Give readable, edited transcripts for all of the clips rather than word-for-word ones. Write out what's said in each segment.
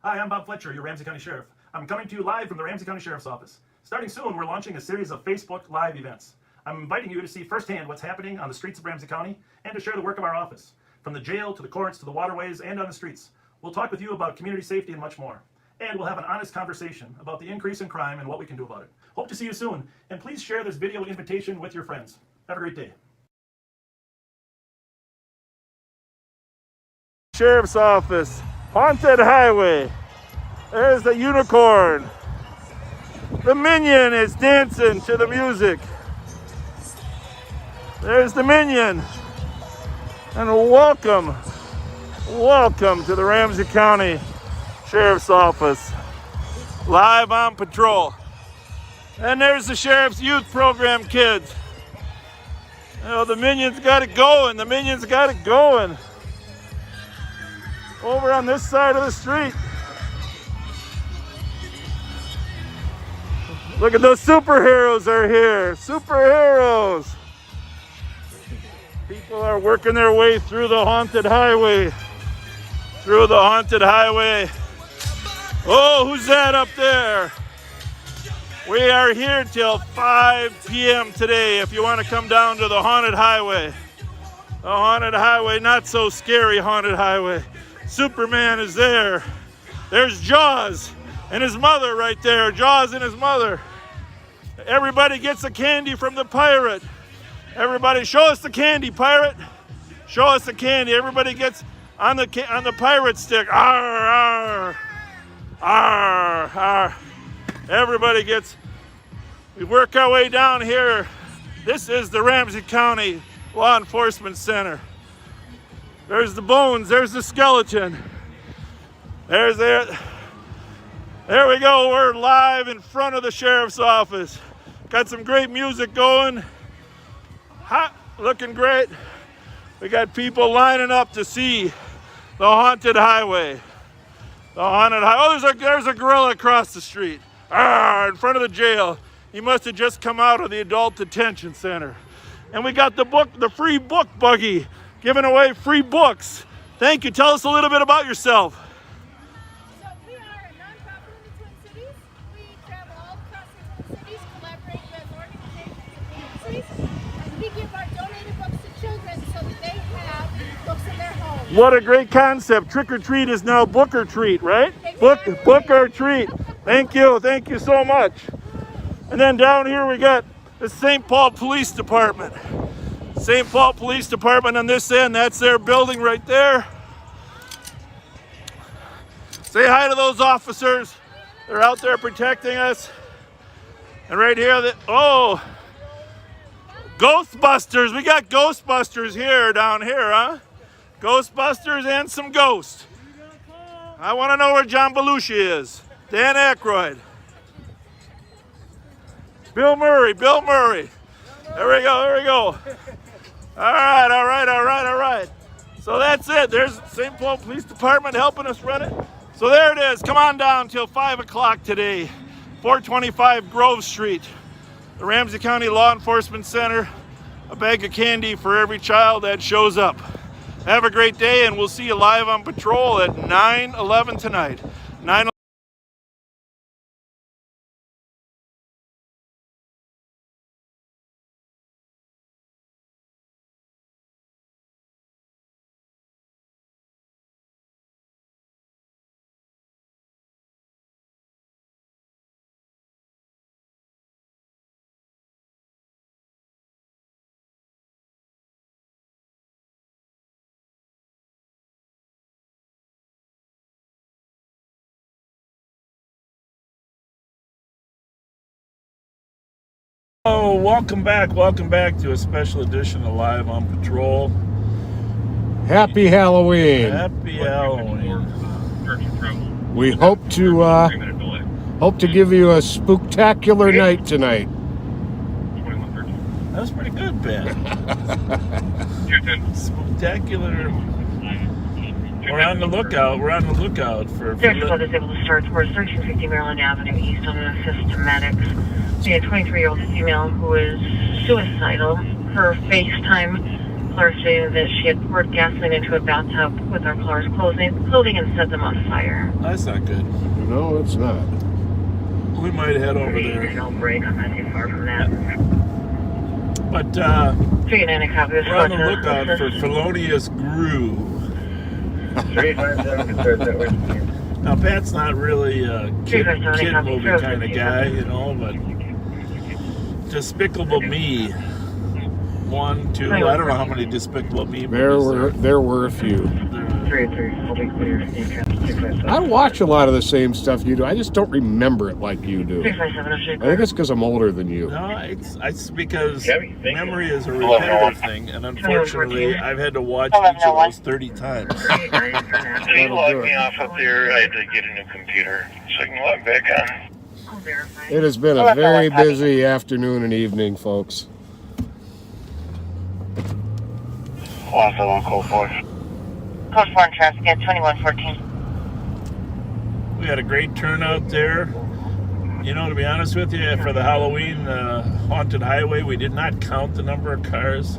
Hi, I'm Bob Fletcher, your Ramsey County Sheriff. I'm coming to you live from the Ramsey County Sheriff's Office. Starting soon, we're launching a series of Facebook Live events. I'm inviting you to see firsthand what's happening on the streets of Ramsey County and to share the work of our office. From the jail to the courts to the waterways and on the streets, we'll talk with you about community safety and much more. And we'll have an honest conversation about the increase in crime and what we can do about it. Hope to see you soon, and please share this video invitation with your friends. Have a great day. Sheriff's Office, Haunted Highway. There's the unicorn. The minion is dancing to the music. There's the minion. And welcome to the Ramsey County Sheriff's Office. Live on patrol. And there's the Sheriff's Youth Program kids. You know, the minions got it going. The minions got it going. Over on this side of the street. Look at those superheroes are here. Superheroes. People are working their way through the haunted highway. Through the haunted highway. Oh, who's that up there? We are here till 5 p.m. today if you want to come down to the haunted highway. The haunted highway, not so scary haunted highway. Superman is there. There's Jaws and his mother right there. Jaws and his mother. Everybody gets a candy from the pirate. Everybody, show us the candy, pirate. Show us the candy. Everybody gets on the pirate stick. Arr, arr, arr, arr. Everybody gets. We work our way down here. This is the Ramsey County Law Enforcement Center. There's the bones, there's the skeleton. There's it. There we go, we're live in front of the Sheriff's Office. Got some great music going. Hot, looking great. We got people lining up to see the haunted highway. The haunted highway. Oh, there's a gorilla across the street. In front of the jail. He must have just come out of the adult detention center. And we got the free book buggy. Giving away free books. Thank you. Tell us a little bit about yourself. So we are a nonprofit in the Twin Cities. We travel all across the Twin Cities, collaborate with organizations in the Twin Cities, and we give our donated books to children so that they have books in their homes. What a great concept. Trick or treat is now book or treat, right? Exactly. Book or treat. Thank you. Thank you so much. And then down here we got the St. Paul Police Department. St. Paul Police Department on this end, that's their building right there. Say hi to those officers. They're out there protecting us. And right here, Ghostbusters. We got Ghostbusters here, down here, huh? Ghostbusters and some ghosts. I want to know where John Belushi is. Dan Aykroyd. Bill Murray. There we go. All right. So that's it. There's St. Paul Police Department helping us run it. So there it is. Come on down till 5 o'clock today. 425 Grove Street. The Ramsey County Law Enforcement Center. A bag of candy for every child that shows up. Have a great day, and we'll see you live on patrol at 9/11 tonight. 9/11. Oh, welcome back to a special edition of Live on Patrol. Happy Halloween. Happy Halloween. We hope to give you a spooktacular night tonight. That was pretty good, Ben. Spectacular. We're on the lookout for... Director was able to start towards 1350 Maryland Avenue East on an assist medics. We had a 23-year-old female who was suicidal. Her FaceTime caller stating that she had poured gasoline into a bathtub with our caller's clothing and set them on fire. That's not good. No, it's not. We might head over there. Don't break. I'm not too far from that. But 3-9 copy. we're on the lookout for Felonious Groove. Now, Pat's not really a kid movie kind of guy, you know, but Despicable Me. 1, 2, I don't know how many Despicable Me movies There were a few. 3-3. I'll be clear. I watch a lot of the same stuff you do. I just don't remember it like you do. 357. I think it's because I'm older than you. No, it's because memory is a repetitive thing, and unfortunately, I've had to watch each of those 30 times. He logged me off up there. I had to get a new computer so I can log back on. I'll verify. It has been a very busy afternoon and evening, folks. Lost on code 4. Code 4 in traffic at 2114. We had a great turnout there. You know, to be honest with you, for the Halloween haunted highway, we did not count the number of cars.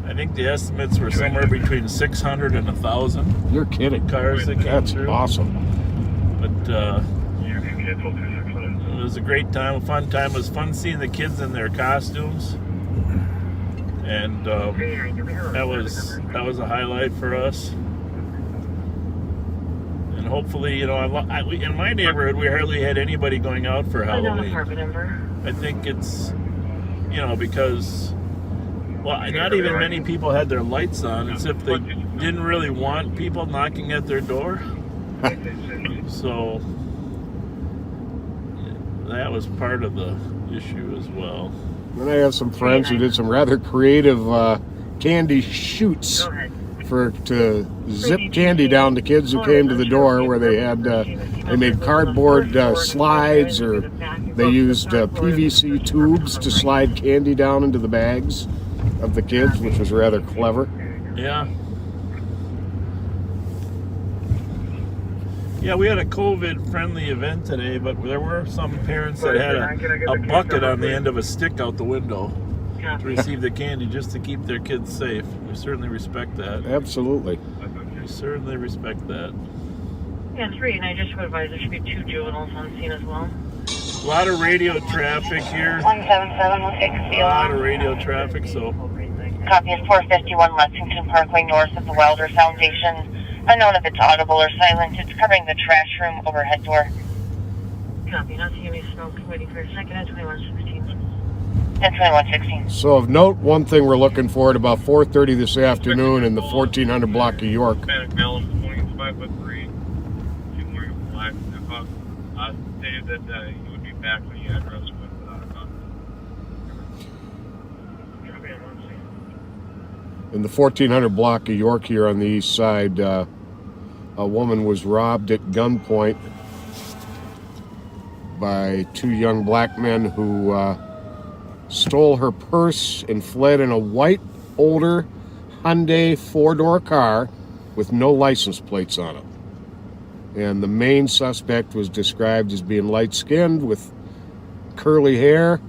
I think the estimates were somewhere between 600 and 1,000 You're kidding. cars that came That's through. awesome. But it was a great time, a fun time. It was fun seeing the kids in their costumes, and that was a highlight for us. And hopefully, you know, in my neighborhood, we hardly had anybody going out for Halloween. I think it's, you know, because, well, not even many people had their lights on, as if they didn't really want people knocking at their door. So that was part of the issue as well. Then I have some friends who did some rather creative candy shoots to zip candy down to kids who came to the door, where they had they made cardboard slides, or they used PVC tubes to slide candy down into the bags of the kids, which was rather clever. Yeah. Yeah, we had a COVID-friendly event today, but there were some parents that had a bucket on the end of a stick out the window to receive the candy just to keep their kids safe. We certainly respect that. Absolutely. We certainly respect that. Yeah, 3, and I just would advise there should be 2 juveniles on scene as well. A lot of radio traffic here. 17716. A lot of radio traffic, so Copy is 451 Lexington Parkway north of the Wilder Foundation. Unknown if it's audible or silent. It's covering the trash room overhead door. Copy. Not seeing any smoke. Waiting for a second at 2116. And 2116. So of note, one thing we're looking for at about 4:30 this afternoon in the 1400 block of York. Stated that you would be back when the address was In the 1400 block of York here on the east side, a woman was robbed at gunpoint by 2 young black men who stole her purse and fled in a white, older Hyundai 4-door car with no license plates on it. And the main suspect was described as being light-skinned with curly hair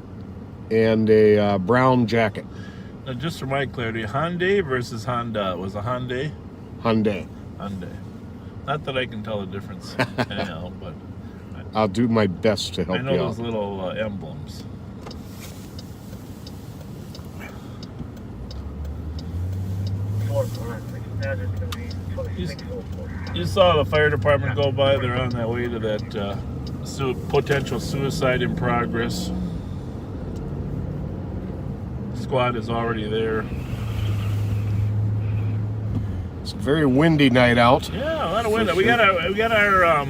and a brown jacket. now just for my clarity, Hyundai versus Honda. It was a Hyundai? Hyundai. Hyundai. Not that I can tell the difference anyhow, but I'll do my best to help I you know out. those little emblems. You saw the fire department go by. They're on their way to that potential suicide in progress. Squad is already there. It's a very windy night out. Yeah, a lot of wind. We got our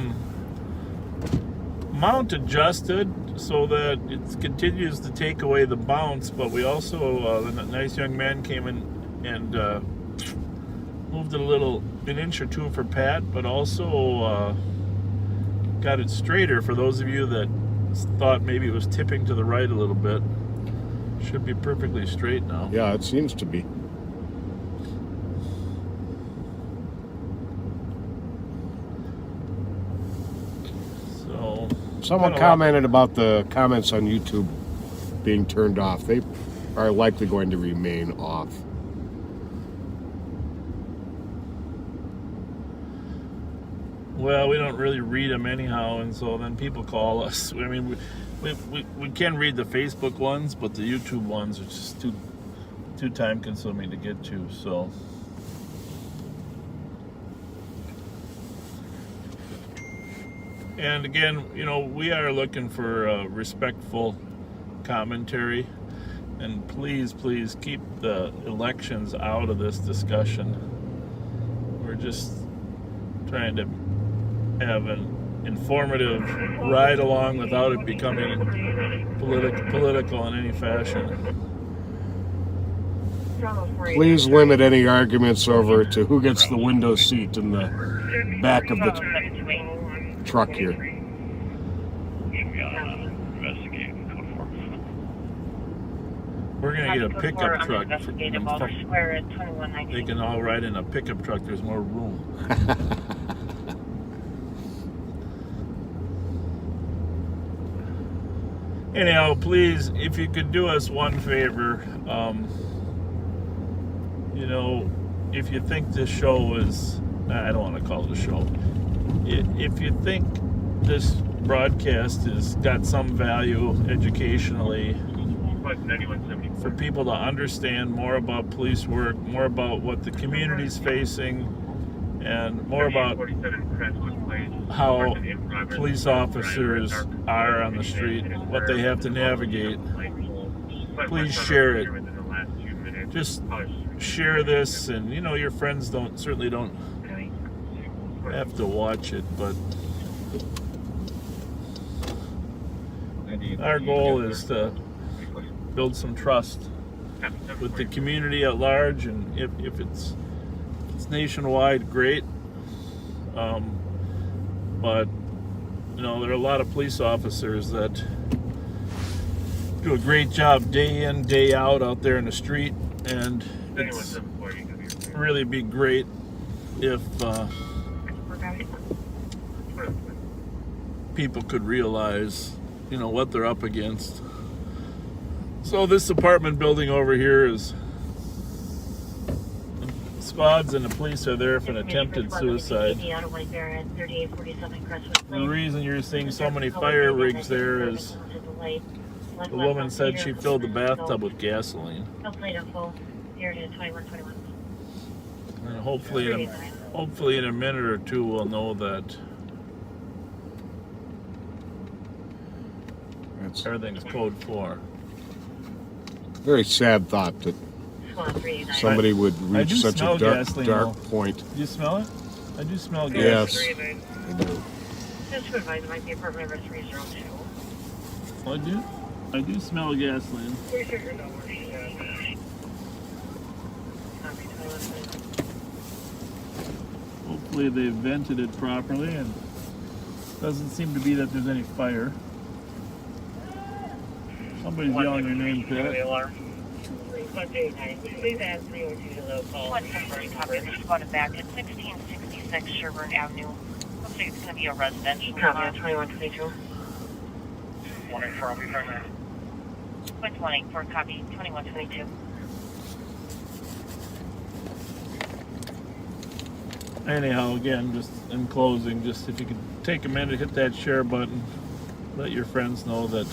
mount adjusted so that it continues to take away the bounce, but we also the nice young man came in and moved it an inch or 2 for Pat, but also got it straighter for those of you that thought maybe it was tipping to the right a little bit. Should be perfectly straight now. Yeah, it seems to be. So Someone commented about the comments on YouTube being turned off. They are likely going to remain off. Well, we don't really read them anyhow, and so then people call us. I mean, we can read the Facebook ones, but the YouTube ones are just too time consuming to get to. So, and again, you know, we are looking for respectful commentary, and please keep the elections out of this discussion. We're just trying to have an informative ride along without it becoming political in any fashion. Please limit any arguments over to who gets the window seat in the back of the truck here. We're gonna get a pickup truck. They They can all ride in a pickup truck. There's more room. Anyhow, please, if you could do us one favor, you know, if you think this show is, I don't want to call it a show. If you think this broadcast has got some value educationally for people to understand more about police work, more about what the community's facing, and more about how police officers are on the street, what they have to navigate, please share it. Just share this, and you know, your friends certainly don't have to watch it, but our goal is to build some trust with the community at large, and if it's nationwide, great. But you know, there are a lot of police officers that do a great job day in, day out there in the street, and it's really be great if people could realize, you know, what they're up against. So this apartment building over here is, squads and the police are there for an attempted suicide. The reason you're seeing so many fire rigs there is the woman said she filled the bathtub with gasoline. And hopefully in a minute or two we'll know that everything's code 4. Very sad thought that somebody would reach such a dark point. Do you smell it? I do smell gas. Yes. Just to advise, it might be apartment number 302. I do smell gasoline. Hopefully they vented it properly, and doesn't seem to be that there's any fire. Somebody's yelling your name, Pat. Please add 302 to the call. One temporary copy. This is going back at 1666 Sherburne Avenue. Looks like it's going to be a residential. Copy 2122. 184, I'll be right there. 184, copy 2122. Anyhow, again, just in closing, just if you could take a minute, hit that share button, let your friends know that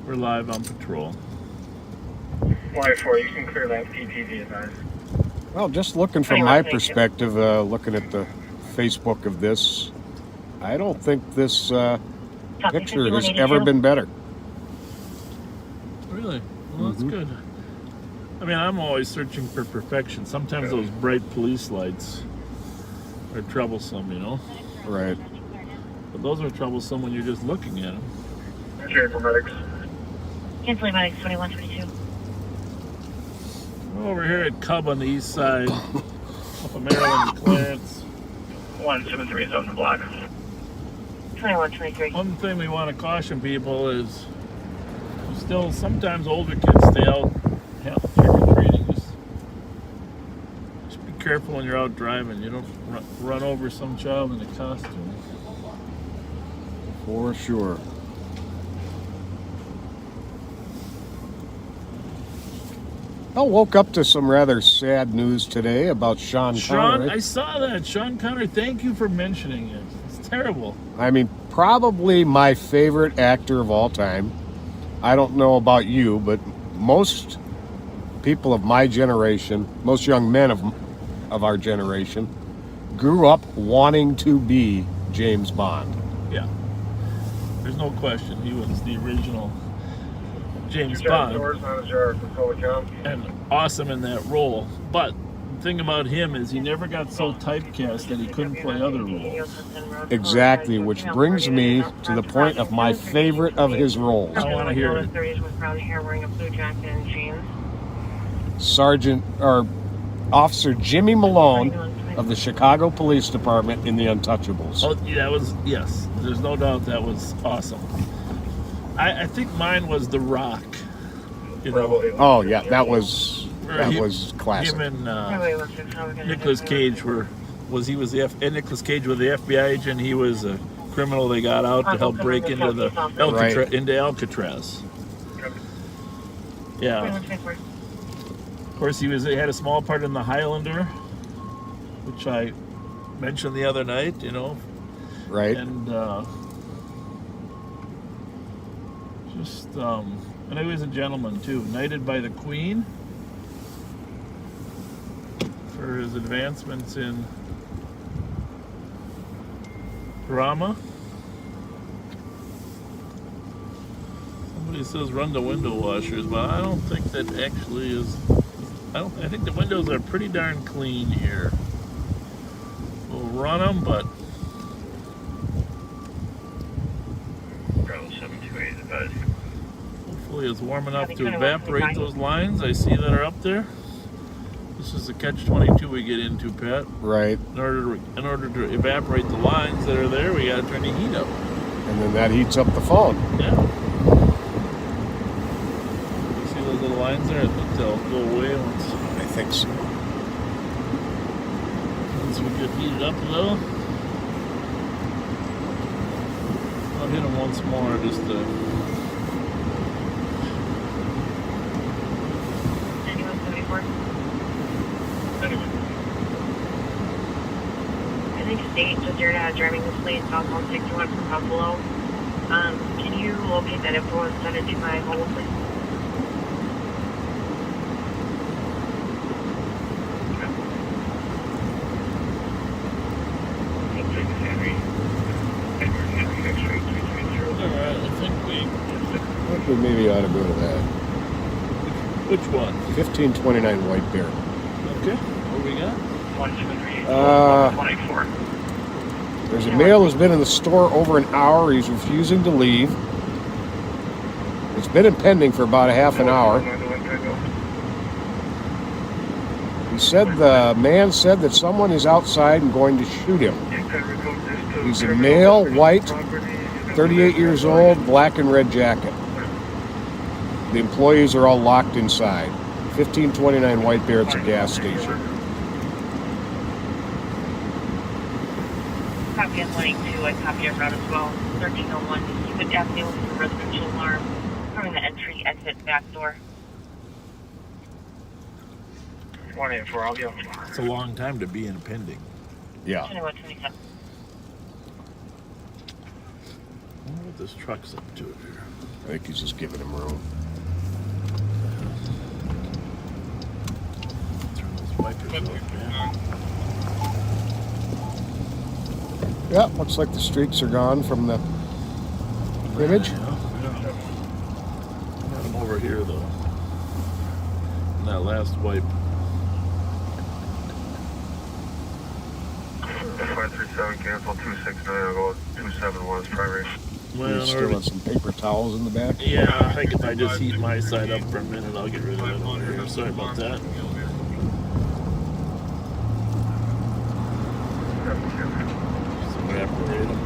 we're live on patrol. 184, you can clear that PTV advice. Well, just looking from my perspective, looking at the Facebook of this, I don't think this picture has ever been better. Really? Well, that's good. I mean, I'm always searching for perfection. Sometimes those bright police lights are troublesome, you know? Right. But those are troublesome when you're just looking at them. Cheers, medics. Cancel medics 2122. We're over here at Cub on the east side, up of Maryland and Clarence. 173 is on the block. 2123. One thing we want to caution people is still sometimes older kids stay out trick-or-treating. Just be careful when you're out driving. You don't run over some child in a costume. For sure. I woke up to some rather sad news today about Sean Connery. I saw that. Sean Connery, thank you for mentioning it. It's terrible. I mean, probably my favorite actor of all time. I don't know about you, but most people of my generation, most young men of our generation, grew up wanting to be James Bond. Yeah. There's no question. He was the original James Bond. And awesome in that role. But the thing about him is he never got so typecast that he couldn't play other roles. Exactly, which brings me to the point of my favorite of his roles. I want to hear it. Officer Jimmy Malone of the Chicago Police Department in The Untouchables. Oh, yeah, yes. There's no doubt that was awesome. I think mine was The Rock. You know, Oh yeah, that was classic. him and Nicolas Cage and Nicolas Cage was the FBI agent. He was a criminal they got out to help break into the Alcatraz. Yeah. Of course, he had a small part in The Highlander, which I mentioned the other night. You know, Right. and and he was a gentleman too, knighted by the Queen for his advancements in drama. Somebody says run the window washers, but I don't think that actually is. I think the windows are pretty darn clean here. We'll run them, but. Hopefully it's warm enough to evaporate those lines I see that are up there. This is the catch-22 we get into, Pat. Right. In order to evaporate the lines that are there, we got to turn the heat up. And then that heats up the phone. Yeah. You see those little lines there? I think they'll go away I think so. once we get heated up a little. I'll hit them once more just to... I think State just your dad driving this lane southbound 61 from Buffalo. Can you locate that info and send it to my mobile, please? Alright, I think We maybe ought to go to that. Which one? 1529 White Bear. Okay, what we got? There's a male who's been in the store over an hour. He's refusing to leave. It's been impending for about a half an hour. The man said that someone is outside and going to shoot him. He's a male, white, 38 years old, black and red jacket. The employees are all locked inside. 1529 White Bear, it's a gas station. Copy on line 2, I copy your route as well. 1301, Stupid Avenue with a residential alarm. Covering the entry, exit, back door. 184, I'll be up. It's a long time to be in pending. Yeah. 2127. I wonder what this truck's up to here. I think he's just giving him room. Turn those wipers off, man. Yeah, looks like the streaks are gone from the image. Yeah. Got them over here though. And that last wipe. 537 cancel 269. I'll go 271 is primary. Well, You still have some paper towels in the back. yeah, I think if I just heat my side up for a minute, I'll get rid of it over here. Sorry about that. Just evaporate them.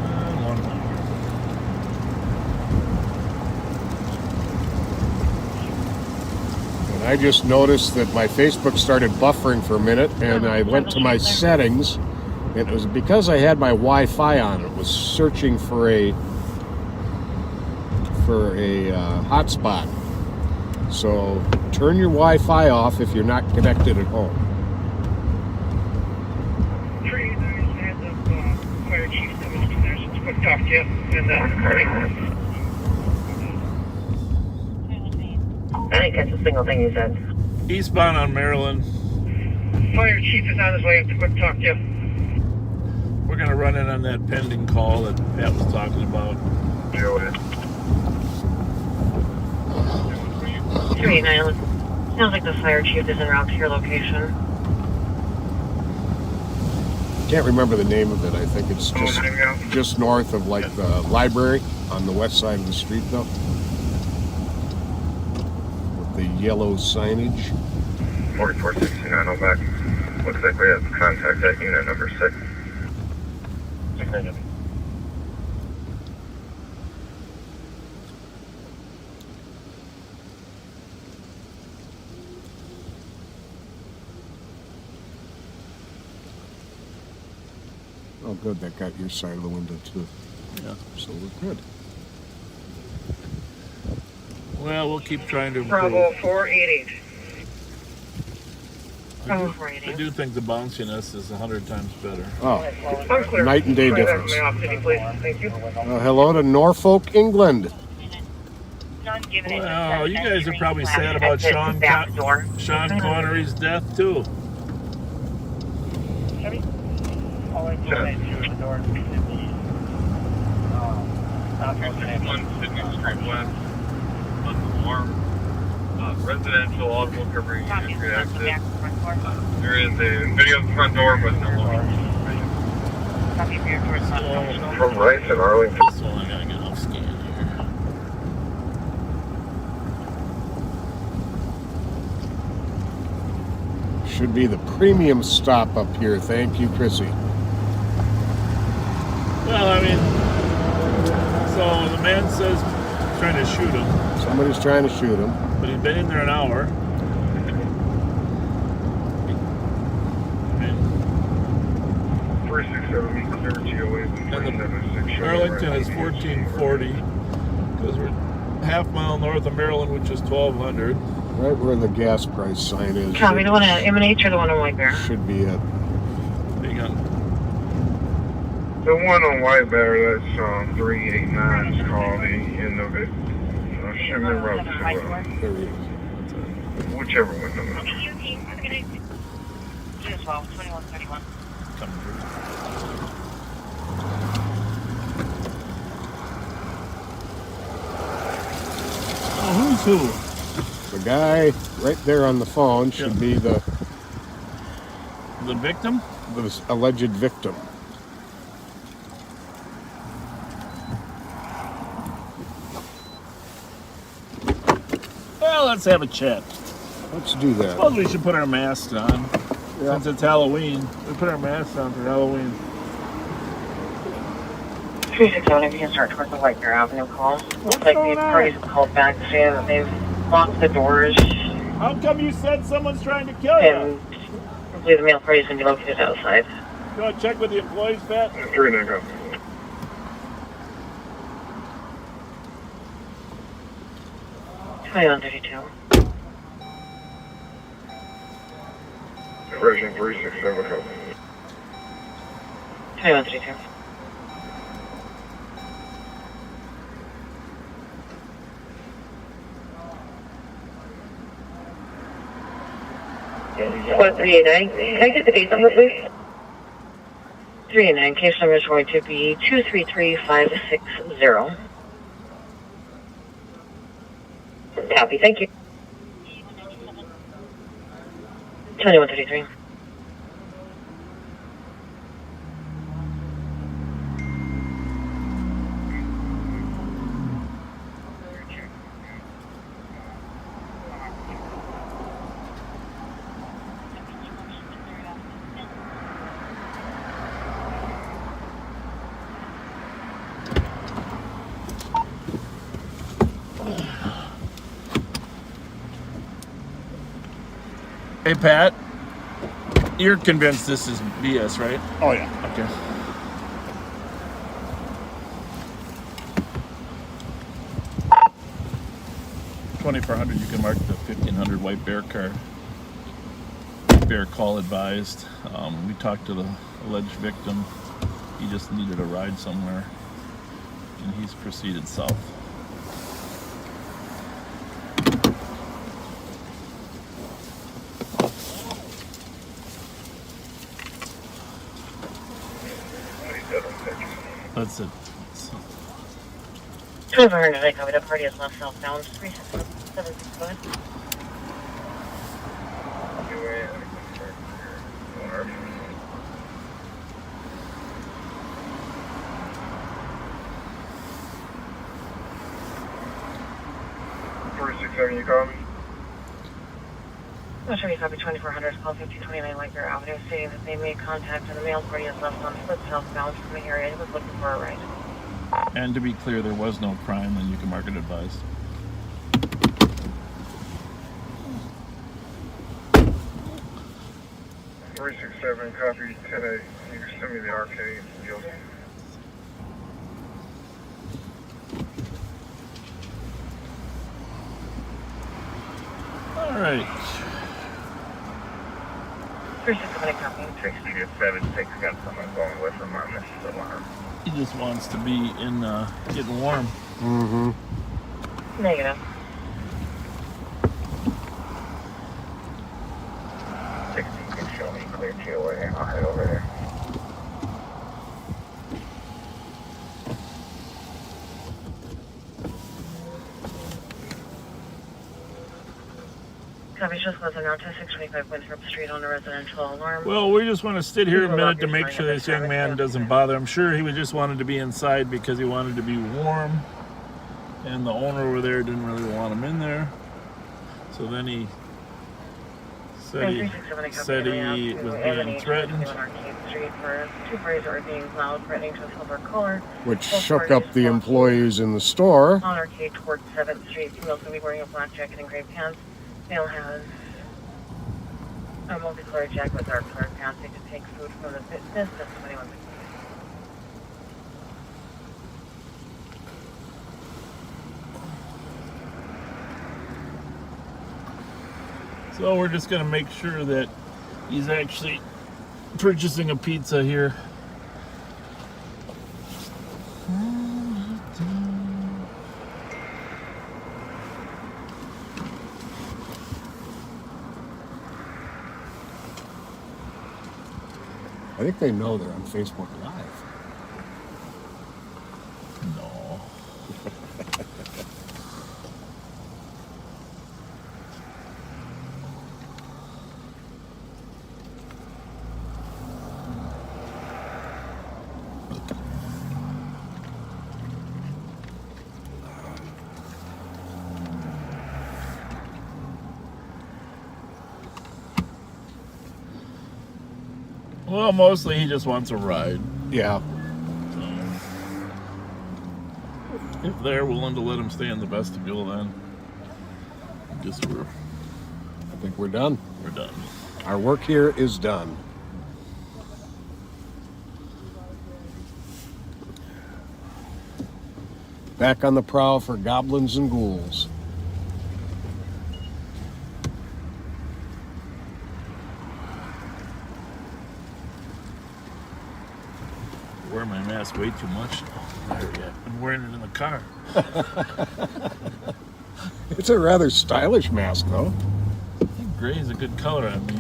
And one more. And I just noticed that my Facebook started buffering for a minute, and I went to my settings. It was because I had my Wi-Fi on. It was searching for a hotspot, So turn your Wi-Fi off if you're not connected at home. Tree, there's heads of fire chief coming up there, so it's quick talk to you. And I didn't catch a single thing you said. Eastbound on Maryland. fire chief is on his way up to quick talk to you. We're gonna run in on that pending call that Pat was talking about. 389. Sounds like the fire chief is en route to your location. Can't remember the name of it. I think it's just north of like the library on the west side of the street though. With the yellow signage. 4469 on back. Looks like we have contact at unit number 6. Oh, good. That got your side of the window too. Yeah. So we're good. Well, we'll keep trying to Bravo improve. 488. Bravo I 480. do think the bounciness is 100 times better. Oh, Unclear. night and day Try that difference. from the off city, please. Thank you. Hello to Norfolk, England. Well, you guys are probably sad about Sean Connery's death too. Residential audible covering unit access. There is a video at the front door, but no longer. From Rice and Arlington. So I gotta get off scan here. Should be the premium stop up here. Thank you, Chrissy. Well, I mean, so the man says he's trying to shoot him, Somebody's trying to shoot him. but he's been in there an hour. I mean, 367 meet clear GOA. and the Arlington is 1440 because we're half mile north of Maryland, which is 1200. Right where the gas price sign is. Copy, the one at M&H or the one on White Bear? Should be it. Hang on. The one on White Bear, that's 389 is called the end of it. Should be rough, There he is. whichever one. 2131. Coming through. Oh, who's who? The guy right there on the phone should be the The victim? alleged victim. Well, let's have a chat. Let's do that. Suppose we should put our masks on. Yeah. Since it's Halloween, we put our masks on for Halloween. 361, if you can start towards the White Bear Avenue call. Looks like the parties have called back saying that they've locked the doors How come you said someone's trying to kill you? and I believe the male party is going to be located outside. You want to check with the employees, Pat? 389. 2132. Version 367 code. 2132. What, 389? Can I get the date number, please? 389. Case number is going to be 233560. Copy, thank you. 2133. Hey, Pat. You're convinced this is BS, right? Oh yeah. Okay. 2400, you can mark the 1500 white bear car. Bear call advised. We talked to the alleged victim. He just needed a ride somewhere, and he's proceeded south. That's it. 2400, I covered a party is left southbound. 367. You call me? I'm sure you copy 2400, call 1529 Laker Avenue, stating that they made contact and the male party is left on foot southbound from the area and was looking for a ride. And to be clear, there was no crime, and you can mark it advised. .367, copy 10A. You can send me the arcade. All right. 367, copy. 6276, got someone going with him on this alarm. He just wants to be in, getting warm. Mm-hmm. Negative. 60, you can show me clear TOA and I'll head over there. Copy, just was announced at 625 Winthrop Street on a residential alarm. Well, we just want to sit here a minute to make sure this young man doesn't bother. I'm sure he just wanted to be inside because he wanted to be warm, and the owner over there didn't really want him in there. So then he said he was being threatened, Street for 2 parties that were being loud, threatening to a silver color. Which shook up the employees in the store. On Arcade towards 7th Street, female's going to be wearing a black jacket and gray pants. Male has a multicolored jacket with dark colored pants. They could take food from the business if somebody wants to. so we're just going to make sure that he's actually purchasing a pizza here. I think they know they're on Facebook Live. No. Well, mostly he just wants a ride. Yeah. If they're willing to let him stay in the vestibule, then I guess I think we're done. we're done. Our work here is done. Back on the prowl for goblins and ghouls. I wear my mask way too much. I'm wearing it in the car. It's a rather stylish mask, though. I think gray is a good color on me.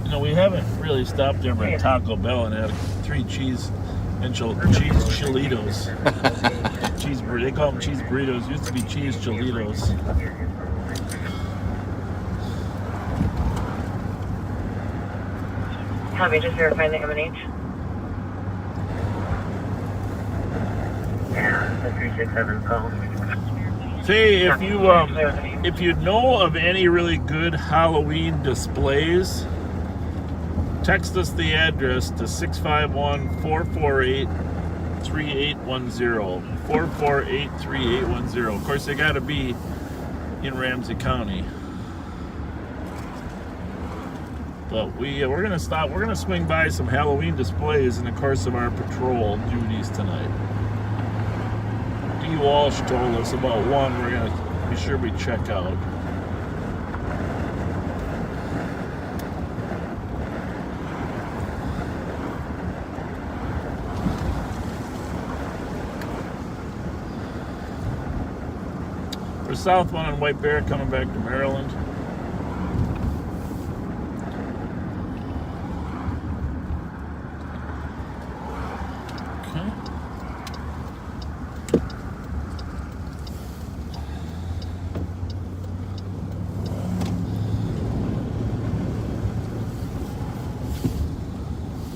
You know, we haven't really stopped there at Taco Bell and had 3 cheese chilitos. They call them cheese burritos. Used to be cheese chilitos. Copy, just verifying the M&H. Yeah, the 367 call. Say, if you know of any really good Halloween displays, text us the address to 651-448-3810. 448-3810. Of course, they got to be in Ramsey County. But we're gonna stop. We're gonna swing by some Halloween displays in the course of our patrol duties tonight. D. Walsh told us about one we're gonna be sure we check out. There's South one on White Bear coming back to Maryland. Okay.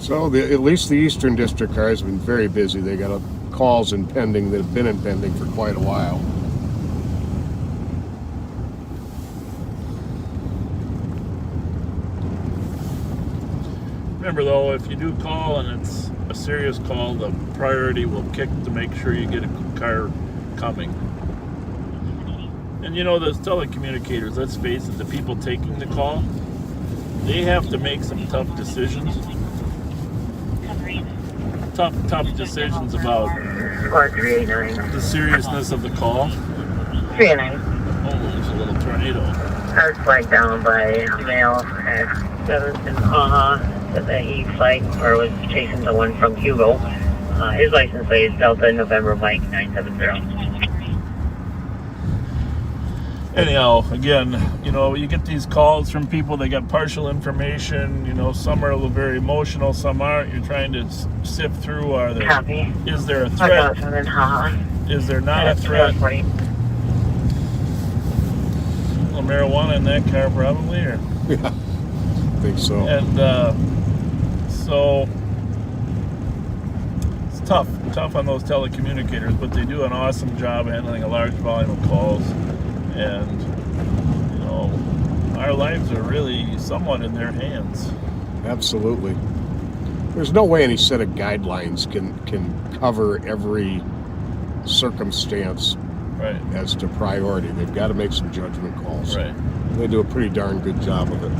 So at least the Eastern District car has been very busy. They got calls in pending that have been in pending for quite a while. Remember though, if you do call and it's a serious call, the priority will kick to make sure you get a car coming. And you know, those telecommunicators, let's face it, the people taking the call, they have to make some tough decisions. Tough decisions about the seriousness of the call. 309. Oh, there's a little tornado. I was flagged down by a male at 7th and said that he flagged or was chasing the one from Hugo. His license plate is Delta November Mike 970. Anyhow, again, you know, you get these calls from people, they got partial information, you know, some are very emotional, some aren't. You're trying to sift through, Copy. Is there a threat? Is there not a threat? Well, marijuana in that car probably, or? Yeah, I think so. And so it's tough on those telecommunicators, but they do an awesome job handling a large volume of calls. And, you know, our lives are really somewhat in their hands. Absolutely. There's no way any set of guidelines can cover every circumstance Right. as to priority. They've got to make some judgment calls. Right. They do a pretty darn good job of it.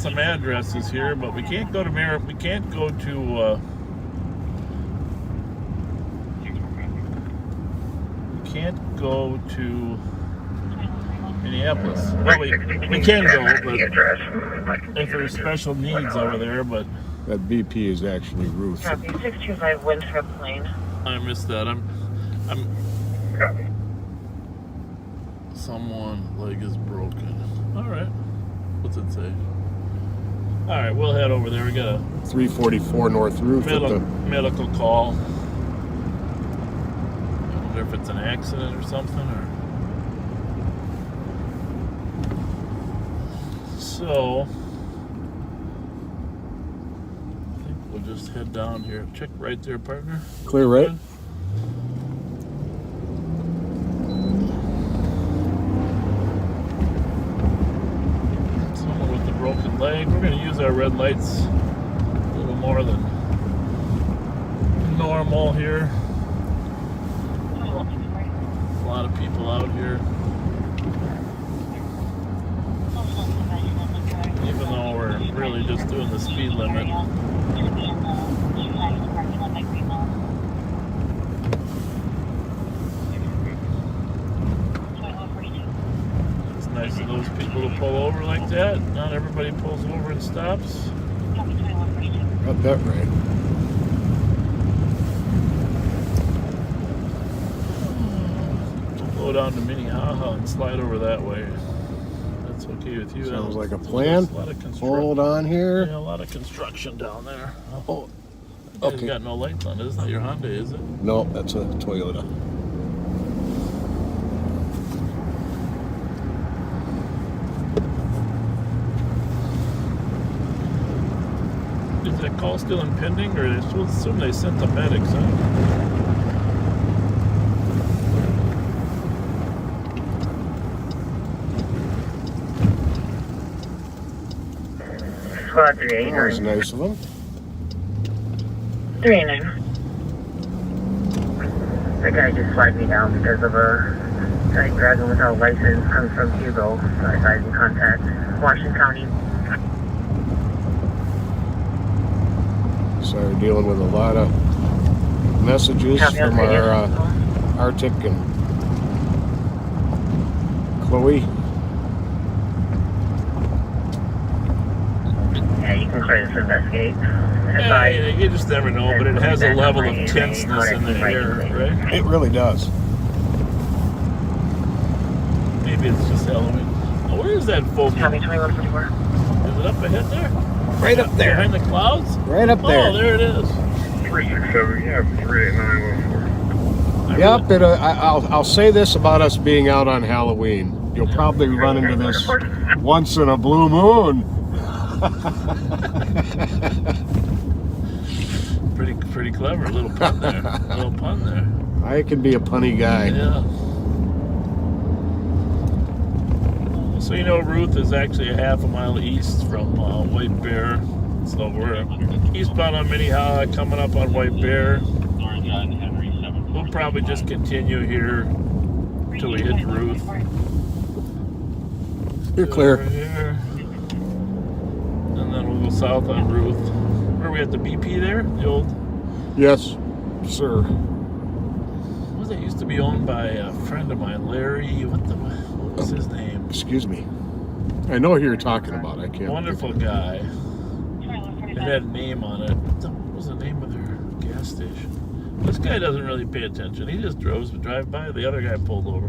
Some addresses here, but we can't go to we can't go to Minneapolis. Well, we can go, but if there's special needs over there, but that BP is actually Ruth. Copy. 625 Winthrop Lane. I missed that. I'm someone leg is broken. All right, what's it say? All right, we'll head over there. We got a 344 North Ruth medical call. I wonder if it's an accident or something, or so. I think we'll just head down here. Check right there, partner. Clear, right? Broken leg. We're going to use our red lights a little more than normal here. A lot of people out here. Even though we're really just doing the speed limit. Nice of those people to pull over like that. Not everybody pulls over and stops. Got that right. We'll go down to Minnehaha and slide over that way. That's okay with you. Sounds like a plan. A lot of Hold on here. Yeah, a lot of construction down there. Oh, okay. okay. Got no lights on. It's not your Honda, is it? No, that's a Toyota. Is that call still impending, or I still assume they sent the medics out? Squad That was 389. nice of them. 389. That guy just flagged me down because of a guy driving without license coming from Thebo. Advising contact Washington County. So we're dealing with a lot of messages Copy on from our 389. Arctic and Chloe. Yeah, you can clear this investigate. Yeah, you just never know, but it has a level of tenseness in the air, right? It really does. Maybe it's just Halloween. Oh, where is that folk? Copy 2144. Is it up ahead there? Right up there. Behind the clouds? Right up there. Oh, there it is. 367, yeah, 38914. Yep, I'll say this about us being out on Halloween. You'll probably run into this once in a blue moon. Pretty clever. A little pun there. A little pun there. I can be a punny guy. Yeah. So you know, Ruth is actually a half a mile east from White Bear. So we're eastbound on Minnehaha, coming up on White Bear. We'll probably just continue here until we hit Ruth. You're clear. Over here. And then we'll go south on Ruth. Where are we at, the BP there? The old... Yes, sir. What was that? Used to be owned by a friend of mine, Larry. What was his name? Excuse me. I know who you're talking about. I can't. Wonderful guy. It had a name on it. What was the name of their gas station? This guy doesn't really pay attention. He just drive by. The other guy pulled over.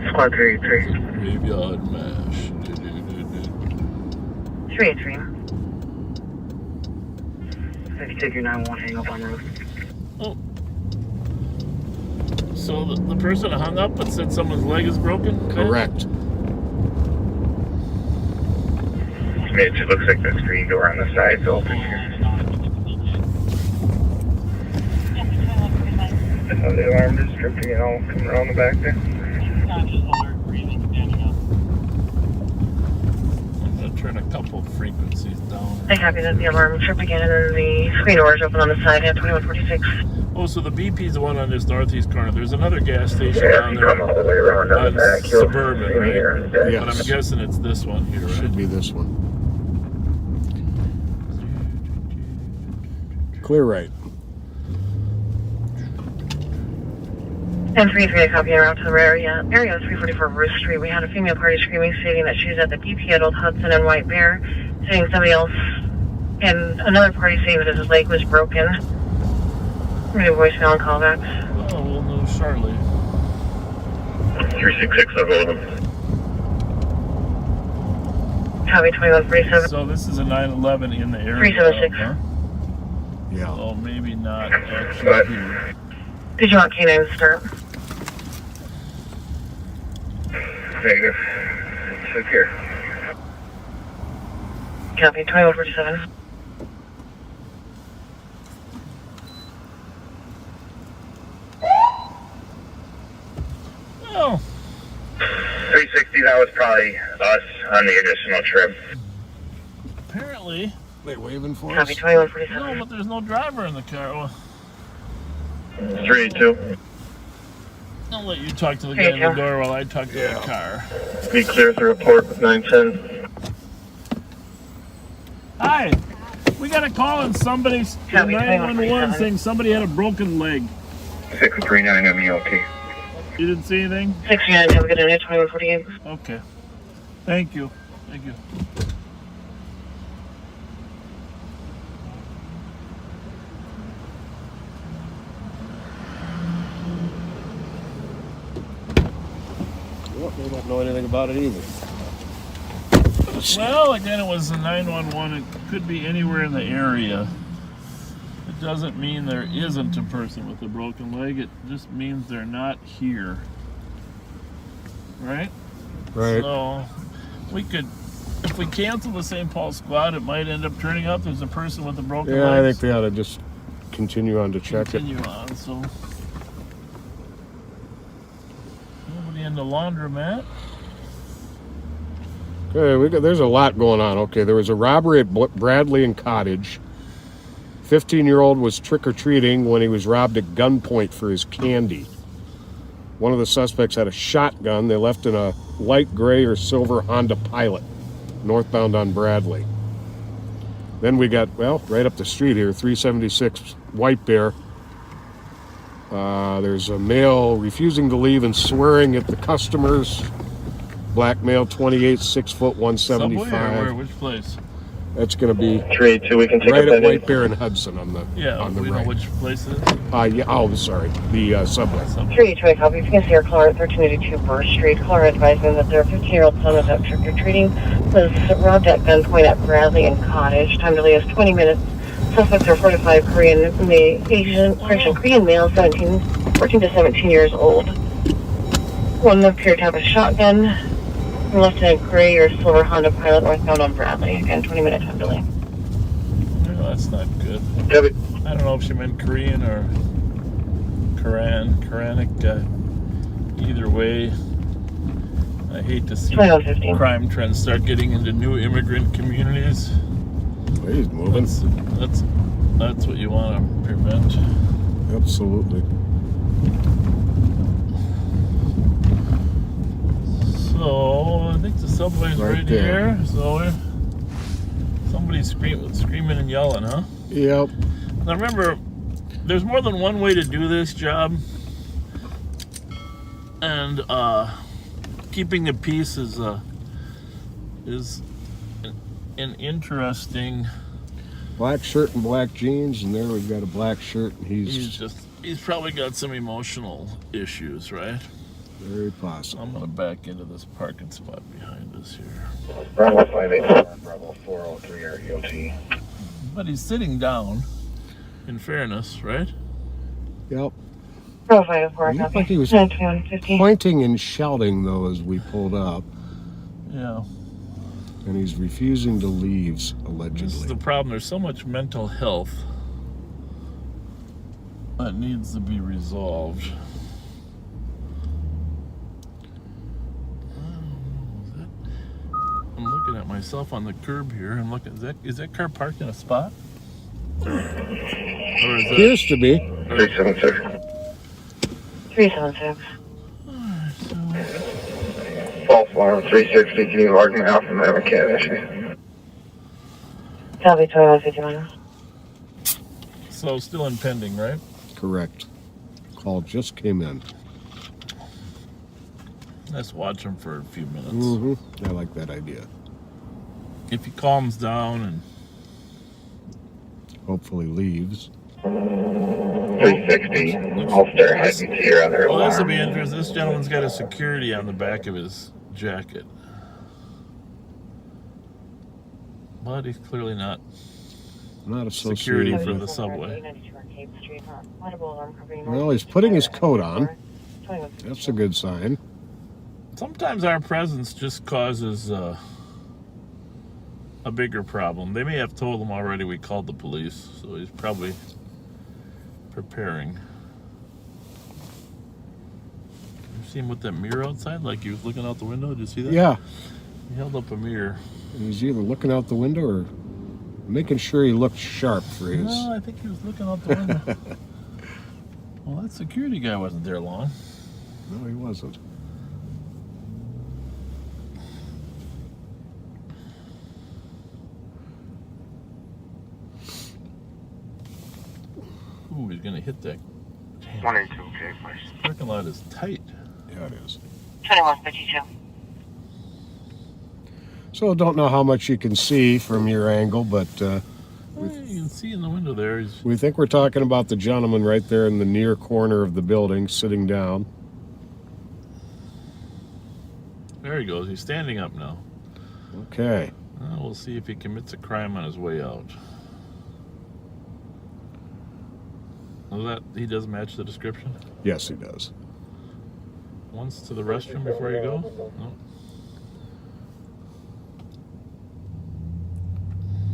Squad 383. Graveyard mash. 383. If you take your 911, hang up on Ruth. Oh. So the person hung up and said someone's leg is broken? Correct. Mitch, it looks like the screen door on the side's open here. The alarm is tripping and all coming around the back there. I'm going to turn a couple frequencies down. I copy that the alarm trip again, and then the screen doors open on the side at 2146. Oh, so the BP's the one on this northeast corner. There's another gas station Yeah, down you there come all the way around on the on back. You'll Suburban, see me right? here in a sec. Yeah. But I'm guessing it's this one here, right? Should be this one. Clear right. And 3-3 copy around to the area 344 Ruth Street. We had a female party screaming, stating that she's at the BP at Old Hudson and White Bear, saying somebody else, and another party saying that his leg was broken. Radio voicemail and callbacks. Oh, we'll know shortly. 366, I'll go with them. Copy 2147. So this is a 911 in the area. 376. Huh? Yeah. Oh, maybe not But- actually here. Did you want canine to start? Negative. It's here. Copy 2147. Oh, 360, that was probably us on the additional trip. apparently. They waving for Copy us? 2147. No, but there's no driver in the car. Well, 382. I'll let you talk to the guy in the Yeah. door while I talk to the car. Be clear to report with 910. Hi. We got a call and somebody's Copy, 911 saying somebody had a broken leg. 639 MELT. You didn't see anything? 69, have a good night, 2148. Okay. Thank you. Thank you. Well, they don't know anything about it either. Well, again, it was a 911. It could be anywhere in the area. It doesn't mean there isn't a person with a broken leg. It just means they're not here. Right? Right. So, we could, if we cancel the St. Paul squad, it might end up turning up there's a person with a broken leg. Yeah, I think they ought to just continue on to check it. Continue on, so. Nobody in the laundromat. Okay, there's a lot going on. Okay, there was a robbery at Bradley and Cottage. 15-year-old was trick-or-treating when he was robbed at gunpoint for his candy. One of the suspects had a shotgun. They left in a light gray or silver Honda Pilot, northbound on Bradley. Then we got, well, right up the street here, 376 White Bear. There's a male refusing to leave and swearing at the customers. Black male, 28, 6 foot, 175. Subway or where? Which place? That's going to be 382, we can take right a at minute. White Bear and Hudson on the on the we right. know which place it is. Yeah. Oh, sorry. The subway. 382, copy. If you can see your caller at 1382 Burr Street. Caller advising that their 15-year-old son was out trick-or-treating, was robbed at gunpoint at Bradley and Cottage. Time delay is 20 minutes. Suspects are 45 Korean male, 14 to 17 years old. One appeared to have a shotgun. And left in a gray or silver Honda Pilot northbound on Bradley. Again, 20-minute time delay. No, that's not good. Debbie. I don't know if she meant Korean or Quranic. Either way, I hate to see 21:15. crime trends start getting into new immigrant communities. He's moving. That's what you want to prevent. Absolutely. So I think the subway's right there. here. So somebody's screaming and yelling, huh? Yep. Now remember, there's more than one way to do this job, and keeping the peace is an interesting. Black shirt and black jeans, and there we've got a black shirt, and He's probably got some emotional issues, right? very possible. I'm gonna back into this parking spot behind us here. Bravo 584, Bravo 403 REOT. But he's sitting down, in fairness, right? Yep. Bravo 504, It looked copy. like he was 21:15. pointing and shouting, though, as we pulled up, Yeah. and he's refusing to leave, This is allegedly. the problem. There's so much mental health that needs to be resolved. I'm looking at myself on the curb here. I'm looking. Is that car parked in a spot? Or is that? Appears to be. 376. 376. False alarm 360. Can you log me out from having cat issue? Copy 21:51. So still impending, right? Correct. Call just came in. Let's watch him for a few minutes. Mm-hmm. I like that idea. If he calms down and Hopefully leaves. 360. I'll stare at you here on their well, this will alarm. be interesting. This gentleman's got a security on the back of his jacket, but he's clearly not Not associated. security for with- the subway. Well, he's putting his coat on. That's a good sign. Sometimes our presence just causes a bigger problem. They may have told him already we called the police, so he's probably preparing. You see him with that mirror outside, like he was looking out the window? Did you see that? Yeah. He held up a mirror. He's either looking out the window or making sure he looks sharp for his. No, I think he was looking out the window. Well, that security guy wasn't there long. No, he wasn't. Ooh, he's gonna hit that. 182, okay, please. Parking lot is tight. Yeah, it is. 21:52. So don't know how much you can see from your angle, but Well, you can see in the window there. He's we think we're talking about the gentleman right there in the near corner of the building, sitting down. there. He goes. He's standing up now. Okay. We'll see if he commits a crime on his way out. Well, that he does match the description. Yes, he does. Once to the restroom before you go. No.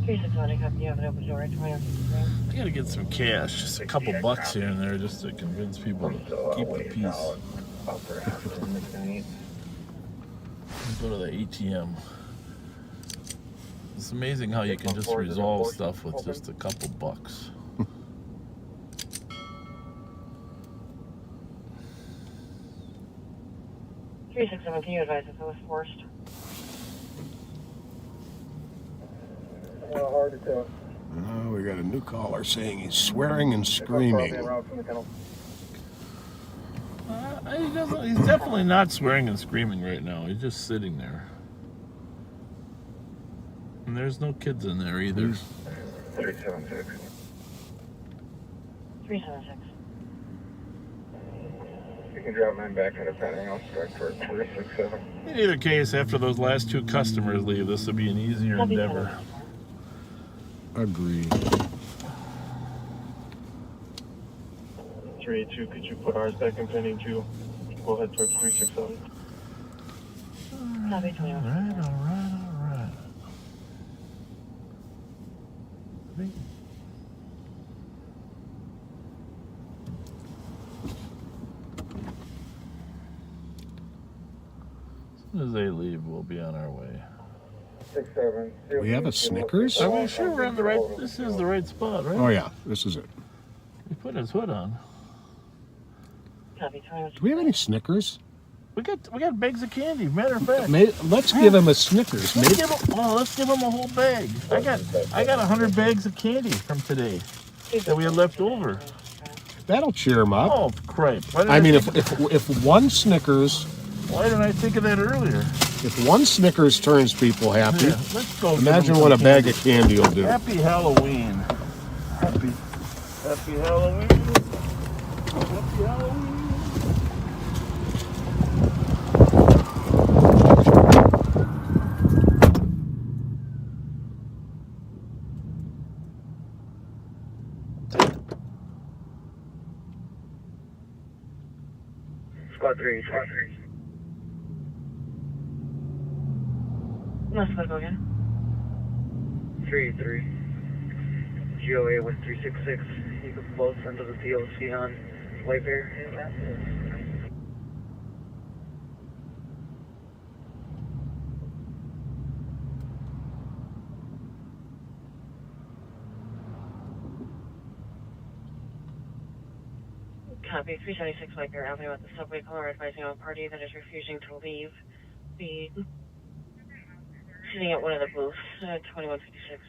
361, copy. You have an open door at 2153. I gotta get some cash, just a couple bucks here and there, just to convince people to keep the peace. Go to the ATM. It's amazing how you can just resolve stuff with just a couple bucks. 367, can you advise if it was forced? Hard to tell. Oh, we got a new caller saying he's swearing and screaming. He's definitely not swearing and screaming right now. He's just sitting there. And there's no kids in there either. 376. 376. You can drop mine back at a penny. I'll strike for 367. In either case, after those last two customers leave, this will be an easier endeavor. Agreed. 382, could you put ours back in pending too? We'll head towards 367. Copy, 21. All right. As soon as they leave, we'll be on our way. 67. We have a Snickers? Are we sure we're on the right? This is the right spot, right? Oh yeah, this is it. He put his hood on. Copy, 21. Do we have any Snickers? We got bags of candy. Matter of fact, Let's give him a Snickers. let's give him a whole bag. I got 100 bags of candy from today that we had left over. That'll cheer him up. Oh crap! I mean, if one Snickers, why didn't I think of that earlier? if one Snickers turns people happy, Yeah, let's go. imagine what a bag of candy will do. Happy Halloween. Happy Halloween. Happy Halloween. Squad 3. Let's go again. 3-3. GOA 1366. You can both send to the POC on Wayfair. Copy, 376 Wayfair Avenue at the subway. Caller advising on a party that is refusing to leave. Be sitting at one of the booths, 2156.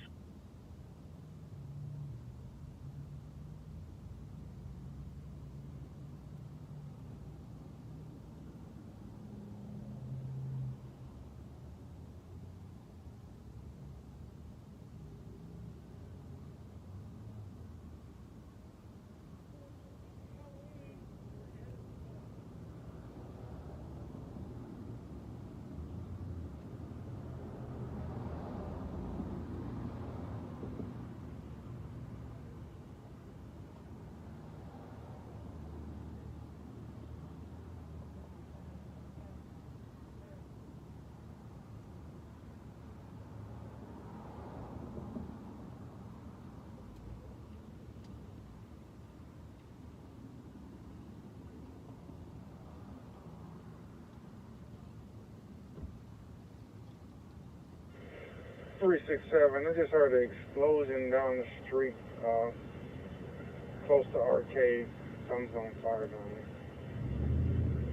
I just heard an explosion down the street, close to arcade. Something's on fire down there,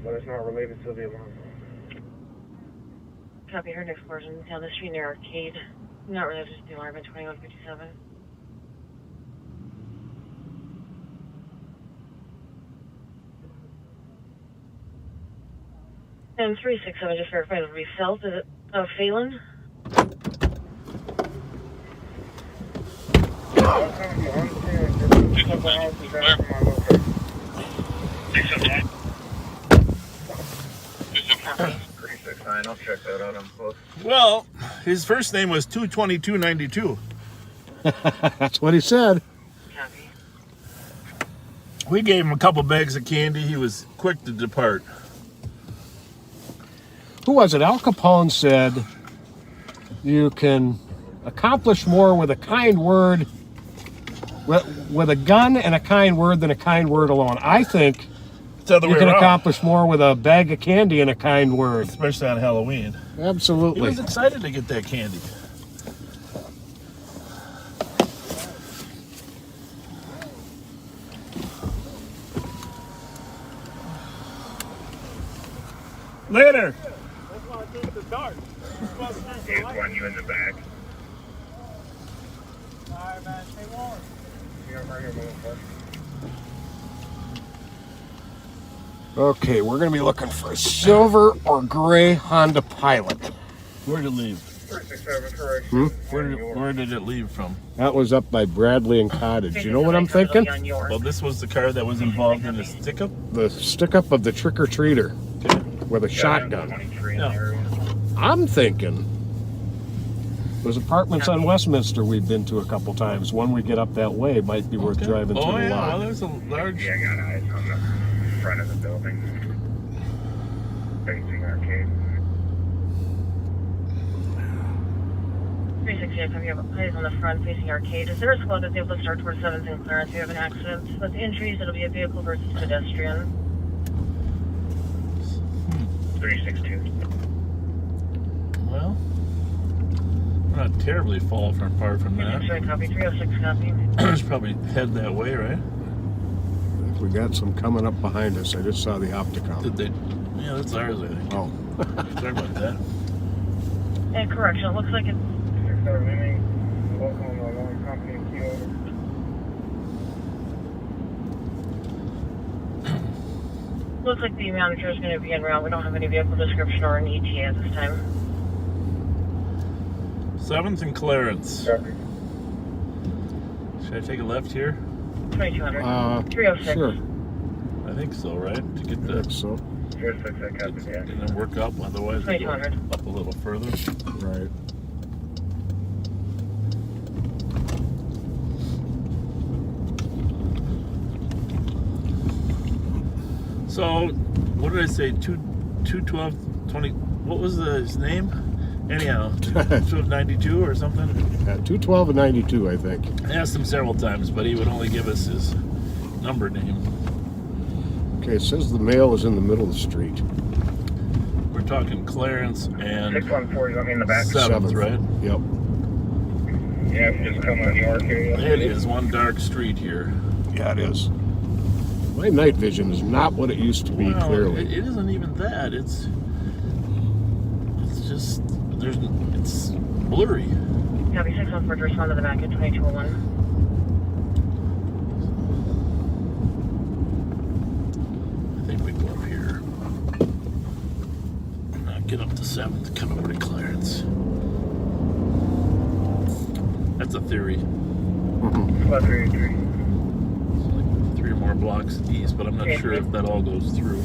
but it's not related to the alarm. Copy, heard an explosion down the street near arcade. Not related to the alarm at 2157. And 367 just verified the result of Phelan. I'll check that out on post. Well, his first name was 22292. That's what he said. Copy. We gave him a couple bags of candy. He was quick to depart. Who was it? Al Capone said you can accomplish more with a kind word, with a gun and a kind word than a kind word alone. I think It's the other you way can around. accomplish more with a bag of candy and a kind word. Especially on Halloween. He Absolutely. was excited to get that candy. Later. Here's one you in the back. Okay, we're going to be looking for a silver or gray Honda Pilot. Where did it leave? 367 correction. Where did it leave from? That was up by Bradley and Cottage. You know what I'm thinking? Well, this was the car that was involved in the stick-up? The stick-up of the trick-or-treater Okay. with a shotgun. 23 in Yeah. the area. I'm thinking those apartments on Westminster we've been to a couple times. One we get up that way might be worth driving Oh, through the yeah. Well, lot. there's a large... Yeah, I got eyes on the front of the building. Facing arcade. 368, have you have eyes on the front facing arcade? Is there a squad that's able to start towards 7th and Clarence? We have an accident. With injuries, it'll be a vehicle versus pedestrian. 362. Well, we're not terribly far from that. 368, copy. 306, copy. There's probably head that way, right? We got some coming up behind us. I just saw the Opticom. Did they? Yeah, that's ours, I think. Oh, Sorry about that. And correction, it looks like it's 67 inning. Local on the long company key over. looks like the manager is going to be en route. We don't have any vehicle description or an ETA at this time. 7th and Clarence. Copy. Should I take a left here? 2200. 306. sure. I think so, right? To get I the think so. 46, I copy, yeah. and then work up. Otherwise, we go 2200. up a little further. Right. So, what did I say? 212 20. What was his name? Anyhow, 292 or something. 212 and 92, I think. I asked him several times, but he would only give us his number name. Okay, it says the mail is in the middle of the street. We're talking Clarence and 614 is on me in the back. 7th, right? Yep. Yeah, if you just come on the arcade. It is one dark street here. Yeah, it is. My night vision is not what it used to be, Well, clearly. it isn't even that. It's just it's blurry. Copy 614 to respond to the back at 2201. I think we go up here. Get up to 7th, come over to Clarence. That's a theory. Spot 383. It's like 3 or more blocks east, but I'm not sure if that all goes through.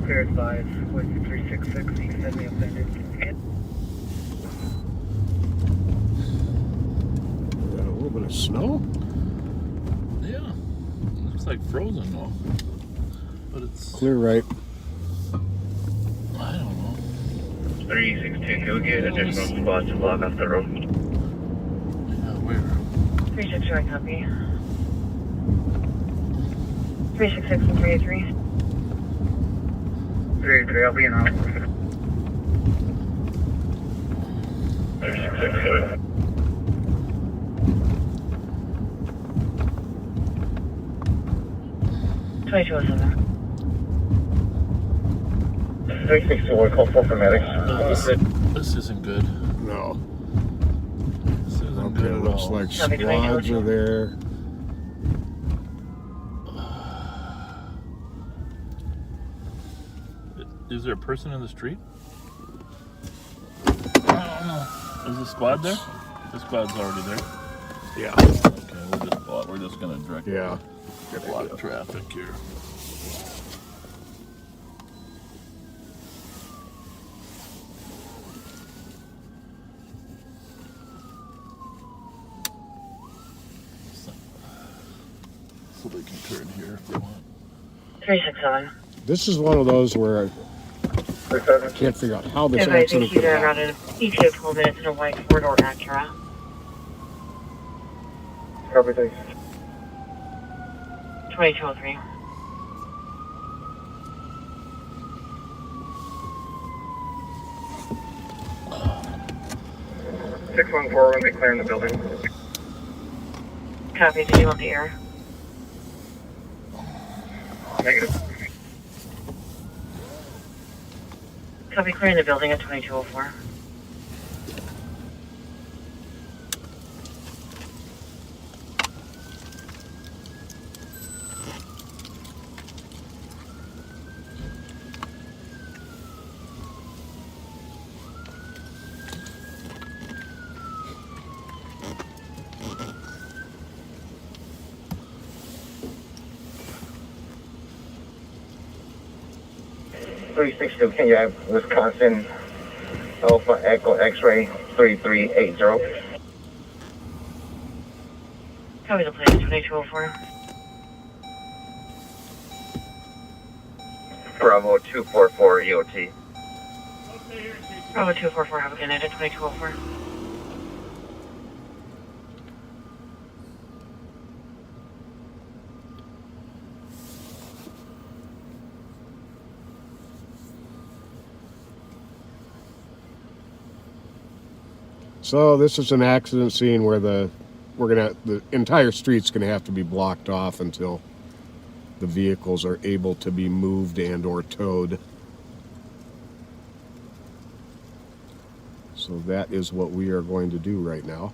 Clear 5, with 366, you send me offended. Got a little bit of snow? Yeah, looks like frozen though, but it's Clear right. I don't know. 362, you'll get additional spots to block off the road. Yeah, where? 360, copy. 366 and 383. 383, I'll be in out. 366, 2207. 362, we'll call for medics. This isn't good. No. This isn't Okay, good at looks all. like Copy, squads 22. are there. Is there a person in the street? Is the squad there? The squad's already there. Yeah. Okay, we're just gonna direct. Yeah. Block traffic here. So they can turn here if they want. 367. This is one of those where Can't figure out how this Advise accident you could there have around happened. an ETA of 12 minutes in a white four-door Acura. Copy, thanks. 2203. Six 1-4 when they clearing the building. Copy, did you want the air? Negative. Copy, clearing the building at 2204. Can you have Wisconsin Alpha Echo X-ray 3380? Copy the place, 2204. Bravo 244 EOT. Bravo 244, have a good night at 2204. So this is an accident scene where the entire street's gonna have to be blocked off until the vehicles are able to be moved and or towed. So that is what we are going to do right now.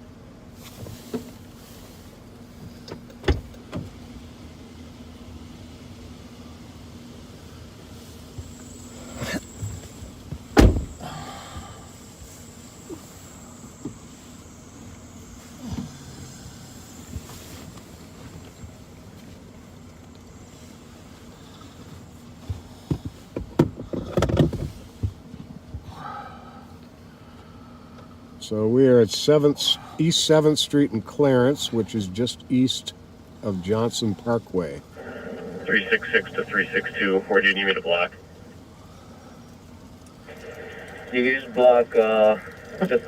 So we are at East 7th Street in Clarence, which is just east of Johnson Parkway. 366 to 362. Where do you need me to block? You can just block just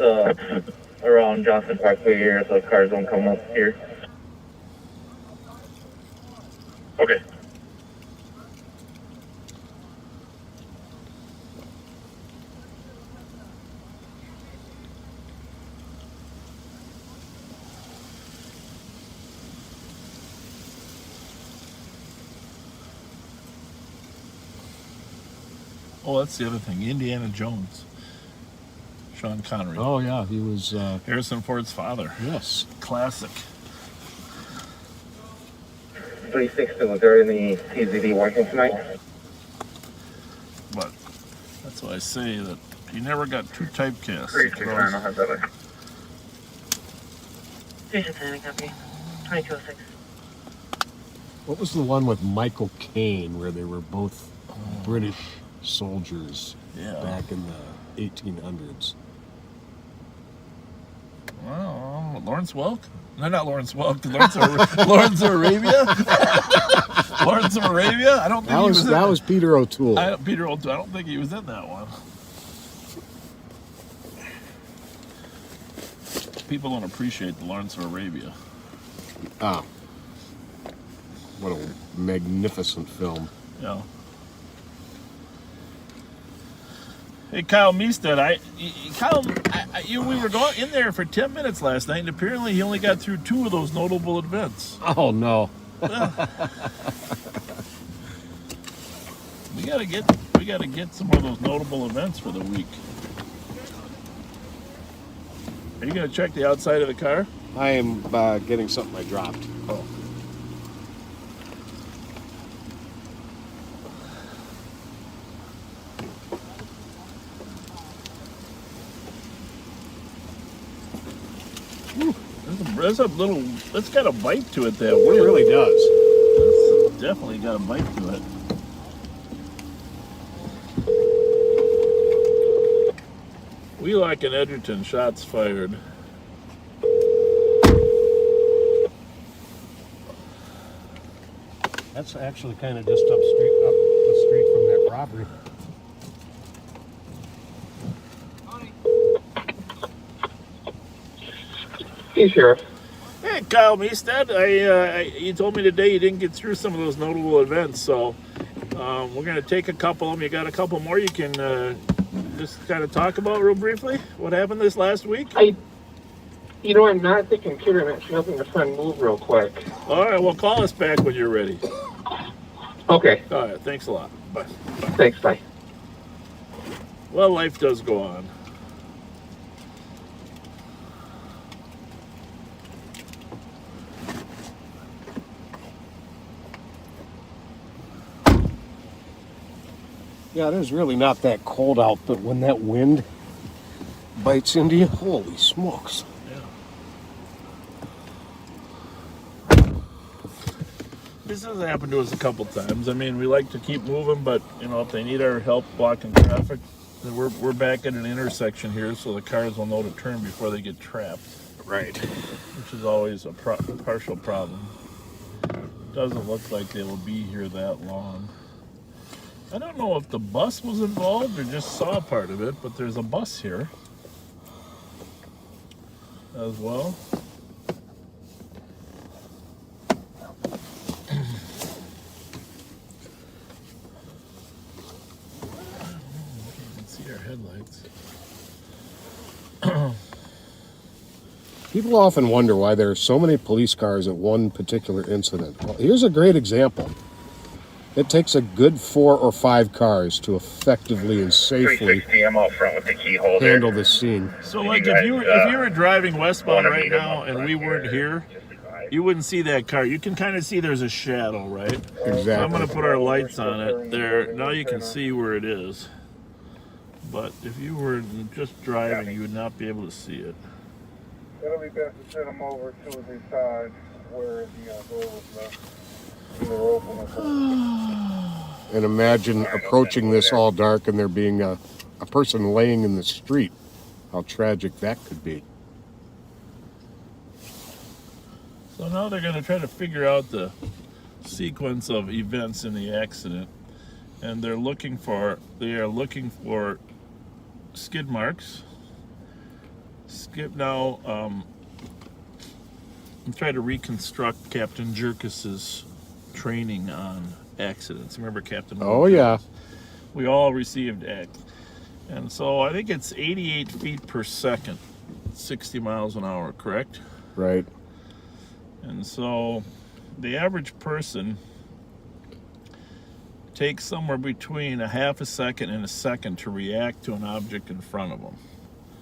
around Johnson Parkway here so cars don't come up here. Okay. Oh, that's the other thing. Indiana Jones. Sean Connery. Oh yeah, he was Harrison Ford's father. yes. Classic. 360, was there any TZD working tonight? But that's why I say that he never got too typecast. 369, I'll have that later. 369, copy. 2206. What was the one with Michael Caine where they were both British soldiers back in the 1800s? Well, Lawrence Welk? No, not Lawrence Welk. Lawrence of Arabia? Lawrence of Arabia? I don't think he was in that was Peter O'Toole. Peter O'Toole. I don't think he was in that one. People don't appreciate the Lawrence of Arabia. Ah, what a magnificent film. Yeah. Hey, Kyle Meestead, we were going in there for 10 minutes last night, and apparently he only got through 2 of those notable events. Oh no. We gotta get some more of those notable events for the week. Are you gonna check the outside of the car? I am getting something I dropped. Oh. There's a little, it's got a bite to it, that It wheel. really does. It's definitely got a bite to it. We like an Edgerton, shots fired. That's actually kind of just up the street from that robbery. Hey, Sheriff. Hey, Kyle Meestead. You told me today you didn't get through some of those notable events, so we're going to take a couple of them. You got a couple more you can just kind of talk about real briefly? What happened this last week? I'm not at the computer. I'm actually helping a friend move real quick. All right, well, call us back when you're ready. Okay. All right, thanks a lot. Bye. Thanks, bye. Well, life does go on. Yeah, it is really not that cold out, but when that wind bites into you, holy smokes. This has happened to us a couple times. I mean, we like to keep moving, but if they need our help blocking traffic, then we're back at an intersection here, so the cars will know to turn before they get trapped. Right. Which is always a partial problem. Doesn't look like they will be here that long. I don't know if the bus was involved or just saw part of it, but there's a bus here as well. Headlights. People often wonder why there are so many police cars at one particular incident. Well, here's a great example. It takes a good 4 or 5 cars to effectively and safely I'm out front with the key holder. handle this scene. So, like, if you were driving westbound right now and we weren't here, you wouldn't see that car. You can kind of see there's a shadow, right? Exactly. So I'm going to put our lights on it there. Now you can see where it is. But if you were just driving, you would not be able to see it. It'll be best to send them over to the side where the door was left. Either open or And imagine approaching this all dark and there being a person laying in the street. How tragic that could be. So now they're going to try to figure out the sequence of events in the accident. And they are looking for skid marks. I'm trying to reconstruct Captain Jerkis's training on accidents. Remember Captain? Oh, yeah. We all received ACT. And so I think it's 88 feet per second, 60 miles an hour, correct? Right. And so the average person takes somewhere between a half a second and a second to react to an object in front of them.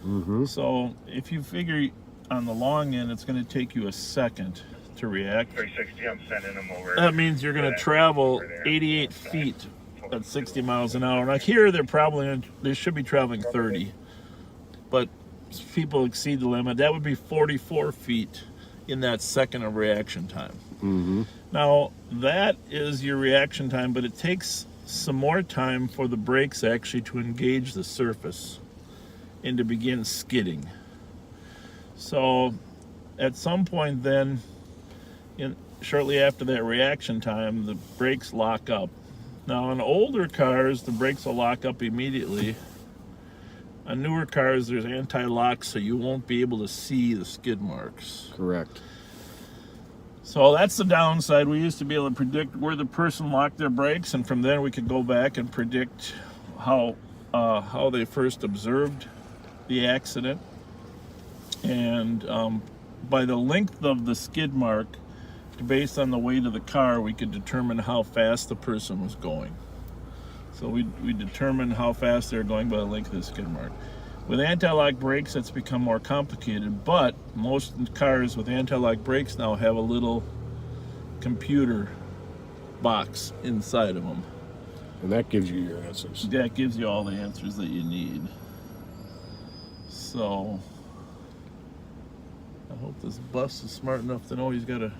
Mm-hmm. So if you figure on the long end, it's going to take you a second to react. 360, I'm sending them over. That means you're going to travel 88 feet at 60 miles an hour. Now here they should be traveling 30, but people exceed the limit. That would be 44 feet in that second of reaction time. Mm-hmm. Now, that is your reaction time, but it takes some more time for the brakes actually to engage the surface and to begin skidding. So, at some point then, shortly after that reaction time, the brakes lock up. Now, on older cars, the brakes will lock up immediately. On newer cars, there's anti-lock, so you won't be able to see the skid marks. Correct. So that's the downside. We used to be able to predict where the person locked their brakes, and from then we could go back and predict how they first observed the accident. And by the length of the skid mark, based on the weight of the car, we could determine how fast the person was going. So we determined how fast they're going by the length of the skid mark. With anti-lock brakes, that's become more complicated, but most cars with anti-lock brakes now have a little computer box inside of them. And that gives you your answers. That gives you all the answers that you need. So, I hope this bus is smart enough to know he's got to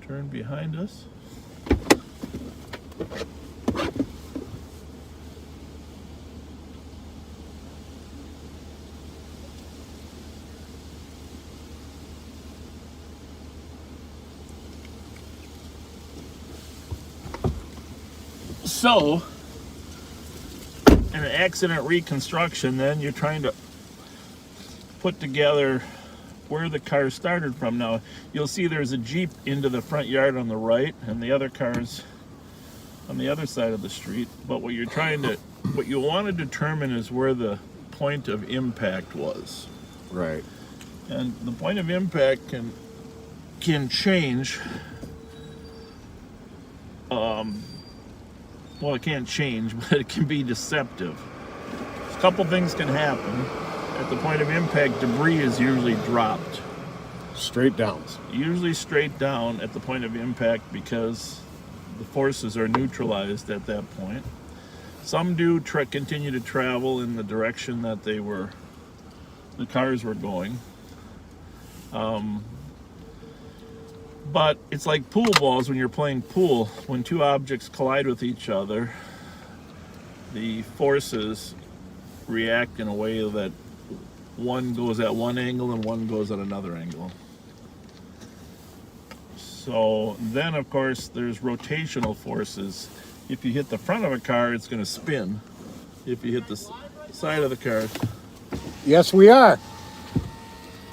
turn behind us. So, in an accident reconstruction, then you're trying to put together where the car started from. Now, you'll see there's a Jeep into the front yard on the right, and the other cars on the other side of the street. But what you want to determine is where the point of impact was. Right. And the point of impact can change. Well, it can't change, but it can be deceptive. A couple things can happen. At the point of impact, debris is usually dropped. Straight down. Usually straight down at the point of impact because the forces are neutralized at that point. Some do continue to travel in the direction that the cars were going. But it's like pool balls when you're playing pool. When two objects collide with each other, the forces react in a way that one goes at one angle and one goes at another angle. So then, of course, there's rotational forces. If you hit the front of a car, it's going to spin. If you hit the side of the car. Yes, we are.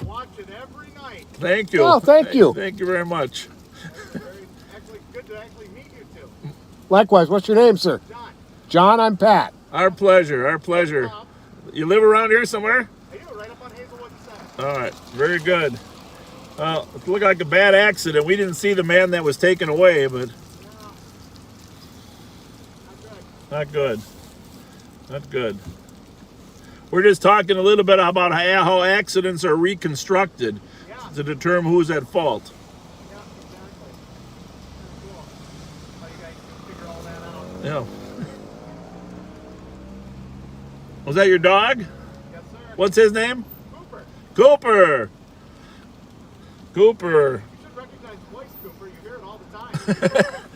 Watch it every night. Thank you. Oh, thank you. Thank you very much. Actually, good to actually meet you two. Likewise, what's your name, sir? John. John, I'm Pat. Our pleasure. Our pleasure. You live around here somewhere? I do, right up on Hazelwood 7. All right. Very good. Well, it looked like a bad accident. We didn't see the man that was taken away, but not good. Not good. We're just talking a little bit about how accidents are reconstructed to determine who's at fault. Yeah, exactly. Cool. How you guys figure all that out? Yeah. Was that your dog? Yes, sir. What's his name? Cooper. Cooper. Cooper. You should recognize the voice, Cooper. You hear it all the time.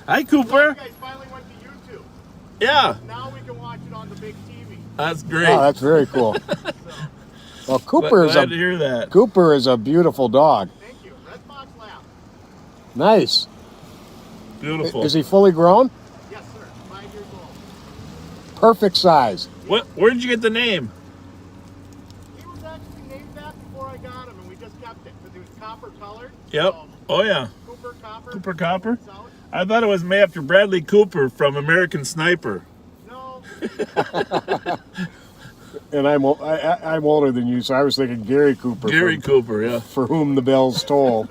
Hi, You Cooper. guys finally went to YouTube. Yeah, Now we can watch it on the big TV. that's great. Oh, that's very cool. Well, Cooper Glad to hear that. Cooper is a beautiful dog. Thank you. Red Fox Lab. Nice. Beautiful. Is he fully grown? Yes, sir. 5 years old. Perfect size. Where did you get the name? He was actually named that before I got him, and we just kept it because he was copper colored. Yep. So, Oh yeah. Cooper Copper. Cooper Copper. South. I thought it was made after Bradley Cooper from American Sniper. No. And I'm older than you, so I was thinking Gary Cooper. Gary Cooper, yeah. For whom the bells toll.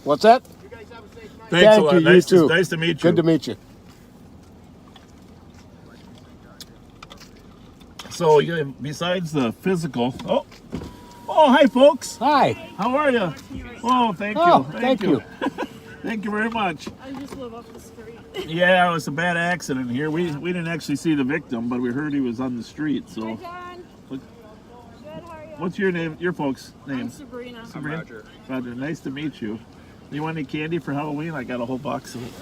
What's that? You guys have a safe night. Thanks a Thank lot. you, you Nice too. to meet you. Good to meet you. So, besides the physical, oh, hi, folks. Hi. How are you? Oh, thank you. Oh, thank you. Thank you very much. I just live up the street. Yeah, it was a bad accident here. We didn't actually see the victim, but we heard he was on the street. Hi, So, John. Look- Good, how are you? what's your name? Your folks' I'm name? Sabrina. Sabrina? Roger. Nice to meet you. You want any candy for Halloween? I got a whole box of it.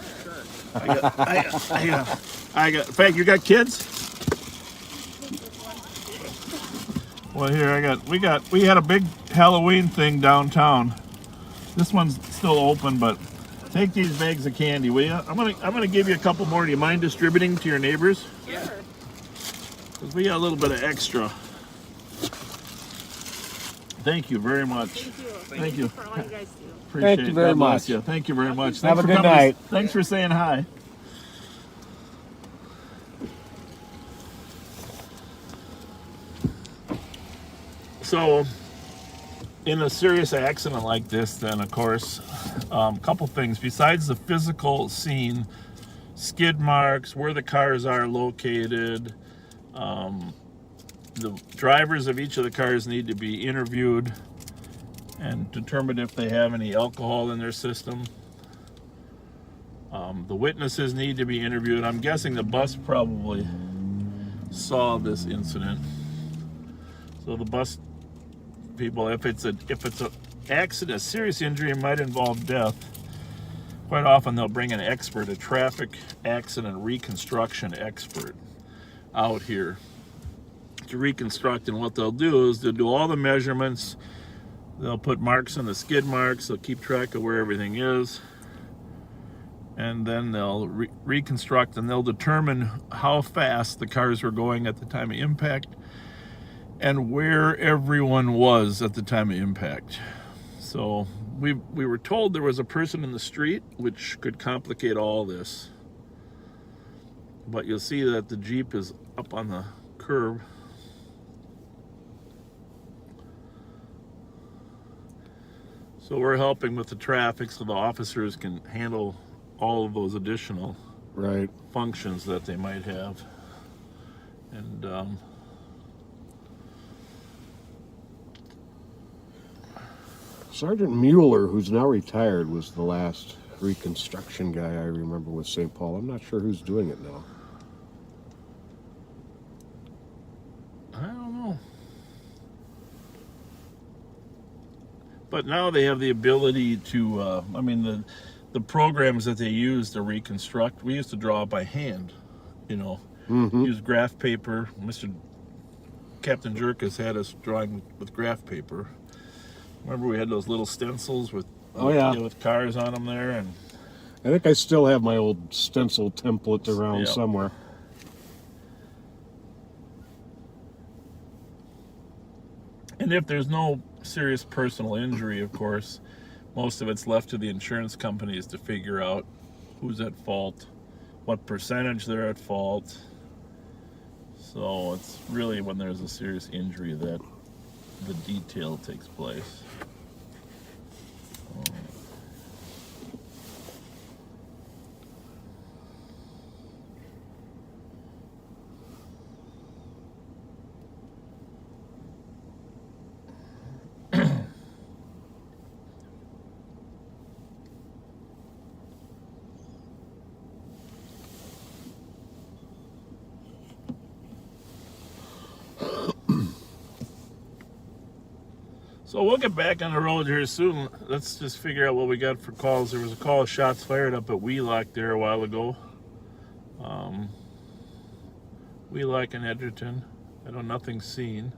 I got. In fact, you got kids? Well, here we had a big Halloween thing downtown. This one's still open, but take these bags of candy, will you? I'm gonna give you a couple more. Do you mind distributing to your neighbors? Sure. 'Cause we got a little bit of extra. Thank you very much. Thank you. Thank you. for all you guys do. Appreciate Thank you it. very God bless much. you. Thank you very much. Have Thanks a for good coming. night. Thanks for saying hi. So, in a serious accident like this, then of course, a couple things. Besides the physical scene, skid marks, where the cars are located, the drivers of each of the cars need to be interviewed and determine if they have any alcohol in their system. The witnesses need to be interviewed. I'm guessing the bus probably saw this incident. So the bus people, if it's a accident, a serious injury, it might involve death. Quite often they'll bring an expert, a traffic accident reconstruction expert out here to reconstruct, and what they'll do is they'll do all the measurements. They'll put marks on the skid marks. They'll keep track of where everything is, and then they'll reconstruct, and they'll determine how fast the cars were going at the time of impact, and where everyone was at the time of impact. So we were told there was a person in the street, which could complicate all this. But you'll see that the Jeep is up on the curb. So we're helping with the traffic so the officers can handle all of those additional functions that they might have. And Sergeant Mueller, who's now retired, was the last reconstruction guy I remember with St. Paul. I'm not sure who's doing it now. I don't know. But now they have the ability to, I mean, the programs that they use to reconstruct, we used to draw by hand, you know, use graph paper. Captain Jerkus had us drawing with graph paper. Remember we had those little stencils with with cars on them there, and I think I still have my old stencil template around somewhere. And if there's no serious personal injury, of course, most of it's left to the insurance companies to figure out who's at fault, what percentage they're at fault. So it's really when there's a serious injury that the detail takes place. So we'll get back on the road here soon. Let's just figure out what we got for calls. There was a call of shots fired up at Wheelock there a while ago. Wheelock and Edgerton. I know nothing's seen.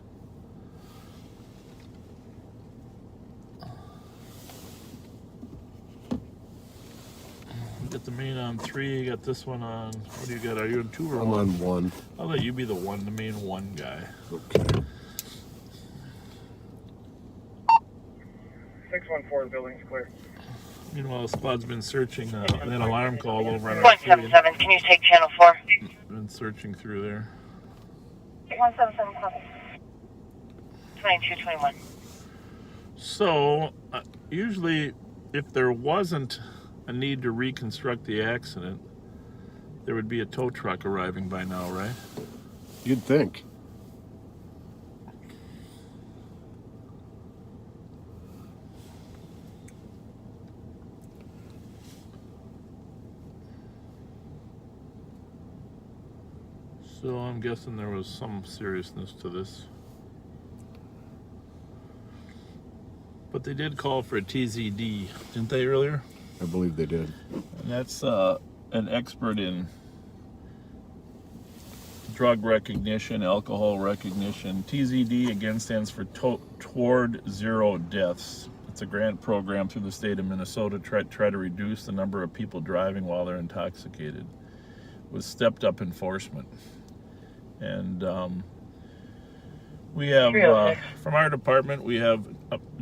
Get the main on 3, you got this one on, what do you got? Are you on 2 or 1? I'm on 1. I'll let you be the main 1 guy. Okay. 614 building's clear. Meanwhile, the squad's been searching that alarm call over on 177, can you take channel 4? Been searching through there. 177, copy. 2221. So, usually, if there wasn't a need to reconstruct the accident, there would be a tow truck arriving by now, right? You'd think. So I'm guessing there was some seriousness to this. But they did call for a TZD, didn't they, earlier? I believe they did. And that's an expert in drug recognition, alcohol recognition. TZD, again, stands for Toward Zero Deaths. It's a grant program through the state of Minnesota to try to reduce the number of people driving while they're intoxicated with stepped up enforcement. And we have, from our department, we have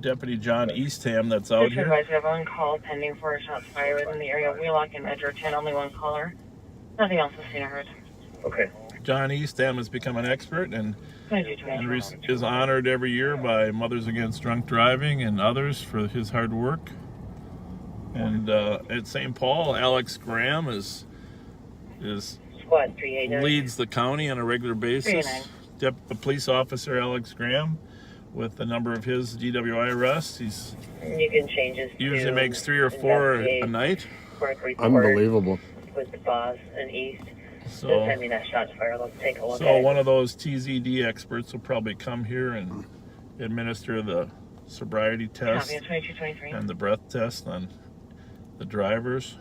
Deputy John Eastham that's out here. We have on call pending for a shots fired within the area of Wheelock and Edgerton. Only 1 caller. Nothing else is seen or heard. Okay. John Eastham has become an expert and is honored every year by Mothers Against Drunk Driving and others for his hard work. And at St. Paul, Alex Graham is Squad 389. leads the county on a regular basis. The police officer Alex Graham, with a number of his DWI arrests, he's you can change his usually makes 3 or 4 a night. Unbelievable. With the boss and East. So, I mean, that shot's fired. Let's take a look at so it. one of those TZD experts will probably come here and administer the sobriety test Copy, 2223. and the breath test on the drivers.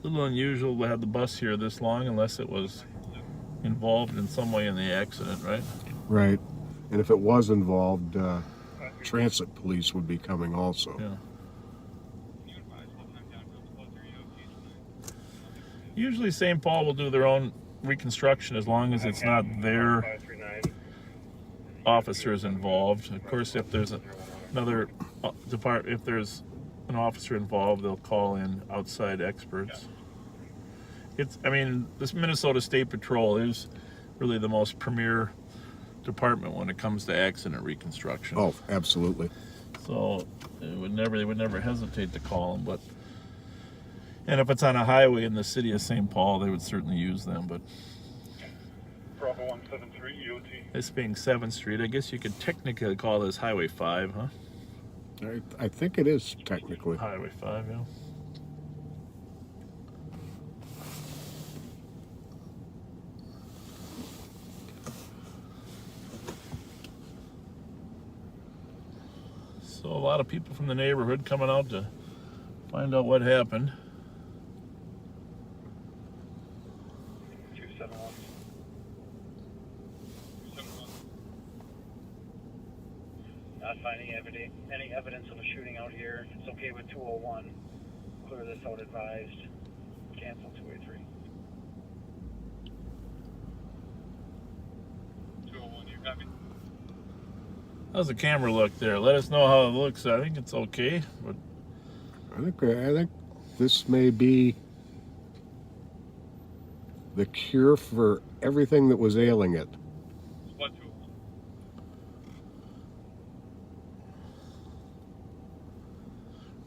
A little unusual to have the bus here this long unless it was involved in some way in the accident, right? Right. And if it was involved, transit police would be coming also. Yeah. Usually St. Paul will do their own reconstruction as long as it's not their officers involved. Of course, if there's another department, if there's an officer involved, they'll call in outside experts. I mean, this Minnesota State Patrol is really the most premier department when it comes to accident reconstruction. Oh, absolutely. So they would never hesitate to call them. And if it's on a highway in the city of St. Paul, they would certainly use them. But Bravo 173 EOT. this being 7th Street, I guess you could technically call this Highway 5, huh? I think it is technically. Highway 5, yeah. So a lot of people from the neighborhood coming out to find out what happened. 271. 271. Not finding any evidence of a shooting out here. It's okay with 201. Clear this out advised. Cancel 283. 201, you copy? How's the camera look there? Let us know how it looks. I think it's okay, but I think this may be the cure for everything that was ailing it. Spot 201.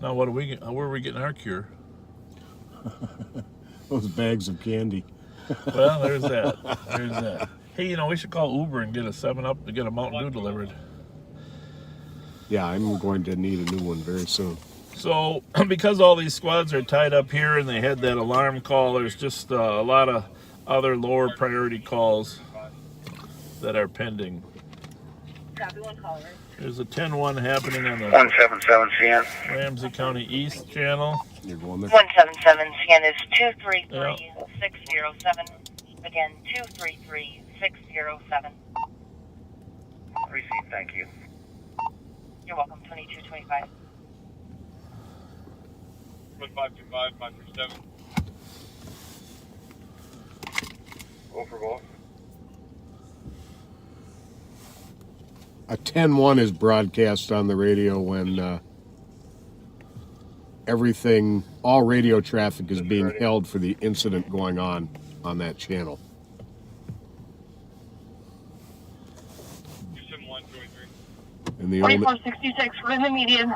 now what where are we getting our cure? Those bags of candy. Well, there's that. There's that. Hey, you know, we should call Uber and get a 7-Up to get a Mountain Dew delivered. Yeah, I'm going to need a new one very soon. So, because all these squads are tied up here and they had that alarm call, there's just a lot of other lower priority calls that are pending. Copy, one caller. There's a 10-1 happening on the 177 CN. Ramsey County East channel. You're going there? 177 CN is 233-607. Again, 233-607. Receive, thank you. You're welcome, 2225. 1525, 537. Go for both. A 10-1 is broadcast on the radio when all radio traffic is being held for the incident going on that channel. 271, 283. And the only 4466, we're in the median.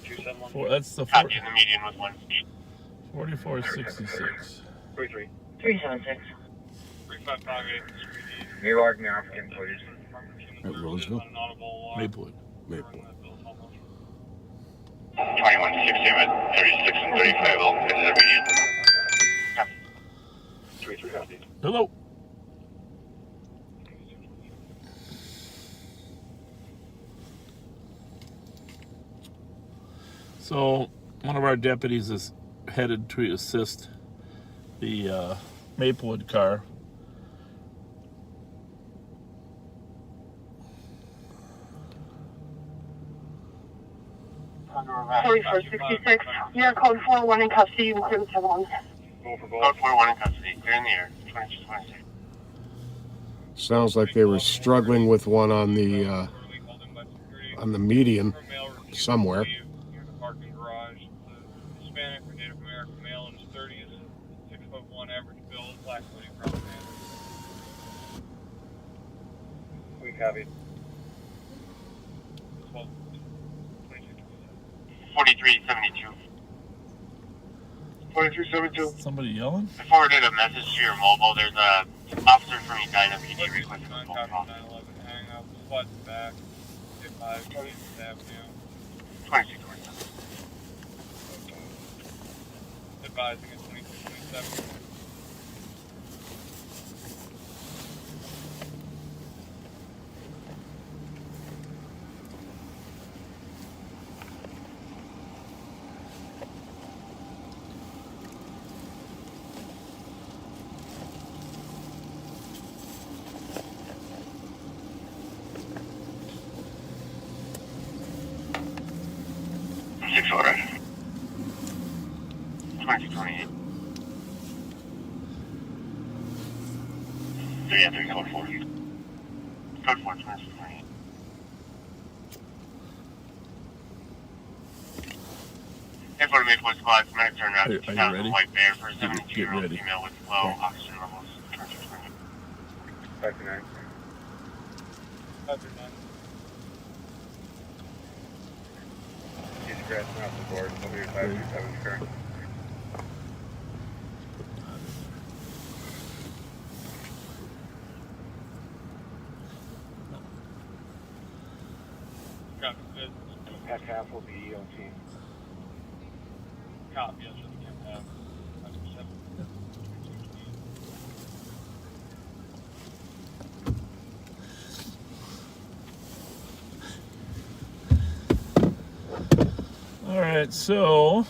271. That's the Copy, in the median with 1. 4466. 33. 376. 3558. New York, New African, please. At Roseville? Maplewood. Maplewood. 2167, 36 and 35, will into the median. 3350. Hello. So, one of our deputies is headed to assist the Maplewood car. Forty-four 66. You are code 401 in custody. You can clear the 10-1. Go for both. Code 401 in custody. Clear in the air. 2226. Sounds like they were struggling with one on the median somewhere. Parking garage. Hispanic or Native American male in his 30s, 6'1", average build, black hoodie, brown pants. We copied. 4372. 4372. Somebody yelling? I forwarded a message to your mobile. There's a officer from Edina PD requesting a phone call. 911, hang up, squad back, hit 5, East Avenue. 2227. Advising at 2227. Six order. 2228. Yeah, 3 code 4. Code 4, 26. Airport Maplewood Squad, medics are around 2000 White Bear for a 72-year-old female with low oxygen levels. 529. 529. She's scratching off the board. Over your 527 current. Pack half will be EOT. Copy, that's what the camp have. 7. All right, so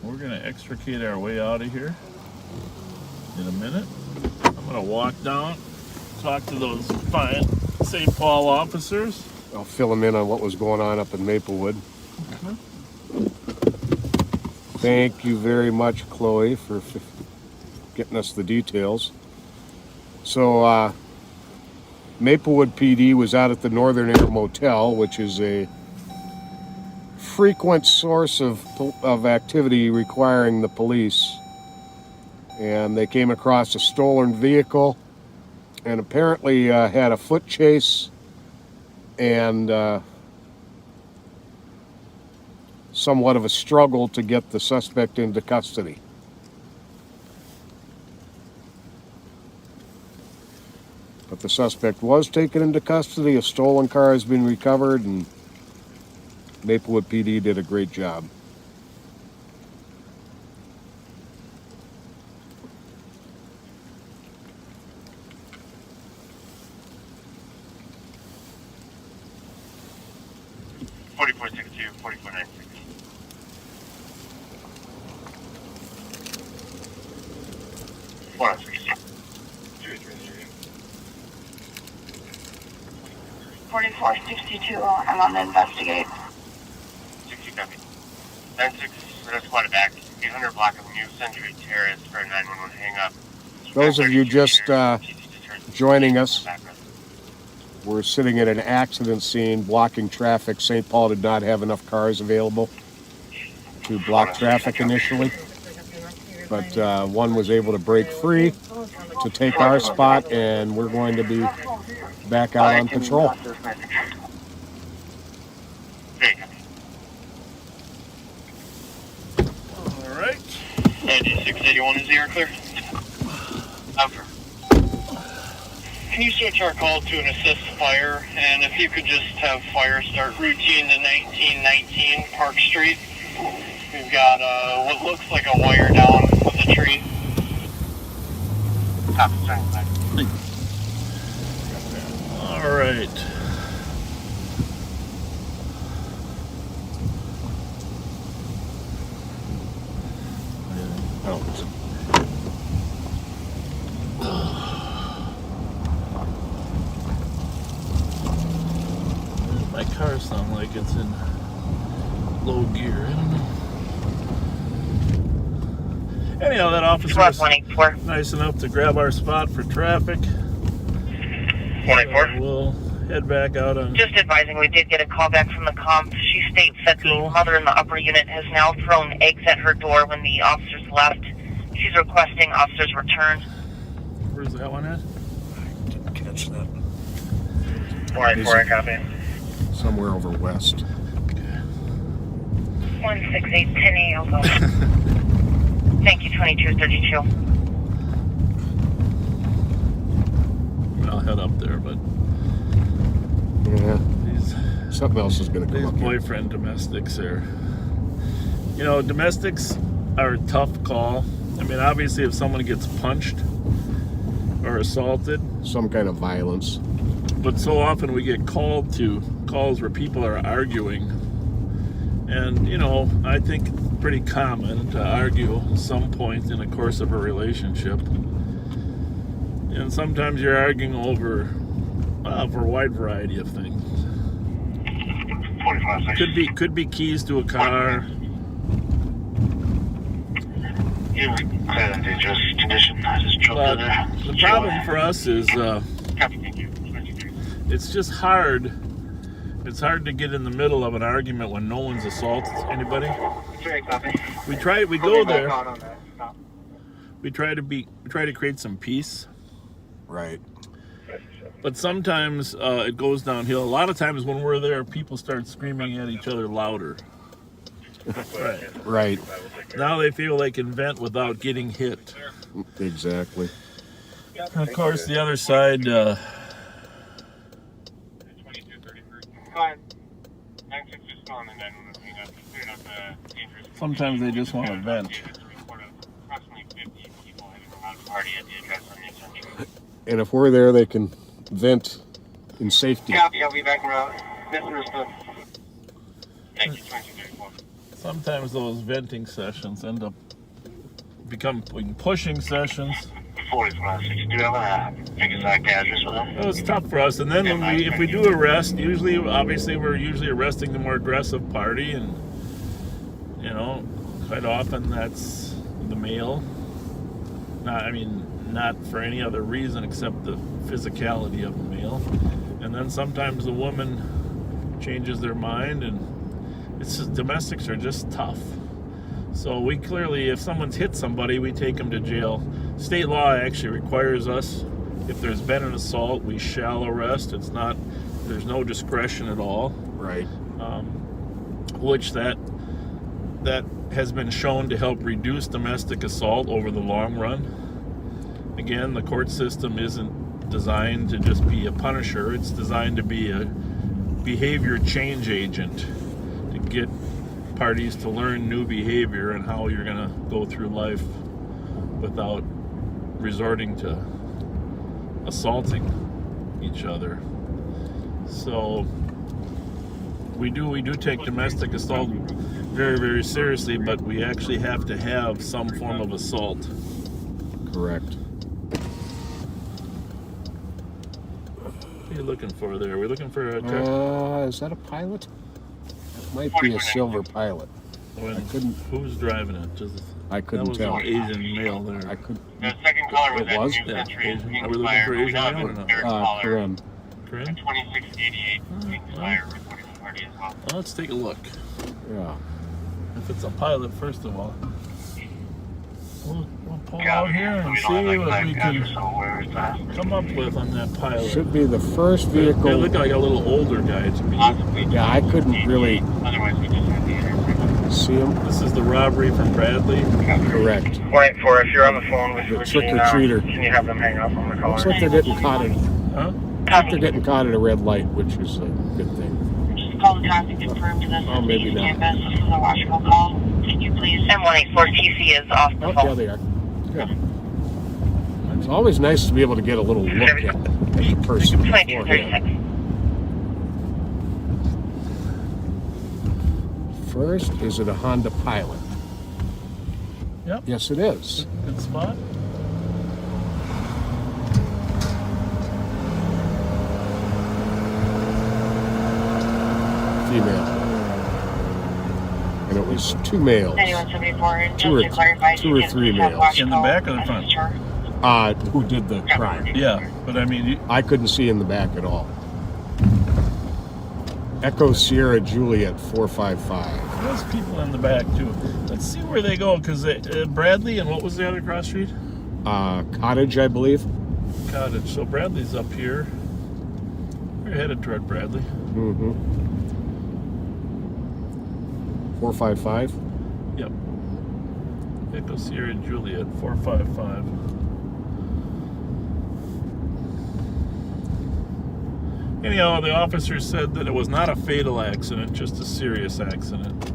we're gonna extricate our way out of here in a minute. I'm gonna walk down, talk to those fine St. Paul officers. I'll fill them in on what was going on up in Maplewood. Thank you very much, Chloe, for getting us the details. So, Maplewood PD was out at the Northern Air Motel, which is a frequent source of activity requiring the police. And they came across a stolen vehicle and apparently had a foot chase and somewhat of a struggle to get the suspect into custody. But the suspect was taken into custody, a stolen car has been recovered, and Maplewood PD did a great job. I'm on the investigate. 60 copy. 96, red squad back. 800 block of New Century Terrace for a 911 hang up. Those of you just joining us, we're sitting at an accident scene blocking traffic. St. Paul did not have enough cars available to block traffic initially, but one was able to break free to take our spot, and we're going to be back out on patrol. All right. 9681 is the air clear. Over. Can you switch our call to an assist fire? And if you could just have fire start routine to 1919 Park Street. We've got what looks like a wire down with a tree. All right. My car sounds like it's in low gear. I don't know. Anyhow, that officer was nice enough to grab our spot for traffic. 24. We'll head back out on. Just advising, we did get a call back from the comp. She states that the mother in the upper unit has now thrown eggs at her door when the officers left. She's requesting officers return. Where's that one at? I didn't catch that. 484, I copy. Somewhere over west. 16810 Alpha. Thank you, 2232. I'll head up there, but yeah, something else is going to come up. These boyfriend domestics are, you know, domestics are a tough call. I mean, obviously, if someone gets punched or assaulted, some kind of violence. But so often we get called to calls where people are arguing, and you know, I think it's pretty common to argue at some point in the course of a relationship. And sometimes you're arguing over for a wide variety of things. Could be keys to a car. You were clear in dangerous condition. I just drove But there. the problem for us is Copy, thank you. it's just hard. It's hard to get in the middle of an argument when no one's assaulted anybody. Very copy. We go there. We try to create some peace. Right. But sometimes it goes downhill. A lot of times when we're there, people start screaming at each other louder. Right. Right. Now they feel they can vent without getting hit. Exactly. And of course, the other side, sometimes they just want to vent. And if we're there, they can vent in safety. Copy, I'll be back en route. Misunderstood. Thank you, 2234. Sometimes those venting sessions end up becoming pushing sessions. 40-62, I'm gonna pick exact address with them. It was tough for us. And then if we do arrest, we're usually arresting the more aggressive party, and quite often that's the male. Not for any other reason except the physicality of the male. And then sometimes the woman changes their mind, and domestics are just tough. So we clearly, if someone's hit somebody, we take them to jail. State law actually requires us, if there's been an assault, we shall arrest. There's no discretion at all. Right. Which that has been shown to help reduce domestic assault over the long run. Again, the court system isn't designed to just be a punisher. It's designed to be a behavior change agent, to get parties to learn new behavior and how you're going to go through life without resorting to assaulting each other. So we do take domestic assault very, very seriously, but we actually have to have some form of assault. Correct. What are you looking for there? Are we looking for a truck? Is that a pilot? It might be a silver pilot. Who's driving it? I couldn't tell. That was an Asian male there. I couldn't. The second caller was It was? at New Yeah, Century. Asian. Are we looking for Asian male or not? Third caller, Korean. Korean? 2688, fire reporting the party as well. Well, let's take a look. Yeah. If it's a pilot, first of all, we'll pull out here and see what we can come up with on that pilot. Should be the first They vehicle. look like a little older guy to me. Yeah, I couldn't really Otherwise, we just have the interview. see him. This is the robbery from Bradley. Correct. Point 4, if you're on the phone with The Regina, trick-or-treater. can you have them hang up on the caller? Looks like they're getting caught at. Huh? They're getting caught at a red light, which is a good thing. Just call the traffic confirmed to this. Oh, maybe not. Campus. This is a watchful call. Can you please? M184 TC is off the Oh, phone. yeah, they are. Good. It's always nice to be able to get a little look at the person beforehand. 2236. First, is it a Honda Pilot? Yep. Yes, it is. Good spot. Female. And it was two males. 9174. And Two or just to clarify, two or you can three have males. watchful In the back or the front? message. Who did the crime? Yeah, but I mean, I couldn't see in the back at all. Echo Sierra Juliet 455. there's people in the back too. Let's see where they go, because Bradley and what was the other cross street? Cottage, I believe. Cottage. So Bradley's up here. We're headed toward Bradley. Mm-hmm. 455. Yep. Echo Sierra Juliet 455. Anyhow, the officer said that it was not a fatal accident, just a serious accident.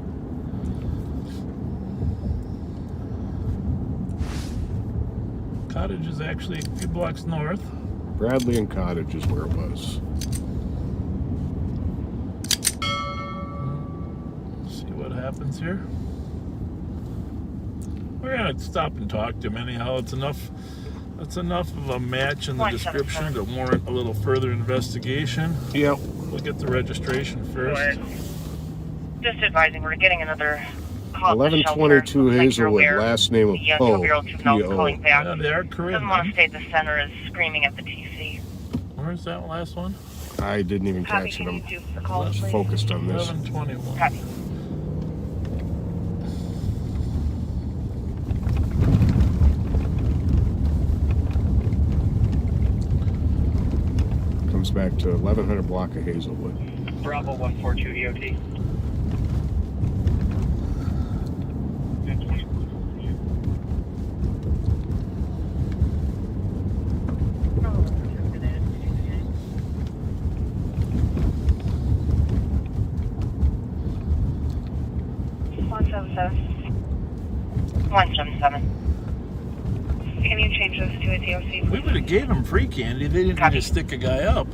Cottage is actually a few blocks north. Bradley and Cottage is where it was. See what happens here. We're gonna stop and talk to him anyhow. It's enough of a match in the description to warrant a little further investigation. Yep. We'll get the registration first. Just advising, we're getting another call up the shelter. 1122 Looks like you're Hazelwood, aware. last name of The Poe. 12-year-old juvenile calling back. Yeah, they are Doesn't Korean. want to Then. stay at the center, is screaming at the TC. Where's that last one? I didn't even Copy, catch it. can you I'm do the call, less please? focused on this. 1121. Copy. Comes back to 1100 block of Hazelwood. Bravo 142 EOT. Can you change those to a DOC? We would have gave him free candy. They didn't need to stick a guy up.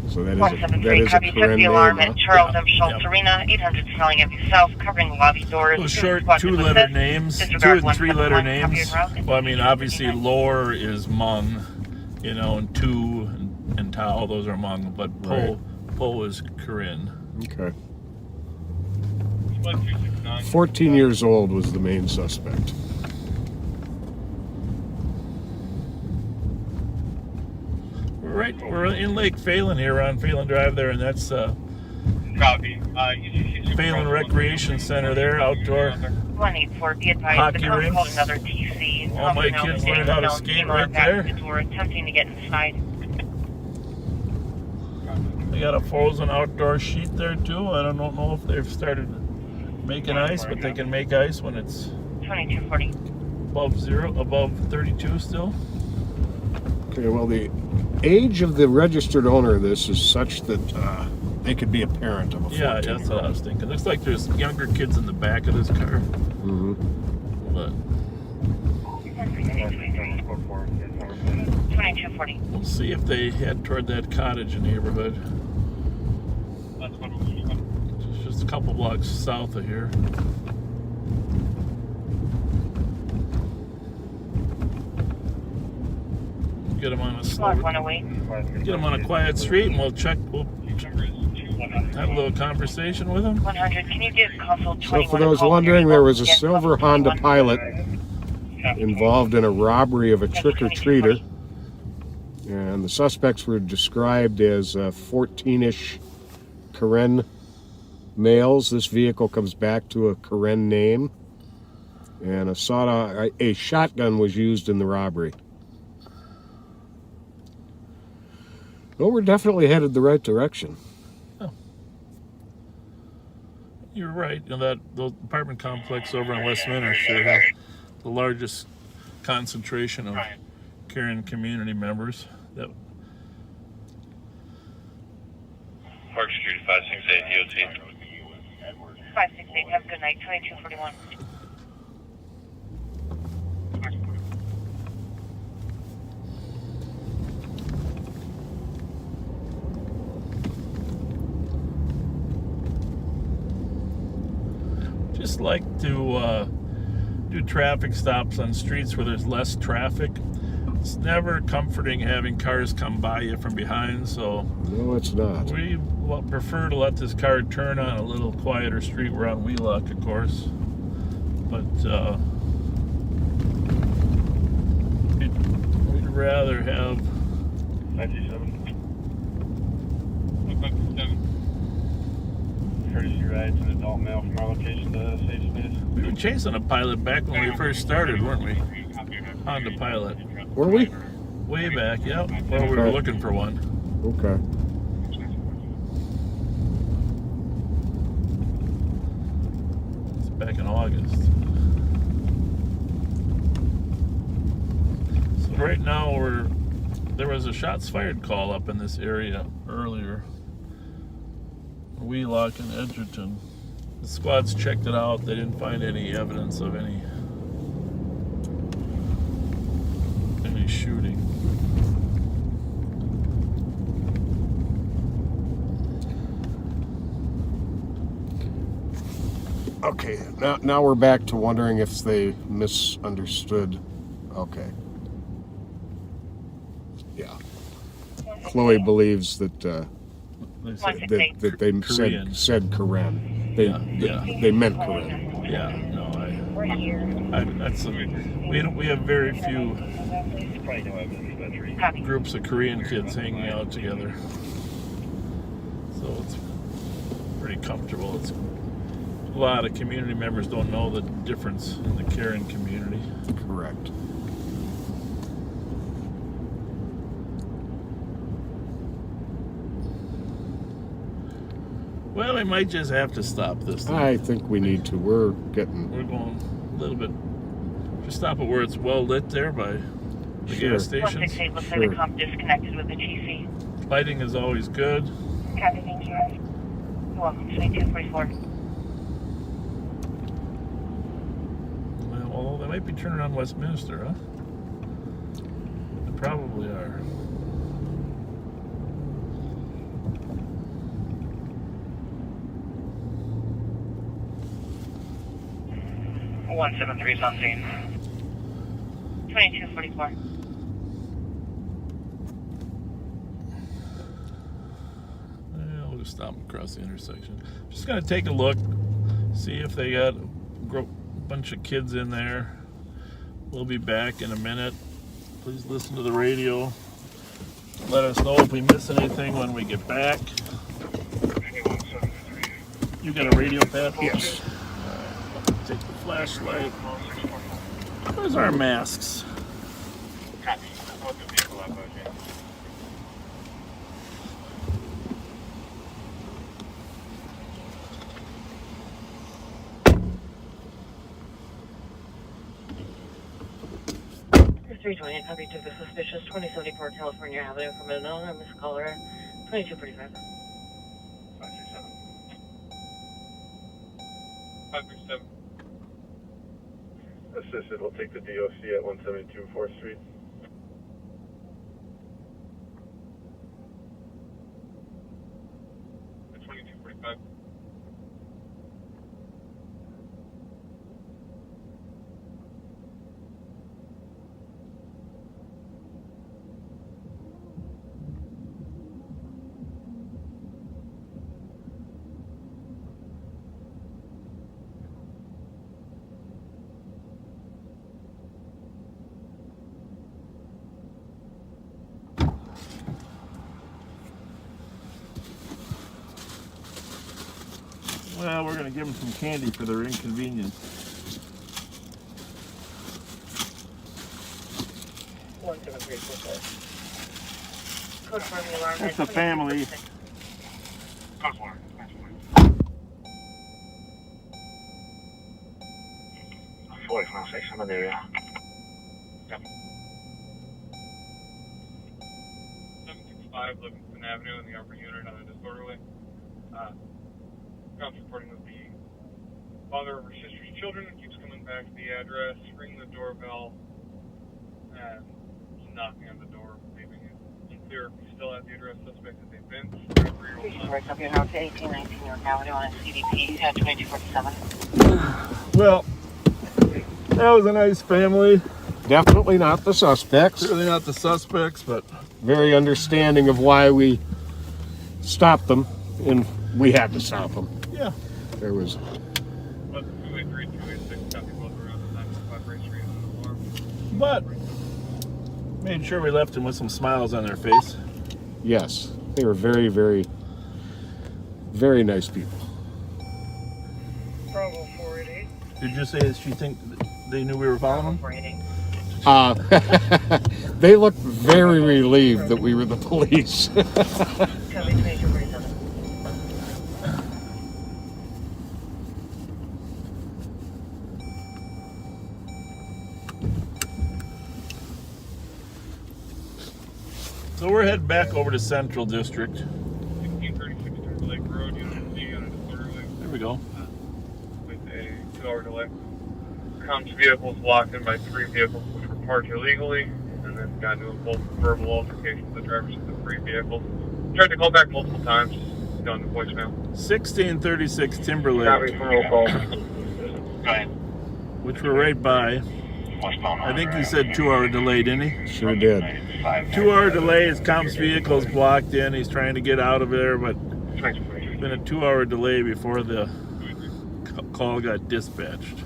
So that is a 173, copy. Took Karen the name, alarm huh? at Charles M. Yeah. Schultz Arena, 800 Smelling Avenue South, covering the lobby doors. Those short two-letter names, 2 and 3-letter names. Well, I mean, obviously, Lore is Hmong, you know, and Tu and Tao, those are Hmong, but Po is Korean. Okay. 14 years old was the main suspect. We're in Lake Phelan here on Phelan Drive there, and that's Copy. Phelan Recreation Center there, outdoor. 184, be advised, Hockey the town rink. called another TC. All my kids learned how to skate right there. The door, attempting to get inside. They got a frozen outdoor sheet there too. I don't know if they've started making ice, but they can make ice when it's 2240. above 32 still. Okay, well, the age of the registered owner of this is such that they could be a parent of a 14-year-old. Yeah, that's what I was thinking. Looks like there's younger kids in the back of this car. Mm-hmm. But 2240. we'll see if they head toward that cottage neighborhood. It's just a couple blocks south of here. Get them on a slow, Block 108. get them on a quiet street, and we'll have a little conversation with them. 100, can you give console 21? So for those wondering, there was a silver Honda Pilot involved in a robbery of a trick-or-treater. And the suspects were described as 14-ish Karen males. This vehicle comes back to a Karen name. And a shotgun was used in the robbery. Well, we're definitely headed the right direction. You're right. You know, the apartment complex over in Westminster has the largest concentration of Karen community members. Park Street 568 EOT. 568, have a good night. 2241. Just like to do traffic stops on streets where there's less traffic. It's never comforting having cars come by you from behind, so No, it's not. we prefer to let this car turn on a little quieter street. We're on Wheelock, of course, but we'd rather have 527. Courtesy ride to an adult male from our location to safe space. we were chasing a Pilot back when we first started, weren't we? Honda Pilot. Were we? Way back, yep. Well, we were Okay. looking for one. Okay. It's back in August. So right now there was a shots fired call up in this area earlier. Wheelock and Edgerton. The squads checked it out. They didn't find any evidence of any shooting. Okay, now we're back to wondering if they misunderstood. Okay. Yeah. Chloe believes that They said, that they Korean. said Karen. They meant Karen. Yeah, no, We're here. we have very few Probably no evidence of that tree. Copy. groups of Korean kids hanging out together. So it's pretty comfortable. It's a lot of community members don't know the difference in the Karen community. Correct. Well, we might just have to stop this thing. I think we need to. We're going a little bit. Just stop it where it's well lit there by the gas stations. 168 looks like the comp disconnected with the GC. Lighting is always good. Copy, thank you. You're welcome, 2244. Well, although they might be turning on Westminster, huh? They probably are. 173 is on scene. 2244. We'll just stop across the intersection. Just gonna take a look, see if they got a bunch of kids in there. We'll be back in a minute. Please listen to the radio. Let us know if we miss anything when we get back. You got a radio, Pat? Yes. Take the flashlight. Where's our masks? Copy. I'll do vehicle up, OJ. You're 320, copy to the suspicious 2074 California Avenue from an anonymous caller. 2245. 537. 537. Assisted will take the DOC at 172 4th Street. At 2245. Well, we're gonna give them some candy for their inconvenience. 17344. Code for the alarm. That's a family. Code 4. 4506, I'm in the area. Yep. 765 Livingston Avenue in the upper unit on a disorderly. Cops reporting that the father of her sister's children keeps coming back to the address, ringing the doorbell, and knocking on the door, leaving it unclear if he's still at the address. Suspect is a Vince, 33-year-old son. Up here now to 1819 York Avenue on a CDP at 2247. Well, that was a nice family. Definitely not the suspects. Certainly not the suspects, but Very understanding of why we stopped them, and we had to stop them. yeah. There was 283, 286, copy both around the 905 Race Street on the alarm. But made sure we left them with some smiles on their face. Yes, they were very, very, very nice people. Bravo 488. Did you say that she think they knew we were following them? 488. They looked very relieved that we were the police. Copy 2247. So we're heading back over to Central District. 1636 Timberlake Road, Unit C on a disorderly There we go. with a 2-hour delay. Comps vehicles locked in by 3 vehicles which were parked illegally, and then got into a verbal altercation with the drivers of the 3 vehicles. Tried to call back multiple times, done the voicemail. 1636 Copy Timberlake, from roll call. Go ahead. which we're right by. I think he said 2-hour delay, didn't he? Sure did. 2-hour delay. His comp's vehicle's blocked in. He's trying to get out of there, but it's been a 2-hour delay before the call got dispatched.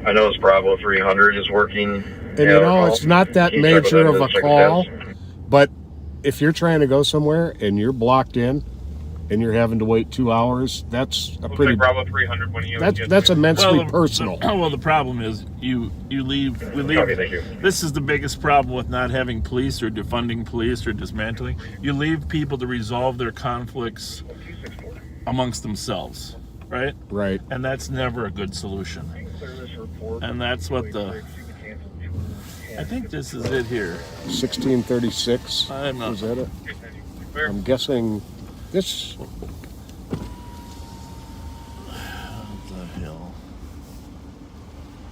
I know it's Bravo 300 is working. And you know, it's not that major of a call, but if you're trying to go somewhere and you're blocked in and you're having to wait 2 hours, that's a pretty Bravo 300 when you that's immensely personal. Well, the problem is we leave. Okay, thank you. This is the biggest problem with not having police or defunding police or dismantling. You leave people to resolve their conflicts amongst themselves, right? Right. And that's never a good solution. And that's what I think this is it here. 1636. I'm not. Is that it? I'm guessing this. What the hell?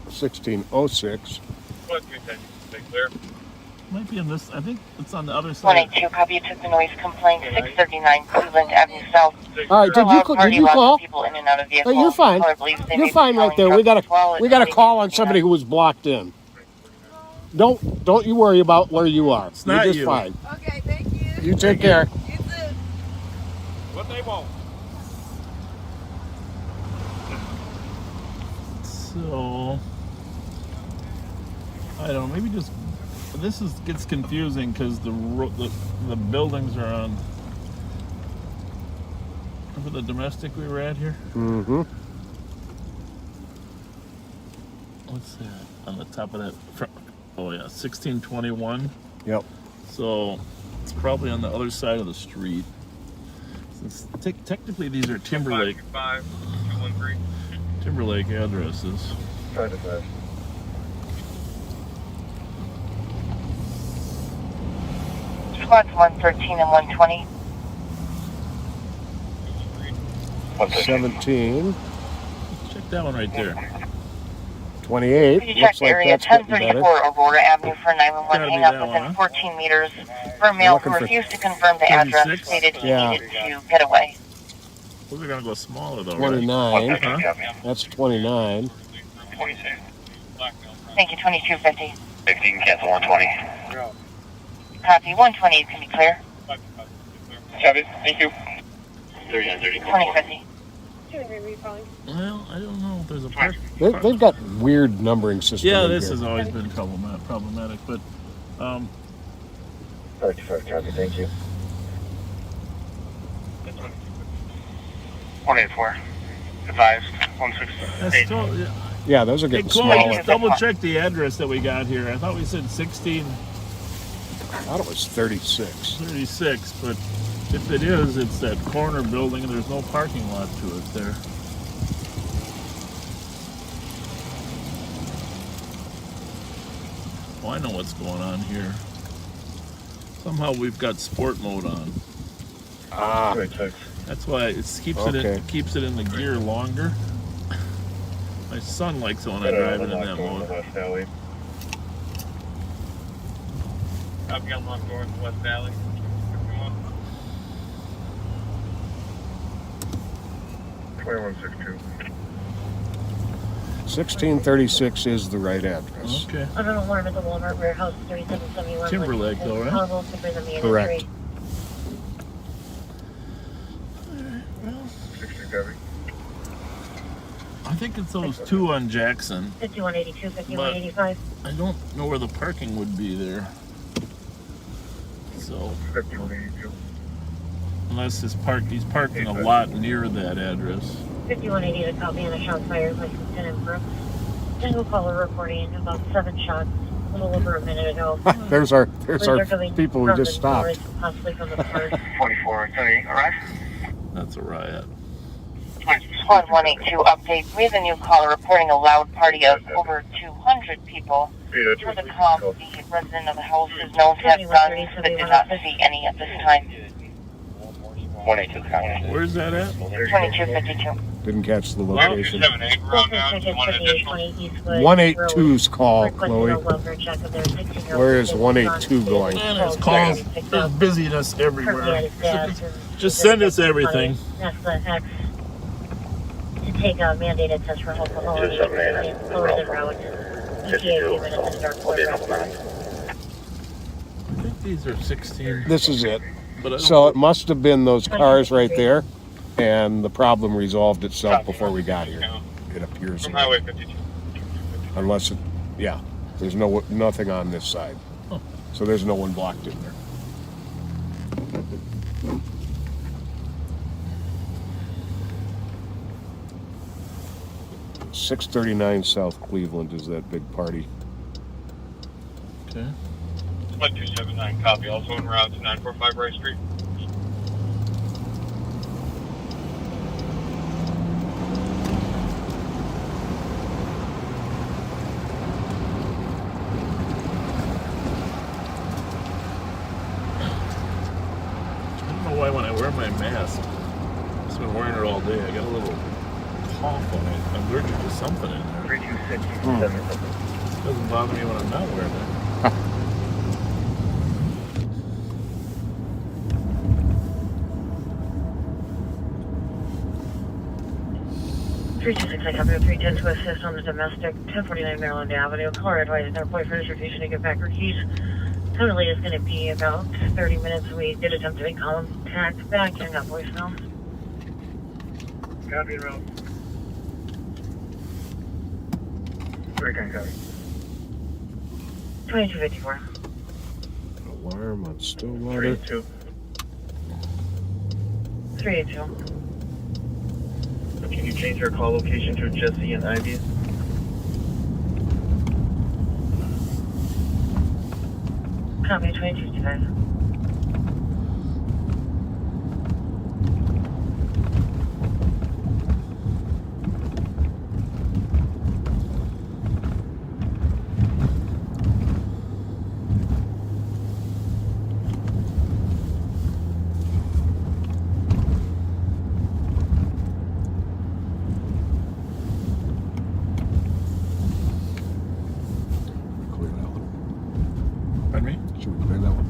1606. Might be in this. I think it's on the other side. 182, copy. You took the noise complaint. 639 Cleveland Avenue South. All right, did you call? People in and out of vehicles. Oh, you're fine. You're fine right there. We got a call on somebody who was blocked in. Don't you worry about where you are. It's You're not just you. fine. Okay, thank you. You take care. You too. What they want. So I don't know. Maybe just this gets confusing because the buildings are on. Remember the domestic we were at here? Mm-hmm. What's that on the top of that? Oh yeah, 1621. Yep. So it's probably on the other side of the street. Since technically these are Timberlake addresses. Squads 113 and 120. 17. Check that one right there. 28. Could you Looks check like area that's getting better. 1034 Aurora Avenue for 911? Gotta be Hang up that within one, huh? 14 meters for a male Looking who for refused to confirm the address. 36? Stated he Yeah. needed to get away. We're gonna go smaller though, 29. right? Huh? That's 29. Thank you, 2250. 15, cancel 120. Copy, 120 can be clear. Copy, thank you. 3930. 2050. Well, I don't know if there's a park. They've got weird numbering systems. Yeah, this has always been problematic, but 35, copy, thank you. 184. Advised, 160. that's still, yeah. Yeah, those are Hey, getting Chloe, smaller. double check the address that we got here. I thought we said 1636, I thought it was 36. but if it is, it's that corner building and there's no parking lot to it there. Oh, I know what's going on here. Somehow we've got sport mode on. Ah, That's why it keeps it keeps it in the gear longer. My son likes it when I drive it in that mode. I've got locked door in the West Valley. 2162. 1636 is the right address. Okay. I'm an alarm at the Walmart warehouse, 3771. Timberlake though, right? Correct. 60 copy. I think it's those two on Jackson. 5182, 5185. I don't know where the parking would be there. So 5182. unless he's parking a lot near that address. 5180 to copy on a shot fired by Lieutenant Brooks. Single caller reporting about 7 shots a little over a minute ago. There's our They're coming people we from just the stopped. north, possibly from the park. 24, 30, alright? That's a riot. Squad 182 update. We have a new caller reporting a loud party of over 200 people. For the calm, the resident of the house is known to have guns, but did not see any at this time. 182, copy. Where's that at? 2252. Didn't catch the location. 78, round down, you want additional? 182's call, Chloe. Where is 182 going? Man, there's calls. There's busyness everywhere. Just send us everything. That's the X. To take a mandated test for alcohol. Forward the route. 58 minutes in dark I'll be in weather. a I think these are 16. This is it. But I don't So it must have been those cars right there, and the problem resolved itself before we got here. It appears, From Highway 52. unless it, yeah, there's nothing on this side, so there's no one blocked in there. 639 South Cleveland is that big party. Okay. 1279, copy. Also en route to 945 Rice Street. I don't know why when I wear my mask, I've just been wearing it all day. I got a little cough on it. I'm allergic to something in there. 3267. It doesn't bother me when I'm not wearing it. 326, I copy 310 to assist on the domestic 1049 Maryland Avenue. Caller advising their boyfriend is refusing to give back her keys. Totally is going to be about 30 minutes. We did attempt to make contact back and got voicemail. Copy and route. Very kind, copy. 2254. Alarm on Stillwater. 32. 382. Can you change your call location to Jesse and Ivy? Copy 2255. Clear that one. Pardon me? Should we clear that one?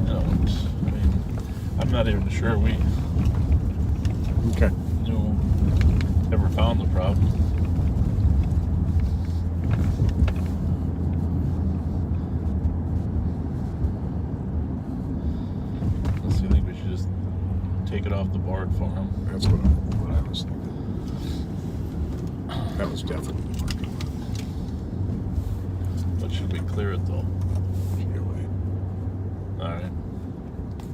No, I mean, I'm not even sure we Okay. ever found the problem. Unless you think we should just take it off the board for him. That's what I was thinking. That was definitely working. But should we clear it though? Either way. Alright.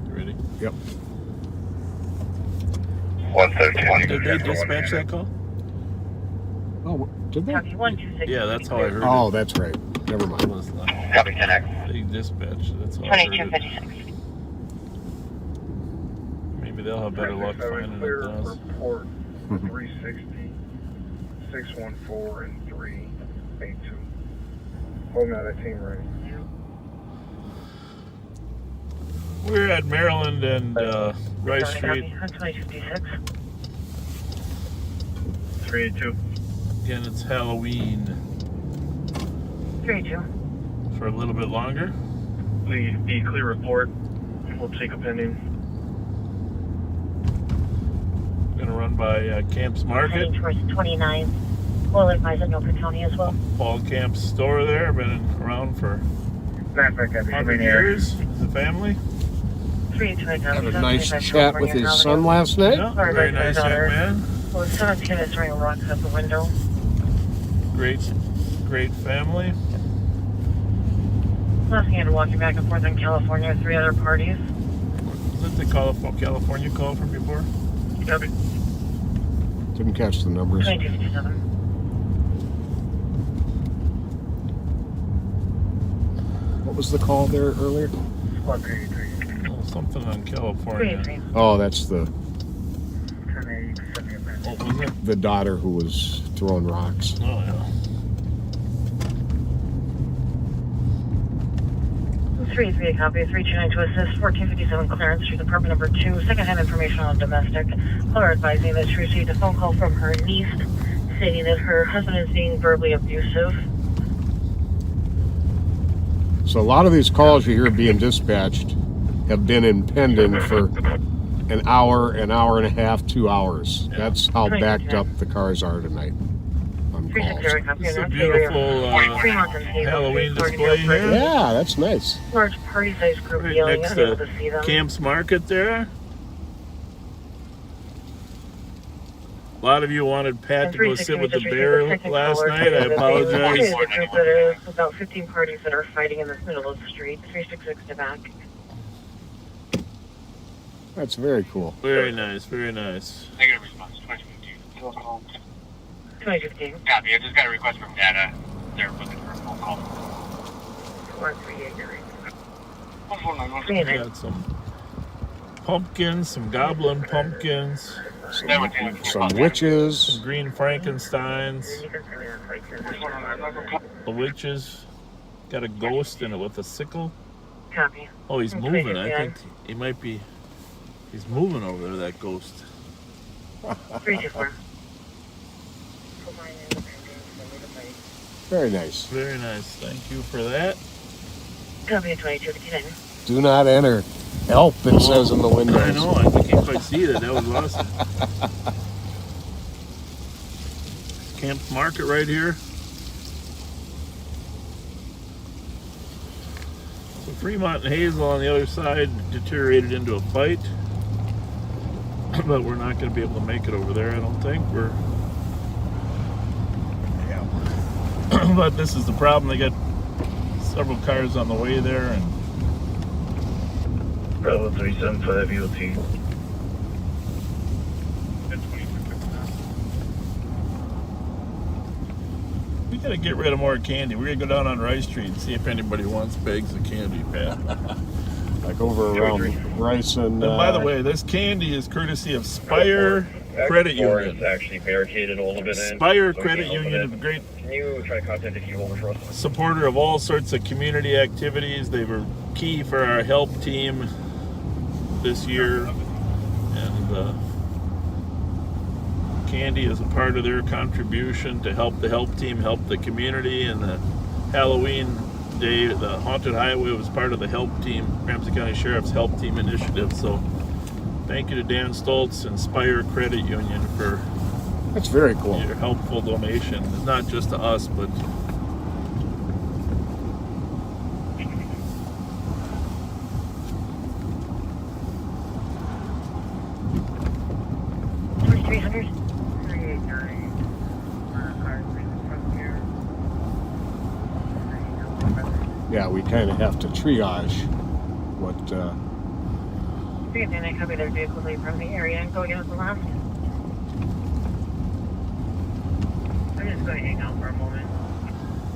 You ready? Yep. 113. Did they dispatch that call? Oh, did they? Copy 126. Yeah, that's how I heard Oh, it. that's right. Never It mind. was like, Copy 10X. they dispatched it. That's how I heard it. 2256. Maybe they'll have better luck 367, finding clear it than us. report 360, 614, and 382. Holding out that team ready. We're at Maryland and Rice Street. 2256. 382. Again, it's Halloween 382. for a little bit longer. Lead B clear report. We'll take a pending. Gonna run by Camp's Market, Heading towards 29. We'll advise at Milford County as well. Paul Camp's store there. Been around for Matter of fact, I'll be 100 coming here. years. The family. 382, I Had copy. a nice chat with his son last night. Yeah, very nice young man. Well, 17 is throwing rocks out the window. Great family. Last hand walking back and forth in California with 3 other parties. Was it the California call from before? Copy. Didn't catch the numbers. 2257. What was the call there earlier? Squad 383. Oh, something on California. 383. Oh, that's the 1080, send me a message. What was it? the daughter who was throwing rocks. Oh yeah. 383, copy. 329 to assist. 1457 Clarence Street, apartment number 2. Secondhand information on domestic. Caller advising that she received a phone call from her niece stating that her husband is being verbally abusive. So a lot of these calls you hear being dispatched have been in pending for an hour and a half, 2 hours. That's how backed up the cars are tonight. I'm This is a beautiful Halloween display here. Yeah, that's nice. Large party size group Right yelling, next unable to to see them. Camp's Market there. A lot of you wanted Pat to go sit with the bear last night. I apologize. There's a group that is about 15 parties that are fighting in the middle of the street. 366 to back. That's very cool. Very nice, very nice. Negative response, 2015. 2015. Copy, I just got a request from data. They're looking for a phone call. 438. We got some pumpkins, some goblin pumpkins, Some witches. some green Frankensteins. The witches got a ghost in it with a sickle. Copy. Oh, he's moving. I think he might be. He's moving over there, that ghost. 324. Very nice. Very nice. Thank you for that. Copy 2259. Do not enter. Help, it says in the windows. I know. I can't quite see that. That was awesome. Camp's Market right here. So Fremont and Hazel on the other side deteriorated into a fight. But we're not going to be able to make it over there, I don't think. But this is the problem. They got several cars on the way there, and Bravo 375 EOT. we got to get rid of more candy. We're going to go down on Rice Street and see if anybody wants bags of candy, Pat. Like over around Rice and... And by the way, this candy is courtesy of Spire Credit Union. It's actually barricaded a little bit in. Spire Credit Union is a great Can you try to contact the key holder for us? supporter of all sorts of community activities. They were key for our help team this year, and candy is a part of their contribution to help the help team help the community. And the Halloween day, the Haunted Highway was part of the help team, Ramsey County Sheriff's help team initiative. So thank you to Dan Stoltz and Spire Credit Union for That's very cool. your helpful donation. It's not just to us, but Yeah, we kind of have to triage what... And I copy their vehicles leave from the area and go against the left. I'm just going to hang out for a moment.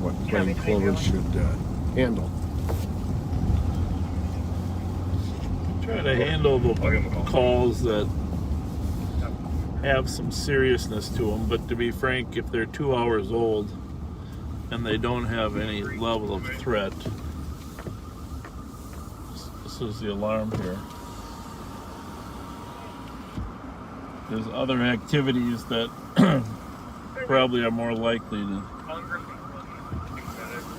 what plainclothes should handle. try to handle the calls that have some seriousness to them. But to be frank, if they're 2 hours old and they don't have any level of threat, this is the alarm here. There's other activities that probably are more likely to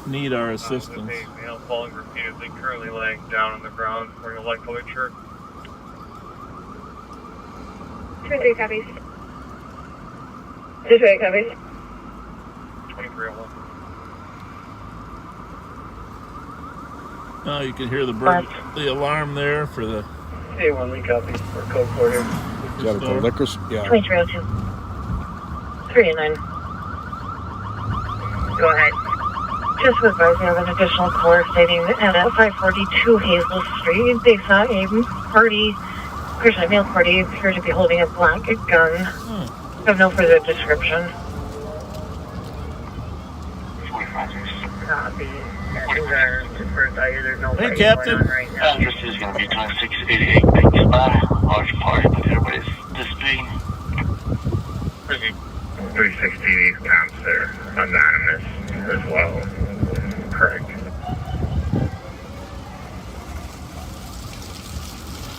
need our assistance. Male falling repeatedly, currently laying down on the ground, wearing a light colored shirt. 2-3 copies. 2-3 copies. 2301. Now you can hear the alarm there for the A1 lead copy, or code 4 here. Jericho Liquors, yeah. 2302. 3 and 9. Go ahead. Just with advising of an additional caller stating that at 542 Hazel Street, they saw a party, Christian male party, appeared to be holding a black gun. Have no further description. Copy. Hey, Captain. Address is going to be 2688 Big Spot. Large party, but everybody's dissipating. 360 counts there. Anonymous as well. Correct.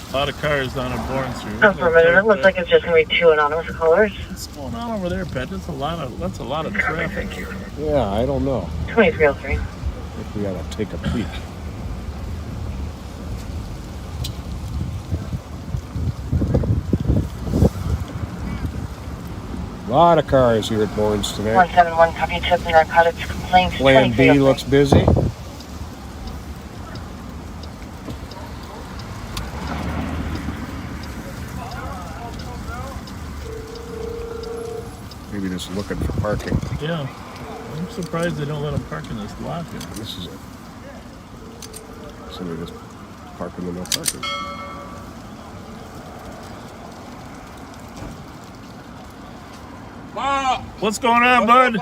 A lot of cars down at Bourne Street. Affirmative. It looks like it's just going to be 2 anonymous callers. What's going on over there, Pat? That's a lot of traffic. Yeah, I don't know. 2303. I think we ought to take a peek. lot of cars here at Bourne's tonight. 171, copy tip and narcotics complaints. Plan B 2306. looks busy. Maybe just looking for parking. Yeah. I'm surprised they don't let them park in this lot here. This is it. So they just park in the no parking. What's going on, bud?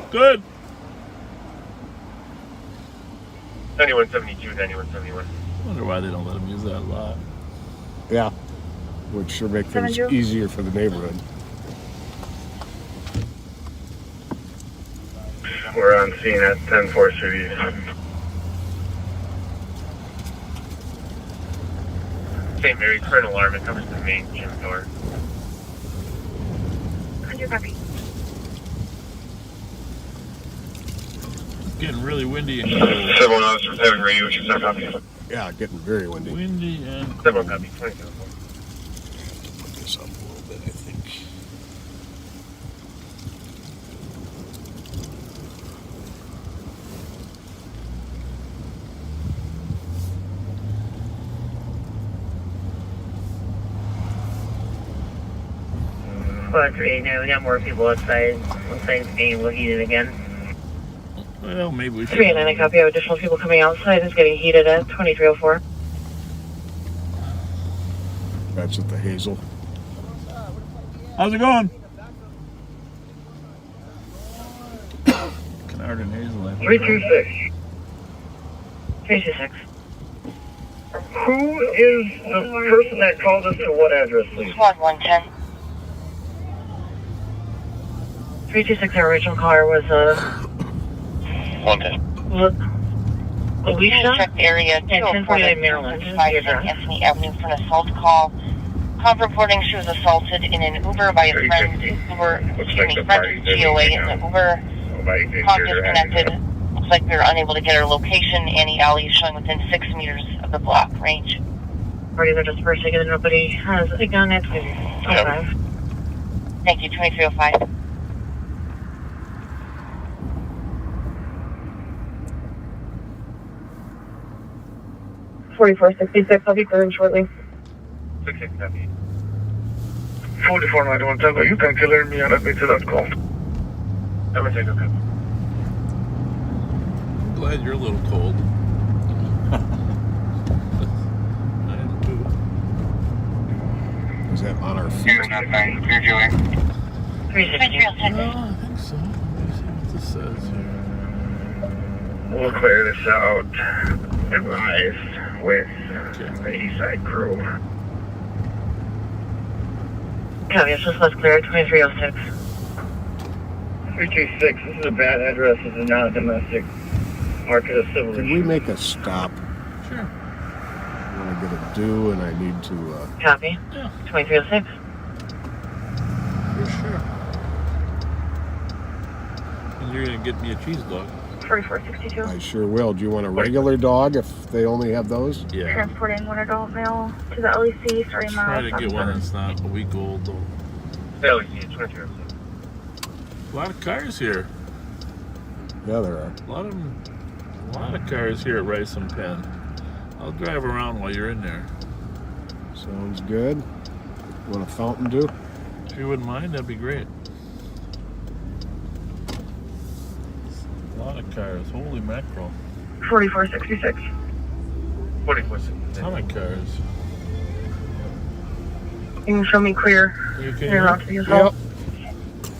Good. 9172, 9171. I wonder why they don't let them use that lot. Yeah. Would sure make things easier for the neighborhood. We're on scene at 10 4th Street East. St. Mary's, for an alarm, it covers the main gym door. Copy. It's getting really windy and cold. 71 officers having radio issues, not copy. Yeah, getting very windy. Windy and 71 copy, 27. Put this up a little bit, I think. Right now, we got more people outside. Outside's getting a little heated again. well, maybe we should. 3 and 9, copy. I have additional people coming outside. It's getting heated at 2304. That's at the Hazel. How's it going? Canard and Hazel. I think. 326. 326. Who is the person that called us to what address, please? Squad 110. 326, our original caller was 110. Alicia? Check area 249 Maryland. 5 Anthony Avenue for an assault call. Call reporting she was assaulted in an Uber by a friend. Friend with GOA in the Uber. Call disconnected. Looks like we were unable to get her location. Any alley is showing within 6 meters of the block range. Parties are dispersing and nobody has a gun at 25. Thank you, 2305. $44.66. I'll be clearing shortly. 66 copy. 4491 Tango, you can clear me and let me to that call. I'm gonna take a copy. I'm glad you're a little cold. I am too. Is that on our feet? You're not fine. Clear Joey. 360. I think so. Let me see what this says here. We'll clear this out. Advised with the east side crew. Copy, it's just less clear, 2306. 326, this is a bad address. This is not a domestic. Mark it as civil. Can we make a stop? Sure. I want to get a due and I need to... Copy. Yeah. 2306. For sure. And you're gonna get me a cheese dog. 4462. I sure will. Do you want a regular dog if they only have those? Yeah. Transporting one adult male to the LEC, starting Try miles. to get one that's not a week old though. Hell, yeah, 2306. A lot of cars here. Yeah, there are. A lot of cars here at Rice and Penn. I'll drive around while you're in there. Sounds good. Want a Fountain Dew? If you wouldn't mind, that'd be great. A lot of cars. Holy mackerel. 4466. 4466. Ton of cars. You can show me clear. You okay? You're allowed to use all. Yep.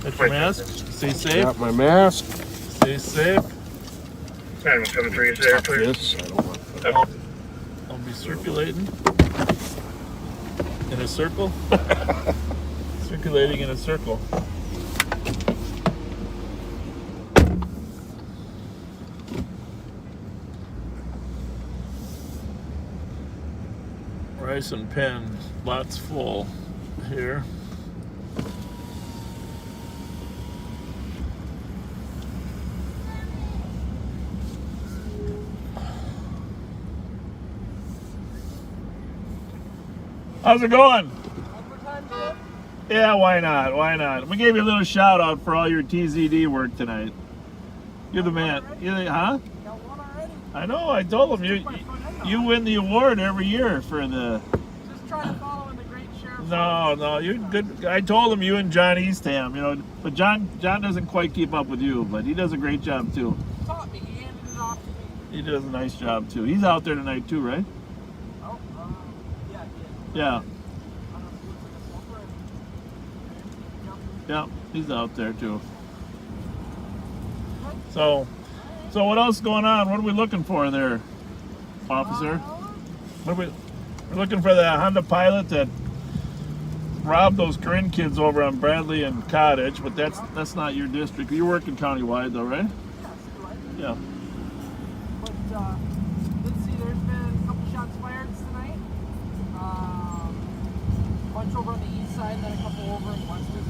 Got your mask? Stay safe. Got my mask. Stay safe. 9173 is there, clear. This, I don't want that. I'll be circulating in a circle. Circulating in a circle. Rice and Penn, lots full here. How's it going? Yeah, why not? Why not? We gave you a little shout out for all your TZD work tonight. You're the man. Huh? Got one already. I know. I told him you win the award every year for the. Just trying to follow in the great sheriff. No, you're good. I told him you and John Eastham, but John doesn't quite keep up with you, but he does a great job too. He taught me. He handed it off to me. He does a nice job too. He's out there tonight too, right? Oh, yeah, Yeah. Yeah, he's out there too. So what else is going on? What are we looking for there, officer? We're looking for the Honda Pilot that robbed those Corinne kids over on Bradley and Cottage, but that's not your district. You're working countywide though, right? Yeah. But let's see, there's been a couple shots fired tonight. A bunch over on the east side, and then a couple over in West District.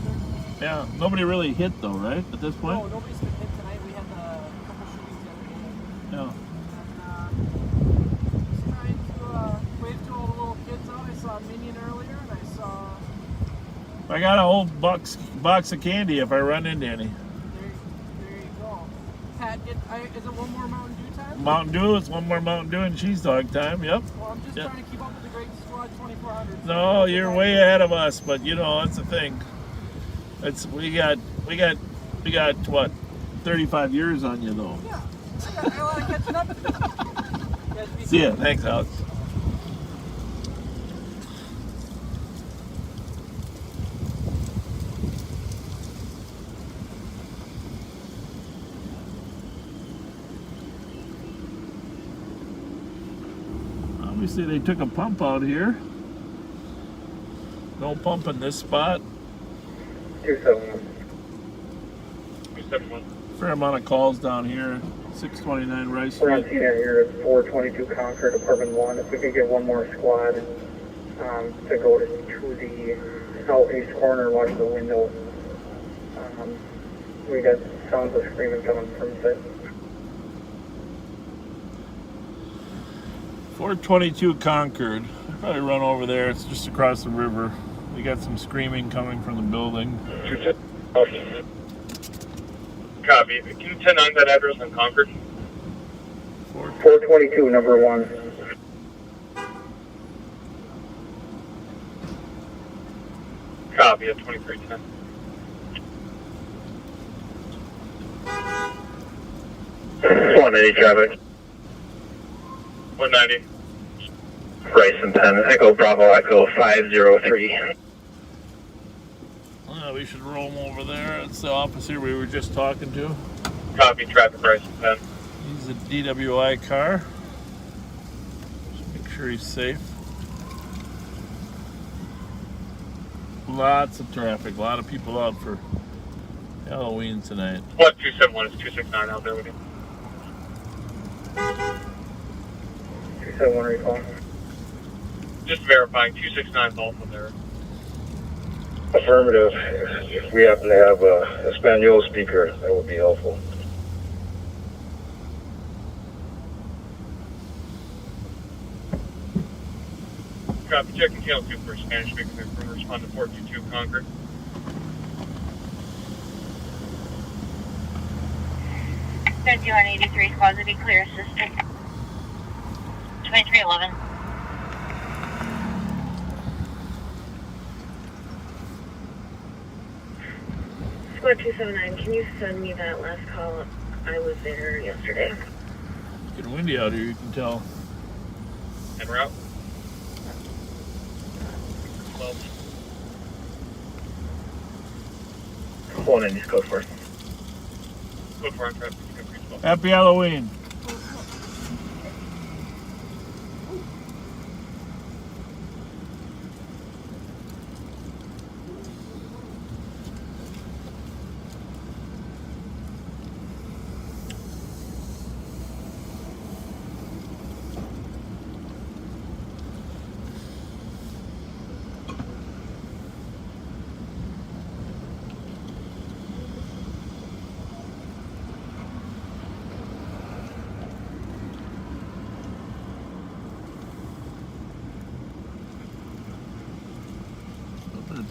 Yeah, nobody really hit though, right? At this point? No, nobody's been hit tonight. We had a couple shootings the other day. Yeah. And just trying to wave to all the little kids out. I saw a Minion earlier, and I saw... I got a whole box of candy if I run into any. There you go. Pat, is it one more Mountain Dew time? Mountain Dew, it's one more Mountain Dew and cheese dog time, yep. Well, I'm just trying to keep up with the Great Squad 2400. No, you're way ahead of us, but that's the thing. We got what, 35 years on you though. Yeah, I got a lot of catching up to do. See ya, thanks Alex. Obviously they took a pump out here. No pump in this spot. 271. Fair amount of calls down here. 629 Rice We're on Street. scene here at 422 Concord, Department 1. If we could get one more squad to go to the southeast corner, watch the window. We got sounds of screaming coming from the 422 Concord. I'll probably run over there. It's just across the river. We got some screaming coming from the building. Copy. Can you 10-9 that address on Concord? 422, number 1. Copy at 2310. Traffic. 190. Rice and Penn, Echo Bravo, Echo 503. We should roll him over there. It's the officer we were just talking to. Copy, traffic, Rice and Penn. He's a DWI car. Just make sure he's safe. Lots of traffic, a lot of people out for Halloween tonight. What 271 is 269 out there with you? 271 recall. Just verifying 269 also there. Affirmative. If we happen to have a Espanol speaker, that would be helpful. Copy, checking channel 2 for Spanish speaker. Respond to 422 Concord. Fifty 183, squad to be clear, assistant. 2311. Squad 279, can you send me that last call? I was there yesterday. It's getting windy out here, you can tell. En route. Well. 190, code 4. Code 4 on traffic. Happy Halloween.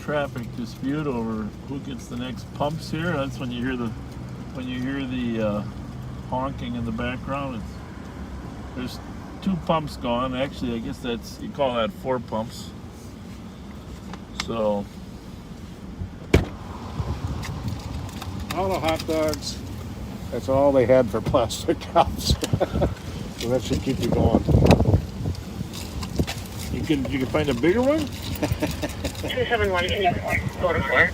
traffic dispute over who gets the next pumps here. That's when you hear the honking in the background. There's 2 pumps gone. Actually, I guess you call that 4 pumps. So All the hot dogs. That's all they had for plastic cups. So that should keep you going. you can find a bigger one. 271, can you go to 4?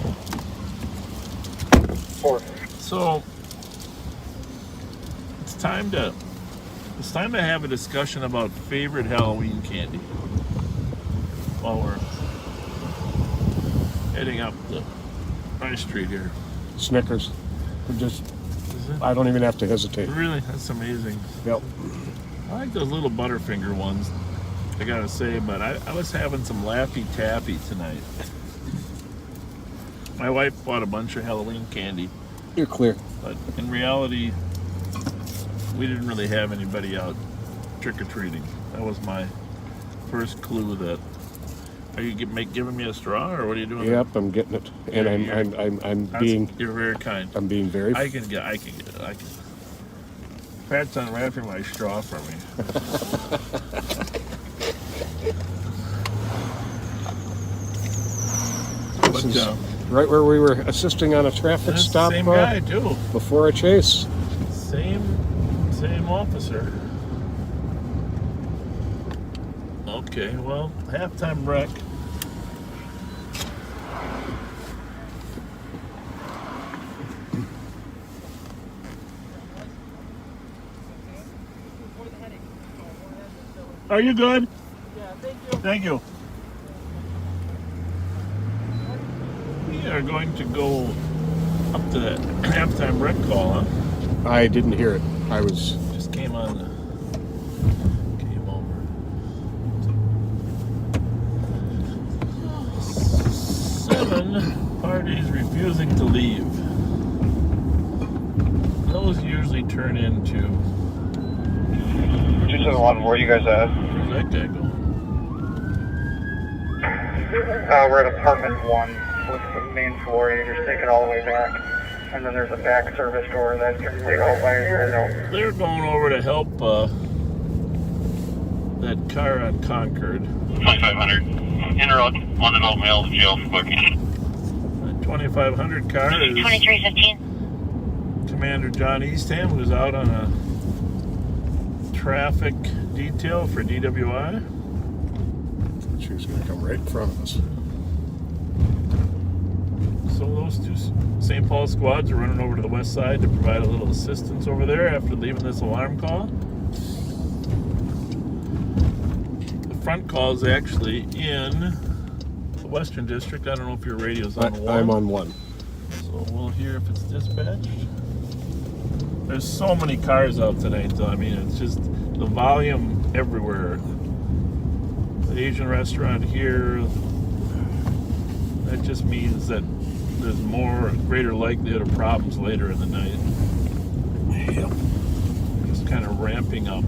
4. So it's time to have a discussion about favorite Halloween candy while we're heading up the High Street here. Snickers. I don't even have to hesitate. Really, that's amazing. Yep. I like those little Butterfinger ones, I gotta say, but I was having some Laffy Taffy tonight. My wife bought a bunch of Halloween candy, You're clear. but in reality, we didn't really have anybody out trick-or-treating. That was my first clue that. Are you giving me a straw, or what are you doing? Yep, I'm getting it, and I'm being. You're very kind. I'm being very. I can get it. Pat's unwrapping my straw for me. This is right where we were assisting on a traffic stop. Same guy too. Before a chase. Same officer. Okay, well, halftime wreck. Are you good? Yeah, thank you. Thank you. We are going to go up to that halftime wreck call, huh? I didn't hear it. I was. Just came over. 7 parties refusing to leave. Those usually turn into. 271, where are you guys at? Where's that guy going? We're at apartment 1 with the main floor. You just take it all the way back. And then there's a back service door that can take all by yourself. They're going over to help that car on Concord. 2500. Interrupt one adult male to jail for booking. That 2500 car is 2315. Commander John Eastham, who's out on a traffic detail for DWI. She was going to come right in front of us. So those 2 St. Paul squads are running over to the west side to provide a little assistance over there after leaving this alarm call. The front call is actually in the Western District. I don't know if your radio's on 1. I'm on 1. So we'll hear if it's dispatched. There's so many cars out tonight, though. I mean, it's just the volume everywhere. The Asian restaurant here, that just means that there's greater likelihood of problems later in the night. Yep. Just kind of ramping up.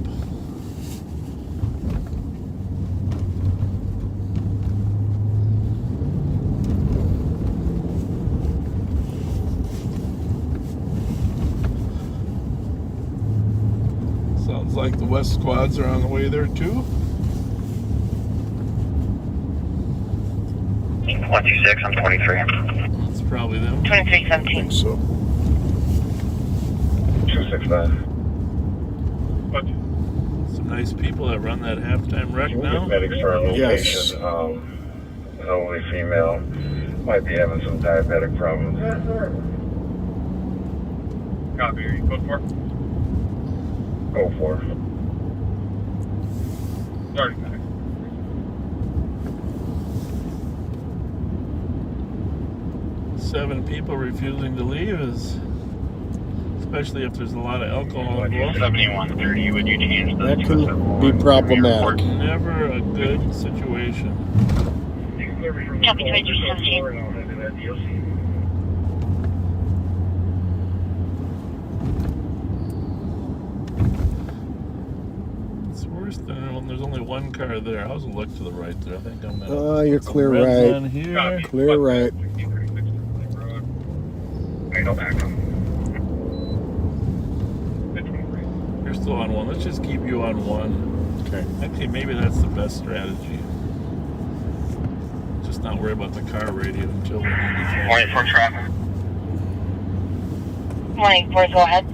Sounds like the West squads are on the way there too. 126, I'm 23. That's probably them. 2317. I think so. 265. Some nice people that run that halftime wreck Can we now. get medics for our location? Yes. Elderly female might be having some diabetic problems. Copy, are you code 4? Go for it. Starting back. Seven people refusing to leave is, especially if there's a lot of alcohol involved, 7130, would you change the That can be problematic. never a good situation. Copy 2317. So we're First, there's only one car there. How's it look to the right there? I think I'm gonna. You're some clear reds right. on here. Clear right. I know back up. You're still on one. Let's just keep you on one. Okay. Actually, maybe that's the best strategy. Just not worry about the car radio until we need to. Morning for traffic. Morning, 4, go ahead.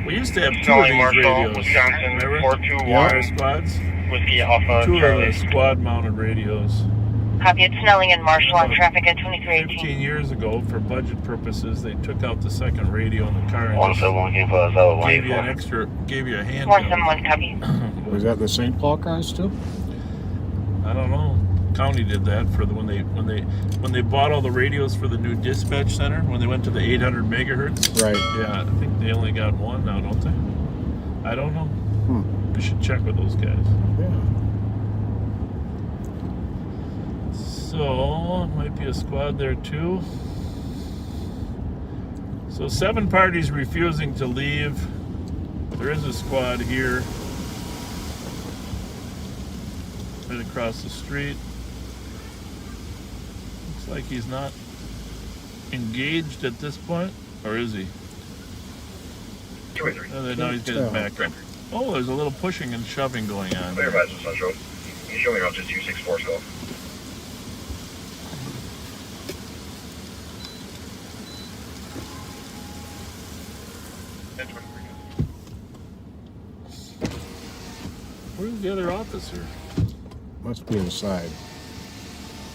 We used to have 2 of Charlie these Marshall, radios. Wisconsin, Remember? 421. Fire squads. Whiskey Alpha 2 of Charlie. the squad-mounted radios. Copy, it's Snelling and Marshall on traffic at 2318. 15 years ago, for budget purposes, they took out the second radio in the car and just 171 for us, gave you an extra, gave you a hand. 471, copy. Was that the St. Paul cars too? I don't know. County did that for the when they bought all the radios for the new dispatch center when they went to the 800 megahertz. Right. Yeah, I think they only got one now, don't they? I don't know. We should check with those guys. Yeah. So might be a squad there too. So 7 parties refusing to leave. There is a squad here. Right across the street. Looks like he's not engaged at this point, or is he? Oh, now he's getting back up. Oh, there's a little pushing and shoving going on. Clear advisor, Central. You show me around to 264 still. Where's the other officer? Must be inside.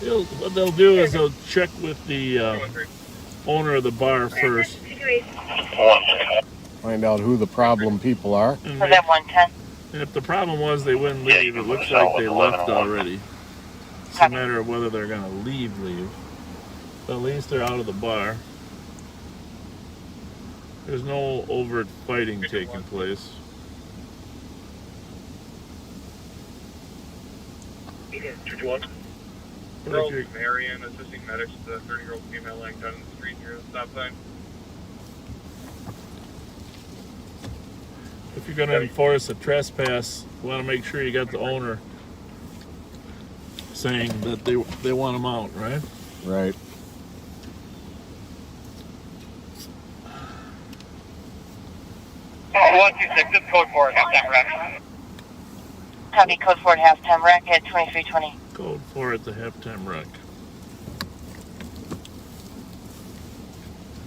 What they'll do is they'll check with the owner of the bar first. Find out who the problem people are. Was that 110? And if the problem was they wouldn't leave, it looks like they left already. It's a matter of whether they're going to leave. But at least they're out of the bar. There's no overt fighting taking place. 221. Like you're- Marion assisting medics with a 30-year-old female laying down in the street near the stop sign. If you're going to enforce a trespass, you want to make sure you got the owner saying that they want them out, right? Right. Oh, 126, it's code 4 at halftime rec. Copy, code 4 at halftime rec at 2320. Code 4 at the halftime rec.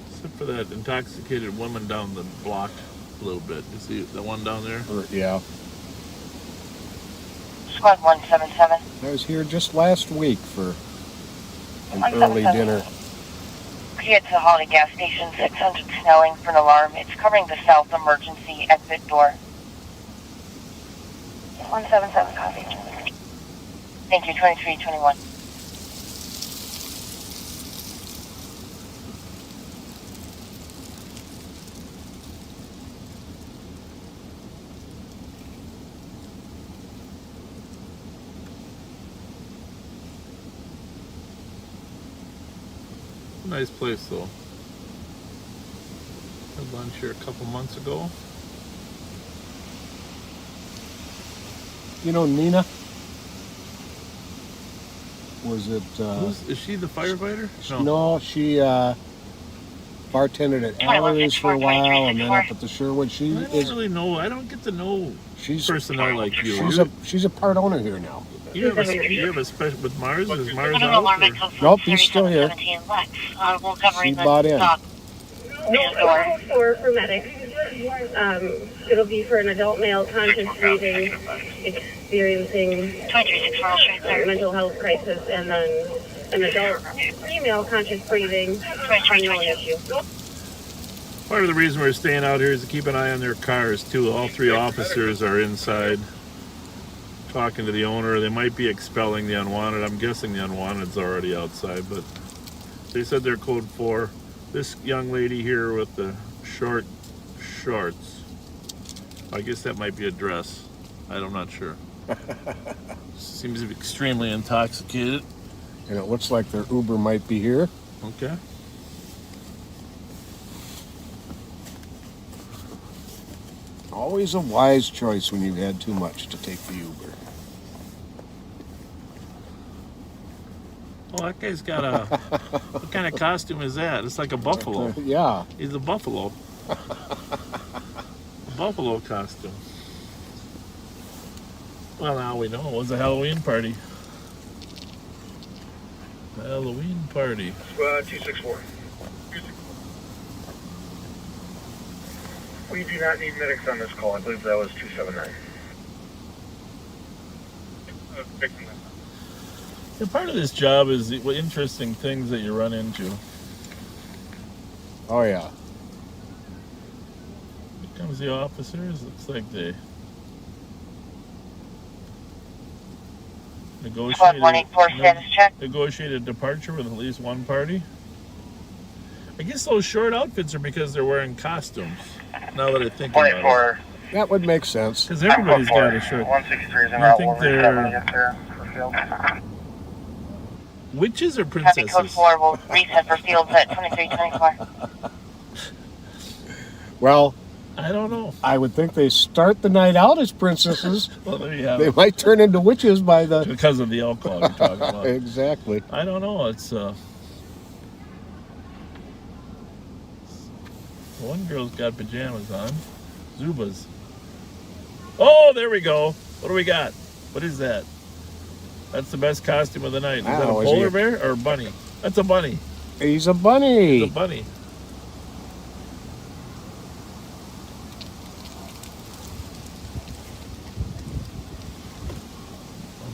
Except for that intoxicated woman down the block a little bit. You see the one down there? Yeah. Squad 177. I was here just last week for an early dinner. Key at the Holiday gas station, 600 Snelling for an alarm. It's covering the south emergency exit door. 177, copy. Thank you, 2321. Nice place though. Had lunch here a couple months ago. You know Nina? Was it? Is she the firefighter? No, she bartended at Aller's for a while, and then up at the Sherwood. I don't really know. I don't get to know personnel like you. She's a part owner here now. You have a special with Mars? Is Mars out? Nope, he's still here. She bought in. For medics. It'll be for an adult male conscious breathing, experiencing mental health crisis, and then an adult female conscious breathing, unknown issue. Part of the reason we're staying out here is to keep an eye on their cars too. All 3 officers are inside talking to the owner. They might be expelling the unwanted. I'm guessing the unwanted's already outside, but they said they're code 4. This young lady here with the short shorts, I guess that might be a dress. I'm not sure. Seems to be extremely intoxicated. And it looks like their Uber might be here. Okay. Always a wise choice when you've had too much to take the Uber. Oh, that guy's got a... What kind of costume is that? It's like a buffalo. Yeah. He's a buffalo. A buffalo costume. Well, now we know. It was a Halloween party. Halloween party. Squad 264. We do not need medics on this call. I believe that was 279. Yeah, part of this job is the interesting things that you run into. Oh, yeah. Here comes the officers. Looks like they Squad 184 status check. negotiated departure with at least one party. I guess those short outfits are because they're wearing costumes. Now that I think about it. 184. That would make sense. Because everybody's got a shirt. 163 is in I route. think We'll reach out when we they're get there for field. witches or Copy princesses? code 4 will reset for fields at 2324. Well, I don't know. I would think they start the night out as princesses. Well, there you have They it. might turn into witches by the... Because of the alcohol you're talking about. Exactly. I don't know. It's one girl's got pajamas on. Zubas. Oh, there we go. What do we got? What is that? That's the best costume of the night. Is that a Wow, is he polar a- bear or a bunny? That's a bunny. He's a bunny. It's a bunny.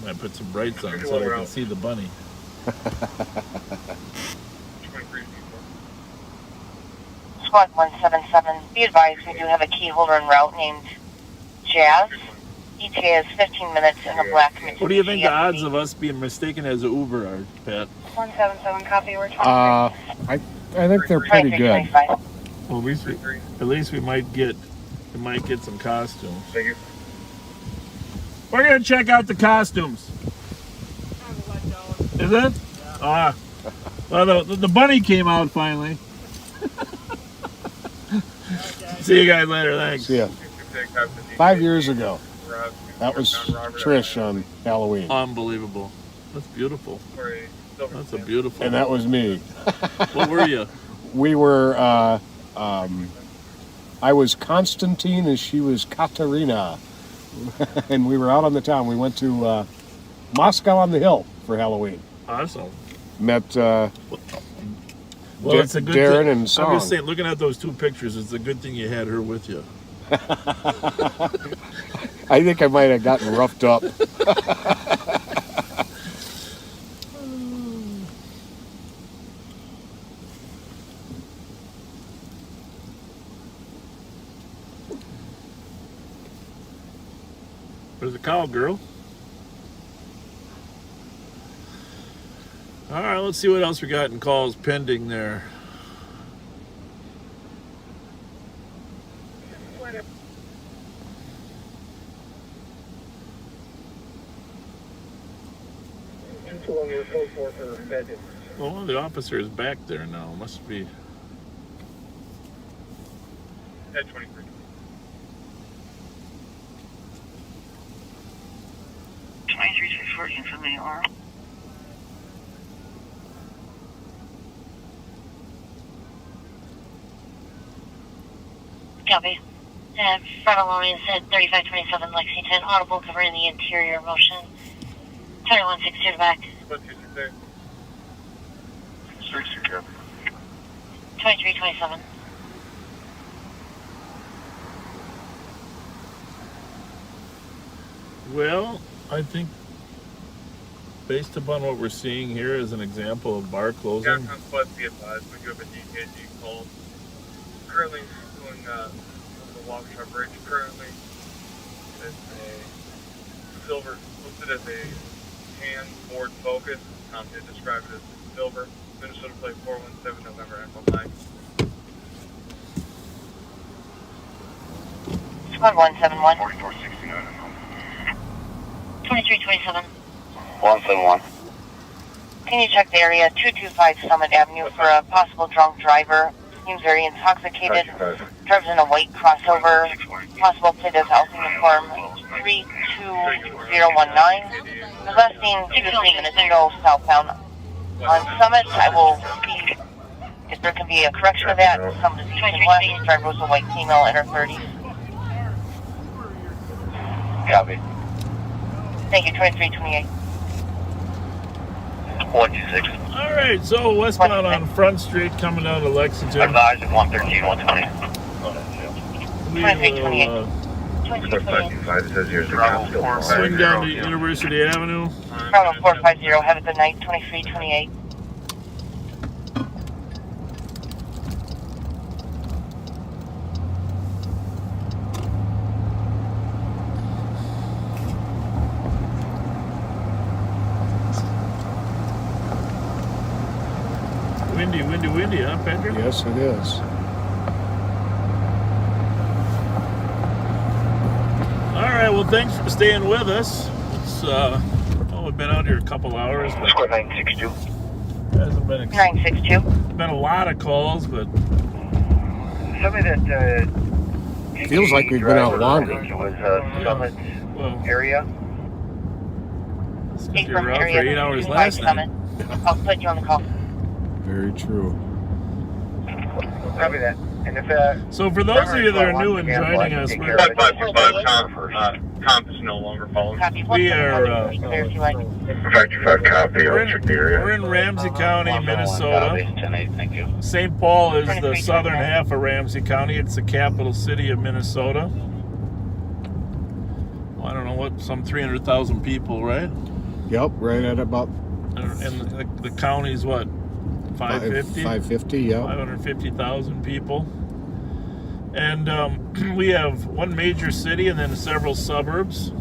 I might put some brights on so I can see the bunny. Squad 177. Be advised, we do have a key holder en route named Jazz. ETA is 15 minutes in the black Mitsubishi. What do you think the odds of us being mistaken as an Uber are, Pat? 177, copy. We're 23. I think they're pretty good. 2325. Well, at least we might get some costumes. Thank you. We're gonna check out the costumes. Is it? Ah. Well, the bunny came out finally. See you guys later. Thanks. See ya. 5 years ago. That was Trish on Halloween. Unbelievable. That's beautiful. That's a beautiful. And that was me. What were you? We were, I was Constantine and she was Katerina. And we were out on the town. We went to Moscow on the Hill for Halloween. Awesome. Met Well, it's a good Darren thing. and Song. I'm just saying, looking at those two pictures, it's a good thing you had her with you. I think I might have gotten roughed up. There's a cowgirl. All right, let's see what else we got in calls pending there. Well, one of the officers back there now. Must be. At 23. From the AR. Copy. Frontal line said 3527 Lexington, audible covering the interior motion. 2162 to back. 2327. Well, I think based upon what we're seeing here as an example of bar closing. Yeah, but be advised, we do have a DKG call. Currently doing the Longshore Bridge. Currently, it's a silver, listed as a tan Ford Focus. Tom did describe it as silver. Minnesota plate 417 November Echo Mike. Squad 171. 4469. 2327. 171. Can you check the area 225 Summit Avenue for a possible drunk driver Seems very intoxicated. Drives in a white crossover. Possible plate of health uniform 32019. Was last seen 2 to 3 minutes ago southbound on Summit. I will see if there can be a correction of that. Some disease west. Driver was a white female in her 30s. Copy. Thank you, 2328. 126. All right, so westbound on Front Street coming down to Lexington. Advise at 113, 120. We 2328. will 2328. swing down to University Avenue. Bravo 450. Have a good night, 2328. Windy, huh, Pedro? Yes, it is. All right, well, thanks for staying with us. It's, we've been out here a couple hours, but Square 962. hasn't been 962. been a lot of calls, but Somebody that, Feels like we've been out longer. It was, Summit well, area. it's 'cause you were out for 8 hours last night. I'll put you on the call. Very true. Copy that. And if, So for those of you that are new and joining us, we're, 525 comp is no longer followed. Copy. We are, Clear if you like. 525 copy. we're in Ramsey County, Minnesota. 10-8, thank you. St. Paul is the southern half of Ramsey County. It's the capital city of Minnesota. Well, I don't know what, some 300,000 people, right? Yep, right at about And the county's what, 550? 550, yeah. 550,000 people. And we have one major city and then several suburbs.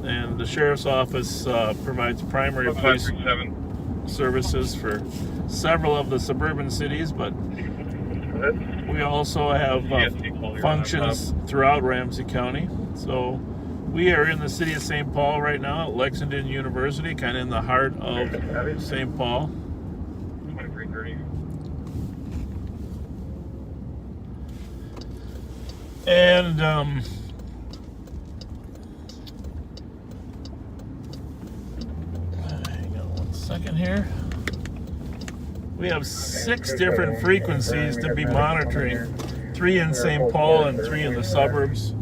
And the sheriff's office provides primary police 537. services for several of the suburban cities, but we also have functions throughout Ramsey County. So we are in the city of St. Paul right now at Lexington University, kind of in the heart of St. Paul. 2330. And hang on one second here. We have 6 different frequencies to be monitoring. 3 in St. Paul and 3 in the suburbs.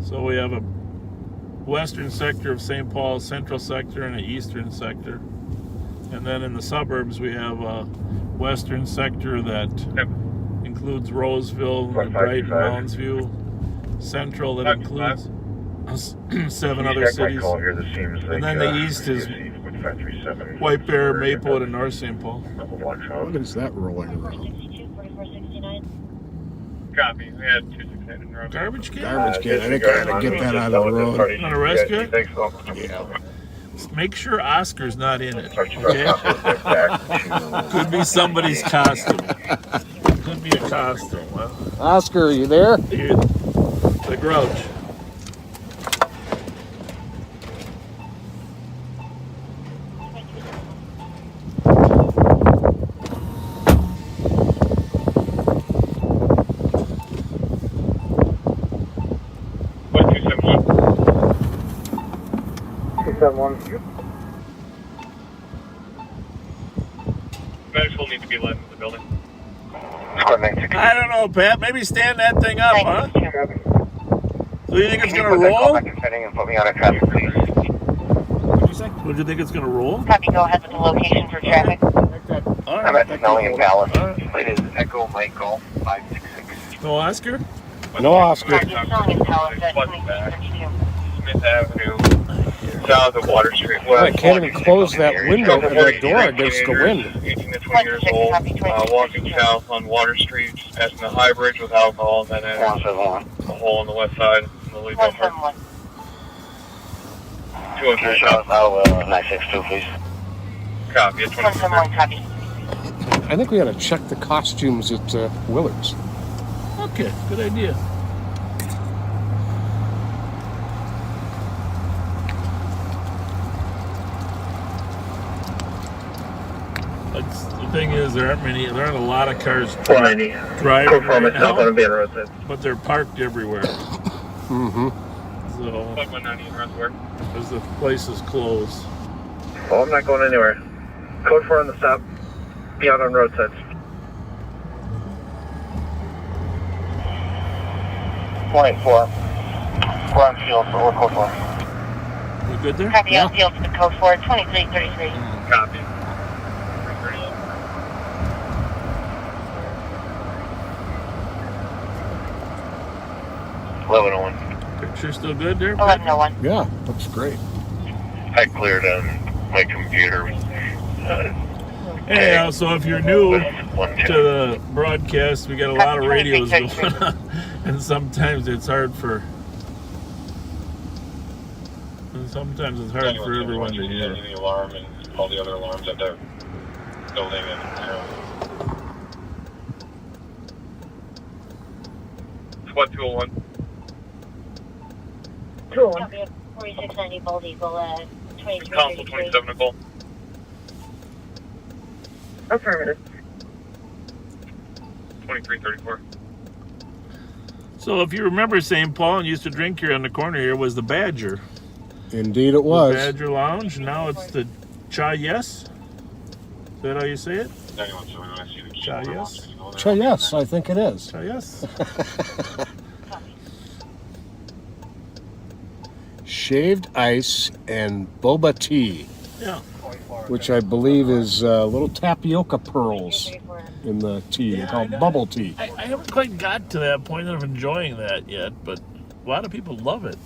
So we have a western sector of St. Paul, central sector, and an eastern sector. And then in the suburbs we have a western sector that includes Roseville, Brighton, Mounds View, central that includes 7 other cities. And then the east is White Bear, Maplewood, and North St. Paul. What is that rolling around? Copy. We had 268 in row. Garbage can? Garbage can. I think I gotta get that out of the road. Want to arrest you? Yeah. Make sure Oscar's not in it, okay? Could be somebody's costume. Could be a costume. Well, Oscar, are you there? the Grouch. Medics will need to be led into the building. I don't know, Pat. Maybe stand that thing up, huh? So you think it's gonna roll? And put me on a traffic, please. Would you think it's gonna roll? Copy. Go ahead with the location for traffic. All I'm right. at Milligan Palace. All right. It is Echo Mike Golf 566. No Oscar? No, Oscar. Copy. Milligan Palace at 2332. Smith Avenue, south of Water Street I West. can't even close that window or that door against the wind. 18 to 20 years old, walking south on Water Street, just passing the high bridge with alcohol, and then a hole on the west side. 171. 204 south. 962, please. Copy, at 171. Copy. I think we ought to check the costumes at Willard's. Okay, good idea. It's thing is, there aren't a lot of cars 490. driving Code 4 right is not going to now, be on the roadside. but they're parked everywhere. Mm-hmm. So, 190 in Reservoir. because the place is closed. Oh, I'm not going anywhere. Code 4 on the stop. Be out on roadsides. Point 4. We're on field, but we're code 4. We good there? Copy on field to the code 4, 2333. Copy. 1101. Picture still good there? 1101. Yeah, looks great. I cleared on my computer. Hey, so if you're new to the broadcast, we got a lot of radios going on, and sometimes it's hard for everyone to hear. The alarm and all the other alarms at the building and SWAT 201. 201. 4690 Bold Eagle, Council 2333. 27 Nicole. Affirmative. 2334. So if you remember, St. Paul used to drink here on the corner here was the Badger. Indeed, it The was. Badger Lounge. Now it's the Chai Yes. Is that how you say it? Chai Yes. Yes, I think it is. Chai Yes. Shaved ice and boba tea, Yeah. which I believe is little tapioca pearls in the tea. They're called bubble tea. I haven't quite got to that point of enjoying that yet, but a lot of people love it.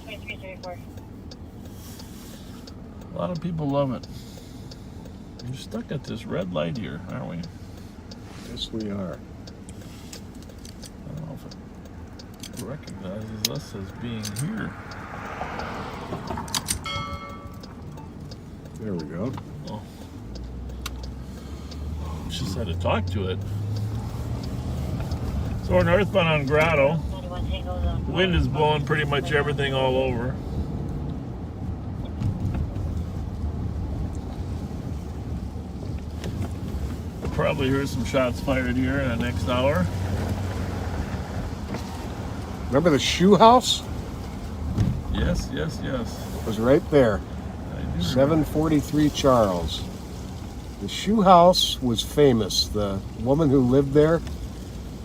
2334. A lot of people love it. We're stuck at this red light here, aren't we? Yes, we are. I don't know if it recognizes us as being here. There we go. Oh. Just had to talk to it. So we're northbound on Grotto. 91 Tango Zone. The wind is blowing pretty much everything all over. We'll probably hear some shots fired here in the next hour. Remember the shoe house? Yes, yes, yes. It was right there. I do. 743 Charles. The shoe house was famous. The woman who lived there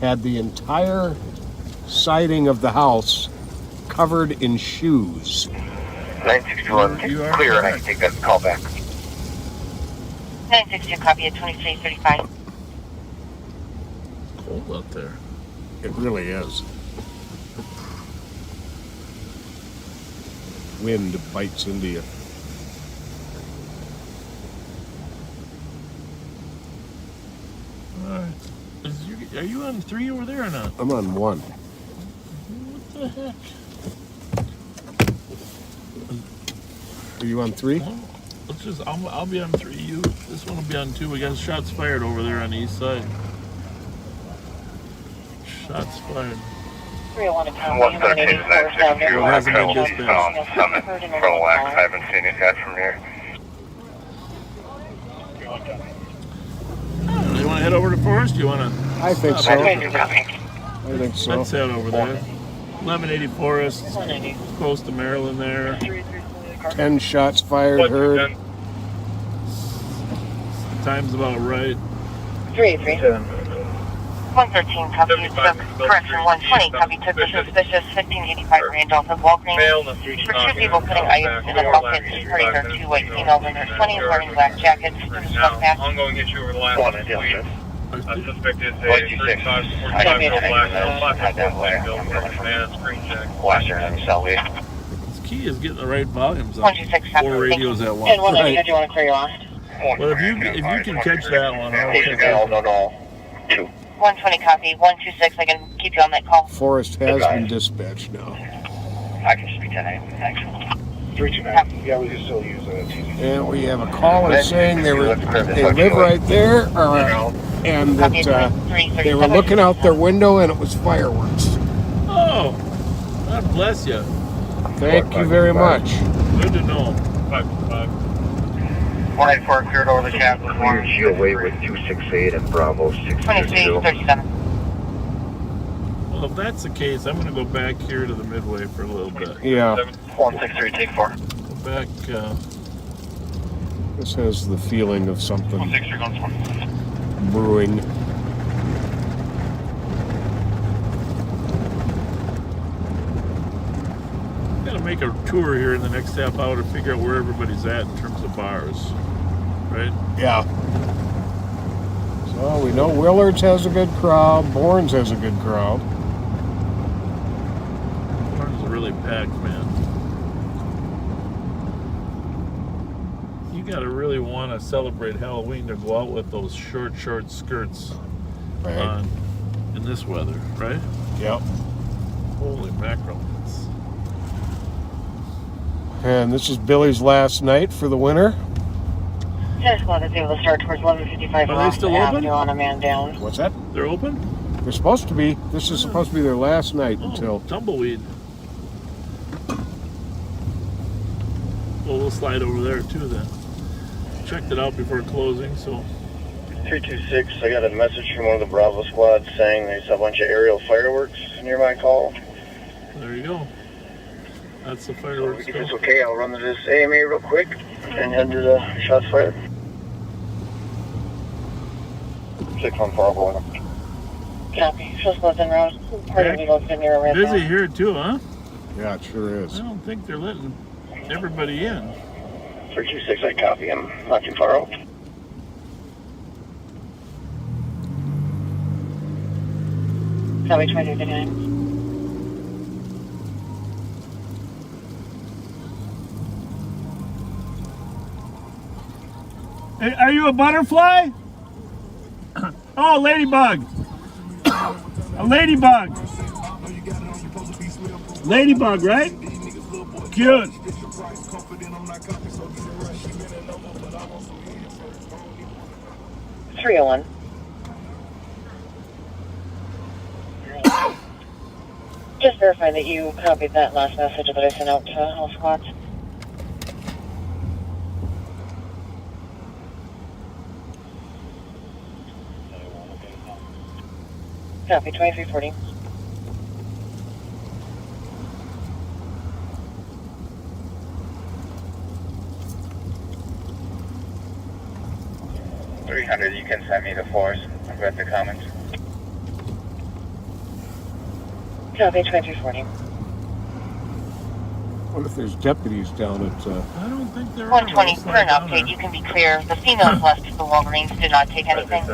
had the entire siding of the house covered in shoes. 961, clear, and I can take that call back. 962, copy at 2335. Cold up there. It really is. Wind bites into you. Alright. Are you on 3 over there or not? I'm on 1. What the heck? Are you on 3? Well, let's just, I'll be on 3. This one will be on 2. We got shots fired over there on the east side. Shots fired. 301 to pound. 113 to 962, Well, it hasn't been Travel dispatched. Summit, Relax, I haven't seen it yet from here. You want to head over to Forest? You want to? I think so. I think so. Let's head over there. 1180 Forest, close to Maryland there. 10 shots fired, heard. Time's about right. 383. 113, copy, took correction 120, copy, took the suspicious 1585 Randolph of Walgreens. For 2 people putting ice in a bucket, hurting their 2 white females in their 20s wearing black jackets. There's one past. Ongoing issue over the last 2 weeks. Suspect is a 35 to 45 year old black male, black bill, man, screen check. Fletcher and Selby. The key is getting the right volumes on 126, copy. 4 radios at And once. 190, do you want to clear your last? Well, if you can catch that one, I'll catch that one. No. 2. 120, copy, 126, I can keep you on that call. Forest has been dispatched now. I can speak to that, thanks. 329. Yeah, we can still use it. And we have a caller saying they live right there, and that they were looking out their window and it was fireworks. Oh, God bless you. Thank you very much. Good to know. 5. 194 cleared over the cap with one. away with 268 and Bravo 632. 2337. Well, if that's the case, I'm going to go back here to the midway for a little bit. Yeah. 163, take 4. Go back. This has the feeling of something 163, going 4. brewing. Got to make a tour here in the next half hour to figure out where everybody's at in terms of bars, right? Yeah. So we know Willard's has a good crowd. Bourne's has a good crowd. Barnes is really packed, man. You gotta really want to celebrate Halloween to go out with those short skirts on in this weather, right? Yep. Holy mackerel. And this is Billy's last night for the winter. Tennis Club is able to start towards 1155 Are they still open? on a man down. What's that? They're open? They're supposed to be. This is supposed to be their last night until... Tumbleweed. Well, we'll slide over there too then. Checked it out before closing, so... 326, I got a message from one of the Bravo squads saying there's a bunch of aerial fireworks near my call. There you go. That's the fireworks. If it's okay, I'll run to this AMA real quick and head to the shots fired. 614. Copy. Just within road. Part of Eagle's been near a red Busy zone. here too, huh? Yeah, it sure is. I don't think they're letting everybody in. 326, I copy. I'm not too far out. Copy 2359. Are you a butterfly? Oh, ladybug. A ladybug. Ladybug, right? Cute. .301. Just verify that you copied that last message that I sent out to all squads. Copy, 2340. $300, you can send me the force. I've got the comments. Copy, 2340. What if there's deputies down at... I don't think there are. 120, for an update, you can be clear. The females left the Walgreens did not take anything.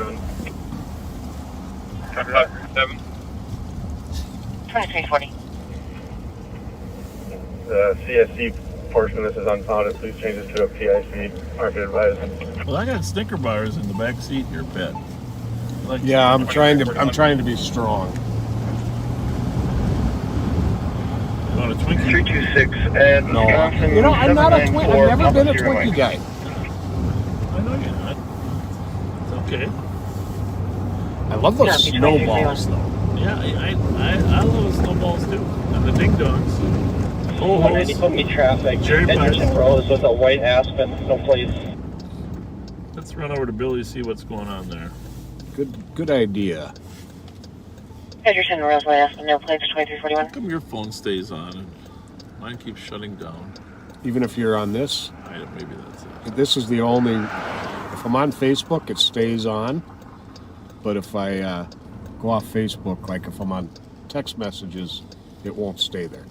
2340. The CSC portion of this is unfounded. Please change it to a PIC. Market advised. Well, I got Snicker bars in the back seat in your bed. Like Yeah, I'm trying to be strong. You want a Twinkie? 326 and No. You know, I'm not a Twinkie. I've never been a Twinkie guy. I know you're not. It's okay. I love those snowballs, though. Yeah, I love snowballs too. And the ding dongs. Oh, 190 put me traffic. Jerry Henderson Road is with a white Aspen, no place. Let's run over to Billy, see what's going on there. Good idea. Henderson Road, white Aspen, no place, 2341. How come your phone stays on and mine keeps shutting down? Even if you're on this, Maybe that's it. this is the only... If I'm on Facebook, it stays on. But if I go off Facebook, like if I'm on text messages, it won't stay there.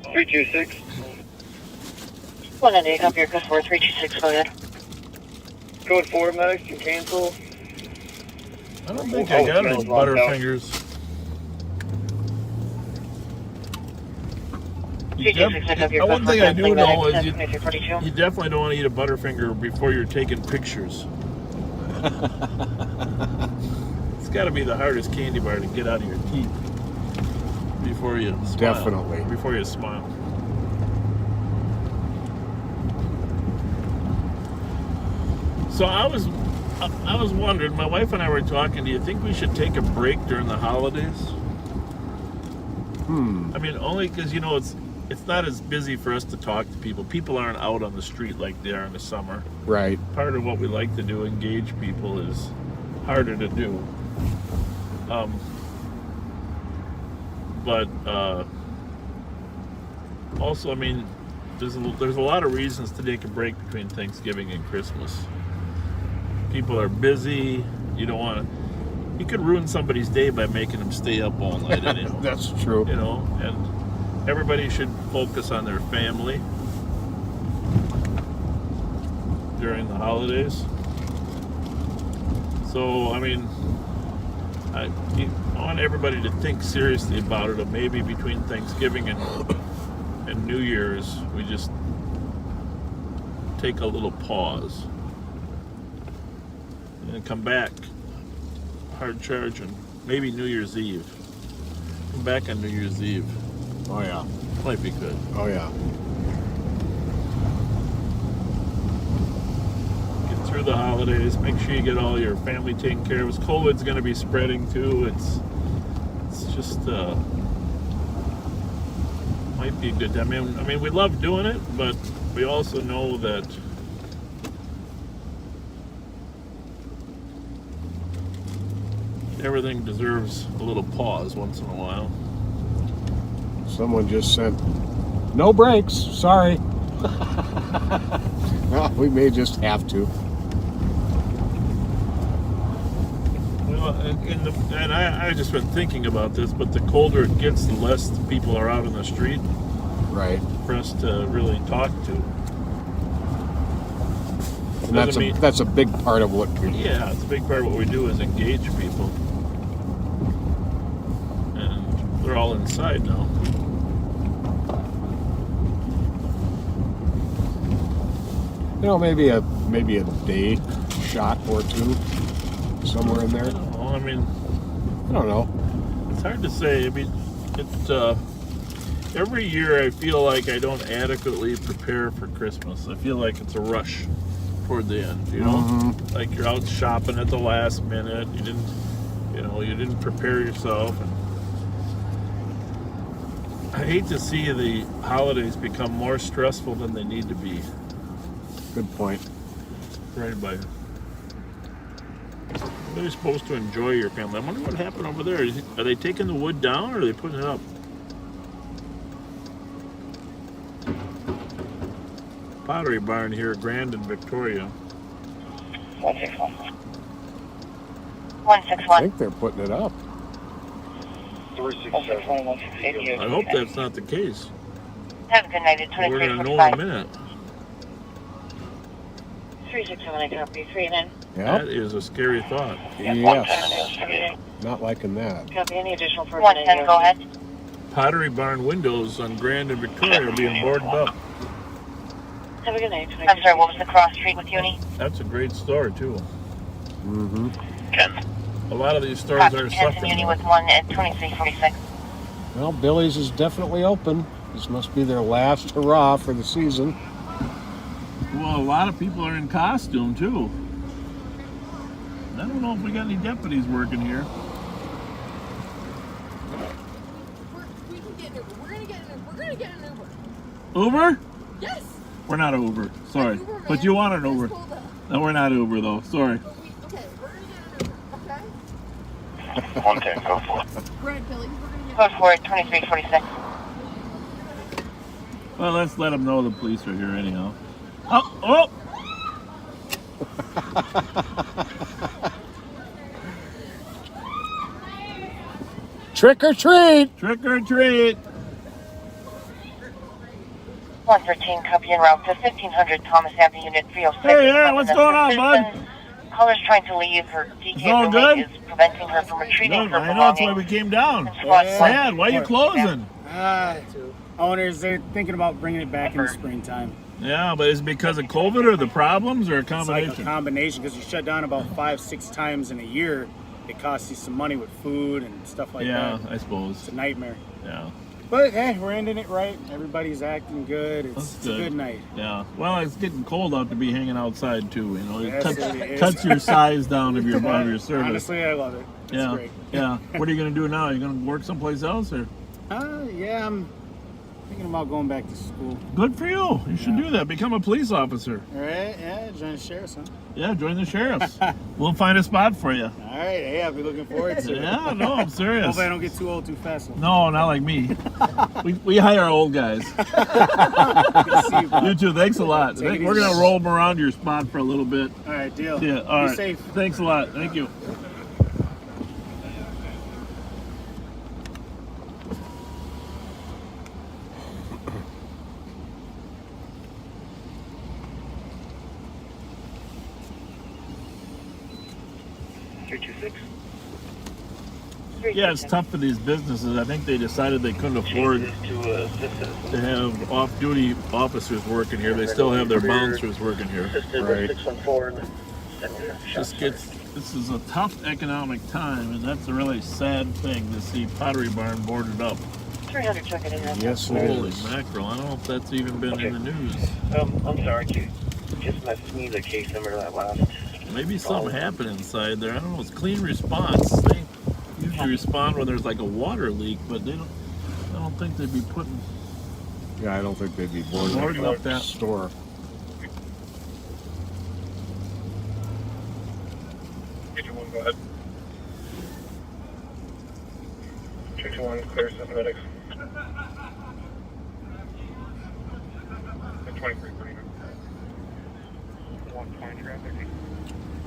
$326. 198, copy your customer, 326, go ahead. Code 4, medics can cancel. I don't think I got any Butterfingers. One thing I do know is you definitely don't want to eat a Butterfinger before you're taking pictures. It's got to be the hardest candy bar to get out of your teeth before you smile. Definitely. Before you smile. So I was wondering, my wife and I were talking, do you think we should take a break during the holidays? I mean, only because, you know, it's not as busy for us to talk to people. People aren't out on the street like they are in the summer. Right. Part of what we like to do, engage people, is harder to do. But also, I mean, there's a lot of reasons to take a break between Thanksgiving and Christmas. People are busy. You don't want to. You could ruin somebody's day by making them stay up all night. Anyhow. That's true. You know, and everybody should focus on their family during the holidays. So, I mean, I want everybody to think seriously about it. Or maybe between Thanksgiving and New Year's, we just take a little pause and come back hard charging. Maybe New Year's Eve. Come back on New Year's Eve. Oh yeah. Might be good. Oh yeah. Get through the holidays. Make sure you get all your family taken care of. COVID's going to be spreading too. It's just might be a good. I mean, we love doing it, but we also know that everything deserves a little pause once in a while. Someone just sent, no breaks, sorry. Well, we may just have to. Well, and I just been thinking about this, but the colder it gets, the less people are out on the street. Right. For us to really talk to. And that's a big part of what we do. Yeah, it's a big part of what we do is engage people. And they're all inside now. You know, maybe a day shot or two somewhere in there. Well, I mean, I don't know. It's hard to say. I mean, every year I feel like I don't adequately prepare for Christmas. I feel like it's a rush toward the end, you know? Mm-hmm. Like you're out shopping at the last minute. You didn't prepare yourself. And I hate to see the holidays become more stressful than they need to be. Good point. Right by. You're supposed to enjoy your family. I wonder what happened over there. Are they taking the wood down or are they putting it up? Pottery barn here, Grand and Victoria. 161. I think they're putting it up. 367. I hope that's not the case. Have a good night at We're going to know in a minute. 367, I copy. 3 then. Yeah. That is a scary thought. Yes. Not liking that. Copy. Any additional for 110, go ahead. Pottery barn windows on Grand and Victoria are being boarded up. Have a good night. I'm sorry, what was the cross street with Uni? That's a great store, too. Mm-hmm. 10. A lot of these stores are suffering. Uni with 1 at 2346. Well, Billy's is definitely open. This must be their last hurrah for the season. Well, a lot of people are in costume, too. I don't know if we got any deputies working here. We can get an Uber. We're gonna get an Uber. Uber? Yes. We're not Uber. Sorry. Uber, But you want an Uber. No, we're not Uber, though. Sorry. Okay, we're gonna get an Uber, okay? 110, go for it. Right, Billy, we're gonna get Go for it, 2346. Well, let's let them know the police are here anyhow. Oh! Trick or treat! Trick or treat! 113, copy en route to 1500 Thomas Avenue, Unit 306. Hey, Aaron, what's going on, bud? Caller's trying to leave. Her DK all good? is preventing her from retrieving her I know, that's why we came down. Sad, why are you closing? Owners, they're thinking about bringing it back in the springtime. Yeah, but is it because of COVID or the problems or a combination? It's like a combination because you shut down about 5-6 times in a year. It costs you some money with food and stuff like that. Yeah, I suppose. It's a nightmare. Yeah. But hey, we're ending it right. Everybody's acting good. It's a good night. Yeah. Well, it's getting cold out to be hanging outside too. You know, it Yes, it is. cuts your size down of your service. Honestly, I love it. It's Yeah. great. Yeah. What are you gonna do now? Are you gonna work someplace else or? Yeah, I'm thinking about going back to school. Good for you. You should do that. Become a police officer. All right, yeah, join the sheriff's, huh? Yeah, join the sheriffs. We'll find a spot for you. All right, hey, I'll be looking forward to it. Yeah, no, I'm serious. Hope I don't get too old too fast. No, not like me. we hire old guys. You too. Thanks a lot. We're going to roll them around your spot for a little bit. All right, deal. Yeah, all right. Be safe. Thanks a lot. Thank you. Yeah, it's tough for these businesses. I think they decided they couldn't afford to have off-duty officers working here. They still have their bouncers working here. Right. This is a tough economic time, and that's a really sad thing to see Pottery Barn boarded up. 300, check it in. Yes, it Holy is. mackerel! I don't know if that's even been in the news. I'm sorry, you just messaged me the case number that last. Maybe something happened inside there. I don't know. It's clean response. They usually respond when there's like a water leak, but they don't. I don't think they'd be putting. Yeah, I don't think they'd be boarding up that store. Go ahead. 221, clear cosmetics. 23, 120 traffic.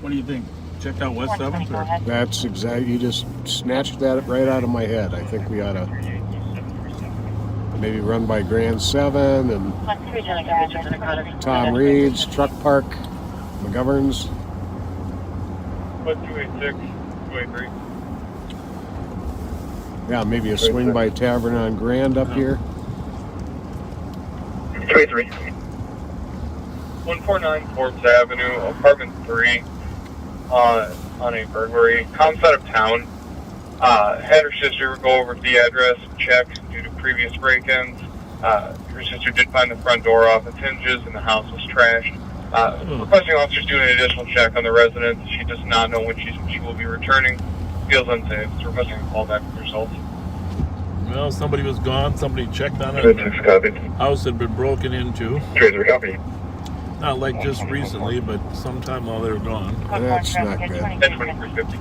What do you think? Check out West 7th? Or? That's exactly, you just snatched that right out of my head. I think we ought to maybe run by Grand 7 and Tom Reed's, Truck Park, McGovern's. 286, 283. Yeah, maybe a swing by Tavern on Grand up here. 283. 149 Forbes Avenue, apartment 3, on a burglary. Com's out of town. Had her sister go over to the address, check due to previous break-ins. Her sister did find the front door off its hinges and the house was trashed. Requesting officers do an additional check on the residence. She does not know when she will be returning. Feels unsafe. It's requesting a call back with results. Well, somebody was gone. Somebody checked on it. Copied. House had been broken into. Tracer copy. Not like just recently, but sometime while they were gone. That's not good. 102350.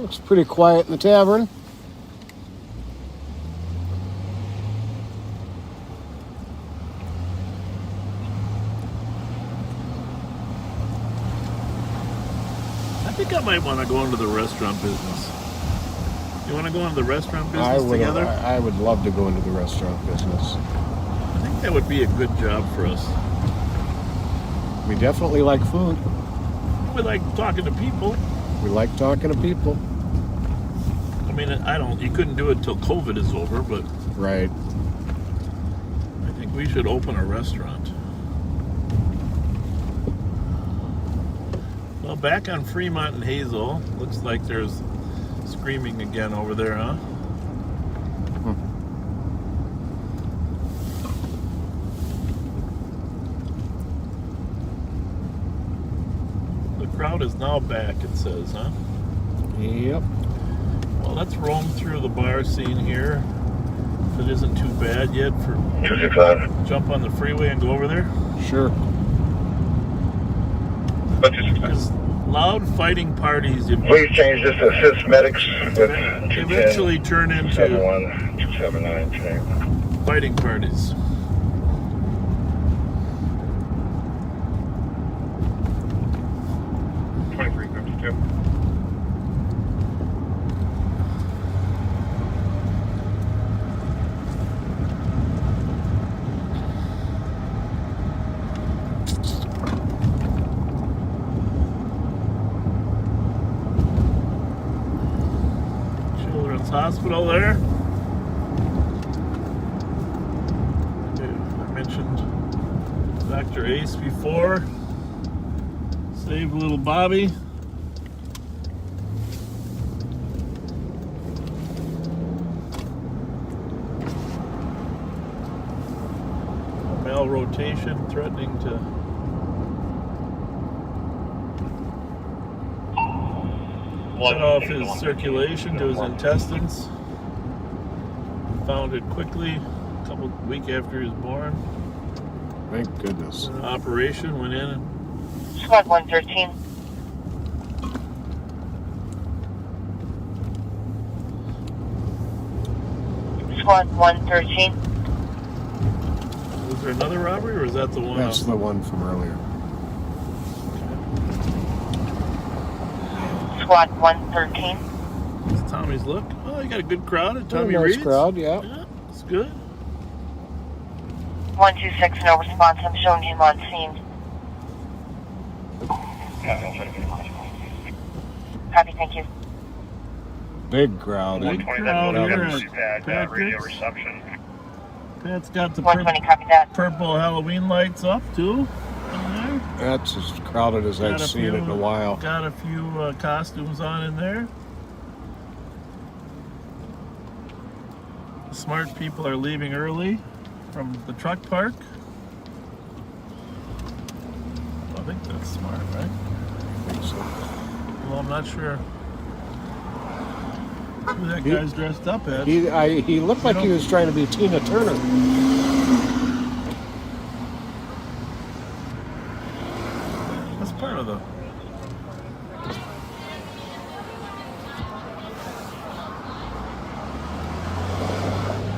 Looks pretty quiet in the tavern. I think I might want to go into the restaurant business. You want to go into the restaurant business together? I would love to go into the restaurant business. I think that would be a good job for us. We definitely like food. We like talking to people. We like talking to people. I mean, you couldn't do it till COVID is over, but right. I think we should open a restaurant. Well, back on Fremont and Hazel, looks like there's screaming again over there, huh? The crowd is now back, it says, huh? Yep. Well, let's roam through the bar scene here. If it isn't too bad yet for 265. jump on the freeway and go over there. Sure. Because loud fighting parties Please change this to assist medics with eventually turn into 279 change. fighting parties. Hospital there. I mentioned Dr. Ace before. Save little Bobby. Malrotation threatening to cut off his circulation to his intestines. Found it quickly, a week after he was born. Thank goodness. An operation went in. Squad 113. Squad 113. Was there another robbery, or is that the one? That's the one from earlier. Squad 113. It's Tommy's look. Oh, you got a good crowd at Tommy nice Reed's. crowd, yeah. Yeah, it's good. 126, no response. I'm showing him on scene. Copy, thank you. Big crowd. Big crowd here at radio Patrick's. reception. Pat's got the 120, copy that. purple Halloween lights up too. That's as crowded as I've seen it in a while. Got a few costumes on in there. The smart people are leaving early from the truck park. I think that's smart, right? I think so. Well, I'm not sure who that guy's dressed up as. He looked like he was trying to be Tina Turner. That's part of the...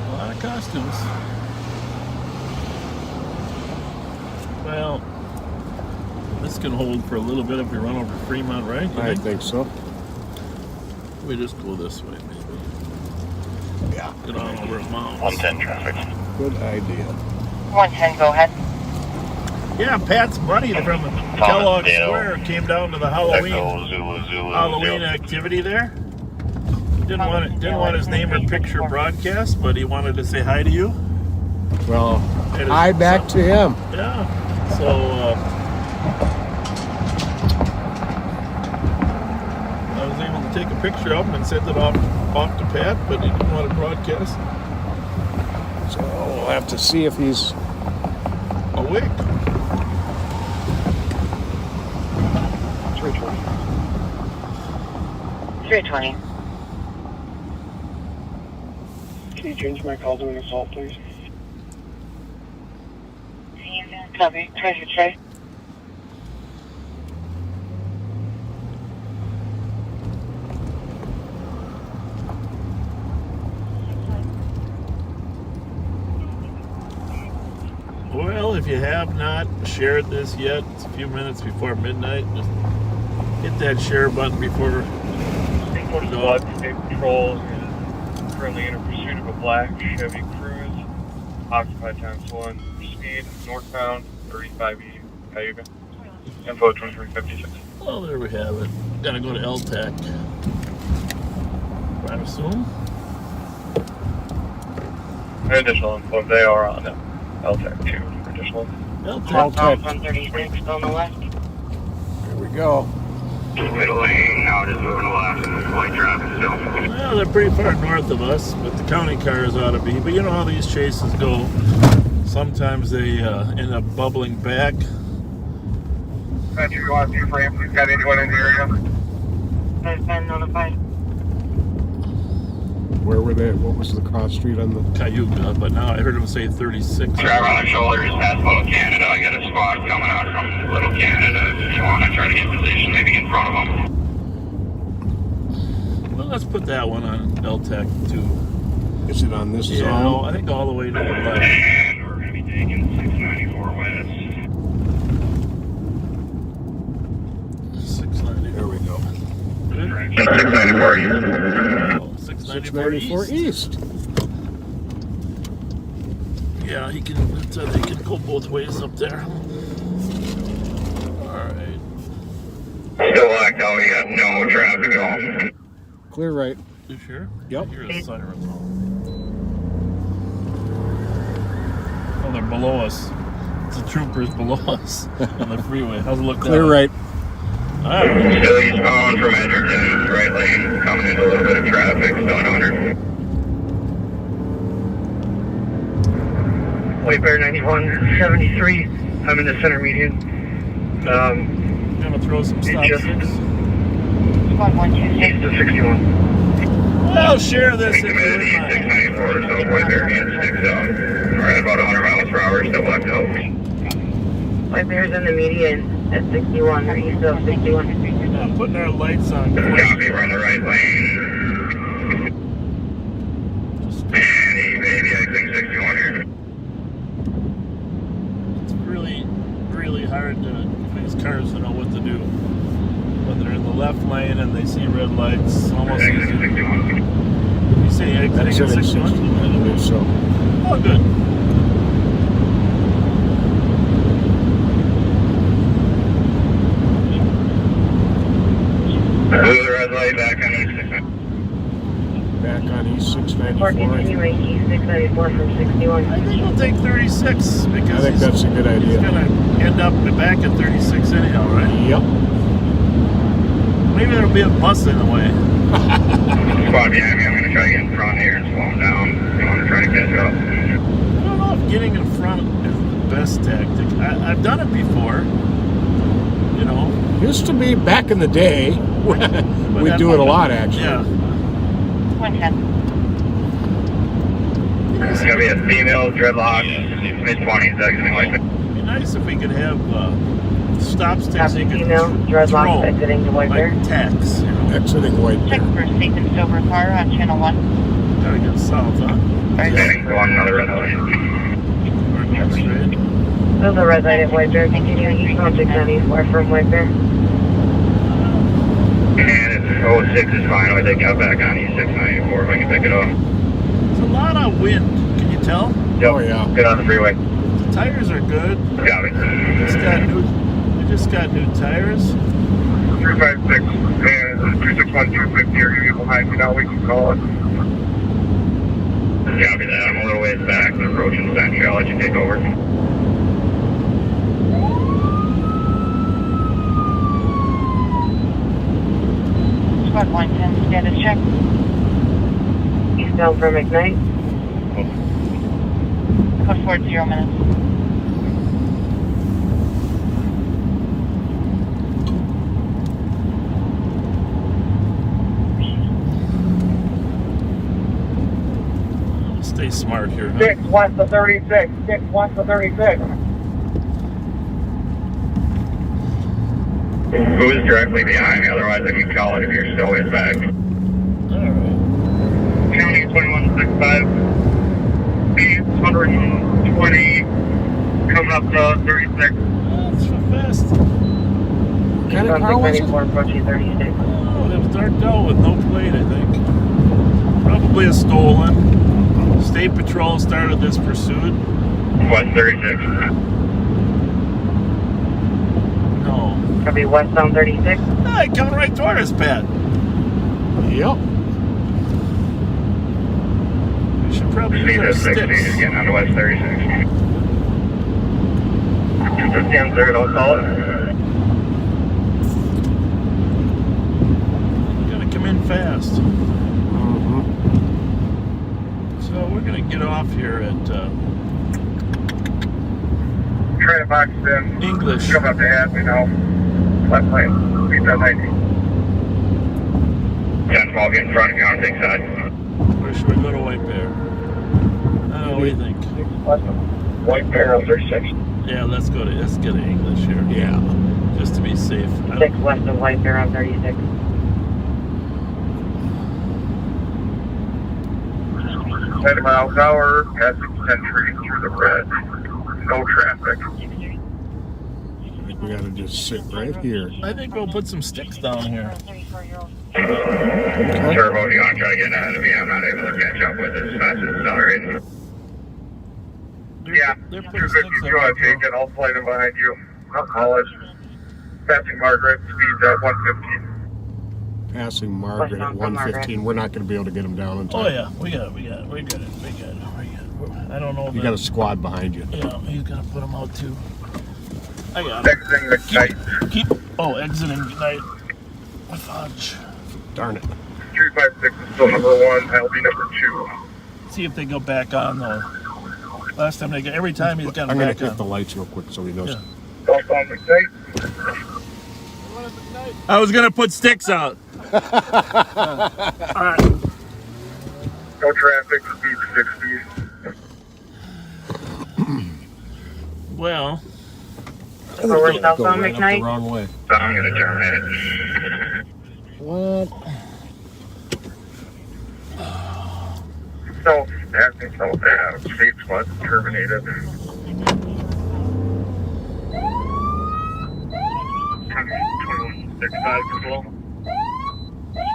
A lot of costumes. Well, this can hold for a little bit if we run over Fremont, right? I think so. We just go this way, maybe. Yeah. Get on over a mountain. 110 traffic. Good idea. 110, go ahead. Yeah, Pat's buddy from Kellogg Square came down to the Halloween activity there. Didn't want his name or picture broadcast, but he wanted to say hi to you. Well, hi back to him. Yeah. So I was able to take a picture of him and send it off to Pat, but he didn't want to broadcast. So we'll have to see if he's awake. 320. Can you change my call to an assault, please? Copy. 323. Well, if you have not shared this yet, it's a few minutes before midnight. Just hit that share button before. Squad State Patrol is currently in pursuit of a black Chevy Cruze, occupied ×1, speed northbound 35E Cayuga. Info 2356. Well, there we have it. Gotta go to LTAC. I assume. Additional info, they are on LTAC 2. Additional. LTAC 136 on the left. Here we go. Middle lane, now just moving left, light traffic still. Well, they're pretty far north of us, but the county cars ought to be. But you know how these chases go. Sometimes they end up bubbling back. Fletcher, you want to see if Ramsey's got anyone in the area? There's been notified. Where were they? What was the cross street on the Cayuga? But now I heard him say 36. Driver on the shoulder just past Little Canada. I got a squad coming out from Little Canada. If you want to try to get position, maybe in front of them. Well, let's put that one on LTAC 2. Is it on this Yeah, zone? no, I think all the way to the left. And we're going to be taking 694 west. 690. There we go. Good. 694 east. Oh, 694 east. Yeah, he can. They can go both ways up there. All right. Still blacked out. We got no traffic at all. Clear right. You sure? Yep. I hear a siren. Oh, they're below us. It's the troopers below us on the freeway. How's it look? Clear now? right. Alright. Still eastbound from Edgerton, right lane, coming into a little bit of traffic, still at 100. White Bear 9173. I'm in the center median. I'm gonna throw some stop just sticks. east of 61. I'll share this if you Committed wouldn't mind. 694, so White Bear and 6 out. We're at about 100 miles per hour, still blacked out. White Bear's in the median at 61 or east of 61. Yeah, putting our lights on. Copy, we're in the right lane. And he may be exiting 61 here. It's really, really hard for these cars to know what to do. When they're in the left lane and they see red lights, almost easy. Exiting 61. You say exiting at Exiting 61? 61, I believe so. Oh, good. Blue red light back on East 694. Back on East Or 694. continuing east 694 from 61. I think we'll take 36 because I think that's a good he's idea. going to end up back at 36 anyhow, right? Yep. Maybe there'll be a bus in the way. Squad behind me, I'm going to try to get in front here and slow him down. I'm going to try to catch up. I don't know if getting in front is the best tactic. I've done it before, you know. Used to be back in the day. We do it a lot, actually. Yeah. 110. It's going to be a female dreadlock, mid-20s, exiting like that. It'd be nice if we could have stop sticks you could Female dreadlocks exiting the White Bear. like tacks, you know. Exiting White Check Bear. for safe and sober car on channel 1. Gotta get south, huh? Heading to another red light. Or go straight. There's a red light at White Bear, continuing eastbound 694 from White Bear. And it's 06 is fine. I think I'll back on East 694 if I can pick it up. There's a lot of wind, can you tell? Oh, yeah. Get on the freeway. The tires are good. Got it. We just got new tires. 356 and 261 250 are you behind me now? We can call it. Copy that. I'm a little ways back. We're approaching Century. I'll let you take over. Squad 110, status check. Eastbound from Ignite. Code forward 0 minutes. Stay smart here, huh? 6 west of 36. 6 west of 36. Who is directly behind me? Otherwise, I can call it if you're still ways back. Alright. County 2165. Speed 120. Coming up to 36. That's so fast. What kind of car was it? Approaching 36. Oh, it was dark out with no plate, I think. Probably a stolen. State Patrol started this pursuit. West 36. No. Copy westbound 36. Ah, coming right toward us, Pat. Yep. We should probably use Speed our at 60 sticks. is getting onto West 36. 250 third, I'll call it. Gotta come in fast. Mm-hmm. So we're gonna get off here at Try to box in. English. Come up ahead, we know. Left lane. Speed at 90. 10 small, get in front if you want to take side. Where should we go to White Bear? What do you think? White Bear on 36. Yeah, let's get English here. Yeah. Just to be safe. 6 west of White Bear on 36. 90 miles an hour, passing Century through the red. No traffic. I think we gotta just sit right here. I think we'll put some sticks down here. Turbo, if you want to try to get ahead of me, I'm not able to catch up with it as fast as it's accelerating. Yeah, They're 250, putting sticks if you want to down. take it, I'll slide in behind you. I'll call it. Passing Margaret, speeds at 115. Passing Margaret at 115. We're not gonna be able to get him down in time. Oh yeah, we got it. I don't know. You got a squad behind you. Yeah, he's gonna put them out too. I got it. Exiting Ignite. Keep. Oh, exiting tonight. Fudge. Darn it. 356 is still number 1. I'll be number 2. See if they go back on though. Last time they get, every time he's gotten I'm going back to hit on. the lights real quick so he knows. Yeah. Southbound McKnight. I was gonna put sticks out. All right. No traffic, speed 60. Well. We're southbound right up McKnight. the wrong way. So I'm going to terminate it. What? So, asking so state squad terminated.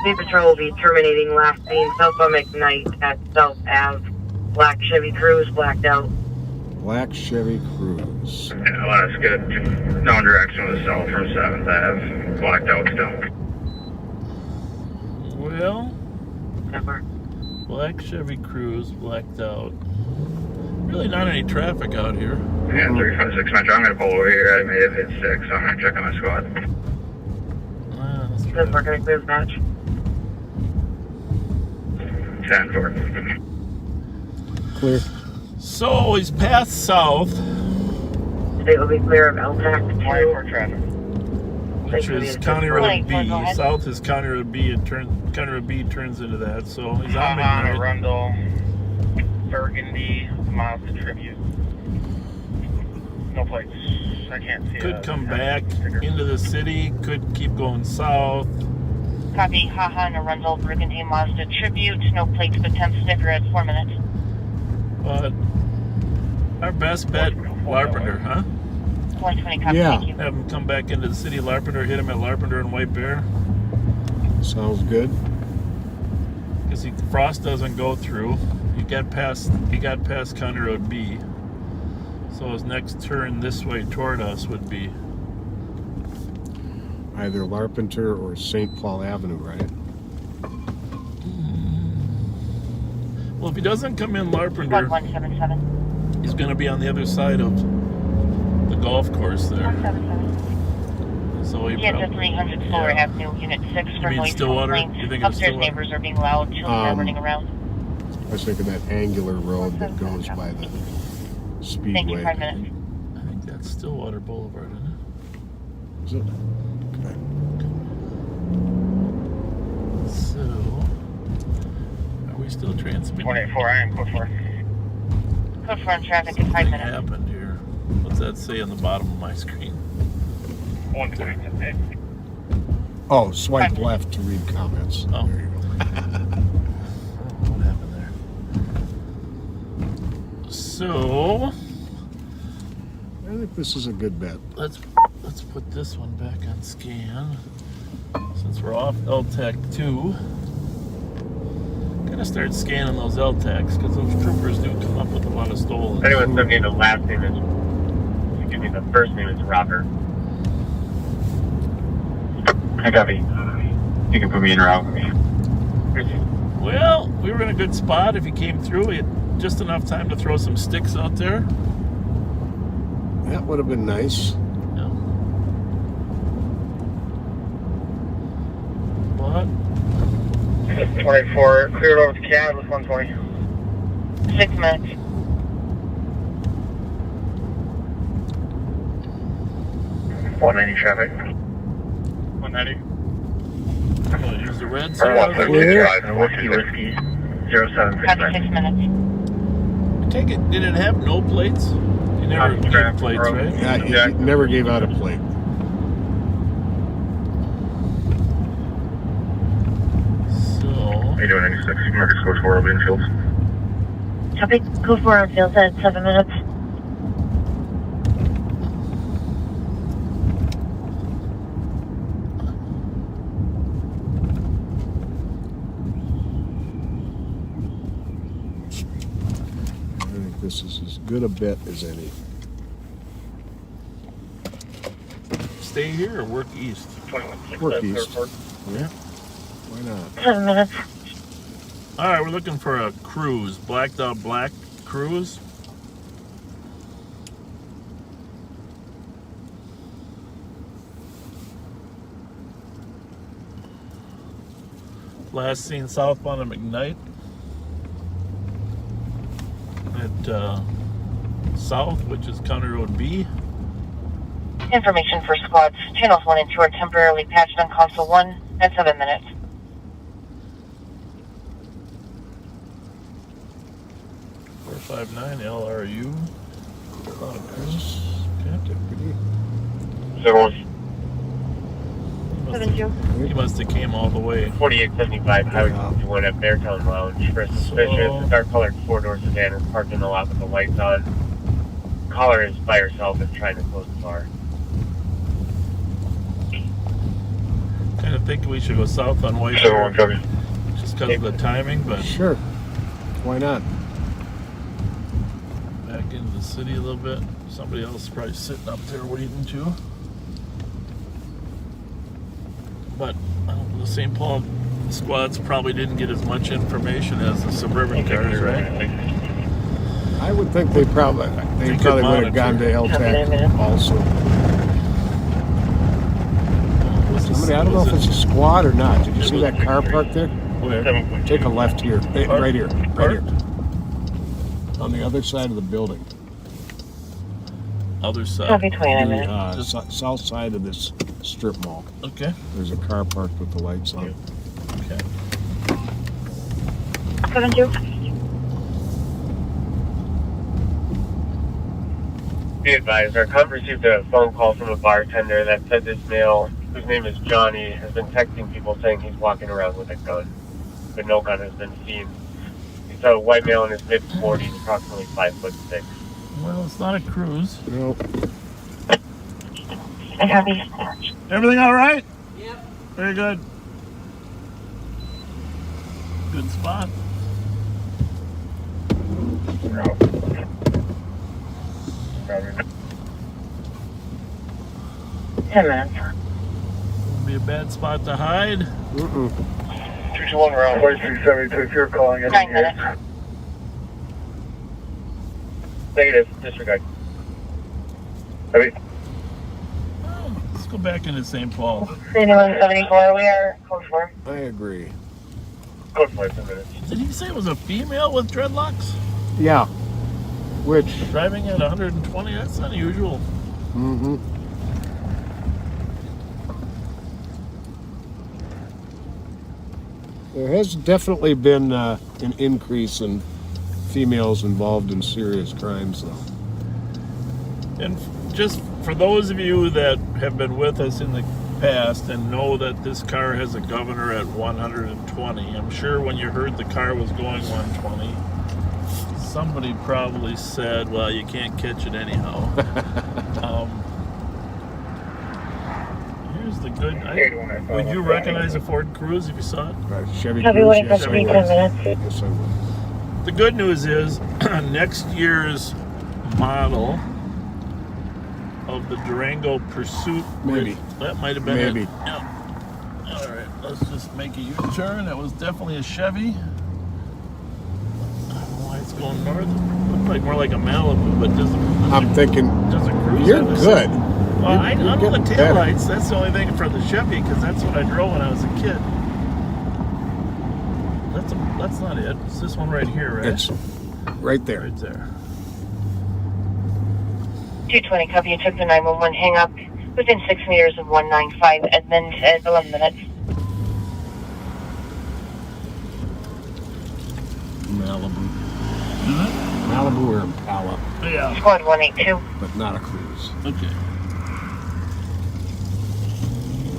State Patrol will be terminating last seen southbound McKnight at South Ave. Black Chevy Cruise blacked out. Black Chevy Cruise. Yeah, well, that's good. No direction with the south from 7th Ave. Blacked out still. Well. Black Chevy Cruise blacked out. Really not any traffic out here. Yeah, 356 Metro. I'm going to pull over here. I may have hit 6, so I'm going to check on my squad. Good, we're going to clear the match. 10-4. Clear. So he's passed south. State will be clear of LTAC 2. traffic. Which is County Road B. South is County Road B. County Road B turns into that. So he's on McKnight. Arundel, Burgundy, Mazda Tribute. No plates. I can't see. Could come back into the city. Could keep going south. Copy, Haha, Arundel, Burgundy, Mazda Tribute. No plates, but 10 sticker at 4 minutes. But our best bet, Larpenter, huh? 120, copy, Yeah. Have him come back into the city, Larpenter, hit him at Larpenter and White Bear. Sounds good. Because Frost doesn't go through. He got past County Road B. So his next turn this way toward us would be Either Larpenteur or St. Paul Avenue, right? well, if he doesn't come in Squad Larpenter, 177. he's going to be on the other side of the golf course there. 177. So he Get to probably 300 Fuller Avenue, Unit 6 for mean noise Stillwater? complaint. You think it's Upstairs Stillwater? neighbors are being loud, children are running around. I was thinking that angular road that goes by the Thank you, Speedway. 5 minutes. I think that's Stillwater Boulevard, isn't Is it? Okay. it? So, are we still transmitting? 184, I am code 4. Code 4 on traffic in 5 Something minutes. happened here. What's that say on the bottom of my screen? 120. Oh, swipe left to read comments. Oh. There you go. What happened there? So, I think this is a good bet. let's put this one back on scan. Since we're off LTAC 2, gotta start scanning those LTACs because those troopers do come up with a lot of stolen. Anyone send me the last name is, excuse me, the first name is Robert. I copy. You can put me in route with me. Well, we were in a good spot. If he came through, we had just enough time to throw some sticks out there. That would have been nice. Yeah. But 24, cleared over to Cat with 120. 6 minutes. Traffic. 190. use the red Or side. 150 Whiskey, 076. Copy, 6 minutes. Take it. Did it have no plates? You never gave plates, right? Yeah, he never gave out a plate. So, How you doing, 96? Marcus Code 4 will be in field. Copy, code 4 on field at 7 minutes. I think this is as good a bet as any. stay here or work east? Work east. Yeah. Why not? 7 minutes. All right, we're looking for a cruise, blacked out black cruise. Last seen southbound of McKnight at south, which is County Road B. Information for squads. Channels 1 and 2 are temporarily patched on console 1 at 7 minutes. .459 LRU. He must have came all the way. 4875 Highway 61 at Beartown Lounge for a suspicious dark-colored four-door sedan is parked in the lot with the lights on. Caller is by herself and trying to close the bar. Kind of think we should go south on White Bear, just because of the timing, but sure, why not? Back into the city a little bit. Somebody else is probably sitting up there waiting too. But the St. Paul squads probably didn't get as much information as the suburban cars, right? I would think they probably would have gone to LTAC also. Somebody, I don't know if it's a squad or not. Did you see that car parked there? Where? Take a left here. Right here. Right here. On the other side of the building. Other side? The south side of this strip mall. Okay. There's a car parked with the lights on. Okay. 7-2. Be advised, our cop received a phone call from a bartender that said this male, whose name is Johnny, has been texting people saying he's walking around with a gun, but no gun has been seen. He's a white male in his mid-40s, approximately 5'6". Well, it's not a cruise. No. Everything all right? Yep. Very good. Good spot. Probably. 10 minutes. Won't be a bad spot to hide. 221 around White 372 if you're calling it. 9 minutes. Negative, disregard. Heavy. Let's go back into St. Paul. 7174, we are code 4. I agree. Code 4, 10 minutes. Did he say it was a female with dreadlocks? Yeah. Which? Driving at 120, that's unusual. Mm-hmm. There has definitely been an increase in females involved in serious crimes, though. And just for those of you that have been with us in the past and know that this car has a governor at 120, I'm sure when you heard the car was going 120, somebody probably said, well, you can't catch it anyhow. Here's the good... would you recognize a Ford Cruise if you saw it? Chevy Cruise, yes, I would. 10 minutes. Yes, I would. The good news is next year's model of the Durango Pursuit, maybe that might have been maybe. it. Yeah. All right, let's just make a U-turn. That was definitely a Chevy. I don't know why it's going north. Looked like more like a Malibu, but I'm thinking does a cruise you're have a good. Well, I know the getting taillights. That's the only thing for the Chevy because that's what I drove when I was a kid. That's not it. It's this one right here, right? It's right there. Right there. 220, copy. You took the 911 hang up within 6 meters of 195 Edmond at 11 minutes. Malibu. Malibu or Impala. Yeah. Squad 182. But not a cruise. Okay.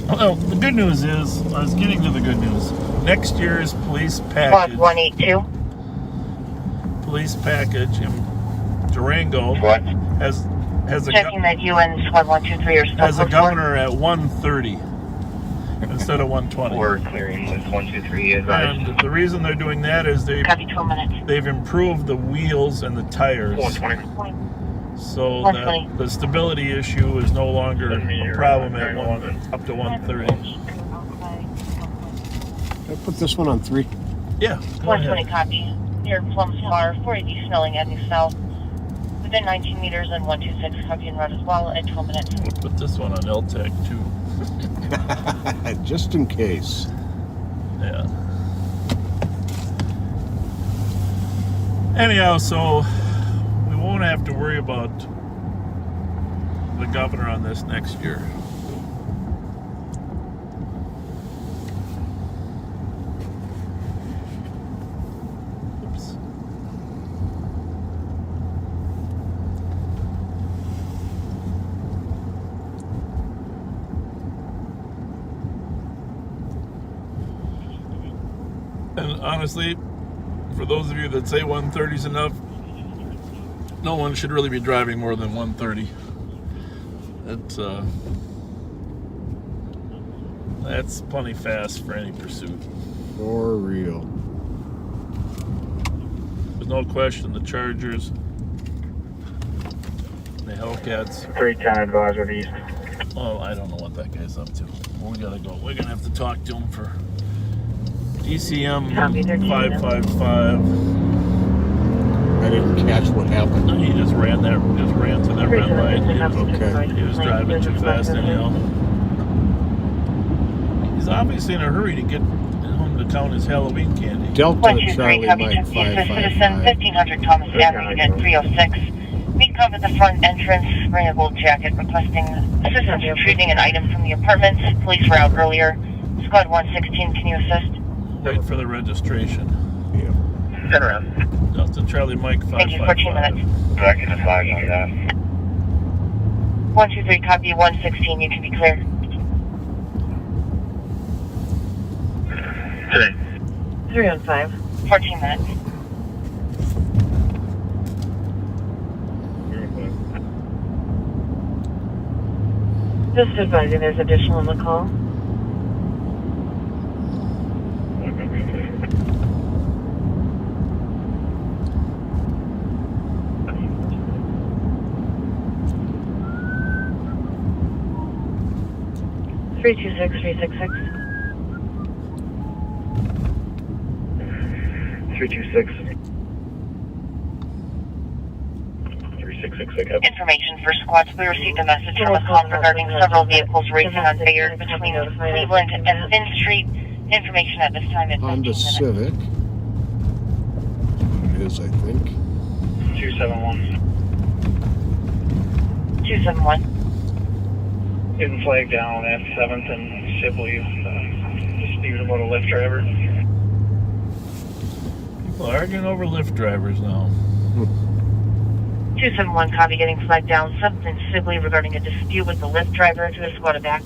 Well, the good news is, I was getting to the good news. Next year's police package. Squad 182. Police package in Durango has a Checking that you and Squad 123 are still has a code governor at 130 instead of 120. We're clearing with 123 advised. And the reason they're doing that is they've improved the wheels and the tires. 120. So that the stability issue is no longer a problem at up to 130. I put this one on 3. Yeah. 120 copy. Near Plum Spar, 480 Snelling Avenue South. Within 19 meters and 126 copy and route as well at 12 minutes. We'll put this one on LTAC too. Just in case. Yeah. Anyhow, so we won't have to worry about the governor on this next year. Oops. And honestly, for those of you that say 130 is enough, no one should really be driving more than 130. That's plenty fast for any pursuit. For real. There's no question the Chargers, the Hellcats. 310 advisor east. Well, I don't know what that guy's up to. We gotta go. We're gonna have to talk to him for ECM 555. I didn't catch what happened. He just ran to that red light. Okay. He was driving too fast anyhow. He's obviously in a hurry to get home to count his Halloween candy. Delta Charlie Mike Citizen 555. 1500 Thomas Avenue, Unit 306. Being caught at the front entrance, wearing a gold jacket, requesting assistance retrieving an item from the apartment. Police were out earlier. Squad 116, can you assist? Wait for the registration. Yeah. Turn around. Delta Charlie Mike Thank you, 14 minutes. 555. I can advise on that. 123, copy 116, you can be clear. Today. 315. 14 minutes. Just advising there's additional on the call. Three 366. 326. 3666. Information for squads. We received a message from a call regarding several vehicles racing on Bayard between Cleveland and Finn Street. Information at this time is Honda Civic. It is, I think. 271. 271. Hidden flag down at 7th and Sibley. Dispute about a Lyft driver. People arguing over Lyft drivers now. 271, copy, getting flagged down. 7th and Sibley regarding a dispute with the Lyft driver. To the squad back.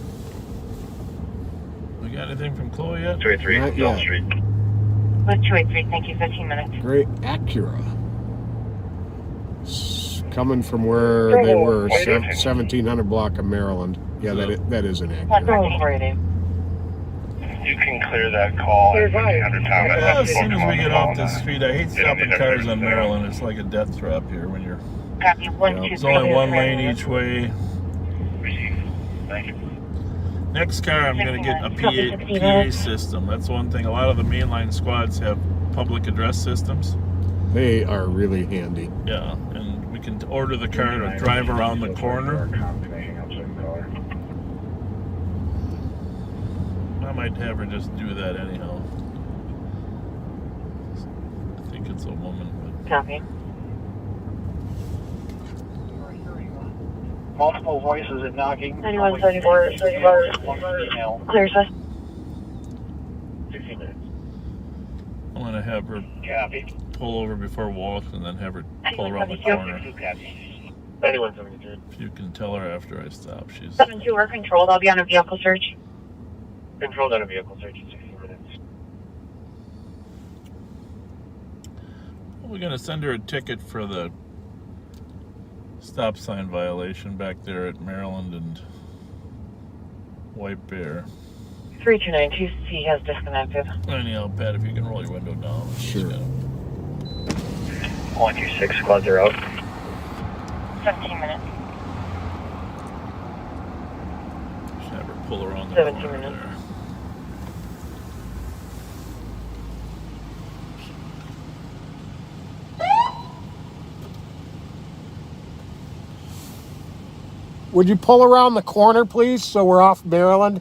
We got anything from Chloe yet? 283, Not Elm yet. Street. With 283, thank you, 15 minutes. Great Acura. Coming from where they were, 1700 block of Maryland. Yeah, that is an Acura. 113. You can clear that call at 1500 Thomas. Well, as soon as we get off this street, I hate stopping cars on Maryland. It's like a death trap here when you're. Copy, 123. It's only one lane each way. Receive. Thank you. Next car, I'm going to get a PA system. That's one thing. A lot of the mainline squads have public address systems. They are really handy. Yeah, and we can order the car to drive around the corner. I might have her just do that anyhow. I think it's a woman, but. Copy. Multiple voices and knocking. 9134, 34. Female. Clear, sus. 16 minutes. I'm going to have her Copy. pull over before Walsh and then have her pull around the corner. 9173. If you can tell her after I stop, she's. 72 are controlled. I'll be on a vehicle search. Controlled on a vehicle search in 16 minutes. We're going to send her a ticket for the stop sign violation back there at Maryland and White Bear. 3292, C has disconnected. Anyhow, Pat, if you can roll your window down. Sure. 126 squads are out. 17 minutes. Just have her pull around the 17 corner minutes. there. Would you pull around the corner, please, so we're off Maryland?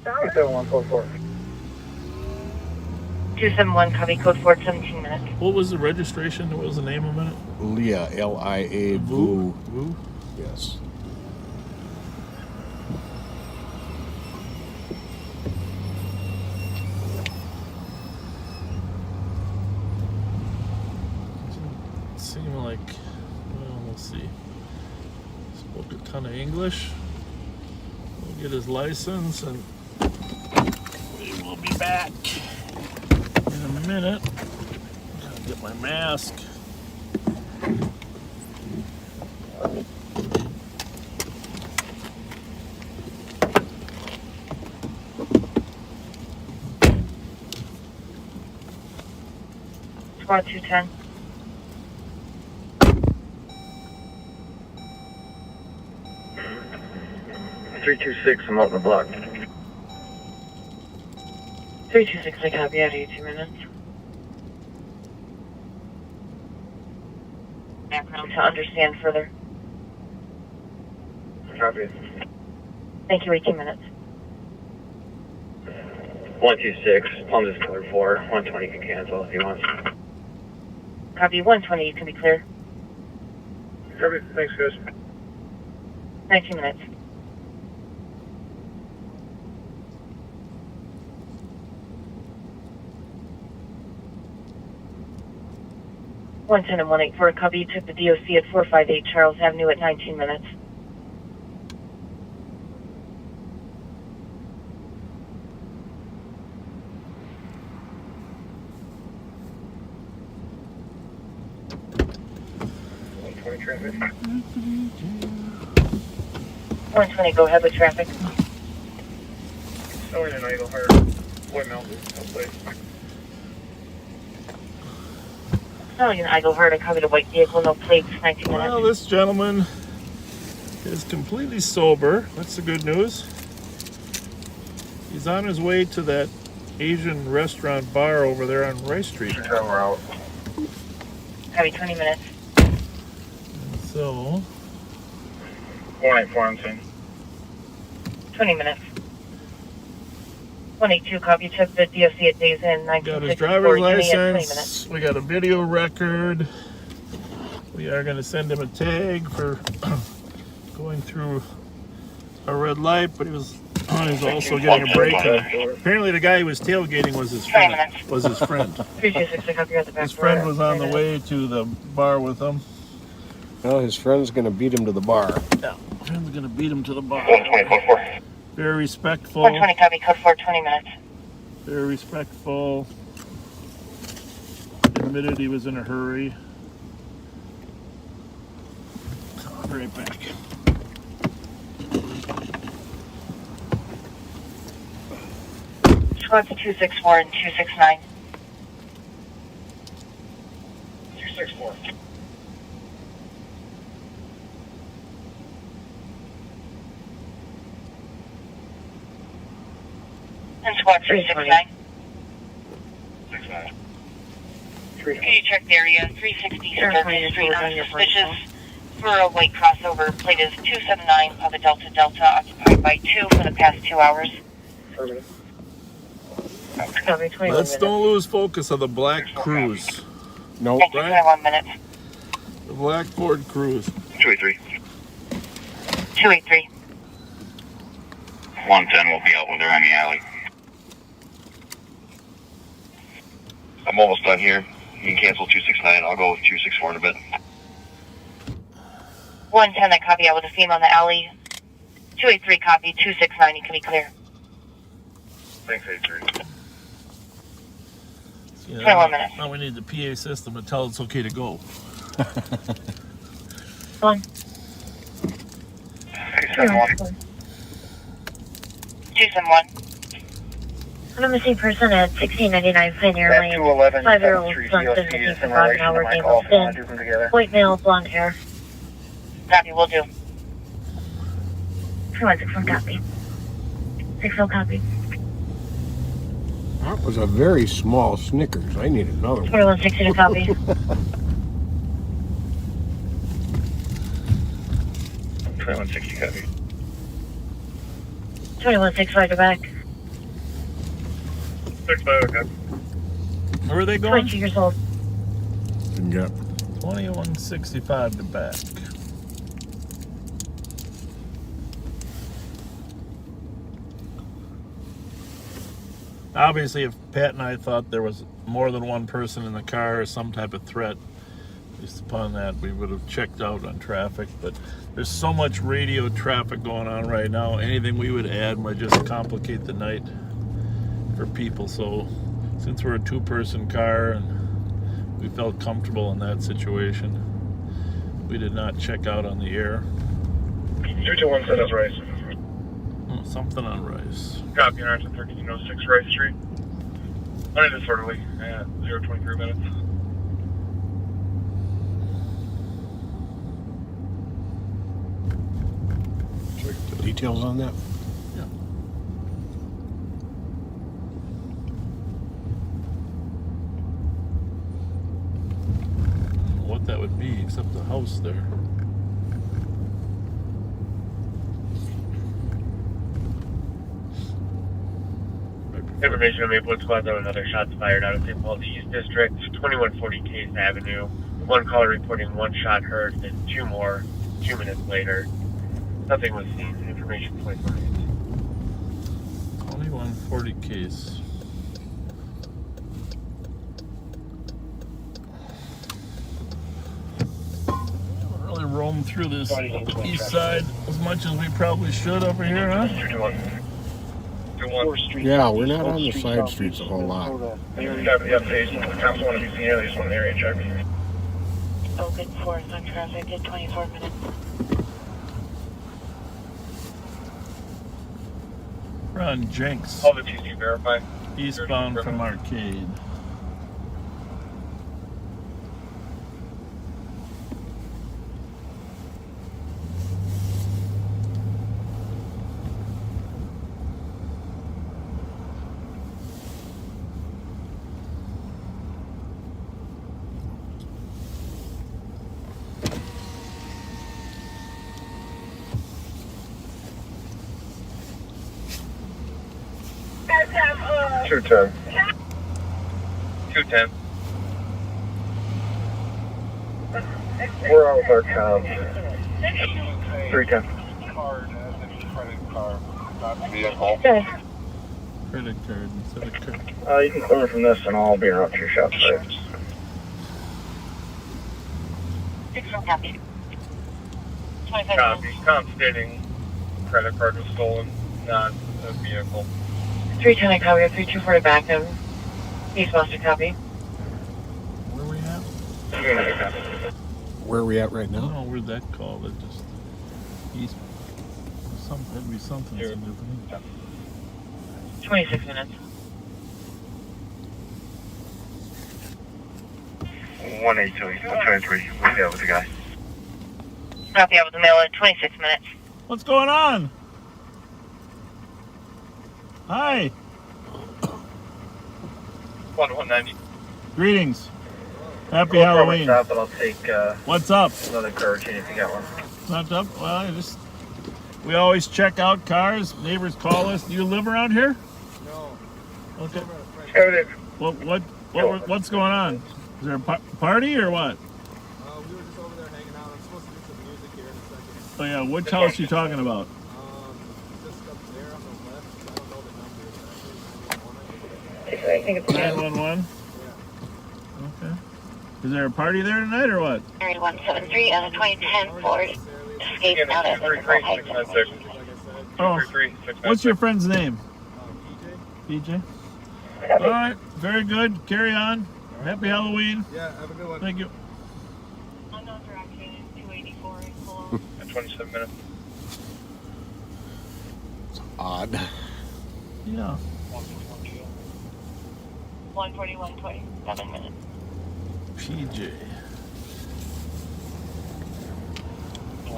7144. 271, copy, code 4, 17 minutes. What was the registration? What was the name of it? Leah, L-I-A, Vu. Vu? Yes. Seem like, well, we'll see. Spoke a ton of English. We'll get his license and we will be back in a minute. Gotta get my mask. Squad 210. I'm out in the block. 326, I copy, out 18 minutes. Background to understand further. Copy. Thank you, 18 minutes. 126, Plum is color 4. 120 can cancel if he wants. Copy, 120, you can be clear. Copy. Thanks, guys. 19 minutes. One 10 and 184, copy. You took the DOC at 458 Charles Avenue at 19 minutes. Traffic. 120, go ahead with traffic. Snowing in Eaglehart, Boy Mountain, someplace. Oh, you know, I go hard. I covered a white vehicle, no plates, 19 minutes. Well, this gentleman is completely sober. That's the good news. He's on his way to that Asian restaurant bar over there on Rice Street. Turn we're out. Copy, 20 minutes. So, 184, I'm saying. 20 minutes. 182, copy. You took the DOC at Days Inn, got his 1964. driver's You may have 20 license. minutes. We got a video record. We are going to send him a tag for going through a red light, but he was also getting a break. Apparently, the guy he was tailgating was his friend. 326, I copy, you're at the back His friend door. was on the 20 way to the bar with him. Well, his friend's going to beat him to the bar. Yeah, friend's going to beat him to the bar. 120, code 4. Very respectful. 120, copy, code 4, 20 minutes. Very respectful. Admitted he was in a hurry. I'll be right back. Squad to 264 and 269. 264. And squad 369. 69. Can you check the area? 360 Suburban Street on suspicious for a white crossover. Plate is 279 Papa Delta Delta, occupied by 2 for the past 2 hours. Copy, 21 Let's minutes. don't lose focus of the black cruise. Nope. Thank you, 21 minutes. The black Ford Cruise. 283. 283. 110 will be out with her on the alley. I'm almost done here. You can cancel 269. I'll go with 264 in a bit. 110, I copy out with a female on the alley. 283, copy. 269, you can be clear. Thanks, 83. Yeah, 21 minutes. now we need the PA system to tell it's okay to go. 1. 271. 271. I'm a missing person at 1699 Pioneer At Lane. 211, 5-year-old 73 son been DOC missing is for in about an relation to hour. my Name call. of If you want to Finn. do them together. White male, blonde hair. Copy, will do. 216 copy. 60 copy. That was a very small Snickers. I need another one. 2162 copy. 2160 copy. 2165 to back. 65 copy. Where are they going? 22 years old. Didn't get 2165 to back. Obviously, if Pat and I thought there was more than one person in the car or some type of threat, based upon that, we would have checked out on traffic. But there's so much radio traffic going on right now. Anything we would add might just complicate the night for people. So since we're a two-person car and we felt comfortable in that situation, we did not check out on the air. 321 set up Rice. Oh, something on Rice. Copy, on 1306 Rice Street. Under disorderly at 023 minutes. Check the details on that. Yeah. I don't know what that would be except the house there. Information on Maplewood Squad on another shots fired out of St. Paul's East District, 2140 Case Avenue. One caller reporting one shot heard, and two more 2 minutes later. Nothing was seen. Information 24 minutes. 2140 Case. We haven't really roamed through this east side as much as we probably should over here, huh? Yeah, we're not on the side streets a whole lot. Cops want to be seen here, they just want an area check. Open force on traffic at 24 minutes. We're on Jenks, All the TC verify. eastbound from Arcade. Two 10. 210. We're out with our comms. 310. Vehicle. Okay. Credit card instead of card. You can clear from this and I'll be around to your shop site. 6-1 copy. 25 Copy. minutes. Comms stating credit card was stolen, not a vehicle. 310 I copy. 324 to back him. East Monster copy. Where are we at? Where are we at right now? No, where'd that call? That just east. That'd be something. Here. Significant. 26 minutes. 182. I'll transfer you. We'll deal with the guy. Copy. I was the mail in 26 minutes. What's going on? Hi. 190. Greetings. Happy Halloween. But I'll take What's up? another courage if you got one. Not up. Well, we always check out cars. Neighbors call us. Do you live around here? No. Okay. Evidence. What's going on? Is there a party or what? We were just over there hanging out. I'm supposed to do some music here in a second. Oh yeah, which house you talking about? Just up there on the left. I don't know the number. It's I think it's 911. Okay. Is there a party there tonight or what? Area 173 on the 2010 Ford. Escaped out of the 696. Oh, what's your friend's name? PJ. All right, very good. Carry on. Happy Halloween. Yeah, have a good one. Thank you. Unknown direction, 284 in Cologne. At 27 minutes. Odd. Yeah. 141, 27 minutes. PJ.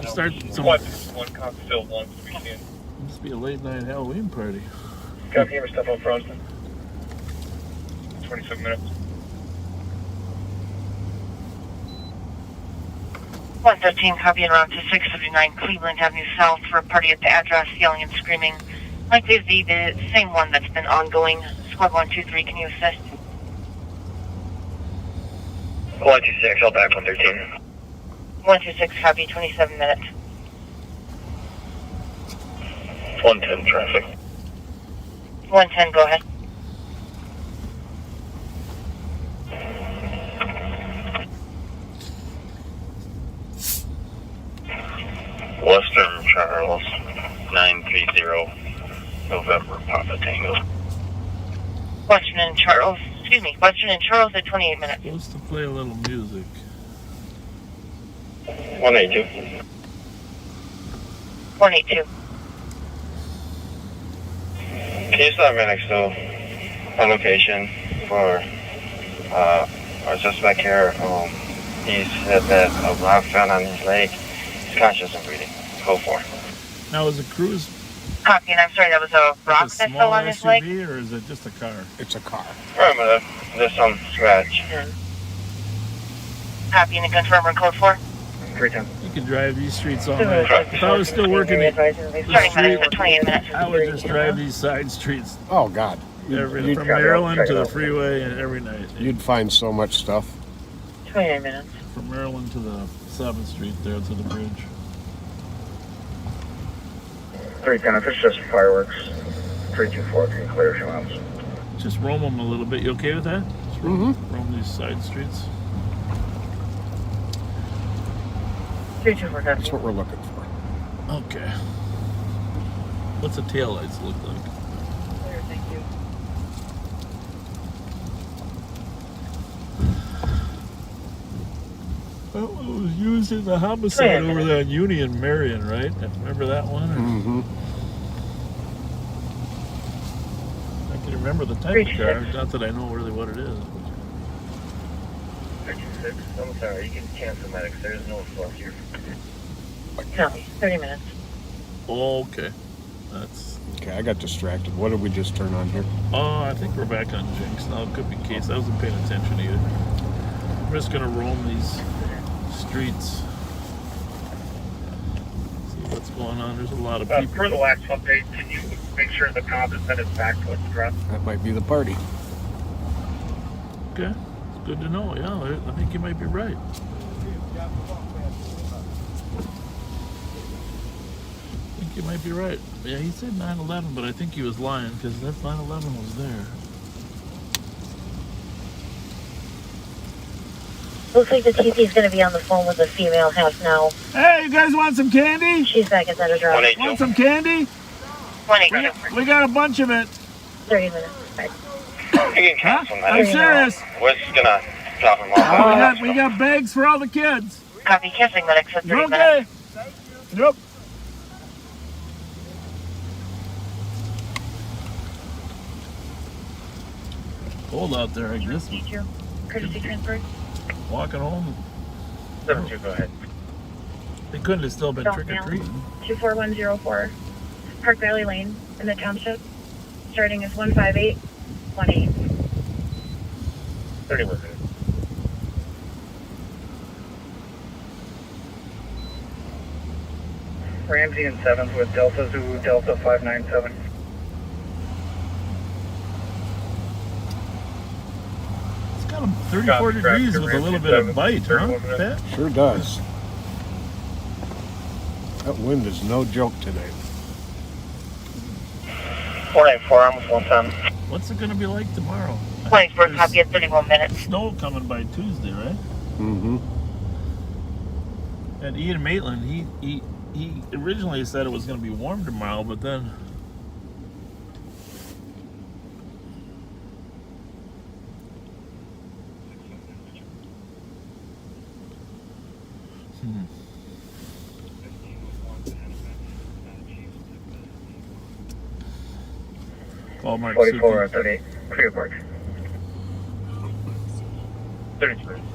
Start some. One cop still wants to be seen. Must be a late night Halloween party. Copy, your stuff up front. 27 minutes. 115 copy en route to 679 Cleveland Avenue South for a party at the address, yelling and screaming. Likely to be the same one that's been ongoing. Squad 123, can you assist? 126, I'll back 113. 126, copy, 27 minutes. 110 traffic. 110, go ahead. Western Charles, 930, November, Papa Tango. Western and Charles at 28 minutes. Supposed to play a little music. 182. 182. Can you stop right next to a location for our suspect here? He said that a rock found on his leg. He's conscious and breathing. Go for it. Now, is a cruise Copy, and I'm sorry, that was a rock a that small fell on his leg? SUV or is it just a car? It's a car. Remember, there's some scratch. Copy, and a confirmer code 4. 310. You can drive these streets all night. If I was still working the Starting minutes at 28 minutes. I would just drive these side streets Oh, God. from Maryland to the freeway and every night. You'd find so much stuff. 29 minutes. From Maryland to the 7th Street there to the bridge. 310, if it's just fireworks, 324 can clear if you want. Just roam them a little bit. You okay with that? Just roam these side streets. 324, copy. That's what we're looking for. Okay. What's the taillights look like? Clear, thank you. Well, it was used in the homicide over there on Union Marion, right? Remember that one? Mm-hmm. I can remember the type of car, not that I know really what it is. 56, I'm sorry, you can cancel medics. There's no flow here. Copy, 30 minutes. Okay. That's... Okay, I got distracted. What did we just turn on here? Oh, I think we're back on Jinx now. It could be case. I wasn't paying attention either. I'm just going to roam these streets. See what's going on. There's a lot of people. Per the last update, can you make sure the comp is headed back to its address? That might be the party. Okay. It's good to know. Yeah, I think you might be right. I think you might be right. Yeah, he said 9/11, but I think he was lying because that 9/11 was there. Looks like the TP is going to be on the phone with the female half now. Hey, you guys want some candy? She's back at that address. 182. Want some candy? 182. We got a bunch of it. 30 minutes. Right. You can cancel I'm medics. serious. We're just gonna drop him off. We got bags for all the kids. Copy, canceling medics at 30 You minutes. okay? Yep. Cold out there, I guess. Teacher, courtesy transfer. Walking home. 72, go ahead. They couldn't have still been Don't trick-or-treating. 24104, Park Valley Lane in the township. Starting is 15818. 31 minutes. Ramsey and 7th with Delta Zulu, Delta 597. It's got 34 degrees with a little bit of bite, huh? Pat? Sure does. That wind is no joke today. 494, I'm with 110. What's it going to be like tomorrow? 24, copy at 31 minutes. Snow coming by Tuesday, right? Mm-hmm. And Ian Maitland, he originally said it was going to be warm tomorrow, but then Walmart 44 38, Clear Park. 32 minutes.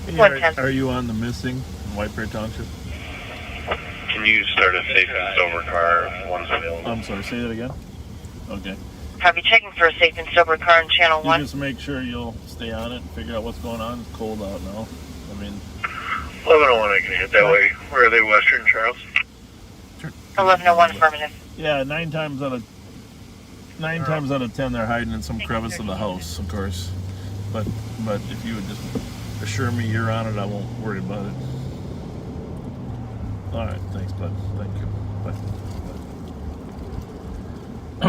Hey, are you on the missing in White Bear Township? Can you start a safe and sober car if one's available? I'm sorry, say that again? Okay. Copy, checking for a safe and sober car on channel You 1. just make sure you'll stay on it and figure out what's going on. It's cold out now. I mean, 1101, I can hit that way. Where are they, Western Charles? 1101 affirmative. Yeah, 9 times out of 10 they're hiding in some crevice of the house, of course. But if you would just assure me you're on it, I won't worry about it. All right, thanks, bud. Thank you. Bye.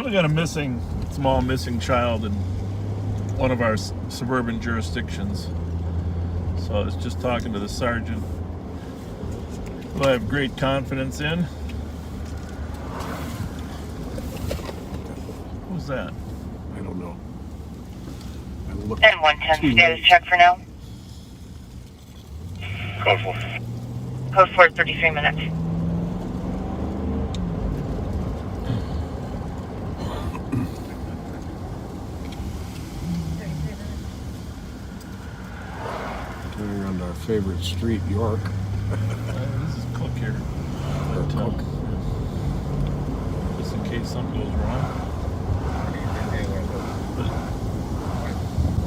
We got a small missing child in one of our suburban jurisdictions. So I was just talking to the sergeant, who I have great confidence in. Who's that? I don't know. And 110 status check for now. Code 4. Code 4, 33 minutes. Turning around our favorite street, York. This is Cook here. Cook. Just in case something goes wrong.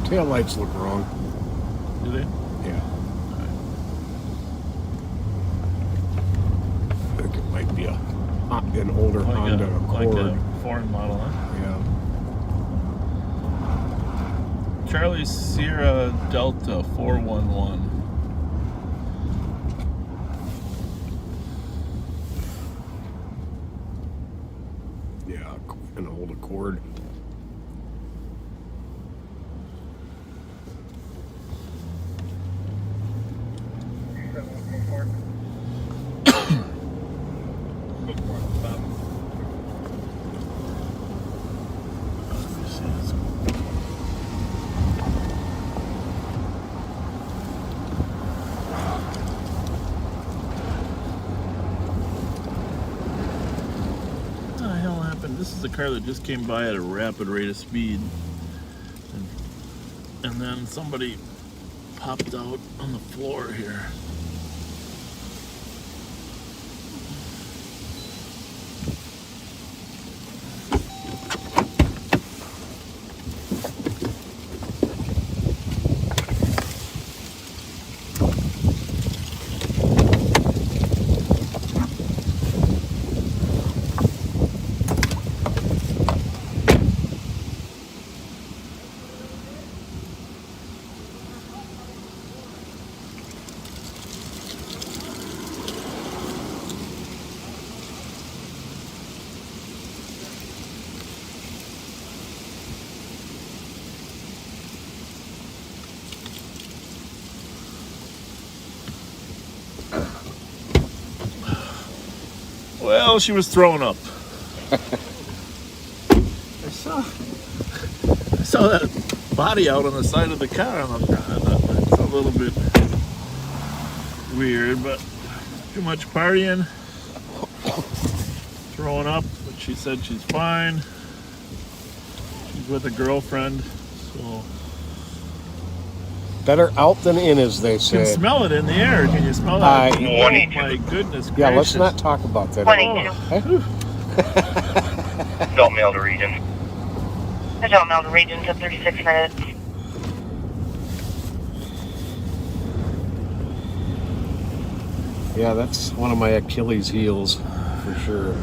Tail lights look wrong. Do they? Yeah. I think it might be an older Honda Accord. Like a foreign model, huh? Yeah. Charlie Sierra Delta 411. Yeah, an old Accord. This is a car that just came by at a rapid rate of speed, and then somebody popped out on the floor here. Well, she was throwing up. I saw that body out on the side of the car. It's a little bit weird, but too much partying, throwing up. But she said she's fine. She's with a girlfriend, so. Better out than in, as they say. You can smell it in the air. Can you smell that? Oh my goodness gracious. Yeah, let's not talk about that. Adult male to region. Adult male to region to 36 minutes. Yeah, that's one of my Achilles heels, for sure.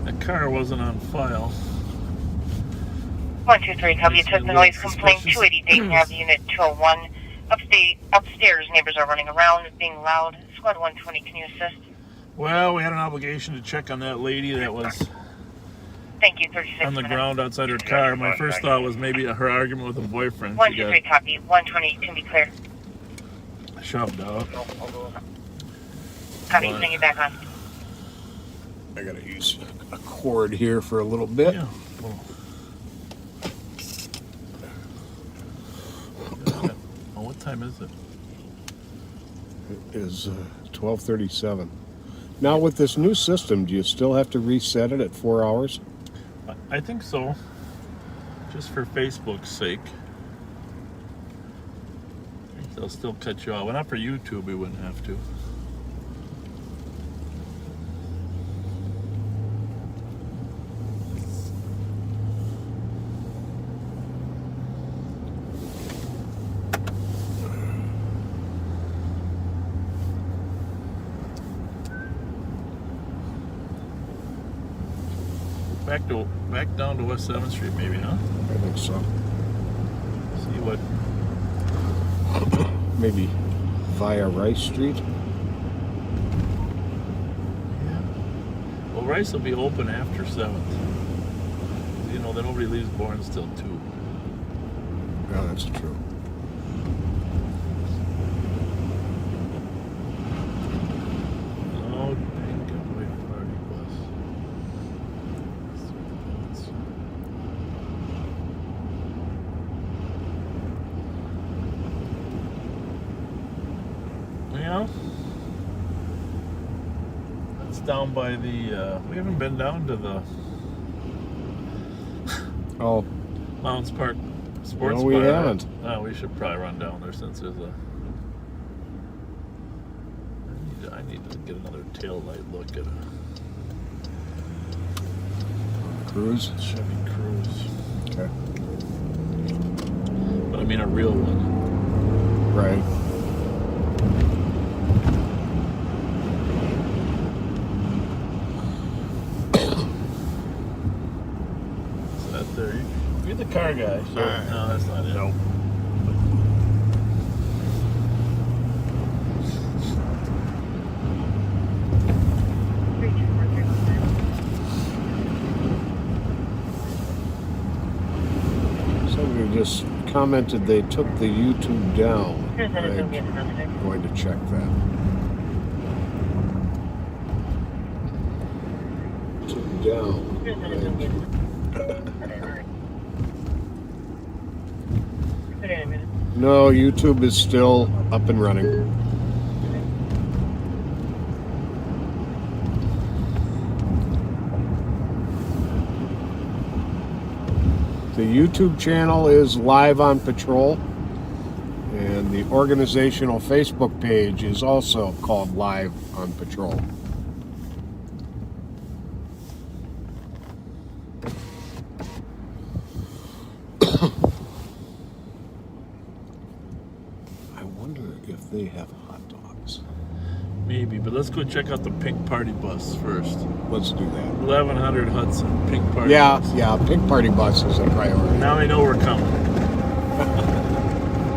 The car wasn't on file. 123, copy. You took the noise complaint, 280 Dayton Ave, Unit 201. Upstairs, neighbors are running around, being loud. Squad 120, can you assist? Well, we had an obligation to check on that lady that was Thank you, 36 on the minutes. ground outside her car. My first thought was maybe her argument with a boyfriend. 123, copy. 120, can be clear. Shoved out. Copy, bring it back on. I gotta use a cord here for a little bit. Yeah. Oh, what time is it? It is 12:37. Now, with this new system, do you still have to reset it at 4 hours? I think so. Just for Facebook's sake. They'll still cut you off. Well, not for YouTube, we wouldn't have to. back down to West 7th Street, maybe, huh? I think so. See what? Maybe via Rice Street. Well, Rice will be open after 7th. You know, then nobody leaves Bourne's till 2. Yeah, that's true. Oh, pink and white party bus. Yeah. That's down by the, we haven't been down to the Mounds Park Sports No, we Bar. haven't. Oh, we should probably run down there since there's a... I need to get another tail light look at a Cruise? Chevy Cruise. Okay. But I mean a real one. Right. Is that there? You're the car guy. So no, that's not it. Nope. Somebody just commented they took the YouTube down. I'm going to check that. Took down. No, YouTube is still up and running. The YouTube channel is Live on Patrol, and the organizational Facebook page is also called Live on Patrol. I wonder if they have hot dogs. Maybe, but let's go check out the pink party bus first. Let's do that. 1100 Hudson, pink party bus. Yeah, pink party bus is a priority. Now I know we're coming.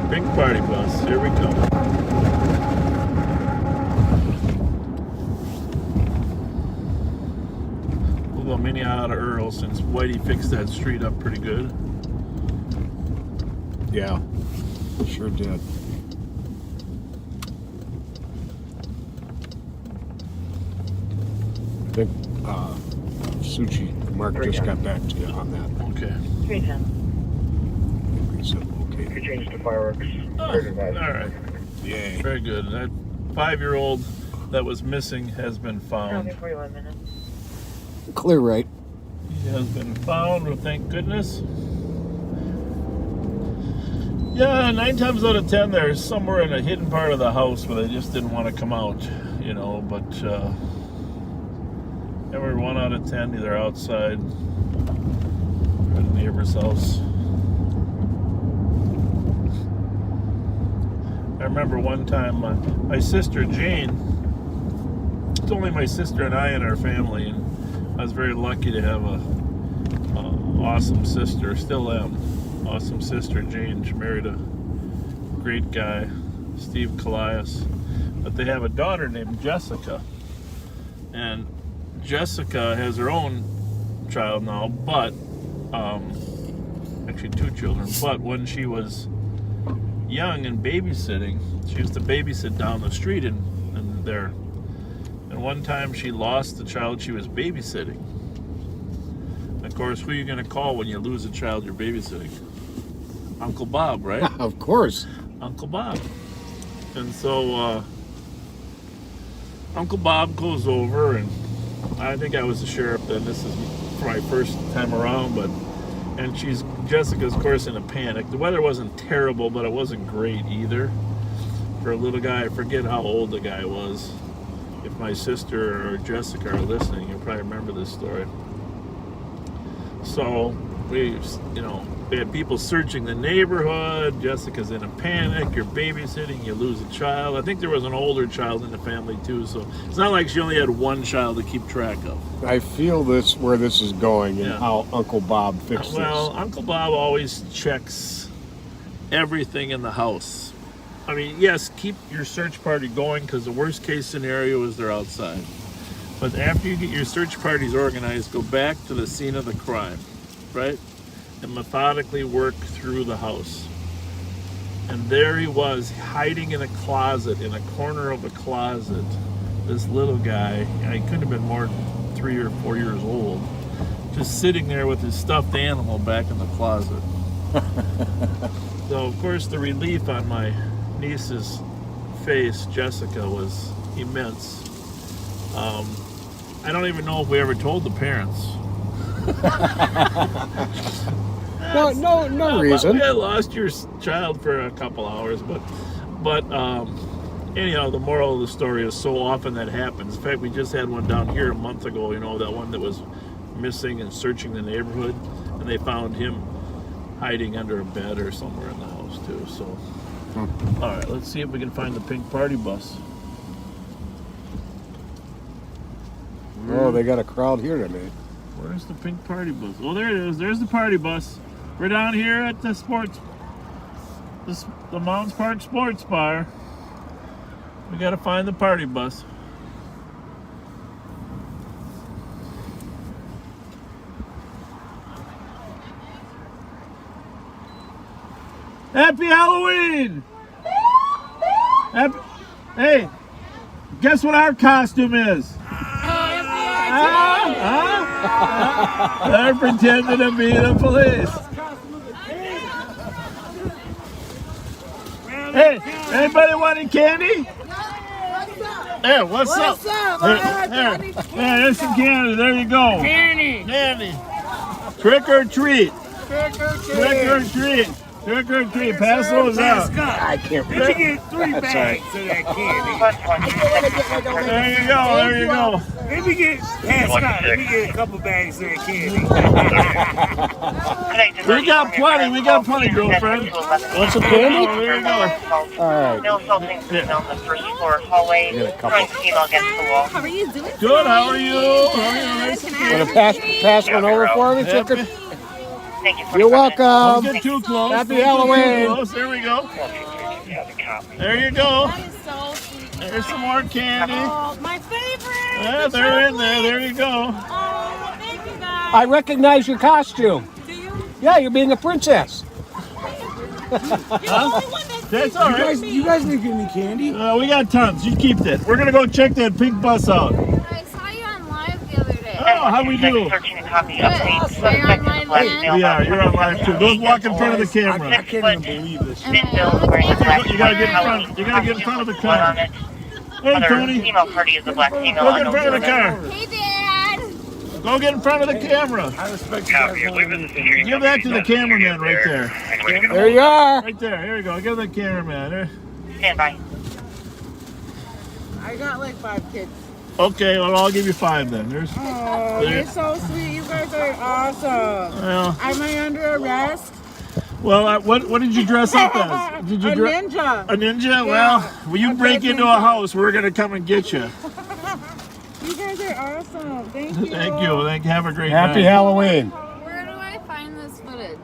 Pink party bus, here we come. We'll go mini out of Earl since Whitey fixed that street up pretty good. Yeah, sure did. I think Suchi, Mark just got back to you on that. Okay. 310. He said, okay. We changed to fireworks. All right. Yay. Very good. That 5-year-old that was missing has been found. 41 minutes. Clear right. He has been found, well, thank goodness. Yeah, 9 times out of 10, they're somewhere in a hidden part of the house where they just didn't want to come out, you know, but every 1 out of 10, either outside or at a neighbor's house. I remember one time my sister Jane, it's only my sister and I in our family, and I was very lucky to have a awesome sister, still am. Awesome sister Jane. She married a great guy, Steve Calias. But they have a daughter named Jessica. And Jessica has her own child now, but actually 2 children. But when she was young and babysitting, she used to babysit down the street and there. And one time she lost the child she was babysitting. Of course, who are you going to call when you lose a child you're babysitting? Uncle Bob, right? Of course. Uncle Bob. And so Uncle Bob goes over, and I think I was the sheriff then. This is for my first time around, and Jessica's of course in a panic. The weather wasn't terrible, but it wasn't great either. For a little guy, I forget how old the guy was. If my sister or Jessica are listening, you'll probably remember this story. So we, We had people searching the neighborhood. Jessica's in a panic. You're babysitting. You lose a child. I think there was an older child in the family too, so it's not like she only had one child to keep track of. I feel this where this is going and how Uncle Bob fixed this. Well, Uncle Bob always checks everything in the house. I mean, yes, keep your search party going because the worst case scenario is they're outside. But after you get your search parties organized, go back to the scene of the crime, right? And methodically work through the house. And there he was, hiding in a closet, in a corner of a closet. This little guy, he couldn't have been more than 3 or 4 years old, just sitting there with his stuffed animal back in the closet. So, of course, the relief on my niece's face, Jessica, was immense. I don't even know if we ever told the parents. No reason. I lost your child for a couple hours, but anyhow, the moral of the story is so often that happens. In fact, we just had one down here a month ago. You know, that one that was missing and searching the neighborhood, and they found him hiding under a bed or somewhere in the house too. So, all right, let's see if we can find the pink party bus. Oh, they got a crowd here tonight. Where's the pink party bus? Oh, there it is. There's the party bus. We're down here at the the Mounds Park Sports Bar. We got to find the party bus. Happy Halloween! Hey, guess what our costume is? They're pretending to be the police. Hey, anybody want any candy? Hey, what's up? Here, there's some candy. There you go. Candy. Trick or treat. Trick or treat. Trick or treat. Pass those out. I can't read. Let you get 3 bags of that candy. There you go. Let me get a couple bags of that candy. We got plenty, girlfriend. Want some candy? Oh, there you go. All right. No assaulting female on the first floor hallway. Throwing female against the wall. How are you doing? Good, how are you? Want to pass one over for me? Thank you. You're welcome. Don't get too close. Happy Halloween. There we go. There you go. That is so sweet. There's some more candy. Oh, my favorite. Yeah, they're in there. There you go. Oh, thank you guys. I recognize your costume. Do you? Yeah, you're being a princess. That's all right. You guys didn't give me candy. We got tons. You keep that. We're going to go check that pink bus out. I saw you on live the other day. Oh, how we do? Searching a copy Good. of Are you on live then? Yeah, you're on live too. Don't walk in front of the camera. I can't even believe this. Am I on the camera? You gotta get in front. You gotta get in front of the car. Hey, Tony. Female party is a black female. Go get in front of the car. Hey, Dad. Go get in front of the camera. I respect Give that to the cameraman right there. There you are. Right there. Here you go. Give the cameraman. There. Stand by. I got like 5 kids. Okay, well, I'll give you 5 then. There's. Oh, you're so sweet. You guys are awesome. Well, Am I under arrest? well, what did you dress up as? Did you ninja. A ninja? Well, when you break into a house, we're gonna come and get you. You guys are awesome. Thank you. Thank you. Have a great Happy night. Halloween. Where do I find this footage?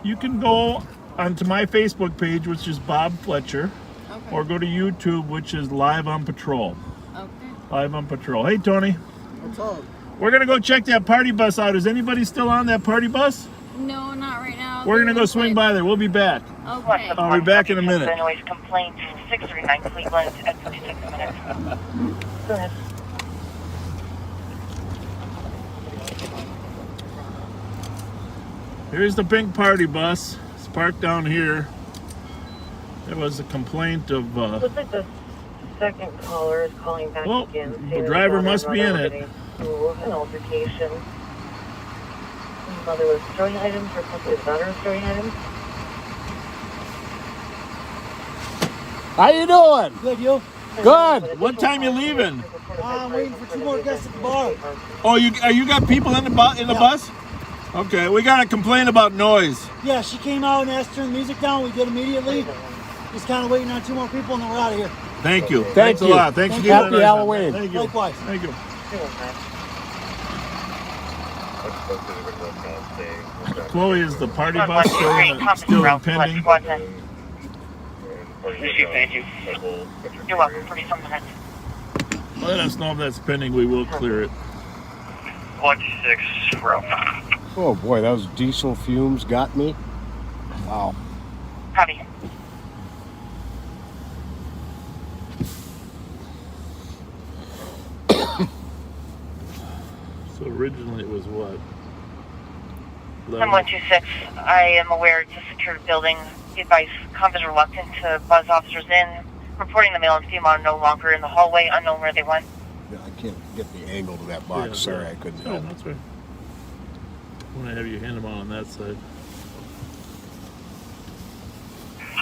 You can go onto my Facebook page, which is Bob Fletcher, Okay. or go to YouTube, which is Live on Patrol. Okay. Live on Patrol. Hey, Tony. What's up? We're going to go check that party bus out. Is anybody still on that party bus? No, not right now. We're going to go swing by there. We'll be back. Okay. I'll be back in a minute. Noise complaint 639 Cleveland at 56 minutes. Go ahead. Here's the pink party bus. It's parked down here. There was a complaint of... Looks like the second caller is calling back again. The driver must be in it. An altercation. His mother was throwing items, or possibly his daughter was throwing items. How you doing? Good, you? Good. What time you leaving? I'm waiting for 2 more guests at the bar. Oh, you got people in the bus? Okay, we got a complaint about noise. Yeah, she came out and asked to turn the music down. We did immediately. Just kind of waiting on 2 more people and then we're out of here. Thank you. Thank Thanks you. a lot. Thanks for Happy giving us- Halloween. Thank you. Likewise. Thank you. Chloe, is the party bus still impending? Thank you. You're welcome. 47 minutes. Let us know if that's pending. We will clear it. 126 route. Oh boy, those diesel fumes got me. Wow. Copy. So originally it was what? 126. I am aware it's a secured building. The advice, comp is reluctant to buzz officers in. Reporting the male and female are no longer in the hallway, unknown where they went. Yeah, I can't get the angle to that box. Yeah, Sorry, yeah. I couldn't Oh, help. that's right. I want to have you hand them on that side.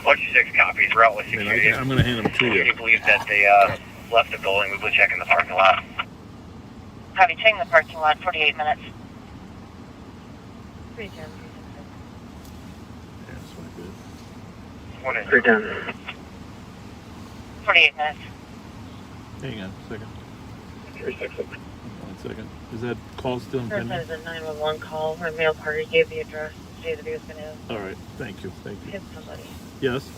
126 copies. Route was I mean, secured. I'm going to hand them to We you. believe that they left the building. We've been checking the parking lot. Copy. Checking the parking lot. 48 minutes. 310. Yeah, that's good. 310. 48 minutes. Hang on a second. 360. 1 second. Is that call still First impending? is a 911 call where a male party gave the address to say that he was going to All right. Thank you. Thank you. hit somebody. Yes.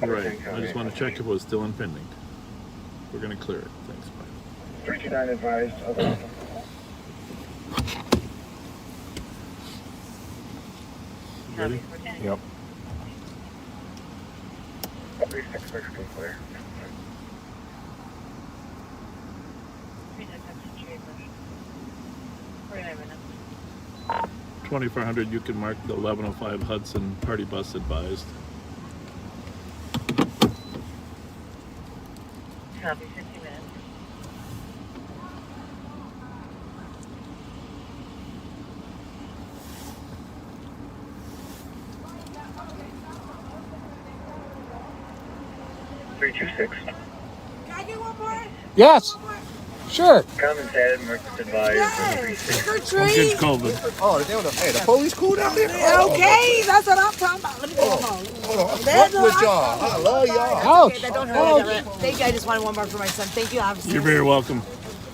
Right. I just want to check if it was still impending. We're going to clear it. Thanks. Bye. 329 advised. Okay. Ready? Yep. 366 clear. 49 minutes. 2400. You can mark the 1105 Hudson party bus advised. Copy. 50 minutes. Can I get one more? Yes. Sure. Common said, Marcus advised. Yes. Don't get COVID. Oh, hey, the police cool down there? Okay, that's what I'm talking about. Let me go home. Hold on. What's with y'all? I love y'all. Okay, that don't hurt me. Thank you. I just wanted one more for my son. Thank you, officer. You're very welcome.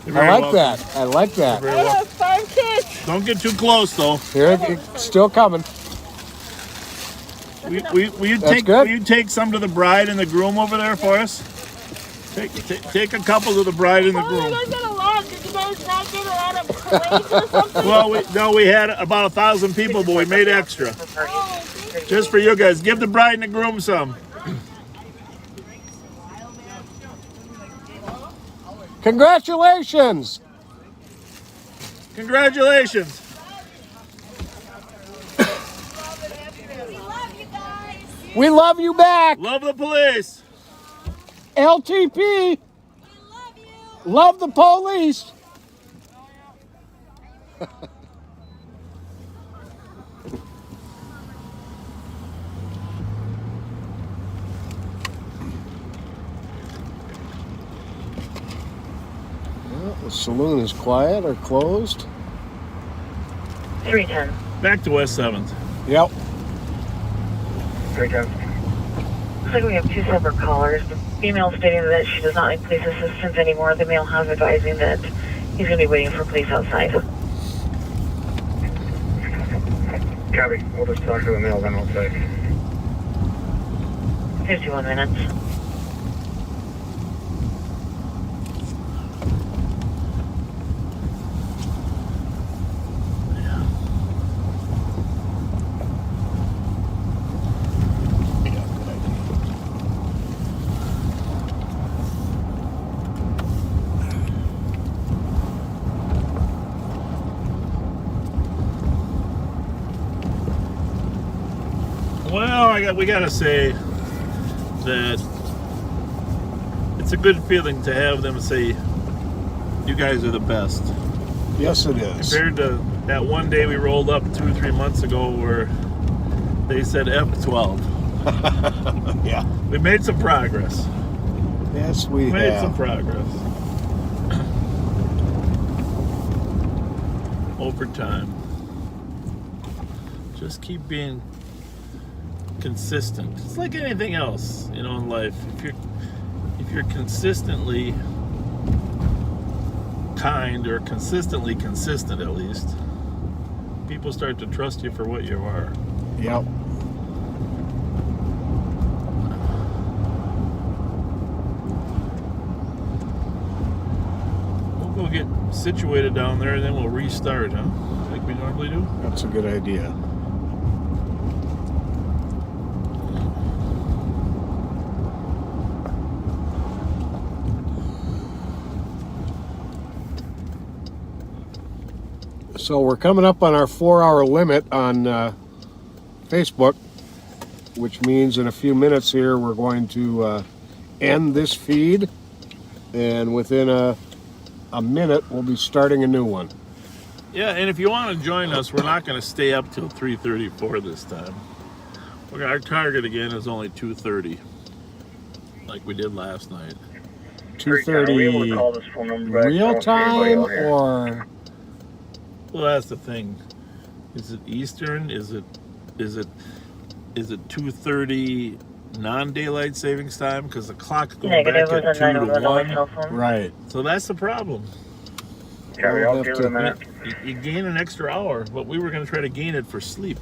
You're I very like welcome. that. I like that. You're very welcome. 5 kids. Don't get too close, though. Here, it's still coming. Will you That's take good. Will you take some to the bride and the groom over there for us? Take a couple to the bride and the groom. Did you guys not get a lot of plates or something? Well, we had about 1,000 people, but we made extra. Just for you guys. Give the bride and the groom some. Congratulations. Congratulations. We love you back. Love the police. LTP. Love the police. Well, the saloon is quiet or closed. 310. Back to West 7th. Yep. 310. Looks like we have 2 separate callers. The female stating that she does not need police assistance anymore. The male has advising that he's going to be waiting for police outside. Copy. We'll just talk to the male then outside. 51 minutes. Well, we gotta say that it's a good feeling to have them say, "You guys are the best." Yes, it is. Compared to that one day we rolled up 2 or 3 months ago where they said F12. Yeah. We made some progress. Yes, we Made have. some progress. over time. Just keep being consistent. It's like anything else, you know, in life. If you're consistently kind, or consistently consistent at least, people start to trust you for what you are. Yep. We'll go get situated down there, and then we'll restart, huh? Like we normally do. That's a good idea. So we're coming up on our 4-hour limit on Facebook, which means in a few minutes here we're going to end this feed, and within a minute we'll be starting a new one. Yeah, and if you want to join us, we're not going to stay up till 3:34 this time. Our target again is only 2:30, like we did last night. 2:30 real time, or? Well, that's the thing. Is it Eastern? Is it 2:30 non-daylight savings time? Because the clock's going back at 2 to 1. Right. So that's the problem. Carry, I'll give it a minute. You gain an extra hour, but we were going to try to gain it for sleep.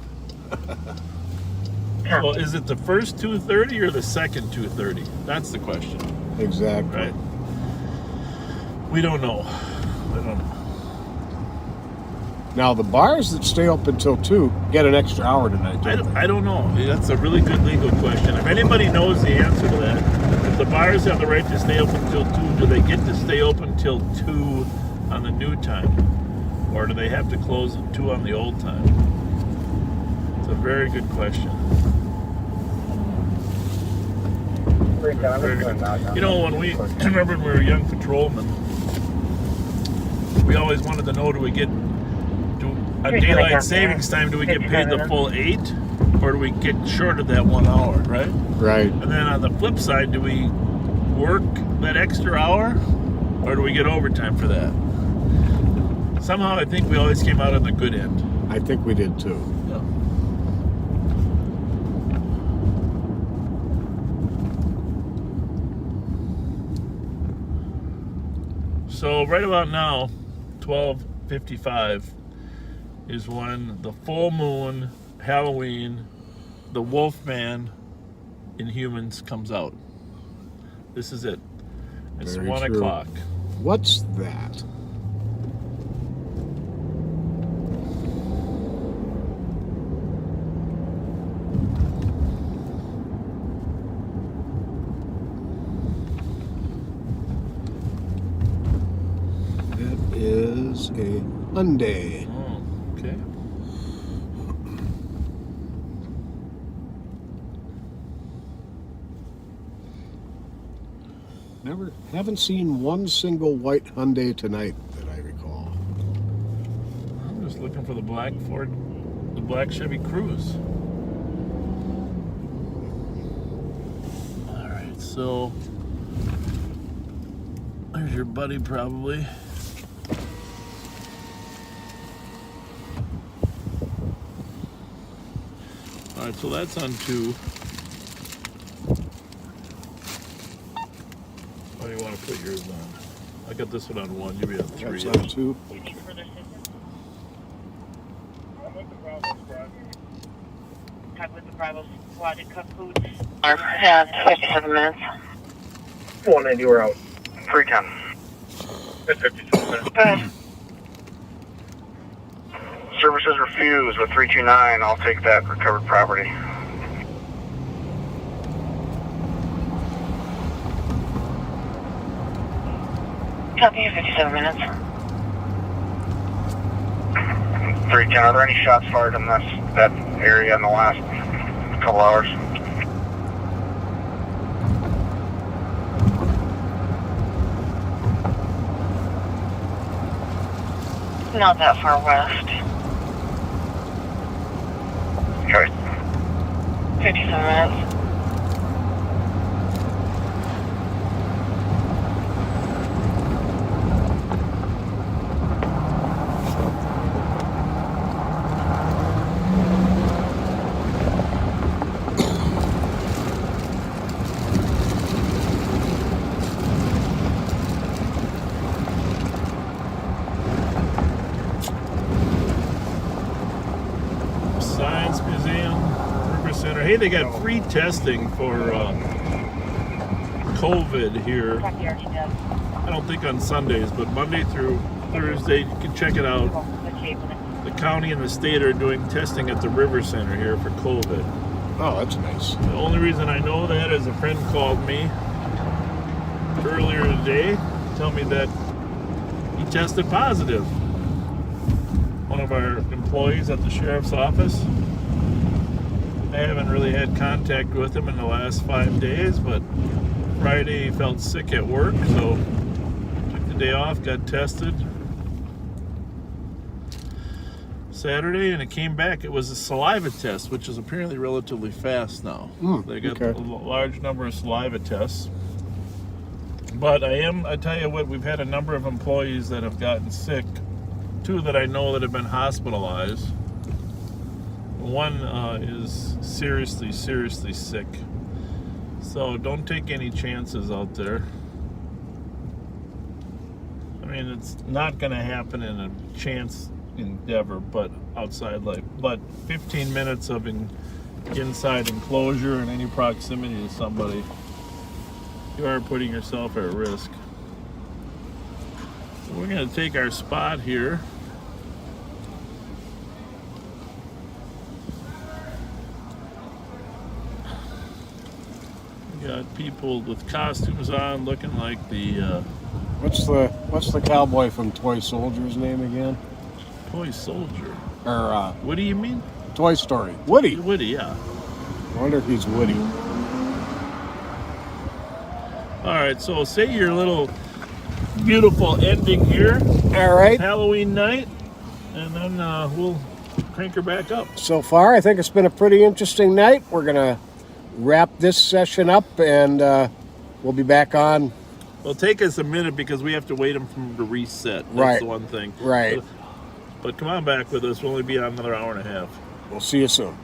Well, is it the first 2:30 or the second 2:30? That's the question. Exactly. Right. We don't know. I don't know. Now, the bars that stay open until 2 get an extra hour tonight. I don't know. That's a really good legal question. If anybody knows the answer to that, if the bars have the right to stay open until 2, do they get to stay open until 2 on the new time? Or do they have to close at 2 on the old time? It's a very good question. You know, when we remember when we were young patrolmen, we always wanted to know, do we get a daylight savings time, do we get paid the full 8, or do we get short of that 1 hour, right? Right. And then on the flip side, do we work that extra hour, or do we get overtime for that? Somehow I think we always came out on the good end. I think we did too. Yeah. So right about now, 12:55 is when the full moon, Halloween, the Wolfman in Humans comes out. This is it. It's Very 1 true. o'clock. What's that? That is a Hyundai. Oh, okay. Haven't seen one single white Hyundai tonight that I recall. I'm just looking for the black Chevy Cruze. All right, so there's your buddy probably. All right, so that's on 2. What do you want to put yours on? I got this one on 1. You have 3. That's on 2. Talk with the Bravo Squad at Cup Foods. 57 minutes. 190, we're out. 310. It's 57 minutes. Go ahead. Services refused with 329. I'll take that recovered property. Copy, 57 minutes. 310. Are there any shots fired in that area in the last couple hours? Not that far west. Okay. 57 minutes. Science Museum, River Center. Hey, they got free testing for COVID here. I don't think on Sundays, but Monday through Thursday, you can check it out. The county and the state are doing testing at the River Center here for COVID. Oh, that's nice. The only reason I know that is a friend called me earlier today to tell me that he tested positive. One of our employees at the sheriff's office. I haven't really had contact with him in the last 5 days, but Friday he felt sick at work, so took the day off, got tested. Saturday, and it came back. It was a saliva test, which is apparently relatively fast now. They got a large number of saliva tests. But I tell you what, we've had a number of employees that have gotten sick. 2 that I know that have been hospitalized. One is seriously sick. So don't take any chances out there. I mean, it's not going to happen in a chance endeavor, but outside life. But 15 minutes of inside enclosure and any proximity to somebody, you are putting yourself at risk. So we're going to take our spot here. We got people with costumes on, looking like the. What's the cowboy from Toy Soldier's name again? Toy Soldier. Or what do you mean? Toy Story. Woody. Woody, yeah. I wonder if he's Woody. All right, so say your little beautiful ending here. All right. Halloween night, and then we'll crank her back up. So far, I think it's been a pretty interesting night. We're going to wrap this session up, and we'll be back on. It'll take us a minute because we have to wait them to reset. That's Right. the one thing. Right. But come on back with us. We'll only be on another hour and a half. We'll see you soon.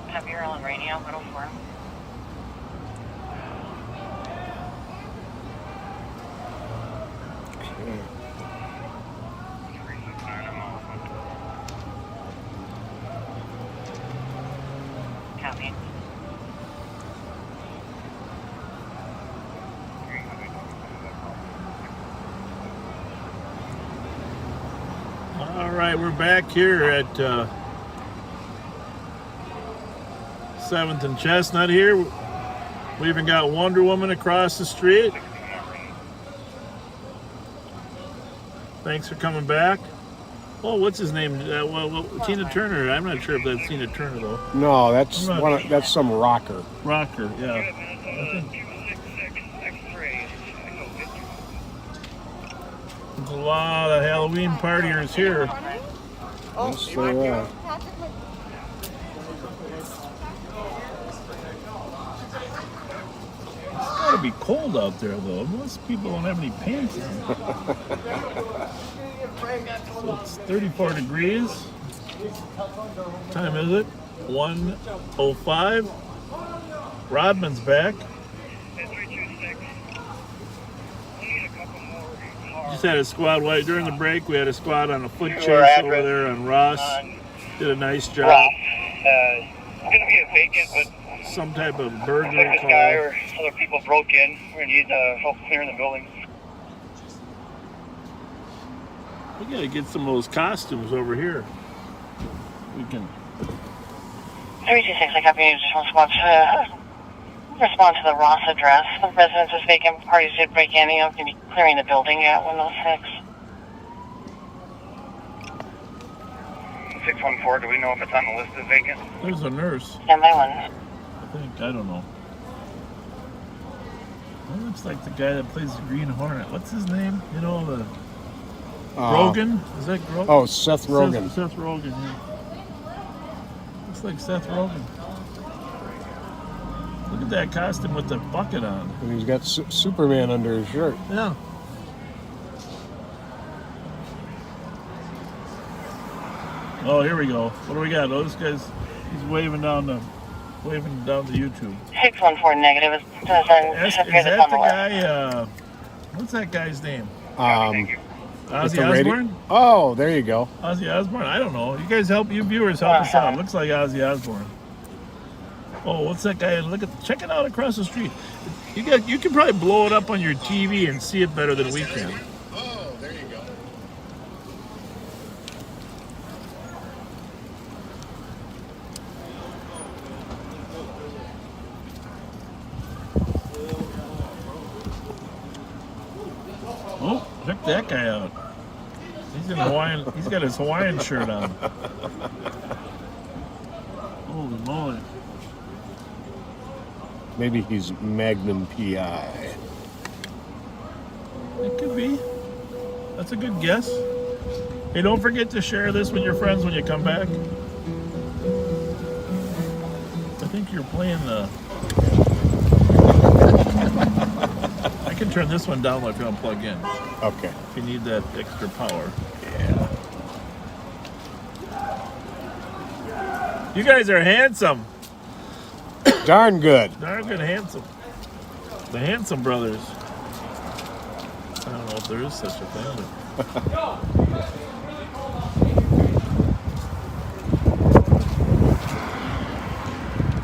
Have your on radio, 104. Copy. All right, we're back here at 7th and Chestnut here. We even got Wonder Woman across the street. Thanks for coming back. Oh, what's his name? Tina Turner. I'm not sure if that's Tina Turner though. No, that's that's some rocker. Rocker, yeah. There's a lot of Halloween partiers here. Yes, there are. It's gotta be cold out there though. Most people don't have any pants on. So it's 34 degrees. What time is it? 1:05. Rodman's back. Just had a squad during the break. We had a squad on a foot chase over there on Ross. Did a nice job. It's going to be a vacant, but some type of burglary this call. guy or other people broke in. We're going to need help clearing the building. We gotta get some of those costumes over here. We can. 326, I copy. Just respond to the Ross address. The residence is vacant. Parties did break in. You can be clearing the building at 106. 614, do we know if it's on the list as vacant? There's a nurse. Stand by 1. I think. I don't know. That looks like the guy that plays the Green Hornet. What's his name? You know, the Rogen? Is that Rogen? Oh, Seth Rogen. Seth Rogen, yeah. Looks like Seth Rogen. Look at that costume with the bucket on. And he's got Superman under his shirt. Yeah. Oh, here we go. What do we got? Oh, this guy's he's waving down the YouTube. 614 negative. It doesn't Is appear that that's on the the list. guy? What's that guy's name? Ozzy the radio- Osbourne? Oh, there you go. Ozzy Osbourne? I don't know. You guys you viewers help us out. Looks like Ozzy Osbourne. Oh, what's that guy? Check it out across the street. You can probably blow it up on your TV and see it better than we can. Oh, there you go. Oh, check that guy out. He's in Hawaiian. He's got his Hawaiian shirt on. Holy moly! Maybe he's Magnum PI. It could be. That's a good guess. Hey, don't forget to share this with your friends when you come back. I think you're playing the... I can turn this one down if you want to plug in. Okay. If you need that extra power. Yeah. You guys are handsome. Darn good. Darn good handsome. The Handsome Brothers. I don't know if there is such a thing, but...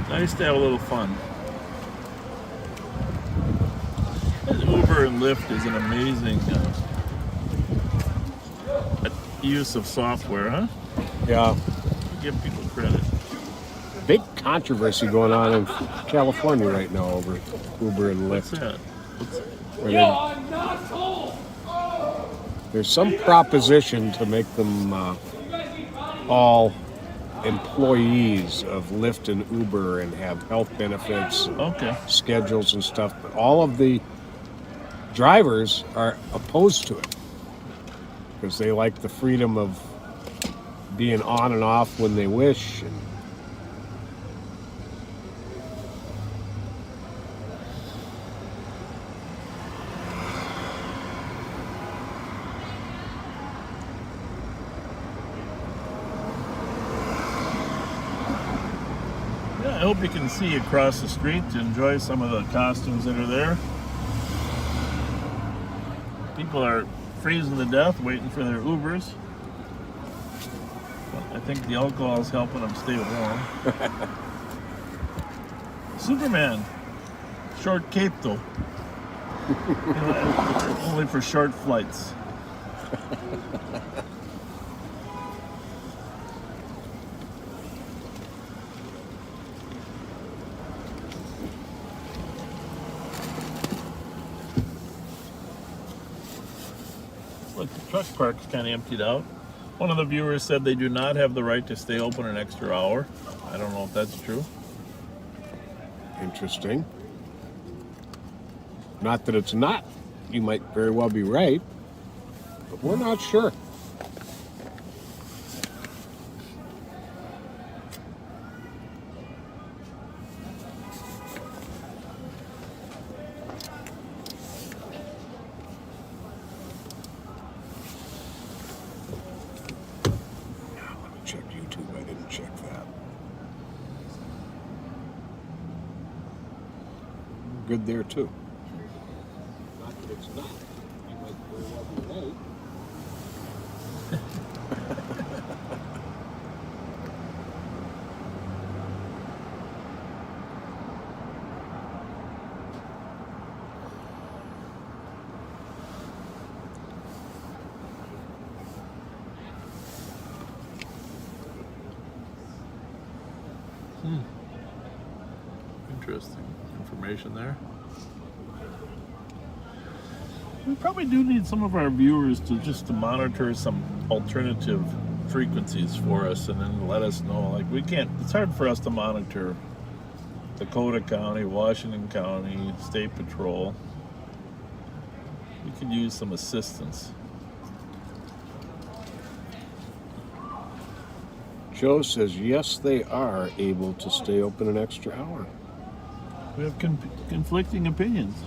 Nice to have a little fun. Uber and Lyft is an amazing use of software, huh? Yeah. Give people credit. Big controversy going on in California right now over Uber and Lyft. What's that? There's some proposition to make them all employees of Lyft and Uber and have health benefits, schedules and stuff. But all of the drivers are opposed to it because they like the freedom of being on and off when they wish. And I hope you can see across the street to enjoy some of the costumes that are there. People are freezing to death waiting for their Ubers. But I think the alcohol is helping them stay warm. Superman. Short cape though. Only for short flights. Look, the truck park's kind of emptied out. One of the viewers said they do not have the right to stay open an extra hour. I don't know if that's true. interesting. Not that it's not. You might very well be right, but we're not sure. Good there too. Not that it's not. You might very well be right. Interesting information there. We probably do need some of our viewers to monitor some alternative frequencies for us and then let us know. Like it's hard for us to monitor Dakota County, Washington County, State Patrol. We could use some assistance. Joe says, yes, they are able to stay open an extra hour. We have conflicting opinions.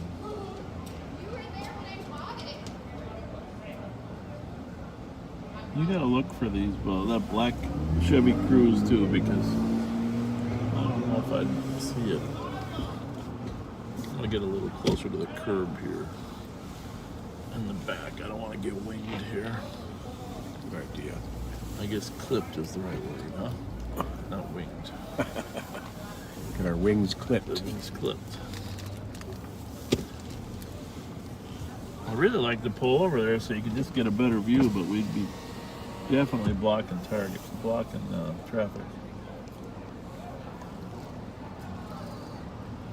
You gotta look for these, that black Chevy Cruze too, because I don't know if I'd see it. I'm gonna get a little closer to the curb here. in the back. I don't want to get winged here. Good idea. I guess clipped is the right word, huh? Not winged. Get our wings clipped. The wings clipped. I really like to pull over there so you can just get a better view, but we'd be definitely blocking traffic.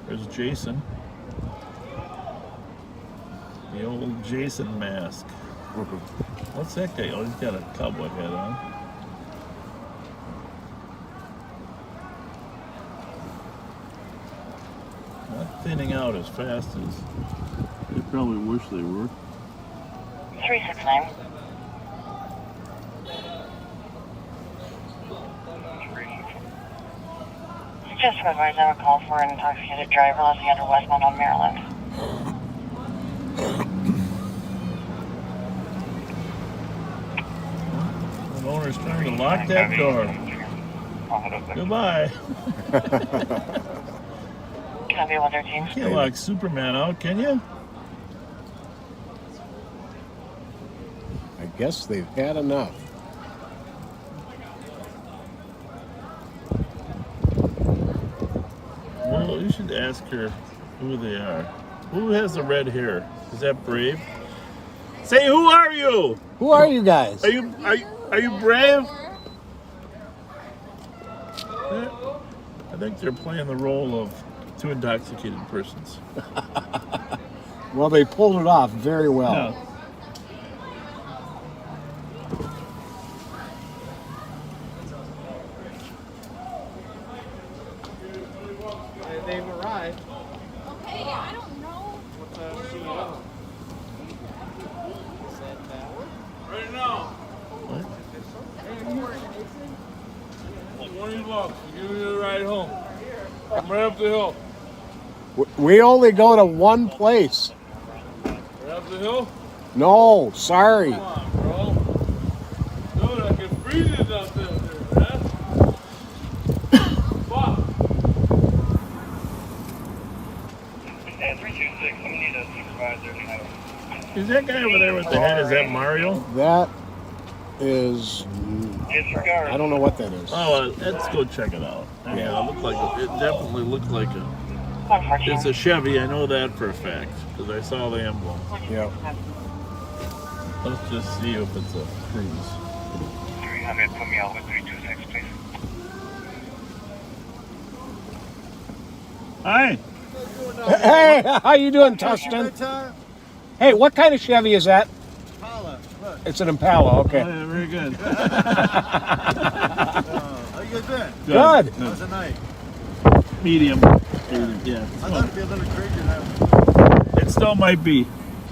There's Jason. The old Jason mask. What's that guy? Oh, he's got a cowboy hat on. Not thinning out as fast as they probably wish they were. 369. Just to advise, I would call for an intoxicated driver living under westbound on Maryland. The owner's trying to lock that door. Goodbye. Copy 113. You can't lock Superman out, can you? I guess they've had enough. Well, you should ask her who they are. Who has the red hair? Is that Brave? Say, who are you? Who are you guys? Are you Brave? I think they're playing the role of two intoxicated persons. Well, they pulled it off very well. Yeah. They've arrived. Okay, I don't know. What's CEO? Said that. Right now. One of you lost. Give me the ride home. I'm right up the hill. We only go to one place. Right up the hill? No, sorry. Come on, bro. Dude, I can freeze it out there, man. Fuck. And 326, I'm gonna need a supervisor tonight. Is that guy over there with the head, is that Mario? That is... I don't know what that is. Oh, let's go check it out. Yeah, it definitely looked like it's a Chevy. I know that for a fact because I saw the emblem. Yeah. Let's just see if it's a Cruise. 300, put me out with 326, please. Hi. Hey, how you doing, Tustin? Hey, what kind of Chevy is that? Impala. Look. It's an Impala, okay. Oh, yeah, very good. How you guys been? Good. How's the night? Medium. Yeah. I thought it'd be a little crazier than that. It still might be.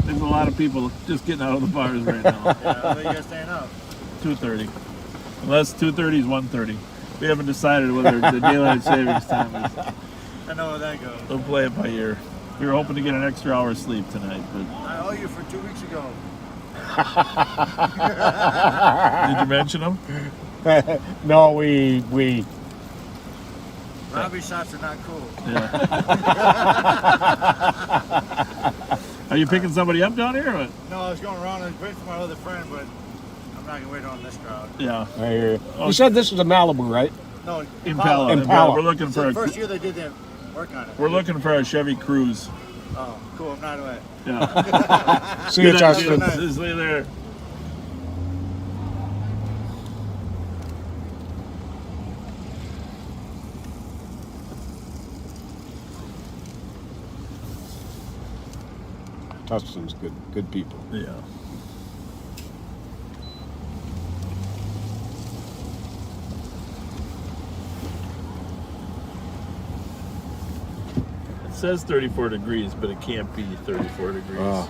There's a lot of people just getting out of the bars right now. Yeah, how you guys staying up? 2:30. Unless 2:30 is 1:30. We haven't decided whether the daylight savings time is. I know how that goes. We'll play it by ear. We were hoping to get an extra hour's sleep tonight, but I owe you for 2 weeks ago. did you mention them? No, we. Robbie shots are not cool. Yeah. Are you picking somebody up down here? Or what? No, I was going around and waiting for my other friend, but I'm not gonna wait on this crowd. Yeah. I hear you. You said this is a Malibu, right? No, Impala. Impala. We're looking It's for the a. first year they did their work on it. We're looking for a Chevy Cruise. Oh, cool. I'm not away. Yeah. See you, Justin. Just lay there. Tustin's good people. Yeah. It says 34 degrees, but it can't be 34 degrees. Oh.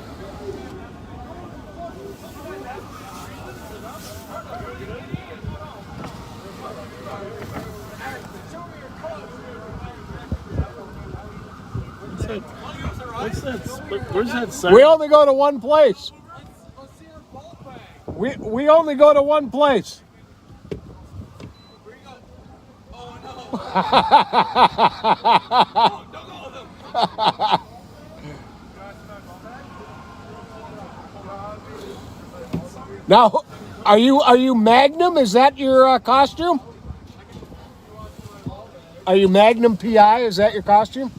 What's that? Where's that sign? We only go to one place. We only go to one place. Now, are you Magnum? Is that your costume? Are you Magnum PI? Is that your costume?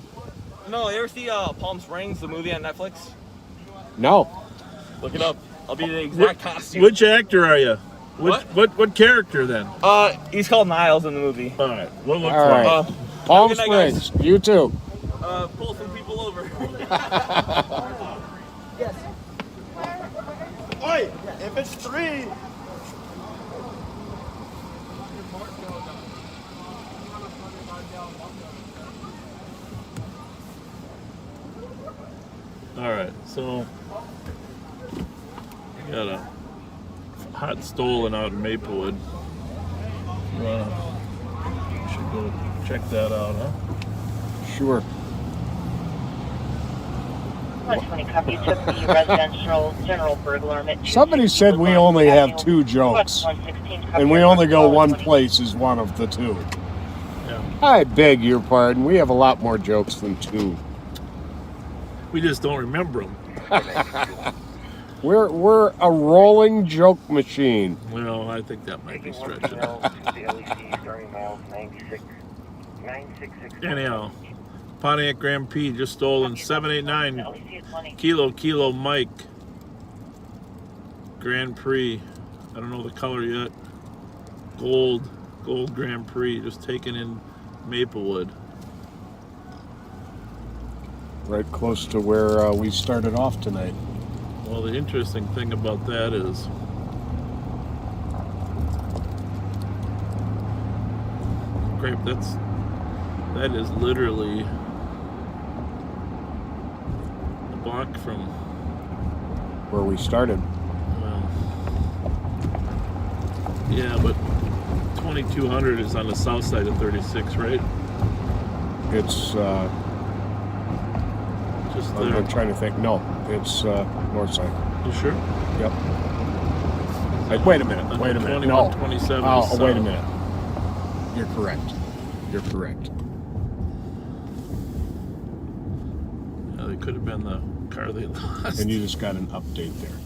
No, you ever see Palm Springs, the movie on Netflix? No. Look it up. I'll be the exact costume. Which actor are you? What character then? He's called Niles in the movie. All right, we'll look All for right. it. Palm Springs. You too. Pull some people over. Yes. Oi, if it's 3. All right, so we got a hot stolen out in Maplewood. You should go check that out, huh? Sure. 120 copy took the residential general burglar. Somebody said we only have 2 jokes, and we only go one place is one of the 2. Yeah. I beg your pardon. We have a lot more jokes than 2. We just don't remember them. We're a rolling joke machine. Well, I think that might be stretching it. Anyhow, Pontiac Grand Prix just stolen 789 Kilo Mike Grand Prix. I don't know the color yet. Gold Grand Prix just taken in Maplewood. Right close to where we started off tonight. Well, the interesting thing about that is great. That is literally a block from where we started. Well, yeah, but 2200 is on the south side of 36, right? It's just there. I'm trying to think. No, it's north side. You sure? Yep. Wait a minute. Wait a minute. No. 27 Oh, is wait a south. minute. You're correct. You're correct. Yeah, they could have been the car they lost. And you just got an update there.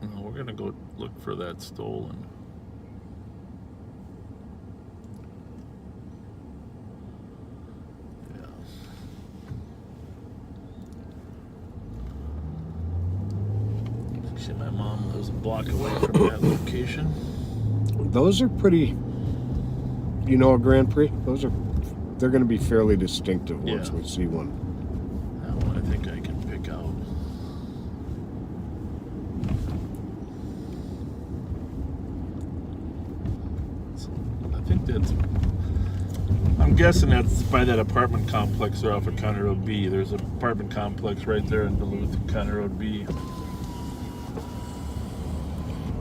No, we're gonna go look for that stolen. Actually, my mom lives a block away from that location. Those are pretty. You know, a Grand Prix. They're going to be fairly distinctive once we see one. That one I think I can pick out. So, I think that's. I'm guessing that's by that apartment complex there off of County Road B. There's an apartment complex right there in Duluth, County Road B.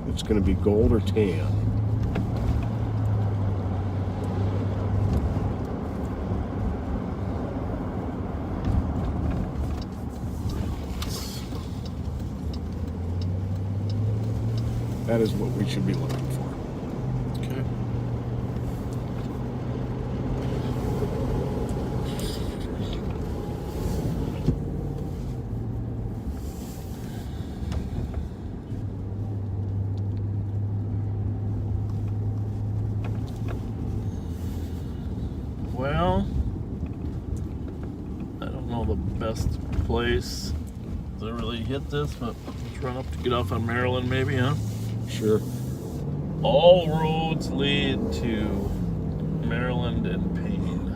It's going to be gold or tan. That is what we should be looking for. Okay. Well, I don't know the best place to really hit this, but let's run up to get off on Maryland maybe, huh? Sure. All roads lead to Maryland and Payne.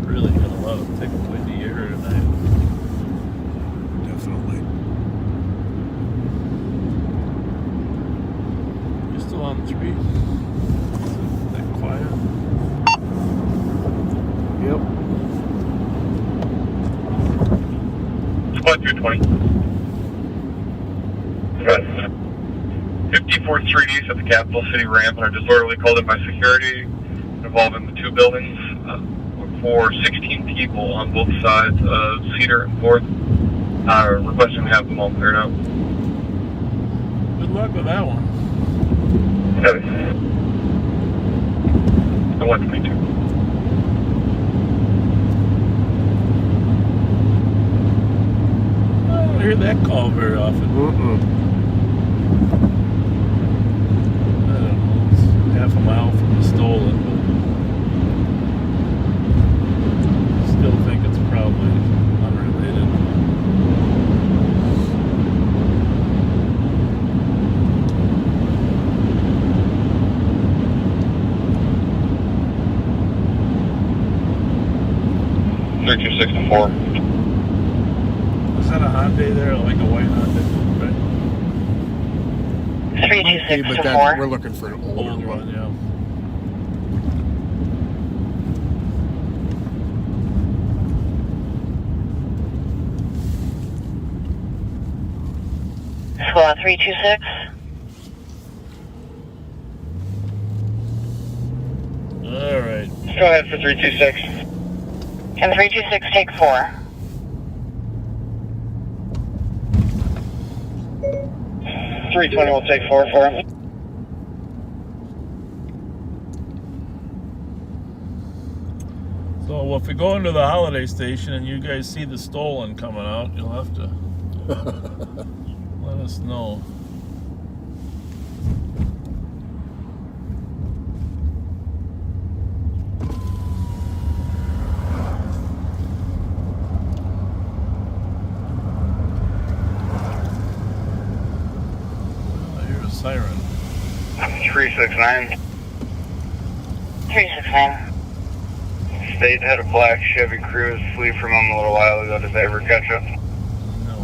Really got a lot of thick windy air tonight. Definitely. You still on 3? Is that quiet? Yep. Squad 220. Good. 54 3Ds at the Capital City ramp, and I just literally called in my security involving the 2 buildings for 16 people on both sides of Cedar and 4th. Requesting to have them all cleared out. Good luck with that one. The 122. I don't hear that call very often. I don't know. It's half a mile from the stolen, but still think it's probably unrelated. Four. Is that a Hyundai there, like a white Hyundai? Right? 326 but to that, 4. we're looking for an older Old one. one, yeah. Squad 326. All right. Go ahead for 326. And 326 take 4. .320 will take 4 for him. So well, if we go into the holiday station and you guys see the stolen coming out, you'll have to let us know. I hear a siren. 369. 369. State had a black Chevy Cruze flee from him a little while ago. Did they ever catch up? No.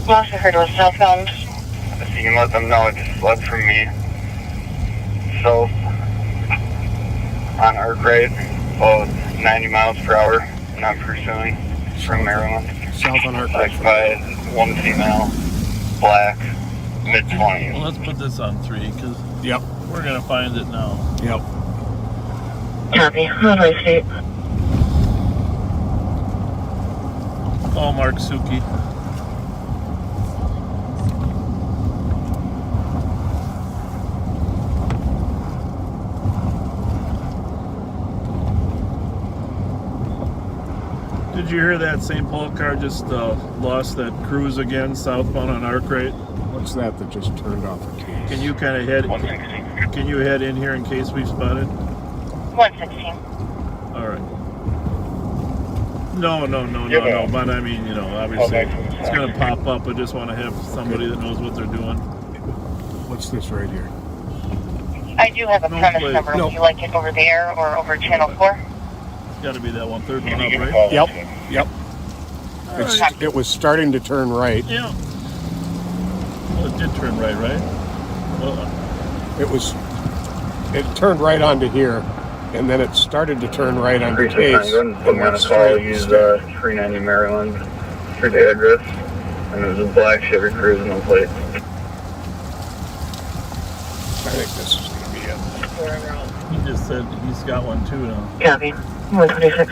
Last I heard was southbound. If you can let them know, it just left from me. South on Arc Right, about 90 miles per hour, and I'm pursuing from Maryland. South on Arc Right. Like by one female, black, mid-20s. Well, let's put this on 3 because Yep. we're gonna find it now. Yep. Copy. On my state. Oh, Mark Suki. Did you hear that St. Paul car just lost that cruise again southbound on Arc Right? What's that just turned off the case? Can you kind of head? Can you head in here in case we've spotted? 116. All right. No. But I mean, you know, obviously it's gonna pop up. I just want to have somebody that knows what they're doing. What's this right here? I do have a premise plate. number. No. Would you like it over there or over channel 4? It's got to be that one, third one up, right? Yep. All right. It was starting to turn right. Yeah. Well, it did turn right, right? It turned right onto here, and then it started to turn right onto Case. I'm going to call, use 390 Maryland for the address, and there's a black Chevy Cruze and no plate. I think this is going to be it. He just said he's got one too now. Copy. 126.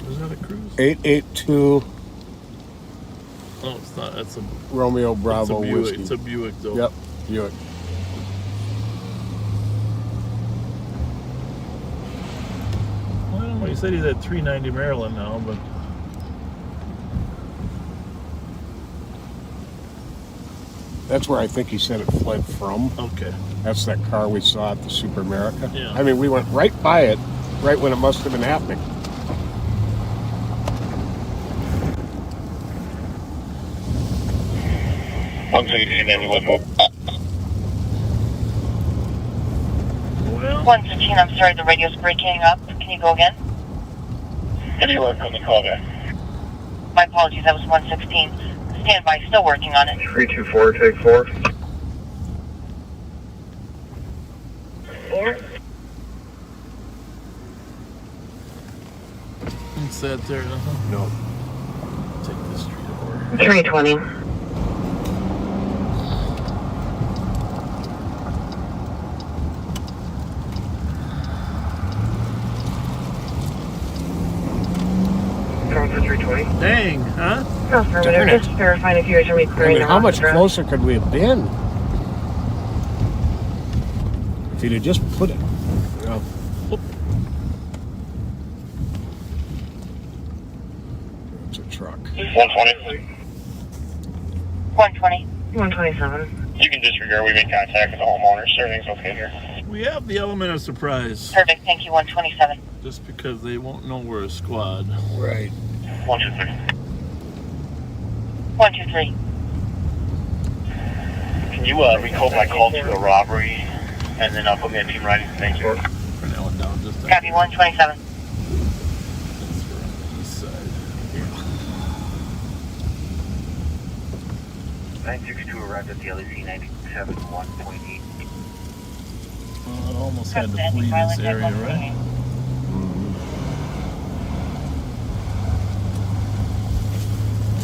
Is that a cruise? 882 Oh, it's not. That's a Romeo Bravo Buick. Whiskey. It's a Buick, though. Yep, Buick. Well, I don't know. He said he's at 390 Maryland now, but That's where I think he said it fled from. Okay. That's that car we saw at the Super America. Yeah. I mean, we went right by it, right when it must have been happening. Well, 115, I'm sorry, the radio's breaking up. Can you go again? Anyone from the call back. My apologies, that was 116. Stand by, still working on it. 324, take 4. 4. set there, nothing? No. Take this street over. 320. Coming for 320. Dang, huh? No, affirmative. Just verifying if you guys are I recording. mean, how much closer could we have been? If you'd have just put it, you know. It's a truck. 120. 120. 127. You can disregard. We made contact with the homeowner. So everything's okay here. We have the element of surprise. Perfect. Thank you. 127. Just because they won't know we're a squad. Right. 123. 123. Can you recode my call to a robbery and then put me on team riding? Thank you. For now on down, just Copy. 127. That's for on the east side. 962 arrived at the LEC 97.1.8. Well, it almost had to flee this area, right?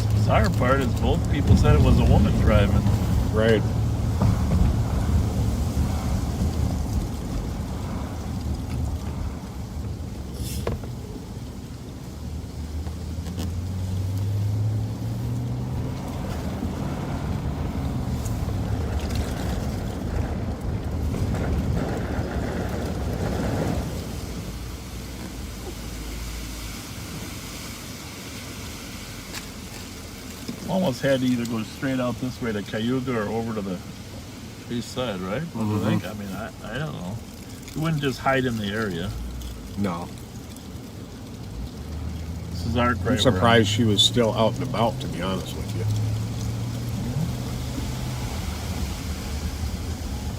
The bizarre part is both people said it was a woman driving. Right. Almost had to either go straight out this way to Cayuga or over to the east side, right? What do you think? I mean, I don't know. You wouldn't just hide in the area. No. This is our I'm surprised she was still out and about, to be honest with you.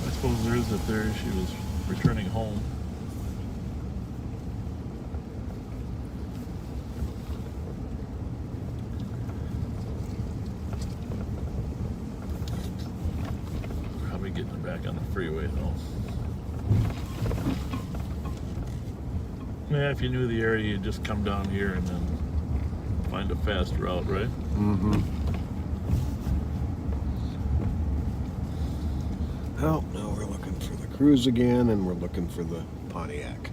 I suppose there is a theory she was returning home. Probably getting her back on the freeway though. Yeah, if you knew the area, you'd just come down here and then find a fast route, right? Mm-hmm. Well, now we're looking for the Cruise again, and we're looking for the Pontiac.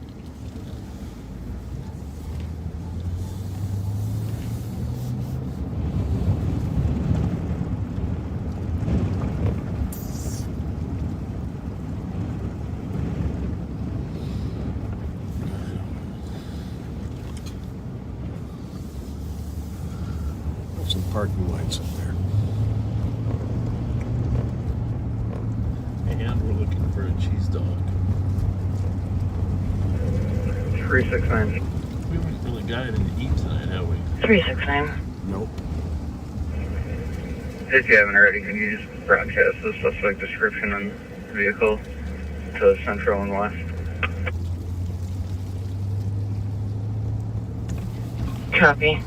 Some parking lights up there. And we're looking for a cheese dog. 369. We haven't really got anything to eat tonight, have we? 369. Nope. If you haven't already, can you just broadcast the suspect description on the vehicle to Central and West? Copy.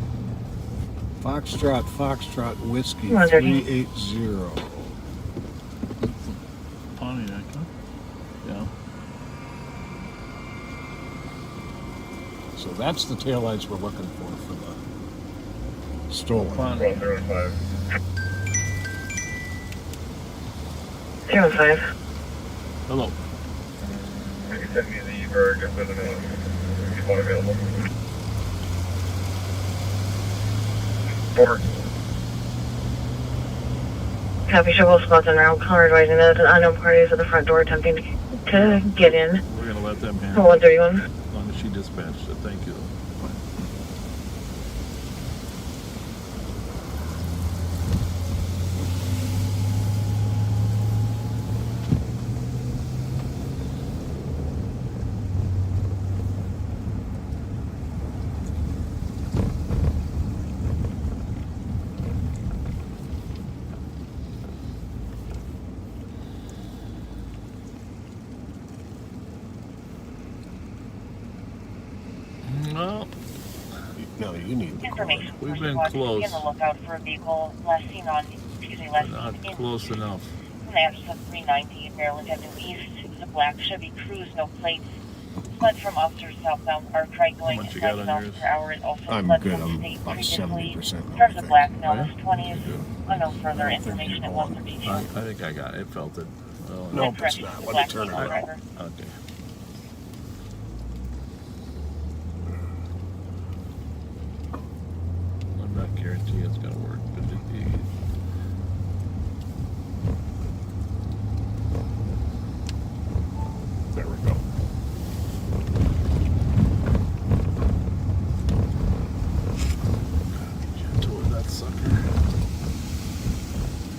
Foxtrot, Whiskey, 130. 380. Pontiac, huh? Yeah. So that's the taillights we're looking for the stolen. 105. 05. Hello. You can send me the bird if there's one available. 4. Copy. Shovel spots and round car advising that unknown parties at the front door attempting to get in. We're going to let them handle 131. as long as she dispatched it. Thank you. Well, no, you need the information. We've been close. Be on the lookout for a vehicle last seen on, last not seen in close enough. An address of 390 Maryland Avenue East. It was a black Chevy Cruze, no plates. Fled from officers southbound Park Drive going much at you got 90 on miles yours? per hour. It also I'm fled good. from I'm state about previously. 70% Drives a black Oh, Nellus yeah? 20s. Unknown further I don't think information you're at going. 132. I think I got it. Felt it. Oh, Nope, it's not. Let me turn it around. Driver. Okay. I'm not guaranteeing it's gonna work, but There we go. gentle with that sucker.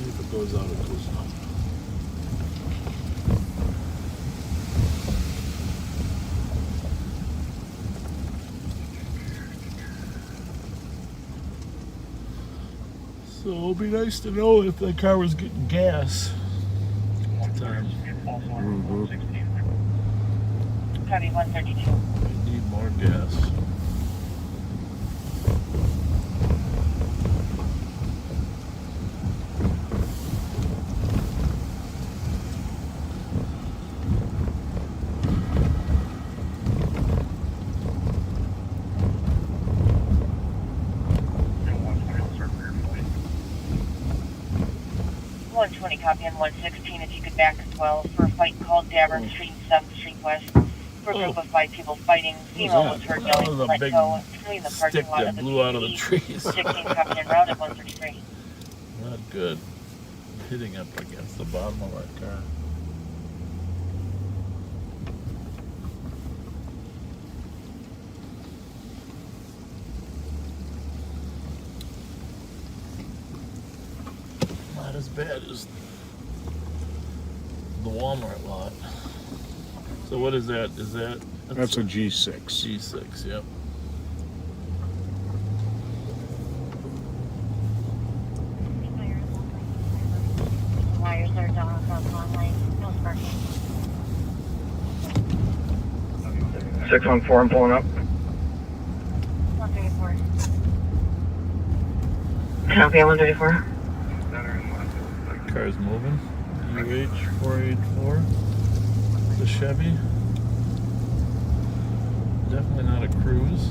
If it goes out, it goes out. So it'll be nice to know if the car was getting gas. Time. Copy 132. We need more gas. Copy on 116 if you could back as well for a fight called Davern Street, 7th Street West. For a group of 5 people fighting. Female was heard yelling, let go, between the parking lot of the blew out of the trees. 16 copy en route at 133. Not good. Hitting up against the bottom of our car. Not as bad as the Walmart lot. So what is that? Is that? That's a G6. G6, yep. Wires are down across one lane. No sparking. 614, I'm pulling up. 134. Copy, 134. Car's moving. UH484. The Chevy. Definitely not a cruise.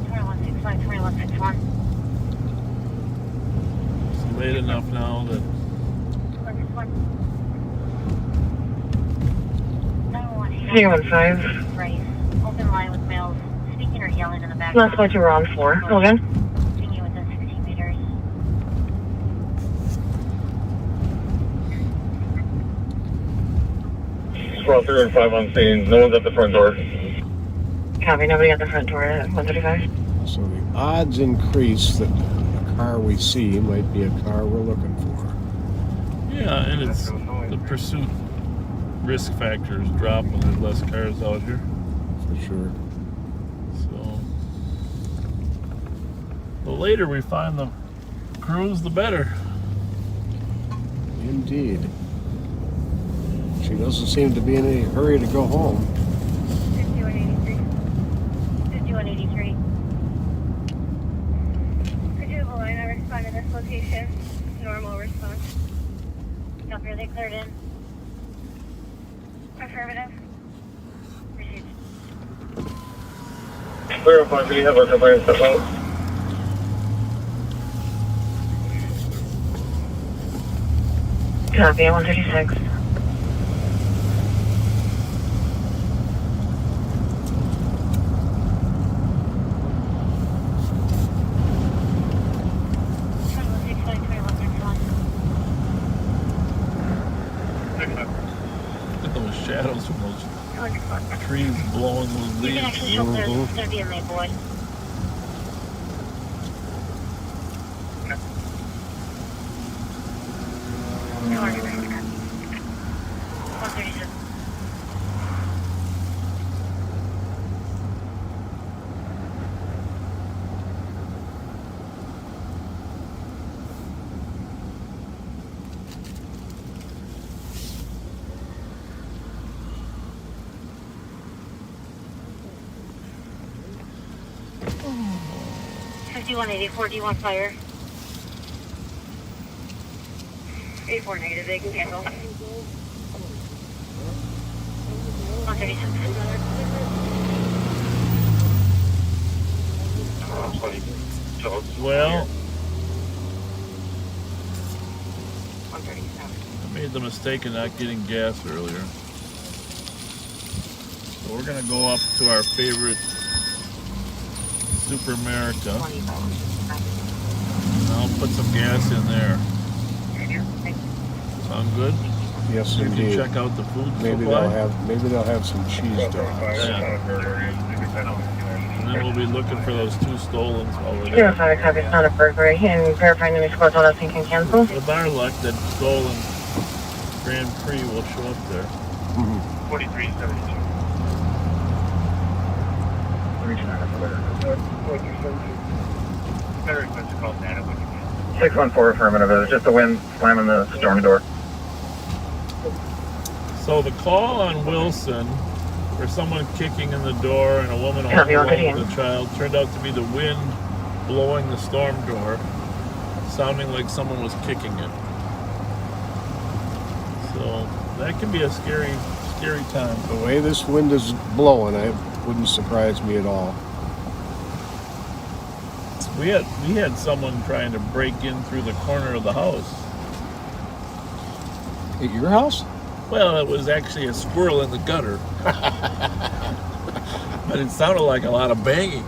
2165, 2161. It's late enough now that 315. Right. Open line with males speaking or yelling in the back. Last one, you were on 4. Go again. Continue within 60 meters. Scroll 3 and 5 on scene. No one's at the front door. Copy, nobody at the front door at 135. So the odds increase that the car we see might be a car we're looking for. yeah, and it's the pursuit risk factors drop when there's less cars out here. For sure. So the later we find the cruise, the better. Indeed. She doesn't seem to be in any hurry to go home. 5183. 5183. Could you have a line I respond to this location? Normal response. Copy, are they cleared in? Affirmative. Received. Clarify, do you have our complaint step out? Copy, 136. Look at those shadows from those trees blowing those You leaves. can actually tell there's going to be a main boy. No, 136. Oh. 5184, do you want fire? 84 negative, they can cancel. Well, I made the mistake of not getting gas earlier. So we're gonna go up to our favorite Super America. And I'll put some gas in there. Sound good? Yes, we indeed. can check out the food Maybe supply. they'll have some cheese dogs. Yeah. And then we'll be looking for those 2 stolens while we're there. 05, copy, it's not a burglary, and verifying any scores on us and can cancel. With our luck, that stolen Grand Prix will show up there. 4372. Better request to call Santa when you can. 614 affirmative. It was just the wind slamming the storm door. So the call on Wilson for someone kicking in the door and a woman Copy, alone okay. with a child turned out to be the wind blowing the storm door, sounding like someone was kicking it. So that can be a scary time. The way this wind is blowing, it wouldn't surprise me at all. We had someone trying to break in through the corner of the house. At your house? Well, it was actually a squirrel in the gutter. But it sounded like a lot of banging.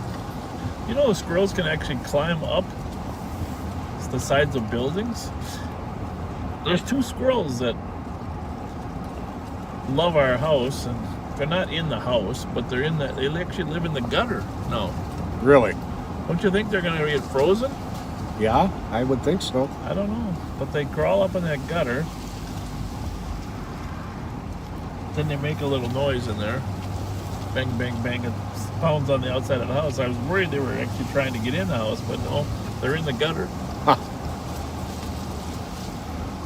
You know, squirrels can actually climb up the sides of buildings. There's 2 squirrels that love our house, and they're not in the house, but they actually live in the gutter now. Really? Don't you think they're going to get frozen? Yeah, I would think so. I don't know. But they crawl up in that gutter. Then they make a little noise in there. Bang, bang, bang. It pounds on the outside of the house. I was worried they were actually trying to get in the house, but no, they're in the gutter. Huh.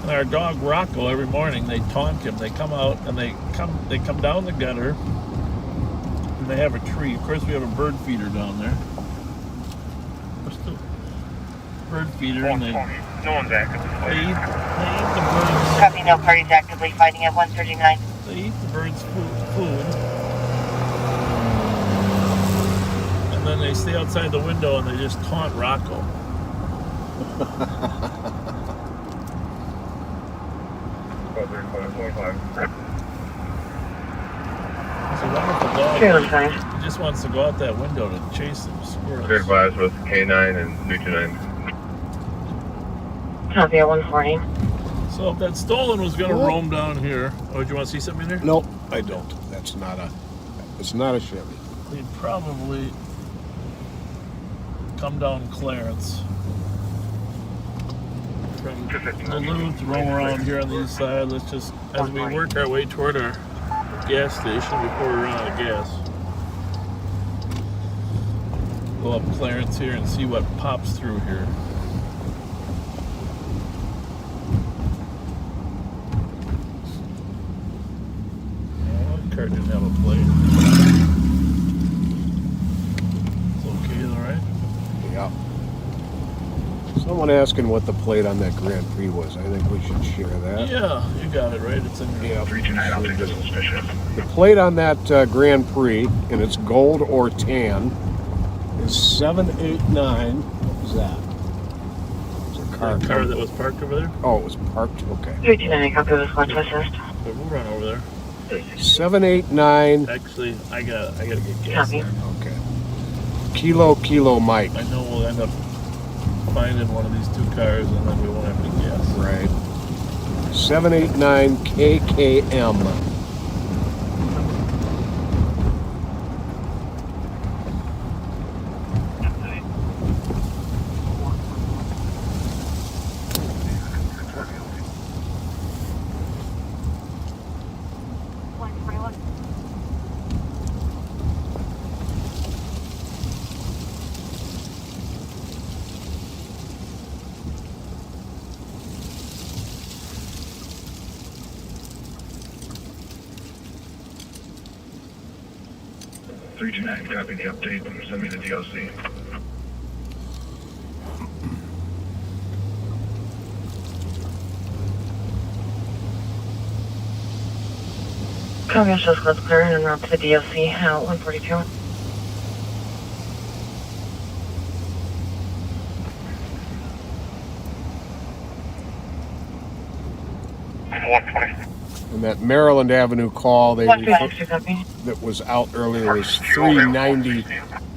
And our dog Rocco, every morning they taunt him. They come out and they come down the gutter, and they have a tree. Of course, we have a bird feeder down there. What's the bird feeder? And they No one's active. They eat the birds. Copy, no parties actively fighting at 139. They eat the birds' food. And then they stay outside the window and they just taunt Rocco. It's a wonderful dog. He just wants to go out that window to chase some squirrels. Good advised with K9 and 329. Copy at 140. So if that stolen was going to roam down here, oh, do you want to see something in there? Nope, I don't. It's not a Chevy. They'd probably come down Clarence from Duluth, roam around here on the east side. Let's just, as we work our way toward our gas station before we run out of gas, go up Clarence here and see what pops through here. Car didn't have a plate. It's okay, all right? Yeah. Someone asking what the plate on that Grand Prix was. I think we should share that. Yeah, you got it right. It's in your... Yeah. 329, I'll take this suspicion. The plate on that Grand Prix, and it's gold or tan, is 789. What was that? It's a car. The car that was parked over there? Oh, it was parked? Okay. 329, copy with one to assist. But we'll run over there. 789. Actually, I gotta get gas there. Okay. Kilo Mike. I know we'll end up finding one of these 2 cars and then we won't have any gas. Right. 789 KKM. Copy the update and send me the DLC. Copy, just let's clear and route to the DOC at 142. And that Maryland Avenue call That was out earlier was 390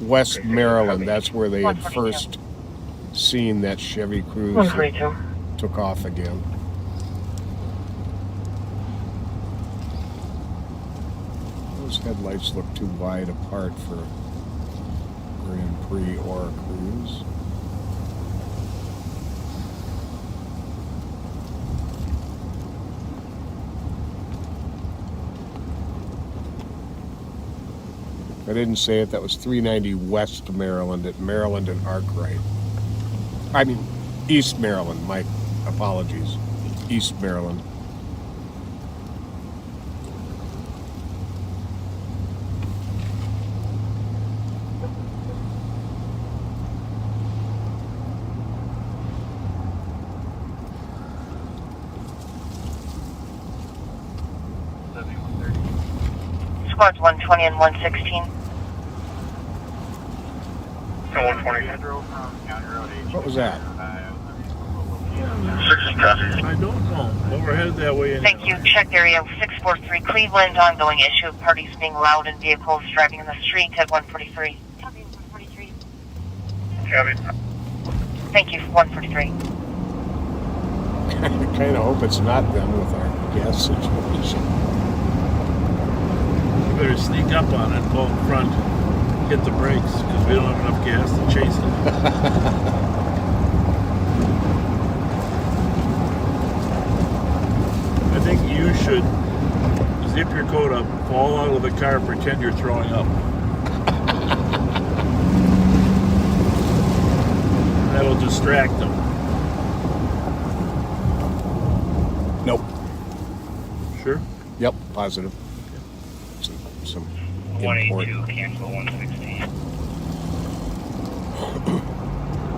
West Maryland. That's where they had first seen that Chevy Cruze that took off again. Those headlights look too wide apart for Grand Prix or a cruise. I didn't say it. That was 390 West Maryland at Maryland and Arkwright. I mean, East Maryland. My apologies. East Maryland. Squads 120 and 116. What was that? I don't know. But we're headed that way. Thank you. Check area 643 Cleveland. Ongoing issue of parties being loud and vehicles driving in the street at 143. Copy, 143. Copy. Thank you, 143. I kind of hope it's not them with our gas situation. We better sneak up on it, pull in front, hit the brakes, because we don't have enough gas to chase it. I think you should zip your coat up, fall out of the car, pretend you're throwing up. That'll distract them. Nope. Sure? Yep, positive. Some 182, cancel 116.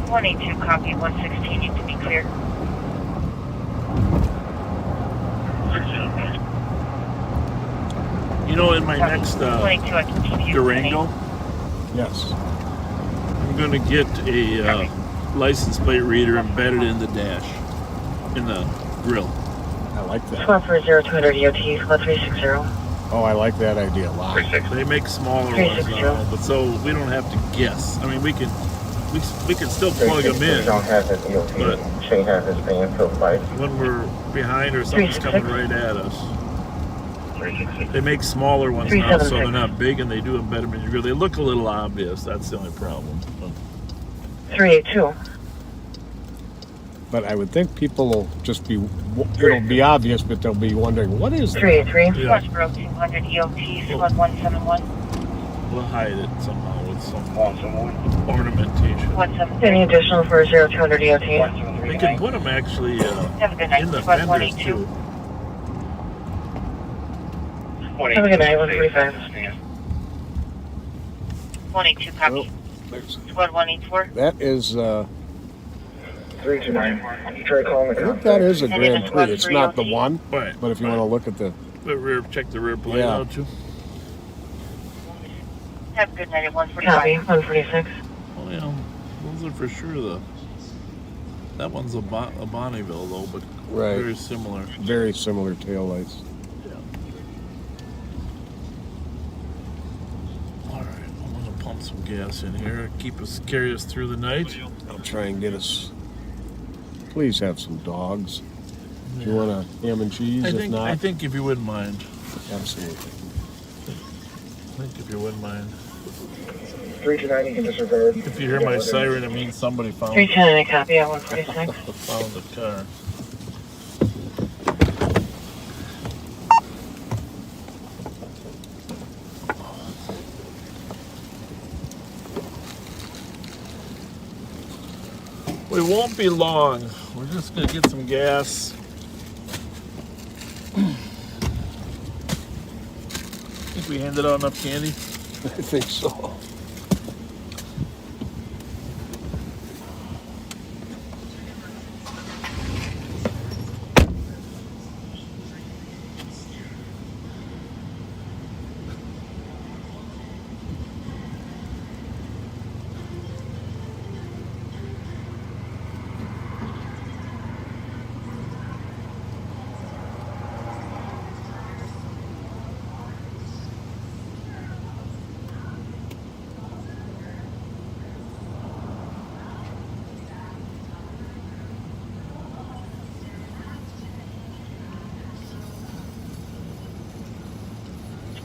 182, copy 116. You can be clear. You know, in my next 22, I can keep you Durango, yes, I'm going to get a license plate reader embedded in the dash, in the grill. I like that. Squad for 0200 EOT, squad 360. Oh, I like that idea a lot. They make smaller ones now, but so we don't have to guess. I mean, we can still plug them in, but when we're behind or something's coming right at us, they make smaller ones now, so they're not big, and they do embed them in your grill. They look a little obvious. That's the only problem. 382. But I would think people will just be, it'll be obvious, but they'll be wondering, what is that? 383. Yeah. Squad for 0200 EOT, squad 171. We'll hide it somehow with some ornamentation. Any additional for 0200 EOT? We can put them actually Have a good night. in the Squad fenders 182. too. Have a good night, 145. 182, copy. Squad 184. That is, 329. Try calling I the think that is a Grand Prix. It's not the one, Right. but if you want to look at the, Check the rear plate Yeah. out too. Have a good night at 145. Copy, 146. Oh yeah, those are for sure that one's a Bonneville though, but Right. very similar. very similar taillights. All right, I'm gonna pump some gas in here, carry us through the night. I'll try and get us, please have some dogs. Do you want a ham and cheese? I If not, think if you wouldn't mind. absolutely. I think if you wouldn't mind. 329, you can disregard. If you hear my siren, it means somebody found 310, copy at 146. found the car. We won't be long. We're just gonna get some gas. Think we handed out enough candy? I think so.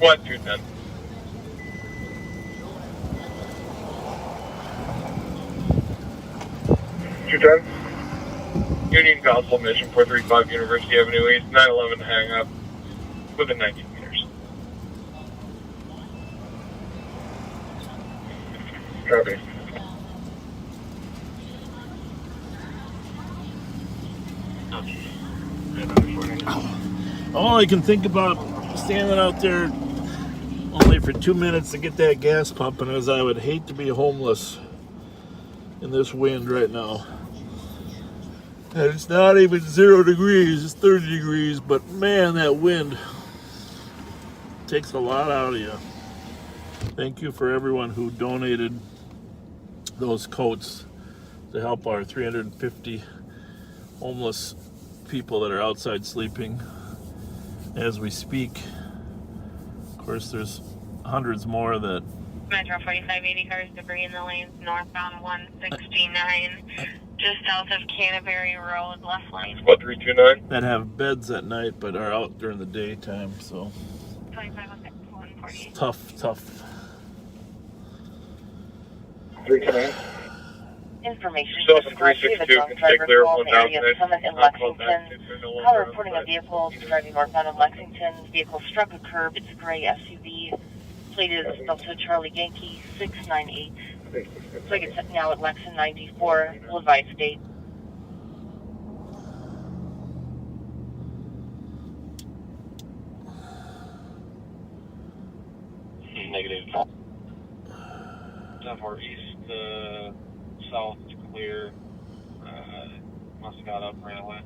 Squad 210. Union Gospel Mission 435 University Avenue East, 911 hang up within 19 meters. Copy. All I can think about standing out there only for 2 minutes to get that gas pumping is I would hate to be homeless in this wind right now. And it's not even 0 degrees, it's 30 degrees, but man, that wind takes a lot out of you. Thank you for everyone who donated those coats to help our 350 homeless people that are outside sleeping as we speak. Of course, there's hundreds more that Metro 4580 cars, debris in the lanes, northbound 169, just south of Canterbury Road, left lane. Squad 329. that have beds at night but are out during the daytime, so 2506, 140. it's tough. 329. Information Yourself to and squad 3, the 362 drunk can stay driver clear called of the area 1000. of Summit in Not called back Lexington. if they're no Call longer reporting a outside. vehicle driving northbound of Lexington. Vehicle struck a curb. It's a gray SUV. Plate is Delta Charlie Yankee 698. Flag is set now at Lexington 94. Will advise date. Negative. 10-4 east, south, clear. Must have got up right away.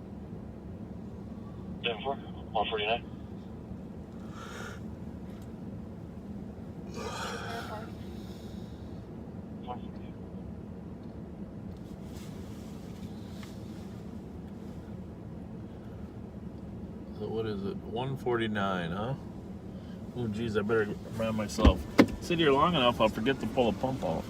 10-4, 149. So what is it? 149, huh? Oh geez, I better remind myself. Sit here long enough, I'll forget to pull a pump out.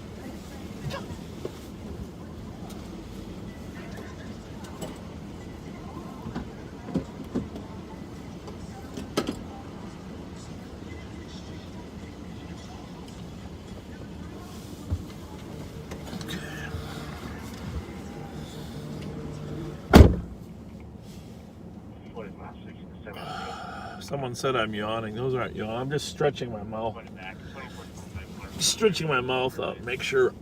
Someone said I'm yawning. Those aren't yawning. I'm just stretching my mouth. Stretching my mouth up. Make sure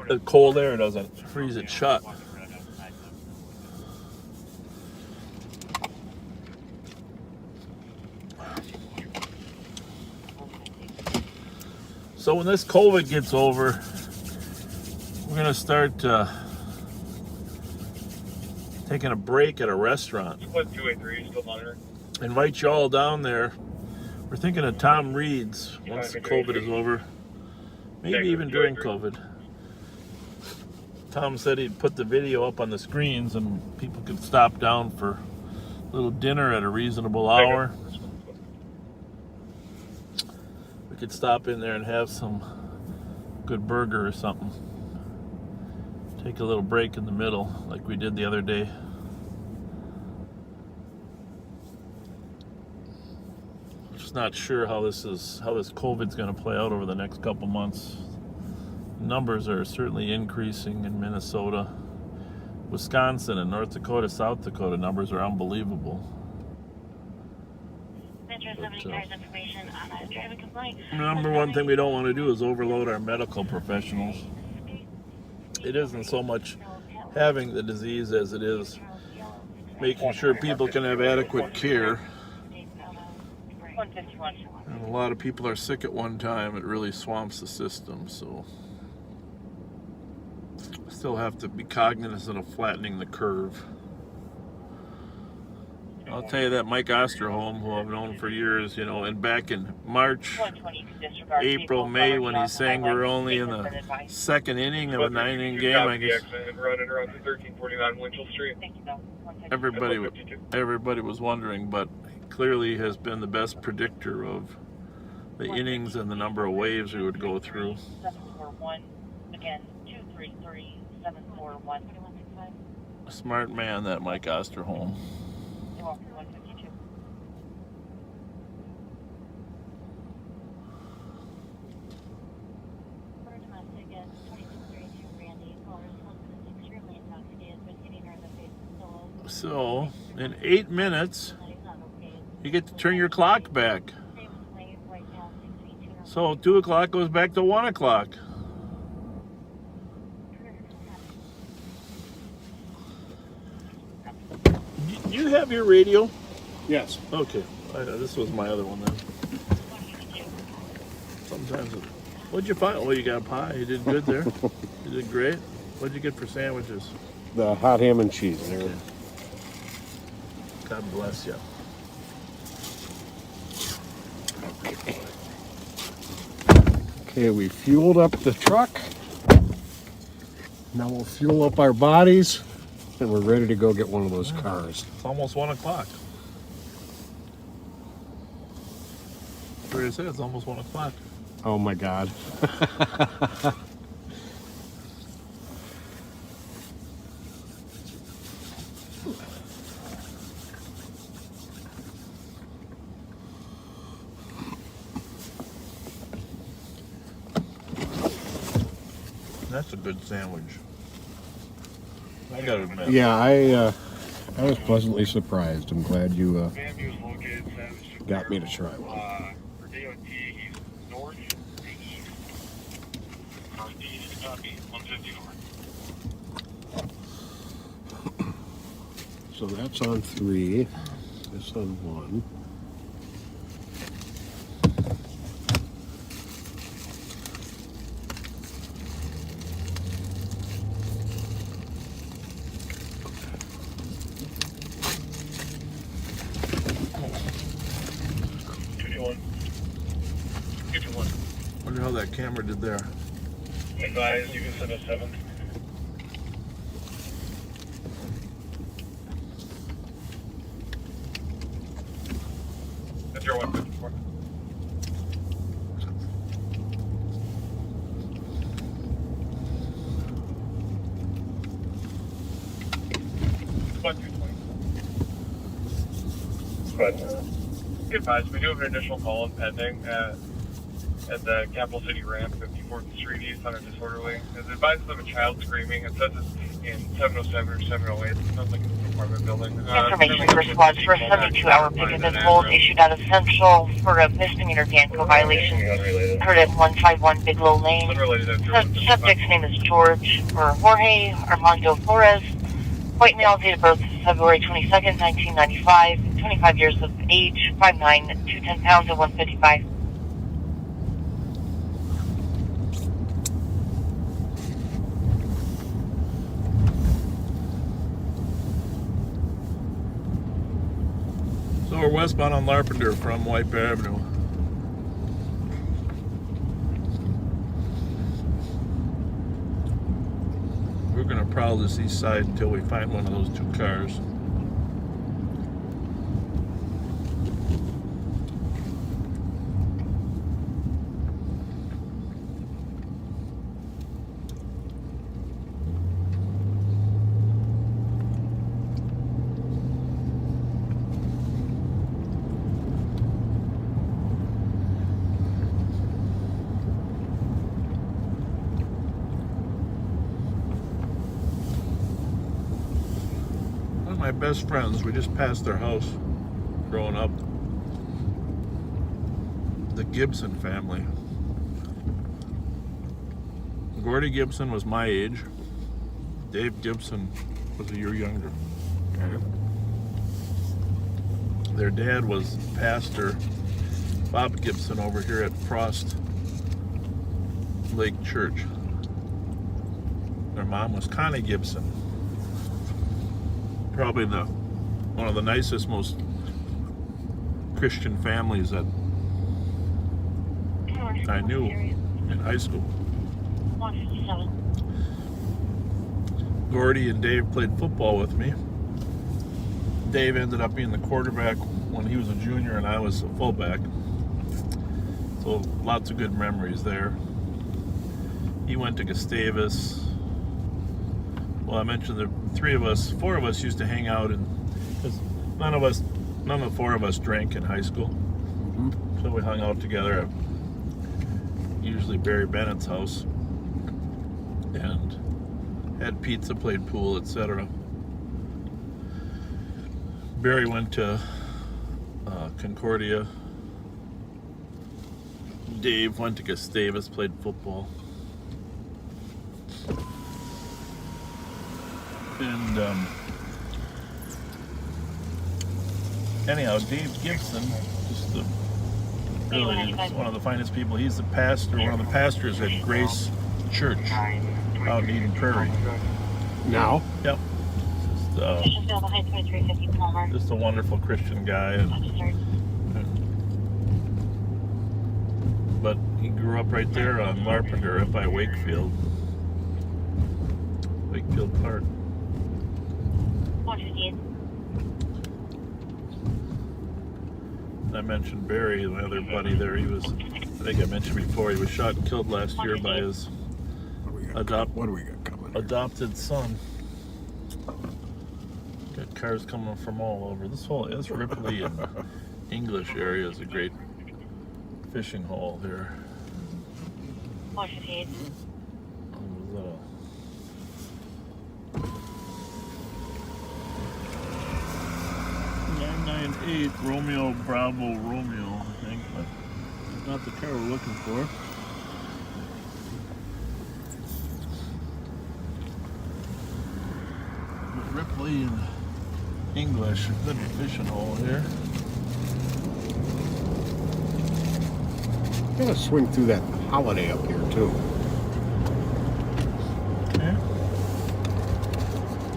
the cold air doesn't freeze it shut. So when this COVID gets over, we're going to start taking a break at a restaurant. Squad 283, still monitoring. Invite you all down there. We're thinking of Tom Reed's once the COVID is over. Maybe even during COVID. Tom said he'd put the video up on the screens and people could stop down for a little dinner at a reasonable hour. We could stop in there and have some good burger or something. Take a little break in the middle like we did the other day. Not sure how this COVID's going to play out over the next couple months. Numbers are certainly increasing in Minnesota, Wisconsin, and North Dakota, South Dakota. Numbers are unbelievable. Number one thing we don't want to do is overload our medical professionals. It isn't so much having the disease as it is making sure people can have adequate care. And a lot of people are sick at one time. It really swamps the system, so still have to be cognizant of flattening the curve. I'll tell you that Mike Osterholm, who I've known for years, you know, and back in March, April, May, when he sang we're only in the second inning of a 9-inning game, I guess Running around to 1349 Winchell Street. everybody was wondering, but clearly has been the best predictor of the innings and the number of waves we would go through. 741, again, 233, 741. A smart man, that Mike Osterholm. 152. So, in 8 minutes, you get to turn your clock back. So 2 o'clock goes back to 1 o'clock. You have your radio? Yes. Okay. This was my other one then. Sometimes what'd you find? Oh, you got a pie. You did good there. You did great. What'd you get for sandwiches? The hot ham and cheese. There. Okay. God bless you. Okay, we fueled up the truck. Now we'll fuel up our bodies, and we're ready to go get one of those cars. It's almost 1 o'clock. What did I say? It's almost 1 o'clock. Oh my God. That's a good sandwich. I gotta admit. Yeah, I was pleasantly surprised. I'm glad you got me to try one. For DOT, he's north and east. Northeast, copy, 150 north. So that's on 3. This on 1. Wonder how that camera did there. Advise you can send a 7. That's your 154. But be advised, we do have an initial call pending at the Capital City ramp, 54th Street East on a disorderly. It's advised of a child screaming. It says it's in 707 or 708. It sounds like it's an apartment building. Information response for a 72-hour pickup and hold issued out of Central for a misdemeanor Danco violation. Heard at 151 Bigelow Lane. Subject's name is George or Jorge Armando Flores. White male, date of birth February 22nd, 1995. 25 years of age, 5'9", 210 pounds, and 155. So we're westbound on Larpenteur from White Bear Avenue. We're gonna prowl this east side until we find one of those 2 cars. My best friends, we just passed their house growing up. The Gibson family. Gordy Gibson was my age. Dave Gibson was a year younger. Their dad was Pastor Bob Gibson over here at Frost Lake Church. Their mom was Connie Gibson. Probably one of the nicest, most Christian families that I knew in high school. Gordy and Dave played football with me. Dave ended up being the quarterback when he was a junior and I was a fullback. So lots of good memories there. He went to Gustavus. Well, I mentioned the 4 of us used to hang out, and none of the 4 of us drank in high school. So we hung out together at usually Barry Bennett's house and had pizza, played pool, etc. Barry went to Concordia. Dave went to Gustavus, played football. And anyhow, Dave Gibson, just really is one of the finest people. He's the pastor, one of the pastors at Grace Church out in Eden Prairie. Now? Yep. Just a wonderful Christian guy. But he grew up right there on Larpenteur, up by Wakefield Park. I mentioned Barry, my other buddy there. He was, I think I mentioned before, he was shot and killed last year by his adopted son. Got cars coming from all over. This Ripley and English area is a great fishing hole here. 998 Romeo Bravo Romeo, I think, but it's not the car we're looking for. But Ripley and English, good fishing hole here. I'm gonna swing through that Holiday up here too. Okay.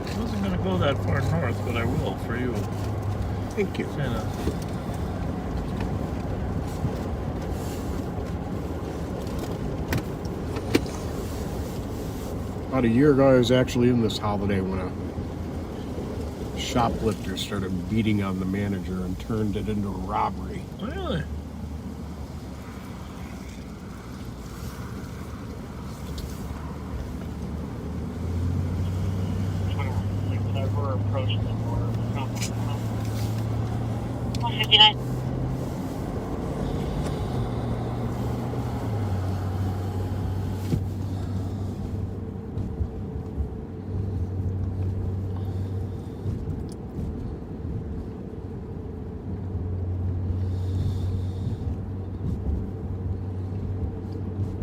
I wasn't gonna go that far north, but I will for you. Thank you. About a year ago, I was actually in this Holiday when a shoplifter started beating on the manager and turned it into a robbery. Really? We're approaching the border. 159.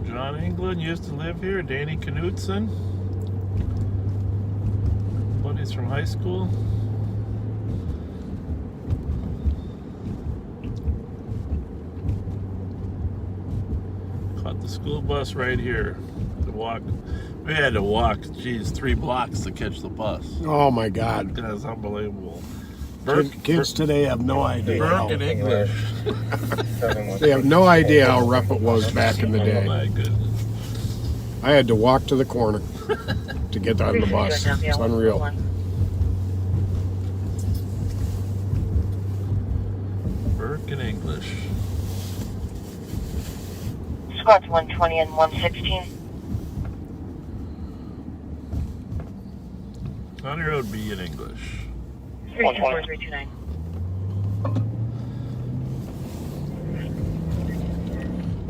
John England used to live here. Danny Knutson. Buddies from high school. Caught the school bus right here. We had to walk, geez, 3 blocks to catch the bus. Oh my God. That's unbelievable. Kids today have no idea. Burke and English. They have no idea how rough it was back in the day. Oh my goodness. I had to walk to the corner to get on the bus. It's unreal. Burke and English. Squads 120 and 116. County Road B in English. 324-329.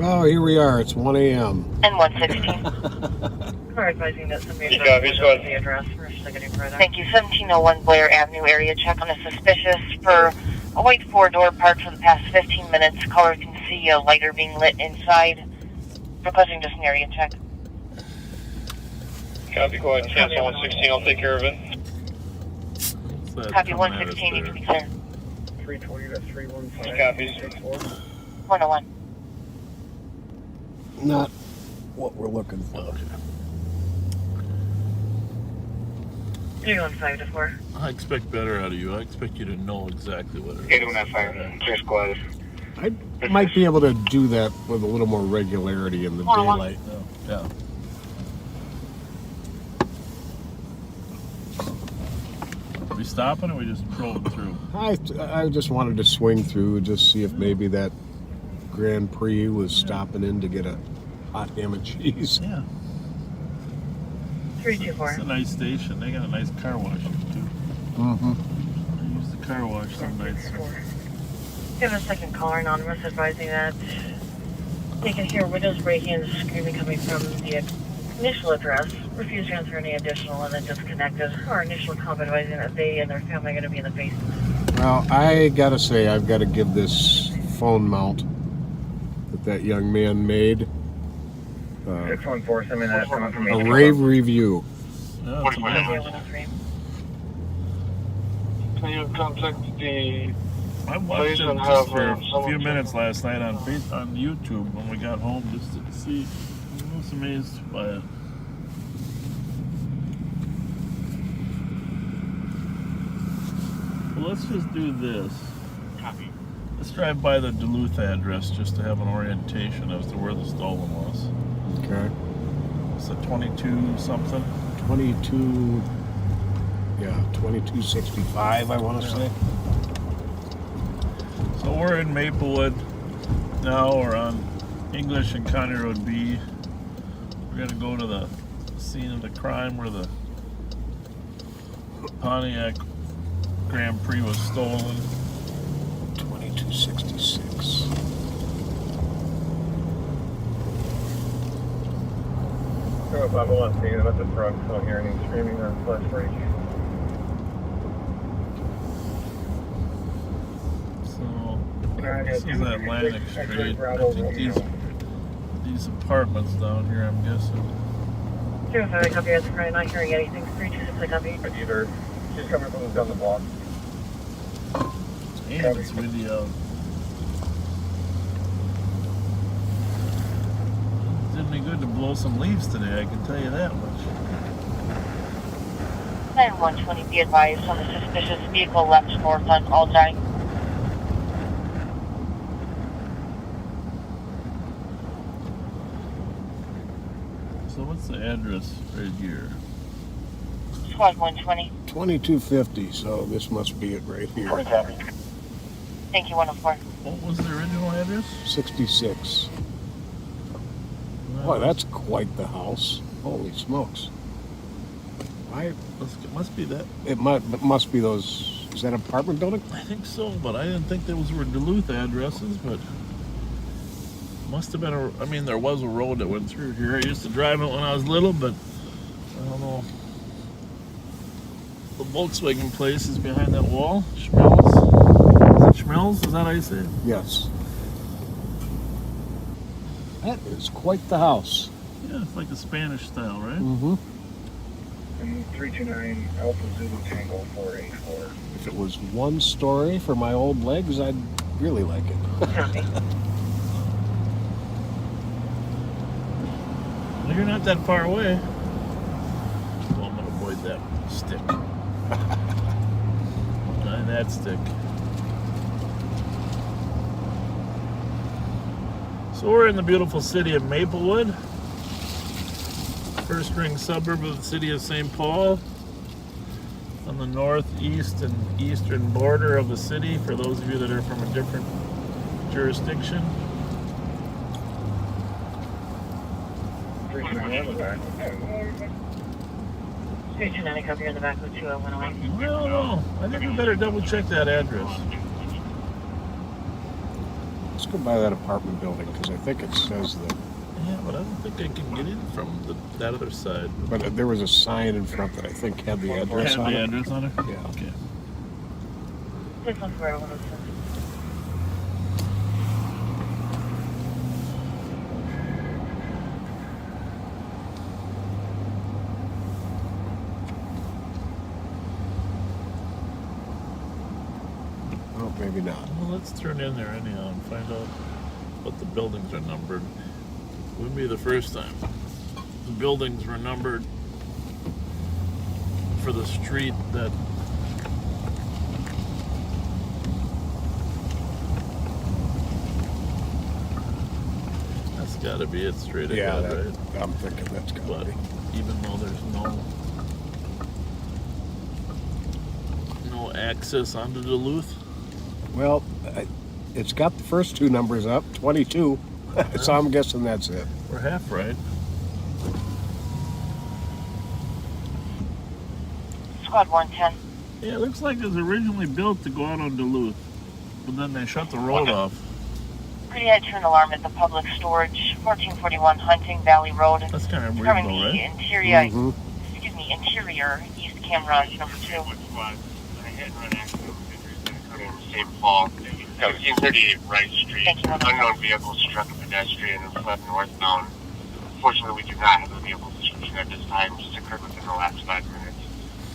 Oh, here we are. It's 1 a.m. And 116. We're advising that somebody the address for getting further. Thank you. 1701 Blair Avenue area check on a suspicious for a white 4-door parked for the past 15 minutes. Caller can see a lighter being lit inside. Requesting just an area check. Copy, go ahead and cancel 116, I'll take care of it. Copy 116, you can be clear. 320 to 315. Copies. 101. Not what we're looking for. 315 to 4. I expect better out of you. I expect you to know exactly what it is. 815, 3 squads. I might be able to do that with a little more regularity in the daylight. Yeah. Are we stopping or we just trolling through? I just wanted to swing through and just see if maybe that Grand Prix was stopping in to get a hot ham and cheese. Yeah. 324. It's a nice station. They got a nice car wash here too. Mm-hmm. I use the car wash some nights. We have a second caller, anonymous, advising that they can hear windows breaking and screaming coming from the initial address. Refused to answer any additional and then disconnected. Our initial comment advising that they and their family are going to be in the basement. Well, I gotta say, I've got to give this phone mount that young man made 614, that's coming from a rave review. Yeah, it's amazing. Can you contact the I watched place it and just have for a someone few minutes last night on YouTube when we got home just to see. I was amazed by it. Well, let's just do this. Copy. Let's drive by the Duluth address just to have an orientation as to where the stolen was. Okay. It's a 22 something. 22. Yeah, 2265. I want to say. So we're in Maplewood now. We're on English and County Road B. We're gonna go to the scene of the crime where the Pontiac Grand Prix was stolen. 2266. So if I want to see them at the front, so hear any screaming or flesh break. So this is Atlantic Street. I think these apartments down here, I'm guessing. 05, copy, that's right, not hearing anything. 326, copy. Either she's coming from down the block. And it's really did me good to blow some leaves today, I can tell you that much. 9120, be advised on the suspicious vehicle left north on Aldi. So what's the address right here? Squad 120. 2250. So this must be it right here. Thank you, 104. What was the original address? 66. Boy, that's quite the house. Holy smokes. Must be that. It must be those. Is that an apartment building? I think so, but I didn't think those were Duluth addresses, but must have been I mean, there was a road that went through here. I used to drive it when I was little, but I don't know. The Volkswagen place is behind that wall. Schmelz. Is it Schmelz? Is that how you say it? Yes. That is quite the house. Yeah, it's like a Spanish style, right? Mm-hmm. And 329 Alpha Zulu Tango 484. If it was one story for my old legs, I'd really like it. Well, you're not that far away. Well, I'm going to avoid that stick. And that stick. So we're in the beautiful city of Maplewood, first ring suburb of the city of St. Paul, on the northeast and eastern border of the city, for those of you that are from a different jurisdiction. 329, copy, in the back of 2018. No, I think we better double check that address. Let's go by that apartment building because I think it says that. Yeah, but I don't think I can get in from that other side. But there was a sign in front that I think had the address on it. Had the address on it? Yeah. Okay. This one's where 107. Oh, maybe not. Well, let's turn in there anyhow and find out what the buildings are numbered. Wouldn't be the first time. The buildings were numbered for the street that that's got to be it straight ahead, right? I'm thinking that's got to be. Even though there's no access onto Duluth. Well, it's got the first two numbers up, 22. So I'm guessing that's it. We're half right. Squad 110. Yeah, it looks like it was originally built to go out on Duluth, but then they shut the road off. Pretty head turn alarm at the public storage, 1441 Hunting Valley Road. That's kind of weird, Covering though, the right? interior east camera number 2. in St. Paul. 1538 Wright Street. Unknown vehicle struck a pedestrian and fled northbound. Fortunately, we do not have a vehicle description at this time. Just occurred within the last 5 minutes.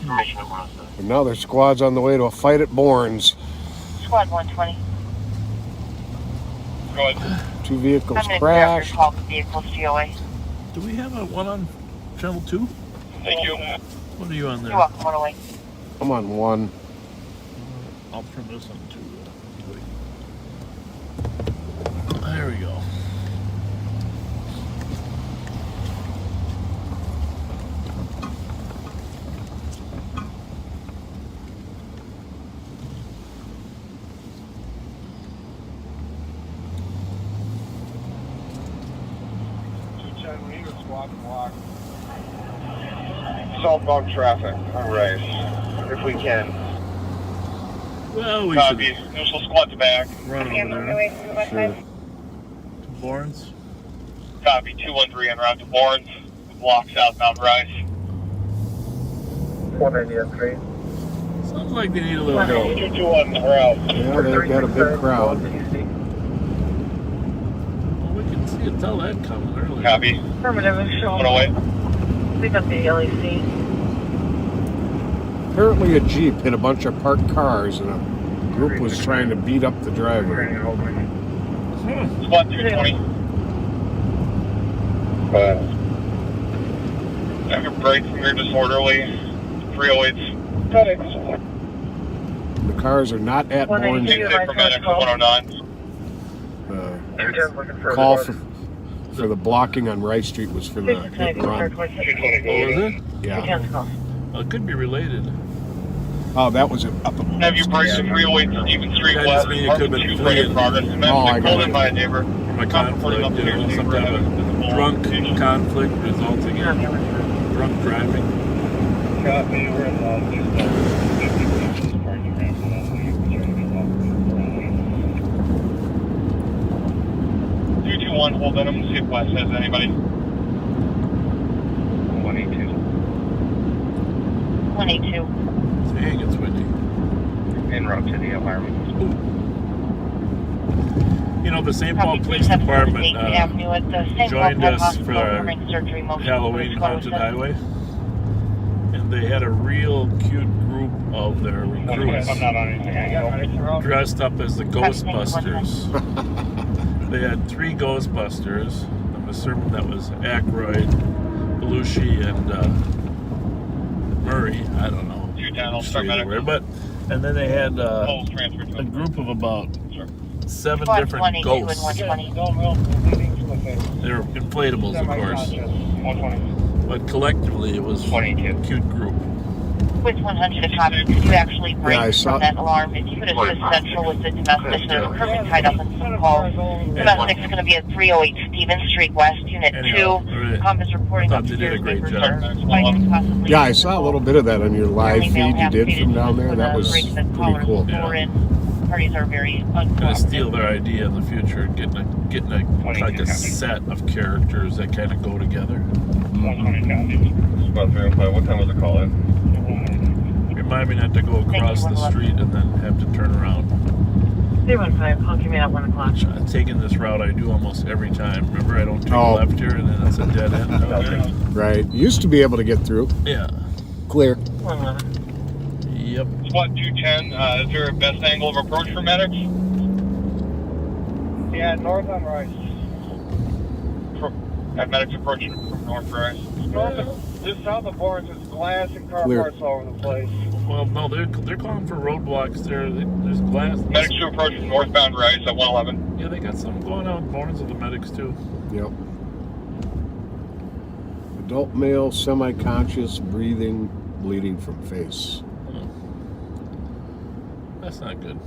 Information at 107. And now their squad's on the way to a fight at Bourne's. Squad 120. Go ahead. 2 vehicles I'm going to crashed. call the vehicles GOA. Do we have a one on channel 2? Thank you. What are you on there? You're welcome, 108. I'm on 1. I'll turn this on 2. There we go. Southbound traffic on Rice, if we can. Well, we Copy. should Initial squad's back. run over there. Sure. To Lawrence. Copy. 213 en route to Bourne. Block southbound Rise. 193. Sounds like they need a little help. 221 en route. Yeah, they've got a big crowd. Well, we can see it, tell that coming early. Copy. Affirmative, show. 108. Pick up the LEC. Apparently a Jeep hit a bunch of parked cars and a group was trying to beat up the driver. Squad 220. Have your brakes and you're disorderly. 308's. The cars are not at Bourne's. Take from medics at 109. Call for the blocking on Wright Street was for the hit and run. Oh, was it? Yeah. Well, it could be related. Oh, that was up. Have your brakes at 308 Stephen Street That West. just means it could have been fleeing. Progress. Oh, I Domestic got pulled it. in by a neighbor. From a conflict, some type of drunk conflict resulting in drunk driving. Copy, we're in just 50 parking ramp. 221, hold in them, see if West has anybody. 182. 182. Dang, it's windy. En route to the alarm. You know, the St. Paul Police Department joined us for our Halloween Haunted Highway. And they had a real cute group of their recruits I'm not on anything. I got dressed up as the Ghostbusters. They had 3 Ghostbusters. I'm assuming that was Aykroyd, Belushi, and Murray. I don't know. But and then they had a group of about 7 different ghosts. They were inflatables, of course. But collectively, it was a cute group. With 100 a copy, could you actually break Yeah, I saw- from that alarm? If you could assist Central with the domestic, they're currently tied up in some calls. Domestic's going to be at 308 Stephen Street West, Unit 2. Com is reporting Thought they did a upstairs great neighbors job. are fighting possibly. Yeah, I saw a little bit of that on your live feed you did from down there. That was pretty cool. Parties are very Gonna steal their idea in the future, getting a like a set of characters that kind of go together. 120 copy. Squad 305, what time was the call in? Remind me not to go across the street and then have to turn around. 315, call me at 1 o'clock. Taking this route I do almost every time. Remember, I don't take a left here and then it's a dead end. Okay. Right. Used to be able to get through. Yeah. Clear. 111. Yep. Squad 210, is there a best angle of approach for medics? Yeah, north on Rice. Have medics approaching from North Rise. Just south of Bourne, there's glass and car Clear. parts all over the place. Well, no, they're calling for roadblocks there. There's glass. Medics to approach from northbound Rise at 111. Yeah, they got something going on in Barnes with the medics too. Yep. Adult male, semi-conscious, breathing, bleeding from face. That's not good.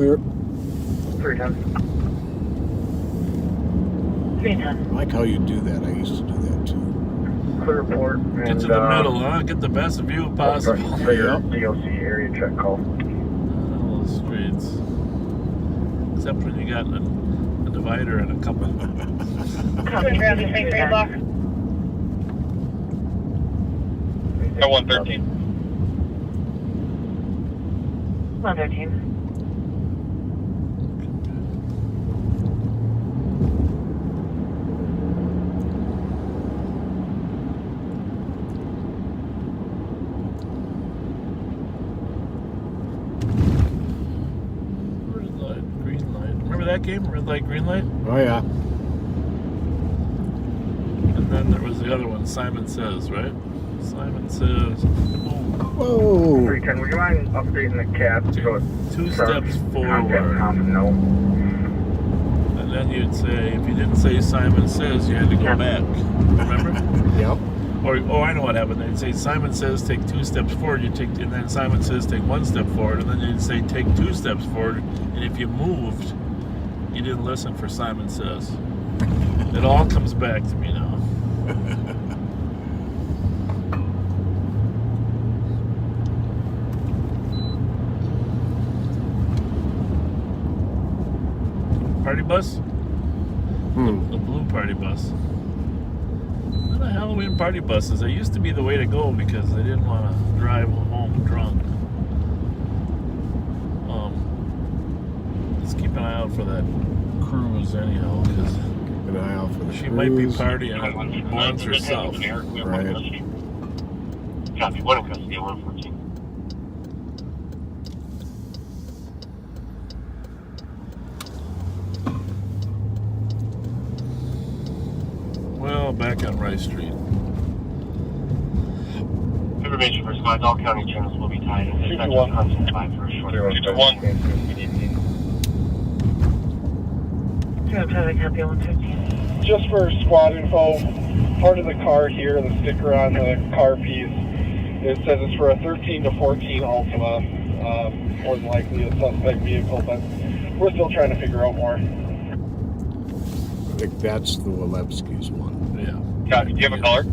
Clear. 310. 310. I like how you do that. I used to do that too. Clear port. And, Get to the middle, huh? Get the best view possible. Bigger DOC area check call. All the streets. Except when you got a divider and a couple. Copy, Ramsey, 3 block. At 113. 113. Red light, green light. Remember that game? Red light, green light? Oh yeah. And then there was the other one, Simon Says, right? Simon Says. Whoa. 310. Would you mind updating the cap? So it's 2 steps forward. No. And then you'd say, if you didn't say Simon Says, you had to go back. Remember? Yep. Or, oh, I know what happened. They'd say Simon Says take 2 steps forward, you take, and then Simon Says take 1 step forward, and then they'd say take 2 steps forward, and if you moved, you didn't listen for Simon Says. It all comes back to me now. Party bus? The blue party bus. The Halloween party buses. They used to be the way to go because they didn't want to drive home drunk. Let's keep an eye out for that cruise anyhow, because Keep an eye out for the she cruise. might be partying at Lawrence herself. Right. Copy, 1 in custody, 114. Well, back on Rice Street. Information for response, all county channels will be tied in dispatch of constant 5 for a short period. 207, copy, 115. Just for squad info, part of the car here, the sticker on the car piece, it says it's for a 13 to 14 Altima. More than likely a suspect vehicle, but we're still trying to figure out more. I think that's the Walewski's one. Yeah. Copy. Do you have a color?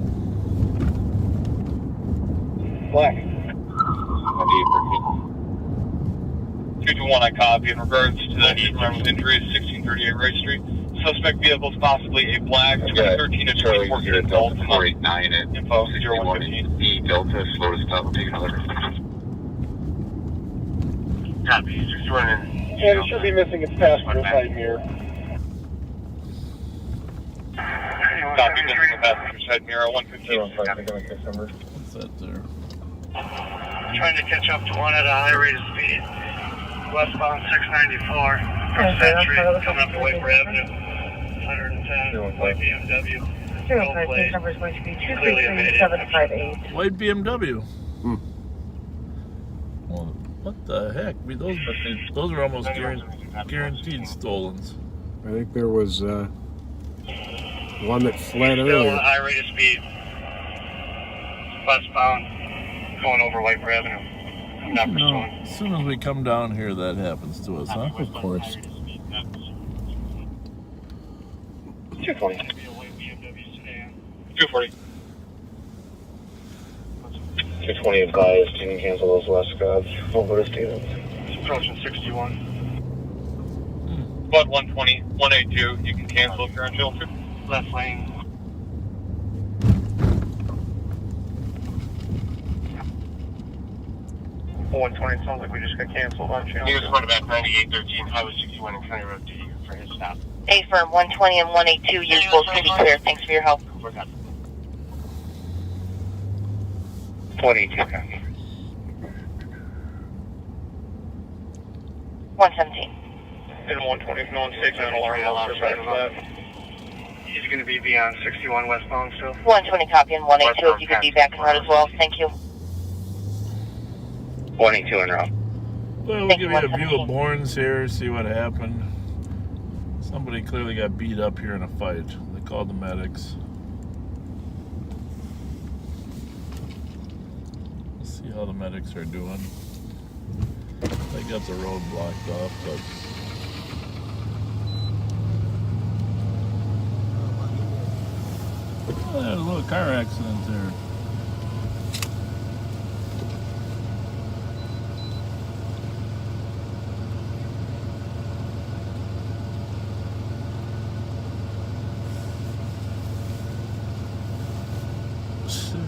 Black. 221, I copy. In regards to the emergency injuries, 1638 Rice Street. Suspect vehicle is possibly a black 2013 to 2014 adult. 489 at Info 0115. E Delta, slow to stop, take another. Copy, just running. And it should be missing its passenger side mirror. Copy, missing the passenger side mirror, 115. What's that there? Trying to catch up to one at a high rate of speed. Westbound 694. Across that street, coming up to Wafer Avenue. 110, white BMW. No plate. Number is going to be Clearly evaded. 233-758. White BMW. Well, what the heck? I mean, those are almost guaranteed stolens. I think there was one that fled Still earlier. at a high rate of speed. Westbound, going over Wafer Avenue. I'm not pursuing. As soon as we come down here, that happens to us, huh? Of course. 220. 240. 220 advised, you can cancel those last squads. Over to Stevens. Approaching 61. Bud 120, 182. You can cancel if you're on Chilton. Left lane. Oh, 120, sounds like we just got canceled on channel. He was running back 9813, Highway 61 in County Road D for his stop. A firm 120 and 182, you're both pretty clear. Thanks for your help. 22, copy. 117. And 120, if no one's taking an alarm, I'll survive that. He's going to be beyond 61 westbound still. 120 copy and 182 if you could be back in route as well. Thank you. 182 en route. Well, we'll give you a view of Bourne's here, see what happened. Somebody clearly got beat up here in a fight. They called the medics. Let's see how the medics are doing. They got the road blocked off, but oh, there's a little car accident there. So,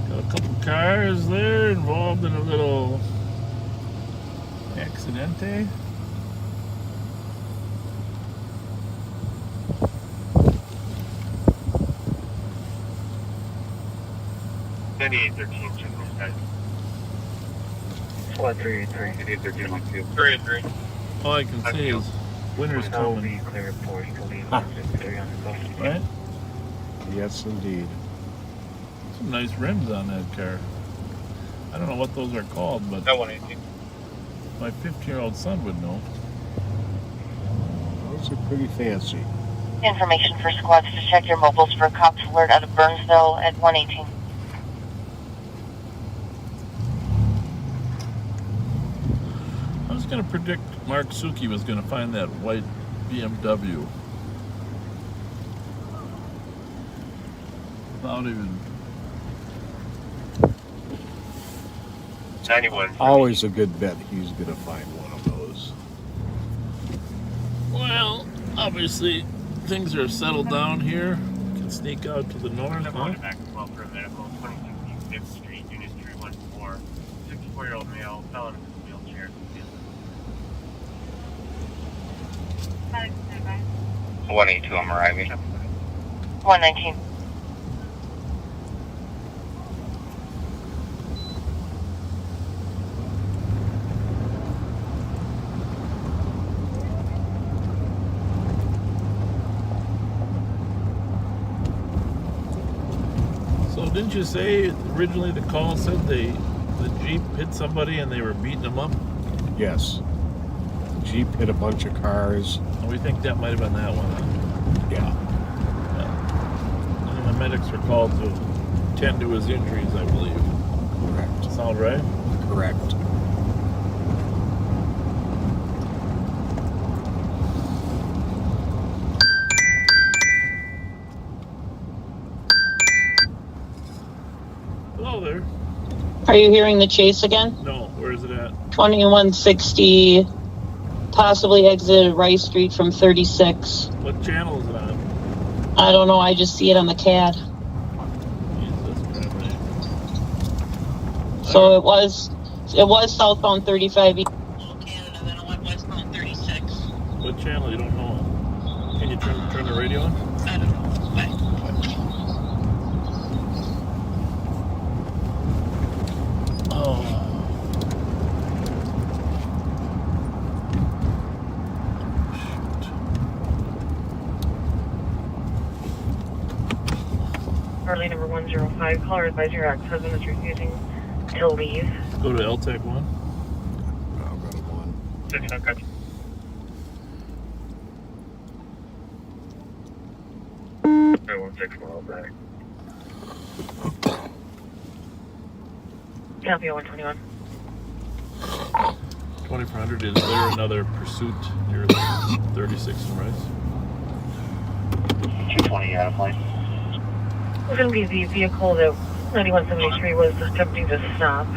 got a couple cars there involved in a little accidente. Any 13 signals, guys. Squad 383. 13 on field. 383. All I can see is winter's coming. Clear for to leave. Right? Yes, indeed. Some nice rims on that car. I don't know what those are called, but That 118. my 15-year-old son would know. Those are pretty fancy. Information for squads to check your mobiles for a cops alert out of Burnsville at 118. I was going to predict Mark Suki was going to find that white BMW. Without even... 91. Always a good bet he's going to find one of those. Well, obviously, things are settled down here. Can sneak out to the north, huh? Back as well for a medical. 2016 5th Street, Unit 314. 64-year-old male, felon in his wheelchair. 182, I'm arriving. 119. So didn't you say originally the call said the Jeep hit somebody and they were beating them up? Yes. The Jeep hit a bunch of cars. And we think that might have been that one. Yeah. And then the medics were called to tend to his injuries, I believe. Correct. Sound right? Correct. Hello there. Are you hearing the chase again? No, where is it at? 2160, possibly exited Rice Street from 36. What channel is it on? I don't know, I just see it on the CAD. So it was southbound 35 east. What channel? You don't know. Can you turn the radio on? I don't know. Charlie number 105, caller advised your ex-husband is refusing to leave. Go to LTAC 1. I'll go to 1. 161 back. Copy 121. 2400, is there another pursuit near the 36 and Rice? 220 out of plane. It's going to be the vehicle that 9173 was attempting to stop.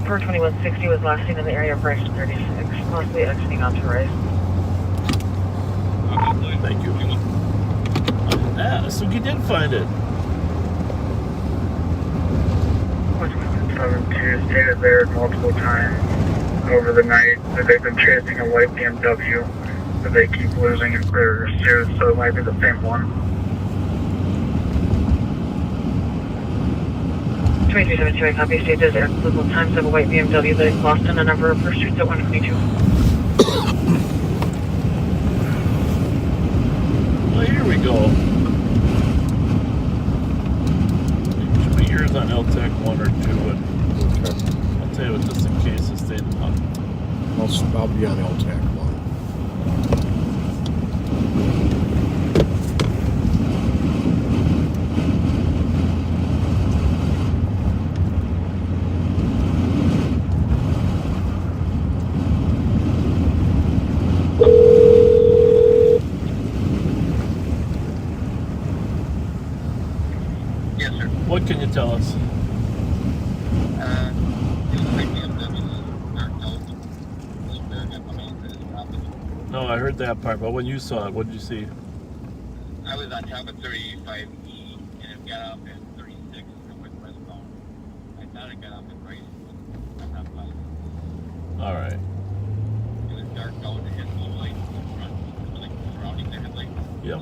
42160 was last seen in the area of Rice 36, possibly exiting onto Rice. Thank you. So you did find it. 42172 stated there multiple times over the night that they've been chasing a white BMW that they keep losing in clear pursuit, so it might be the same one. 2372, copy stated at multiple times of a white BMW that lost in a number of pursuits at 122. Well, here we go. Should be yours on LTAC 1 or 2, but I'll tell you what, just in case it stayed on. I'll be on LTAC 1. tell us? No, I heard that part, but when you saw it, what did you see? I was on top of 35E and it got up at 36 with westbound. I thought it got up at Vries. I'm not positive. All right. It was dark out, it had low lights in the front, like surrounding the headlights. Yep.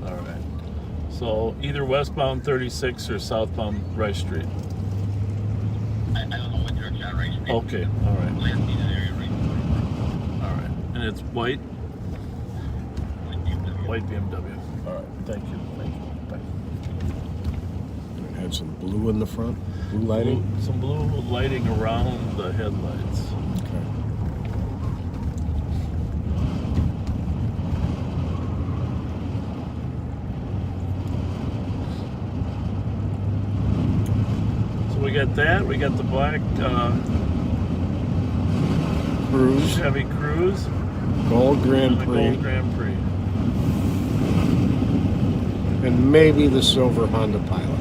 All right. So either westbound 36 or southbound Rice Street. I don't know what direction on Rice Street. Okay. All right. Land in that area right. All right. And it's white? White BMW. All right. Thank you. Thank you. Bye. It had some blue in the front. Blue lighting. Some blue lighting around the headlights. Okay. So we got that. We got the black Cruise. Chevy Cruise. Gold Grand Prix. Gold Grand Prix. And maybe the silver Honda Pilot.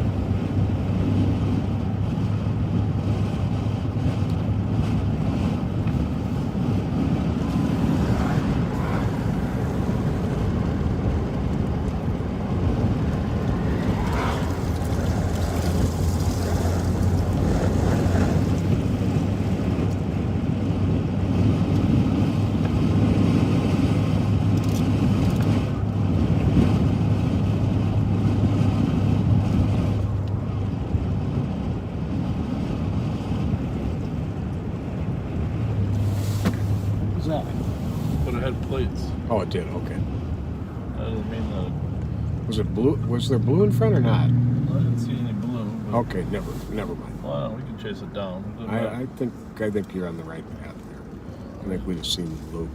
But it had plates. Oh, it did. Okay. That doesn't mean that. Was it blue? Was there blue in front or not? I didn't see any blue. But Okay, never mind. well, we can chase it down. It doesn't matter. I think you're on the right path there. I think we'd have seen the blue.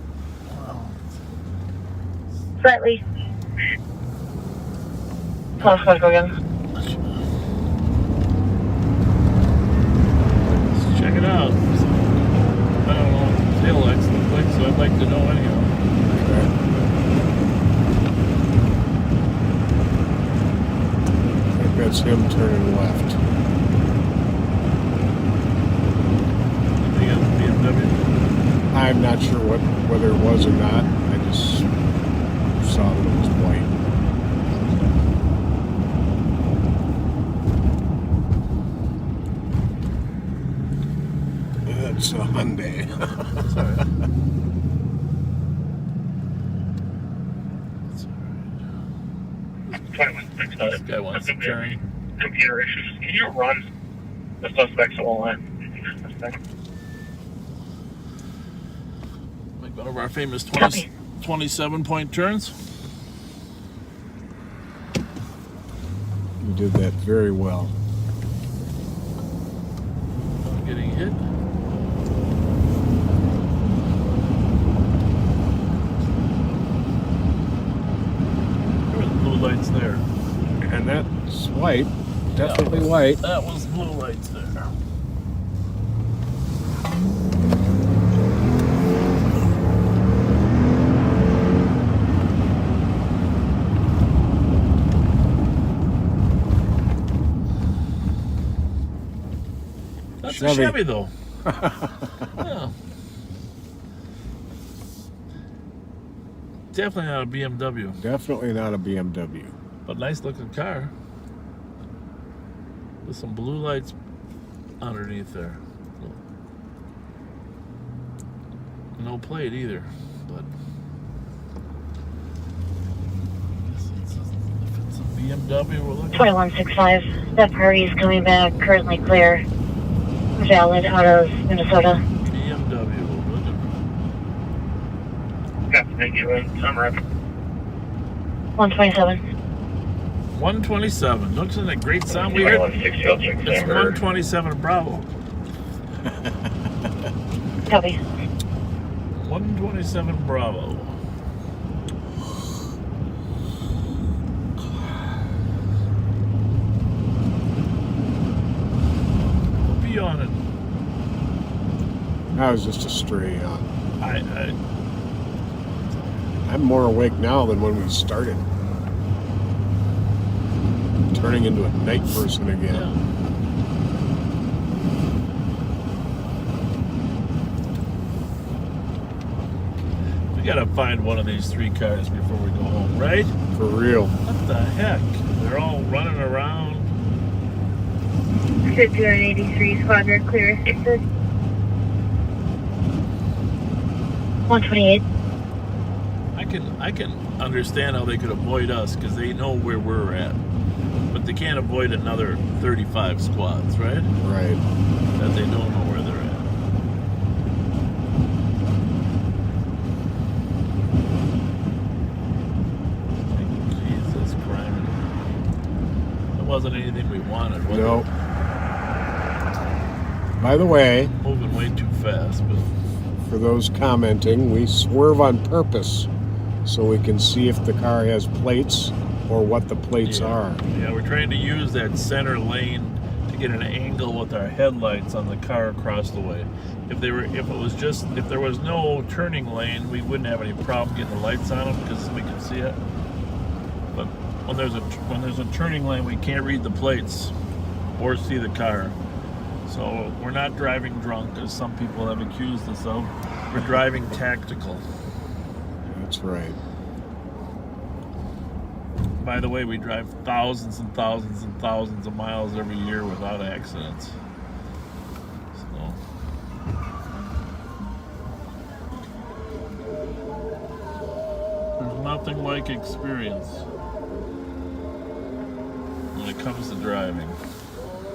Slightly. Let's go again. Let's check it out. I don't know what the tail lights look like, so I'd like to know anyhow. I think that's him turning left. They got the BMW. I'm not sure whether it was or not. I just saw that it was white. It's a Hyundai. That's all right. This guy wants to turn. Computer issues. Can you run the suspect's whole line? Like one of our famous 27-point turns. You did that very well. Not getting hit. There were blue lights there. And that's white. Definitely white. That was blue lights there. That's a Chevy though. Yeah. Definitely not a BMW. Definitely not a BMW. But nice looking car. With some blue lights underneath there. No plate either, but if it's a BMW we're looking at. 2165. That party is coming back, currently clear. Valid out of Minnesota. BMW we're looking Got to make it in some rep. 127. 127. Looks like a great sound we heard. It's 127 Bravo. Copy. 127 Bravo. We'll be on it. I was just a stray on. I'm more awake now than when we started. turning into a night person again. We gotta find one of these 3 cars before we go home, right? For real. What the heck? They're all running around. 5183 squadron clear assisted. 128. I can understand how they could avoid us because they know where we're at, but they can't avoid another 35 squads, right? Right. That they don't know where they're at. Jesus Christ! That wasn't anything we wanted, was No. it? By the way, Moving way too fast, but for those commenting, we swerve on purpose so we can see if the car has plates or what the plates are. yeah, we're trying to use that center lane to get an angle with our headlights on the car across the way. If there was no turning lane, we wouldn't have any problem getting the lights on them because we can see it. But when there's a turning lane, we can't read the plates or see the car. So we're not driving drunk, as some people have accused us of. We're driving tactical. That's right. By the way, we drive thousands and thousands and thousands of miles every year without accidents. So. There's nothing like experience when it comes to driving.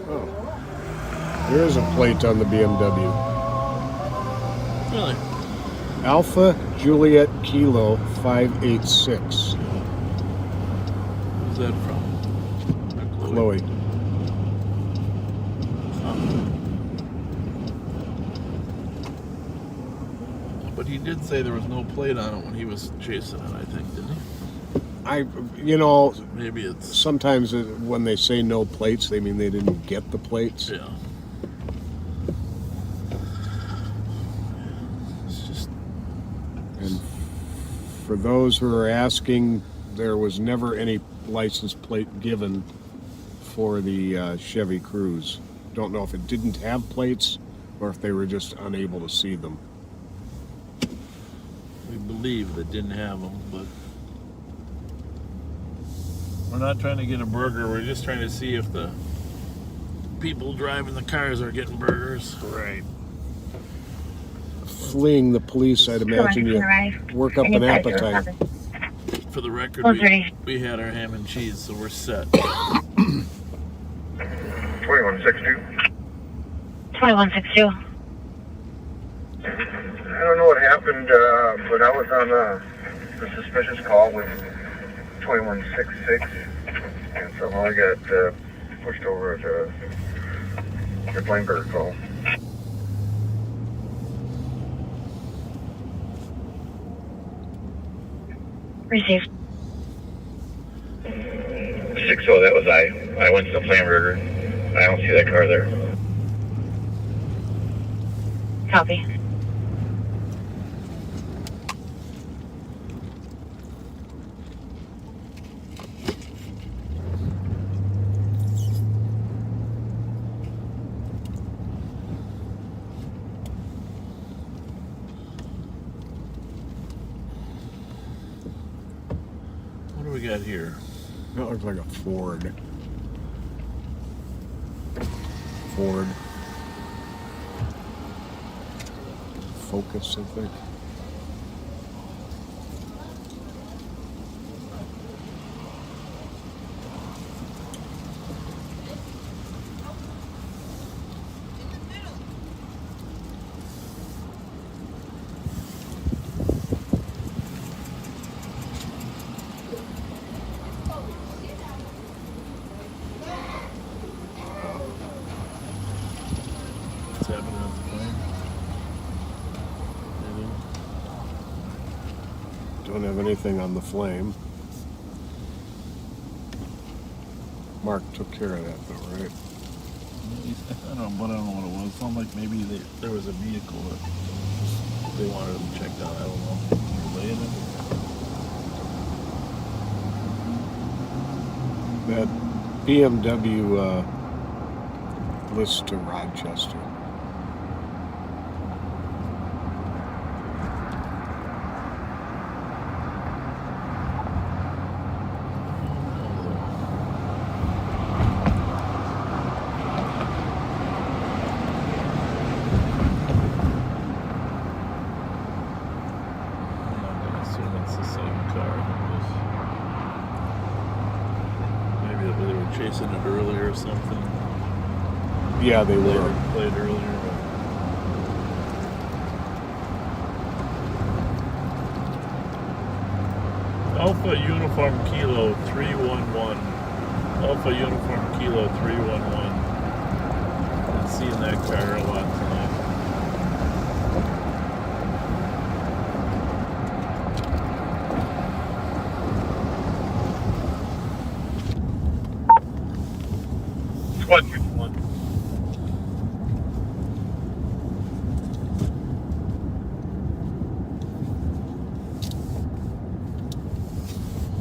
Oh. There is a plate on the BMW. Really? Alpha Juliet Kilo 586. Who's that from? Chloe. But he did say there was no plate on it when he was chasing it, I think, didn't he? Maybe it's sometimes when they say no plates, they mean they didn't get the plates. Yeah. It's just. And for those who are asking, there was never any license plate given for the Chevy Cruze. Don't know if it didn't have plates or if they were just unable to see them. We believe that didn't have them, but we're not trying to get a burger. We're just trying to see if the people driving the cars are getting burgers. Right. Fleeing the police, I'd imagine you work up an appetite. For the record, we had our ham and cheese, so we're set. 2162. 2162. I don't know what happened, but I was on a suspicious call with 2166, and somehow I got pushed over to the Blainberg call. Received. 6-0, that was I. I went to the Flamberger. I don't see that car there. Copy. What do we got here? That looks like a Ford. Focus, I think. What's happening on the plane? Don't have anything on the flame. Mark took care of that though, right? I don't know what it was. It sounded like maybe there was a vehicle that they wanted them checked out. I don't know. Relaying it? That BMW list to Rochester. Chasing it earlier or something. Yeah, they were. Played earlier. Alpha Uniform Kilo 311. Alpha Uniform Kilo 311. I'm seeing that car a lot tonight. Squad 221.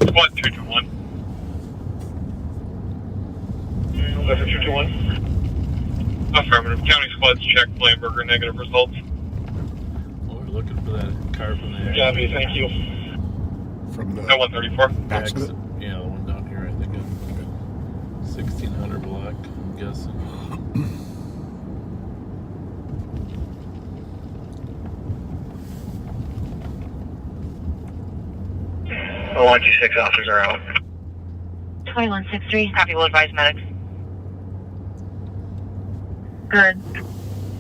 Squad 221. Fletcher 221. Affirmative. County squads check. Blamberger negative results. Well, we're looking for that car from the Copy. Thank you. From the 134. accident? Yeah, the one down here, I think. 1600 block, I'm guessing. Oh, 126 officers are out. 2163, copy, will advise medics. Good.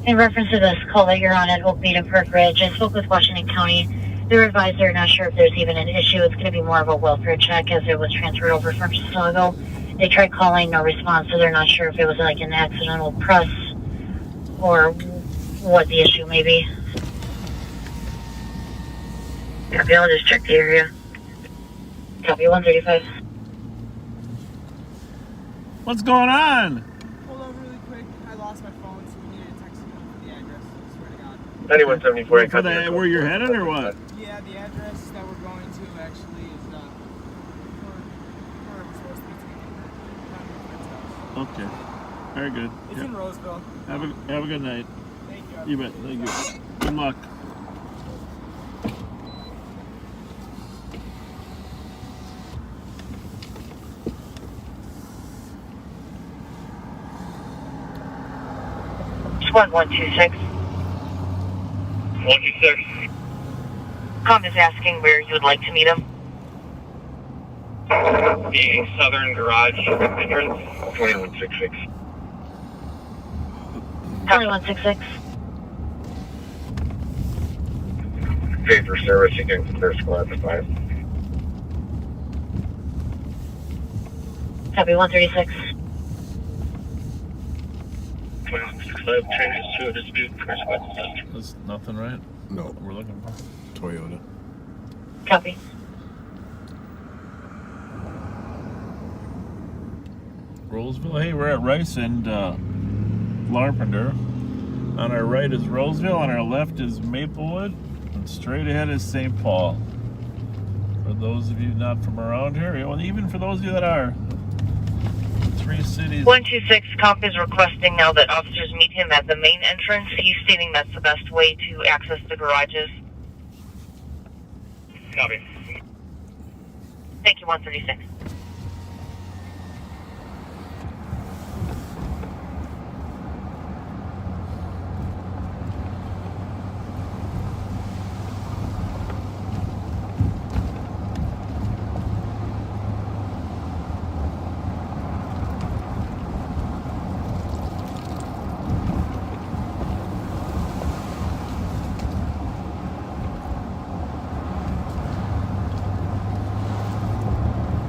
In reference to this call that you're on at Oak Mead and Park Ridge, I spoke with Washington County. They're advised they're not sure if there's even an issue. It's going to be more of a welfare check as it was transferred over from Chicago. They tried calling, no response, so they're not sure if it was like an accidental press or what the issue may be. Copy, I'll just check the area. Copy, 135. What's going on? Hold on really quick. I lost my phone, so we need to text you the address. I swear to God. 9174. For that, where you're headed or what? Yeah, the address that we're going to actually is where we're supposed to be taking. Okay. Very good. It's in Roseville. Have a good night. Thank you. You bet. Thank you. Good luck. Squad 126. 126. Com is asking where you would like to meet him. The southern garage entrance. 2166. 2166. Pay for service against their squad to 5. Copy, 136. 2665 changes to a dispute. That's nothing, right? No. We're looking for Toyota. Copy. Roseville. Hey, we're at Rice and Larpenter. On our right is Roseville, on our left is Maplewood, and straight ahead is St. Paul. For those of you not from around here, and even for those of you that are, 3 cities. 126, Comp is requesting now that officers meet him at the main entrance. He's stating that's the best way to access the garages. Copy. Thank you, 136.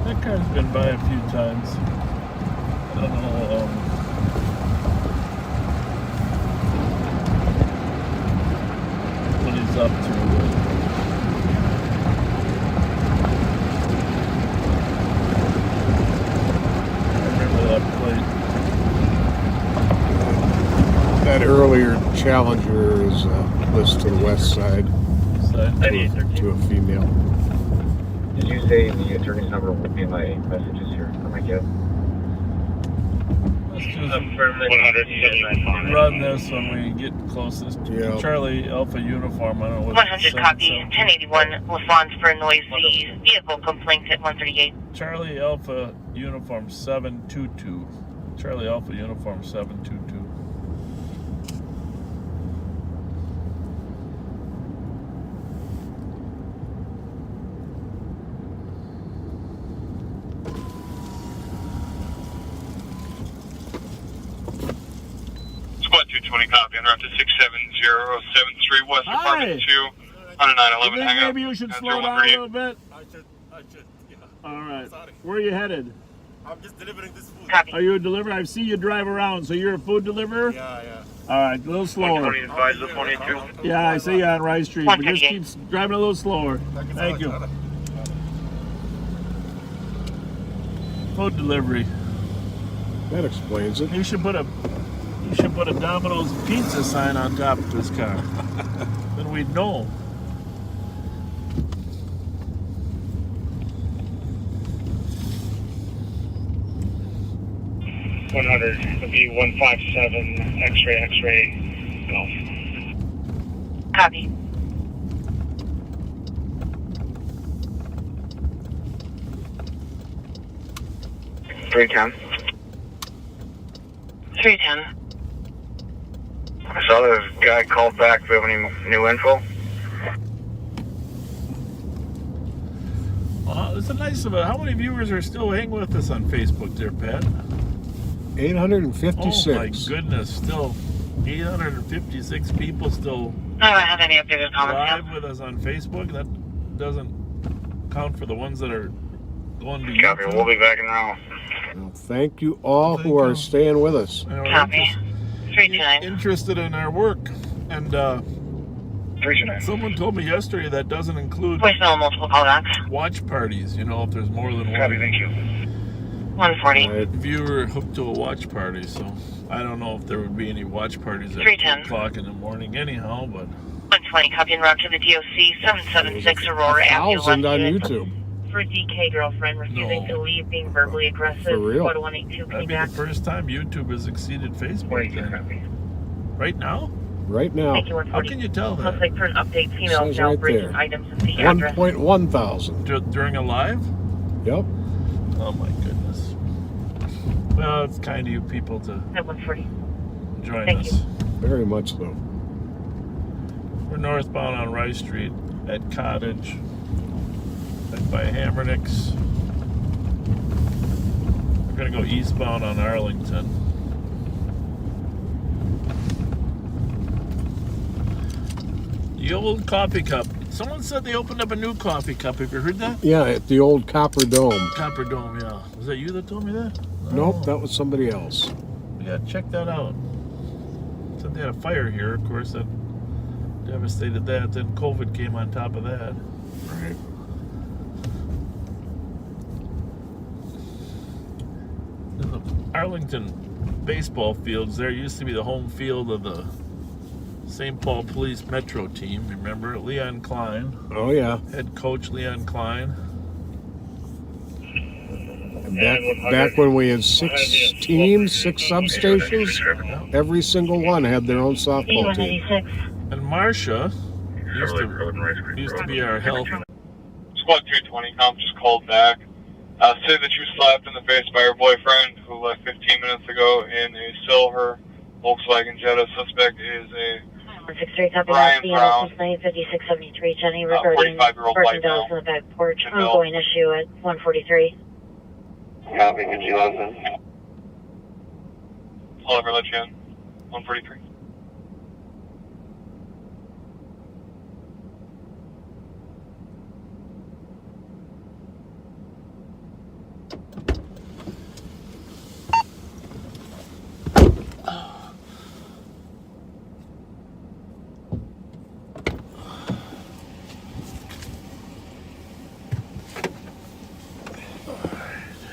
That car's been by a few times. I don't know what he's up to. I remember that plate. That earlier Challenger is list to the west side. To a female. Did you say the attorney's number would be in my messages here? I might get. Let's just run this when we get closest. Yeah. Charlie Alpha Uniform. I don't know what 100 copy, 1081, LaFon's for a noisy vehicle complaint at 138. Charlie Alpha Uniform 722. Charlie Alpha Uniform 722. Squad 220 copy on route to 67073 West Hi. Apartment 2 on a 911 think hangout. maybe you should slow down a little bit? I should, yeah. All right. Where are you headed? I'm just delivering this food. Copy. Are you a deliverer? I see you drive around, so you're a food deliverer? Yeah. All right, a little slower. 22. Yeah, I see you on Rice Street, but just keep driving a little slower. Thank you. Food delivery. That explains it. You should put a Domino's pizza sign on top of this car. Then we'd know. It'll be 157 X-ray Golf. Copy. $310. 310. I saw this guy called back. Do you have any new info? It's a nice of it. How many viewers are still hanging with us on Facebook there, Pat? 856. Oh my goodness, still 856 people still I don't have any updated comments live with us on Facebook. That doesn't count for the ones that are going to Copy. YouTube. We'll be back in now. Well, thank you all who are staying with us. And are Copy. 329. interested in our work. And 329. someone told me yesterday that doesn't include Voicemail, multiple callbacks. watch parties, you know, if there's more than Copy. one Thank you. 140. viewer hooked to a watch party. So I don't know if there would be any watch parties at 310. 2 o'clock in the morning anyhow, but 120, copy en route to the DOC, 776 Aurora Avenue. 1,000 on left YouTube. For DK girlfriend refusing to leave, being verbally aggressive. For real? Squad 182, that'd be back. the first time YouTube has exceeded Facebook then. Right now? Right now. Thank you, How 140. can you tell that? Looks like for an update, female Says now right breaking there. items of the address. 1.1 thousand. During a live? Yep. Oh my goodness. Well, it's kind of you people to At 140. join Thank us. you. Very much so. We're northbound on Rice Street at Cottage, and by Hammernick's. We're gonna go eastbound on Arlington. The old coffee cup. Someone said they opened up a new coffee cup. Have you heard that? Yeah, at the old Copper Dome. Copper Dome, yeah. Was that you that told me that? Nope, that was somebody else. Yeah, check that out. Said they had a fire here, of course, that devastated that. Then COVID came on top of that. Right. In the Arlington baseball fields, there used to be the home field of the St. Paul Police Metro team. Remember Leon Klein? Oh yeah. Head coach Leon Klein. Back when we had 6 teams, 6 substations, every single one had their own softball team. And Marcia used to be our health. Squad 220 comp just called back. Say that you slapped in the face by your boyfriend who left 15 minutes ago in a silver Volkswagen Jetta. Suspect is a 163, copy Brian that. Brown. 5673, Jenny, regarding 45-year-old barking white dogs male. on the back porch. Good bill. Ongoing issue at 143. Copy. Could you listen? I'll ever let you in. 143.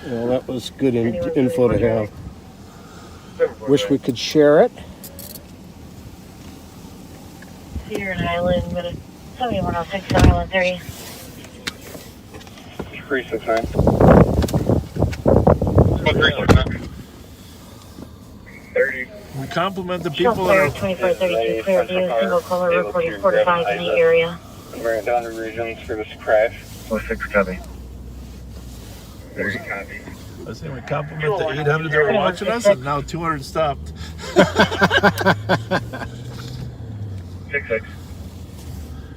Well, that was good info to have. Wish we could share it. Cedar and Island, 7106, 7130. 369. We compliment the Shell people Fire that are 2432 Clearview, single caller reporting 4 to 5 in the area. Bring down the regions for this crash. 06 copy. Very copy. I was saying we compliment the 800 that were watching us, and now 200 stopped. 6-6.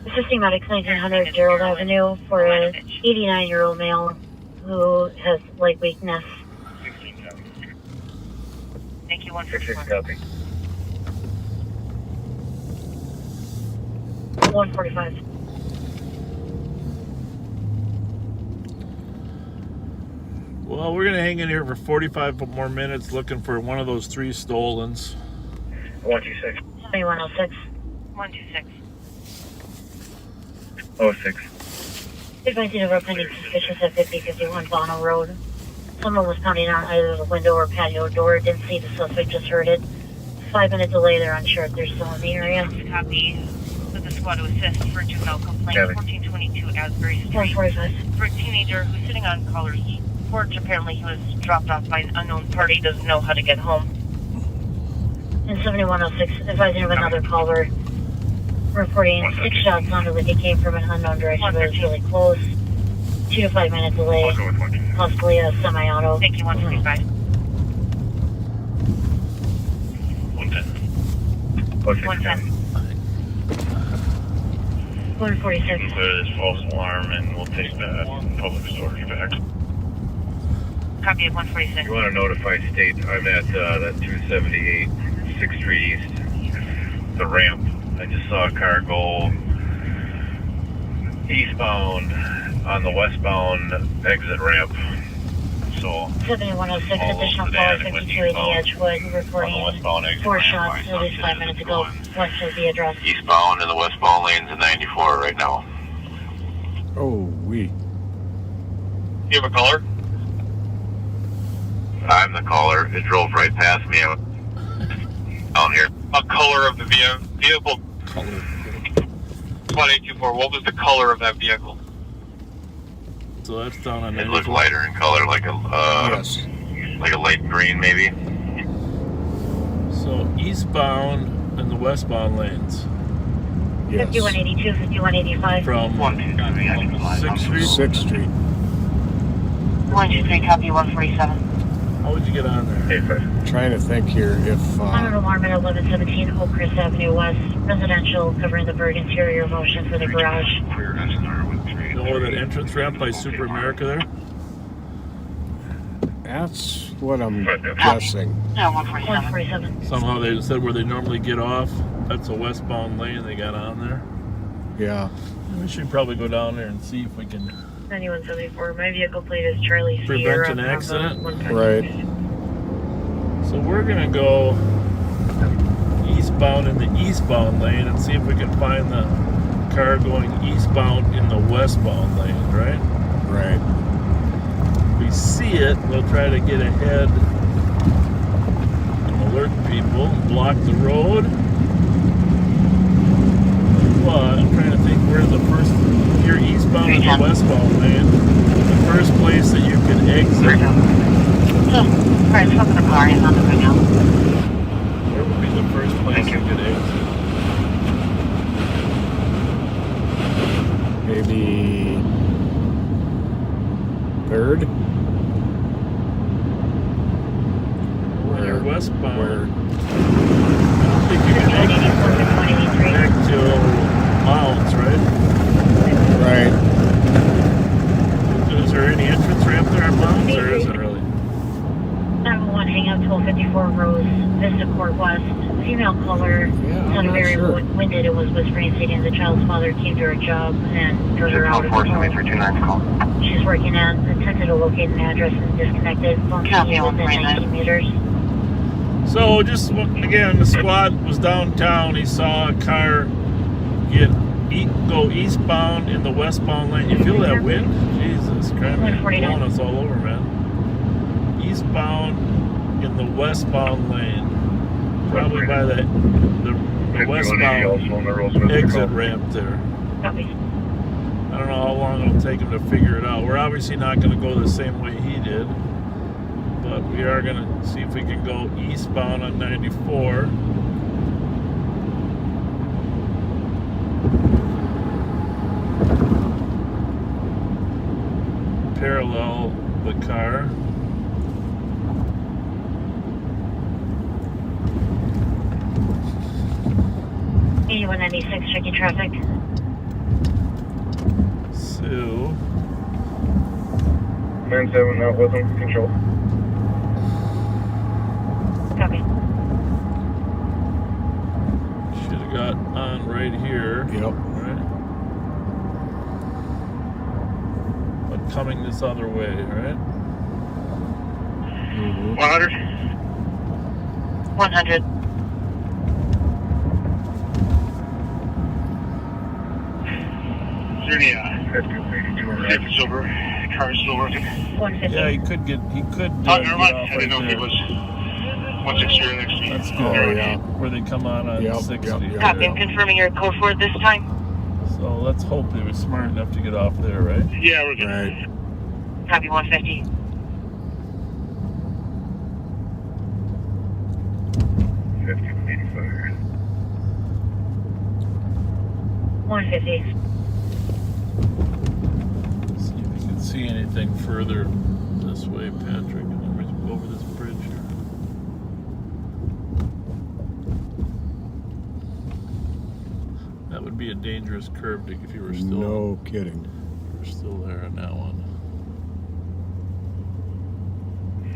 Assisting medics 1900 Gerald Avenue for an 89-year-old male who has leg weakness. 16 copy. Thank you, 6-6 151. copy. 145. Well, we're gonna hang in here for 45 more minutes looking for one of those 3 stolens. 126. 2106. 126. 06. Advising of our pending suspicious at 5051 Bono Road. Someone was pounding on either the window or patio door. Didn't see the suspect, just heard it. 5-minute delay, they're unsure if they're still in the area. Copy. With the squad to assist for juvenile complaint, Copy. 1422 Asbury Street. 145. For a teenager who's sitting on caller's porch. Apparently he was dropped off by an unknown party, doesn't know how to get home. And 7106, advising of another caller. Reporting 6 shots sounded like it came from an unknown direction, but it's really close. 2 to 5 minute delay. Also with 126. Possibly a semi-auto. Thank you, 125. 110. 06 110. 146. Clear this false alarm and we'll take that public storage back. Copy of 146. You want to notify state, I'm at that 278 6th Street East, the ramp. I just saw a car go eastbound on the westbound exit ramp. So 7106, additional caller 5280 Edgewood, reporting 4 shots at least 5 minutes ago, west of the address. Eastbound in the westbound lanes in 94 right now. Oh, we. you have a caller? I'm the caller. It drove right past me. I'm down here. A color of the vehicle. 1824. What was the color of that vehicle? So that's down on It looked lighter in color, like a like a light green, maybe. So eastbound and the westbound lanes. Yes. 5182, 5185. From 6th Street. 6th Street. 123, copy 147. How would you get on there? Trying to think here if On an alarm at 1117 Oakcrest Avenue West, residential covering the Berg interior motion for the garage. You know where that entrance ramp by Super America there? that's what I'm guessing. No, 147. 147. Somehow they said where they normally get off. That's a westbound lane they got on there. Yeah. We should probably go down there and see if we can 9174. My vehicle plate is Charlie prevent Sierra. an accident. Right. So we're gonna go eastbound in the eastbound lane and see if we can find the car going eastbound in the westbound lane, right? Right. If we see it, we'll try to get ahead and alert people, block the road. But I'm trying to think where's the first, if you're eastbound in the westbound lane, the first place that you can exit. Alright, stop in the car, he's on the right now. Where would be the first place you could exit? Maybe 3rd? You're westbound. Where? I don't think you can exit back to Mounds, right? Right. Is there any entrance ramp there at Mounds, or isn't really? 911 hang up 1254 Rose, Vista Court West. Female caller sounded very winded. It was whispering, stating the child's father came to her job and drove her out of the home. She's working at, attempted to locate an address and disconnected. Phone Copy, within 90 meters. So just again, the squad was downtown. He saw a car go eastbound in the westbound lane. You feel that wind? Jesus Christ, it's blowing us all over, man. Eastbound in the westbound lane, probably by the westbound exit ramp there. Copy. I don't know how long it'll take him to figure it out. We're obviously not going to go the same way he did, but But we are going to see if we can go eastbound on 94. Parallel the car. E196 checking traffic. Sue. Man 7 out with him, control. Copy. Should have got on right here. Yep. Right. But coming this other way, right? 100. 100. Is there any tickets over? Car's still working? 150. Yeah, he could get. He could. Oh, Get never mind. off I didn't know right he there. was 160 next to me. That's good. Oh, yeah. Where they come on 60. Copy. I'm confirming your code for it this time. So let's hope they were smart enough to get off there, right? Yeah, we're good. Right. Copy 150. $150. See if you can see anything further this way, Patrick. And then we go over this bridge here. That would be a dangerous curve if you were still. No kidding. We're still there on that one.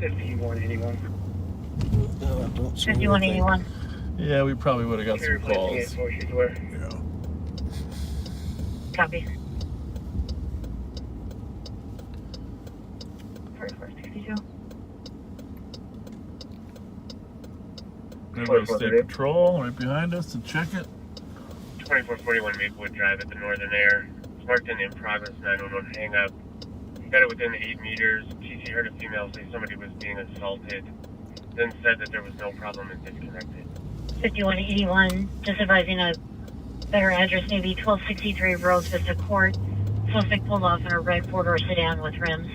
5181. 5181. Yeah, we probably would have got some calls. Yeah. Copy. 4462. Everybody's stay patrol right behind us to check it. 2441 Maplewood Drive at the Northern Air. It's marked an in progress 911 hang up. Got it within 8 meters. TC heard a female say somebody was being assaulted. Then said that there was no problem and disconnected. 5181. Just advising a better address, maybe 1263 Rose Vista Court. Suspect pulled off in a red four-door sedan with rims.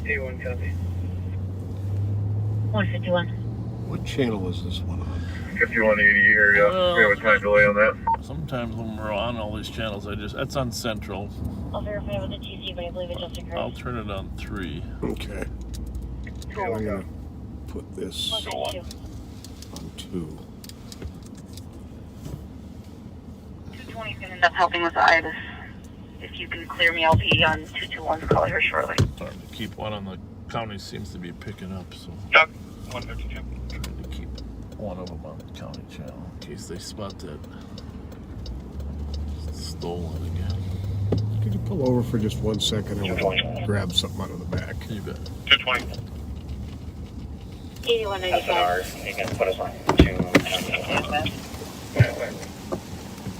A1 copy. 151. What channel is this one on? 5180 area. We have a time delay on that. Sometimes when we're on all these channels, that's on Central. I'll verify with the TC, but I believe it just occurred. I'll turn it on 3. Okay. Yeah, I'm gonna put this 152. on 2. 220 is going to end up helping with the IBIS. If you can clear me, I'll be on 221's call here shortly. Starting to keep one on the county seems to be picking up, so. Yep. 152. Trying to keep one of them on the county channel in case they spot that stolen again. Could you pull over for just 1 second? I want to grab something out of the back. You bet. 220. 8195. You can put us on 210.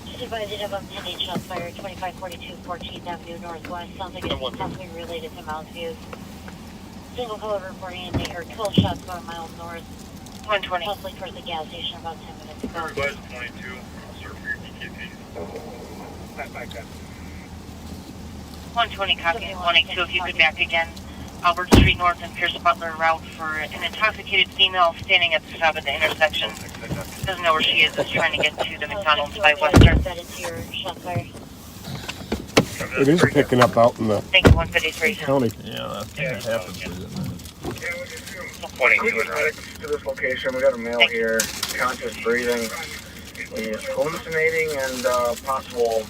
Just advising of impending shots fired, 2542 14th Avenue Northwest. Sounds like it's possibly related to Mounds Views. Single color reporting and they heard 12 shots going miles north. 120. Possibly towards the gas station about 10 minutes ago. Request 22. I'll serve for your PKP. Back up. 120 copy. 182 if you could back again. Albert Street North and Pierce Butler route for an intoxicated female standing at the stop at the intersection. Doesn't know where she is trying to get to the McDonald's by Western. It is picking up out in the Thank you, 153. county. Yeah, that happens, isn't it? 22 to this location. We got a male here, conscious breathing. He's hallucinating and possible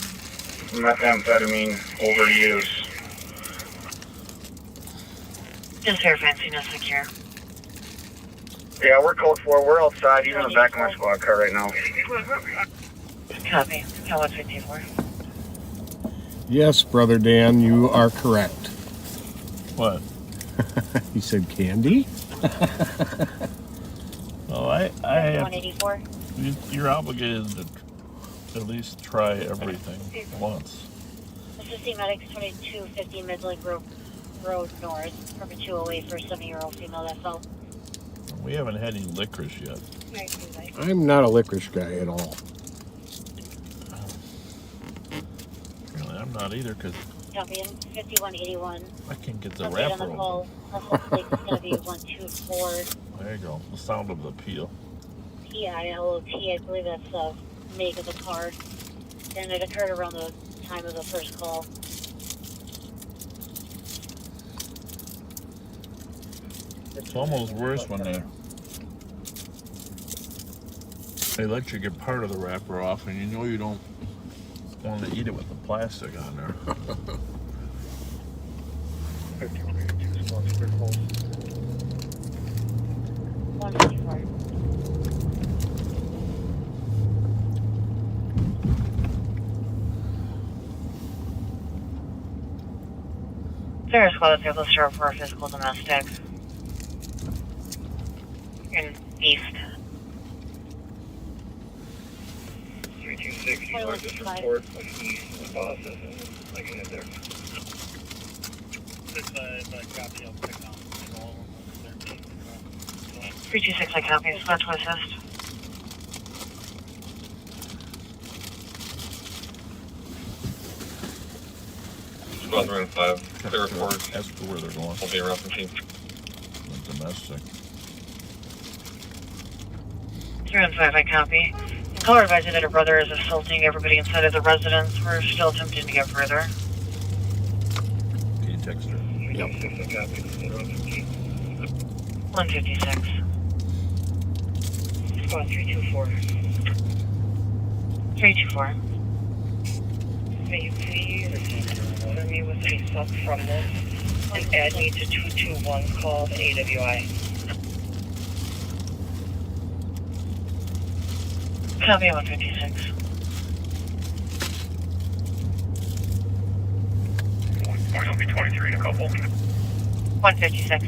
methamphetamine overuse. Just verifying no secure. Yeah, we're code 4. We're outside. He's in the back of my squad car right now. Copy. 154. Yes, Brother Dan, you are correct. What? He said candy? Well, I have, 184. you're obligated to at least try everything once. Assisting medics 2250 Midlake Road North from a 208 for a 70-year-old female that fell. We haven't had any licorice yet. I'm not a licorice guy at all. Really, I'm not either, because Copy, 5181. I can't get the Update on wrapper the open. call. Suspect plate is going to be 124. There you go. The sound of the peel. PILOT, I believe that's the make of the car. And it occurred around the time of the first call. It's almost worse when they let you get part of the wrapper off, and you know you don't want to eat it with the plastic on there. 154. Sarah Squad is able to show for a physical domestic. In East. 326, you mark this report with the bosses and I can hit there. 326, I copy. Squad to assist. Squad room 5, clear report. As to where they're going. We'll be around from team. Domestic. 315, I copy. Caller advised that her brother is assaulting everybody inside of the residence. We're still attempting to get further. Can you text her? Yep. 6, I copy. 156. Squad 324. 324. May you please order me with a sub from this and add me to 221 call the AWI. Copy 156. I'll be 23 in a couple. 156.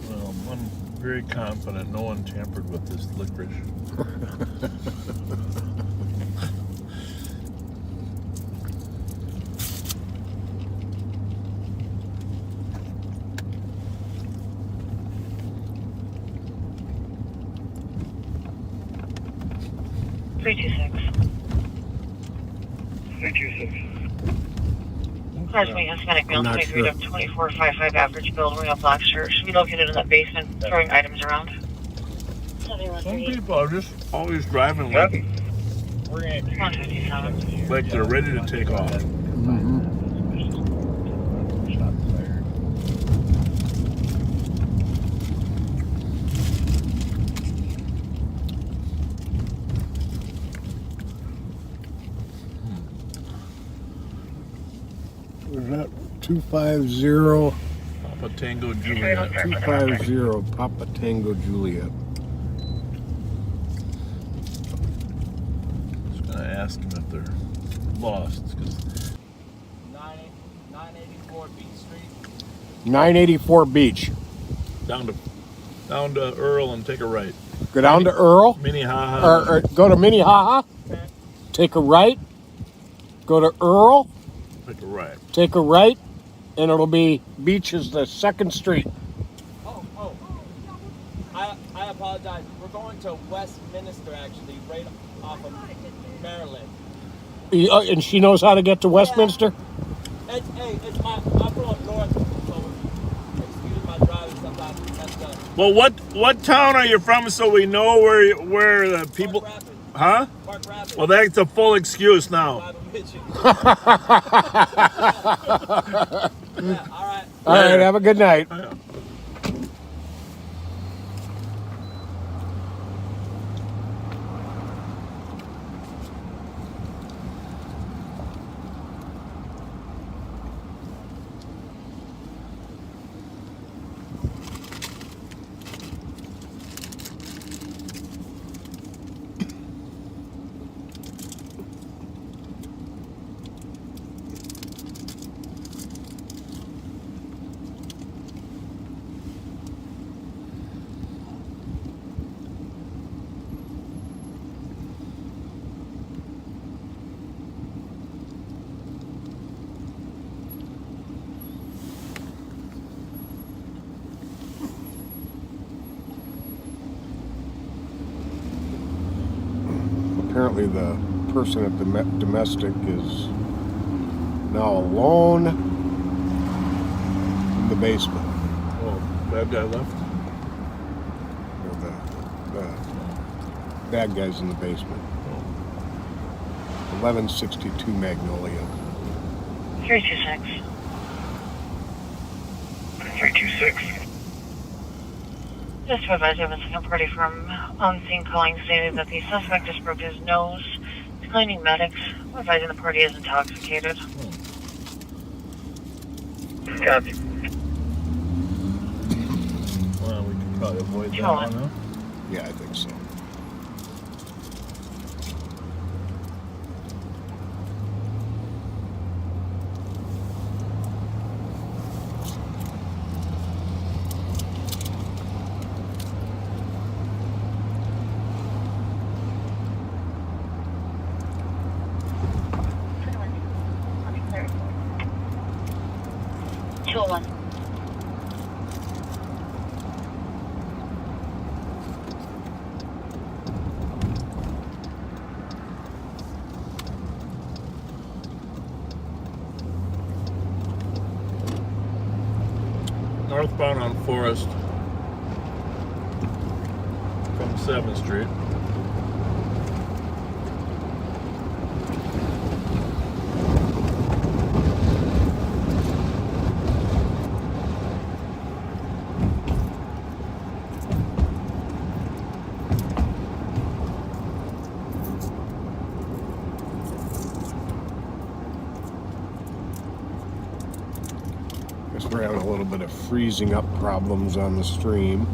Well, I'm very confident no one tampered with this licorice. Cars being Hispanic male, 23 to 2455 average build, Royal Black shirt. Should be located in that basement, throwing items around. Some people are just always driving like they're ready to take off. Was that 250? Papa Tango Juliet. 250 Papa Tango Juliet. Just gonna ask them if they're lost, because 984 Beach Street. 984 Beach. down to Earl and take a right. Go down to Earl. Minnehaha. Or go to Minnehaha. Take a right. Go to Earl. Take a right. Take a right, and it'll be Beach is the 2nd Street. Oh. I apologize. We're going to Westminster, actually, right off of Maryland. And she knows how to get to Westminster? I'm going north, so excuse my driving sometimes. Well, what town are you from, so we know where the people? Huh? Park Rapids. Well, that's a full excuse now. Yeah, all right. All right, have a good night. Apparently the person at the domestic is now alone in the basement. Oh, bad guy left? Or the bad guy's in the basement. 1162 Magnolia. 326. 326. Just to advise you, a party from on scene calling stated that the suspect just broke his nose. Declining medics, advising the party is intoxicated. Copy. Well, we can probably avoid that one, huh? Yeah, I think so. Northbound on Forest from 7th Street. Guess we're having a little bit of freezing up problems on the stream.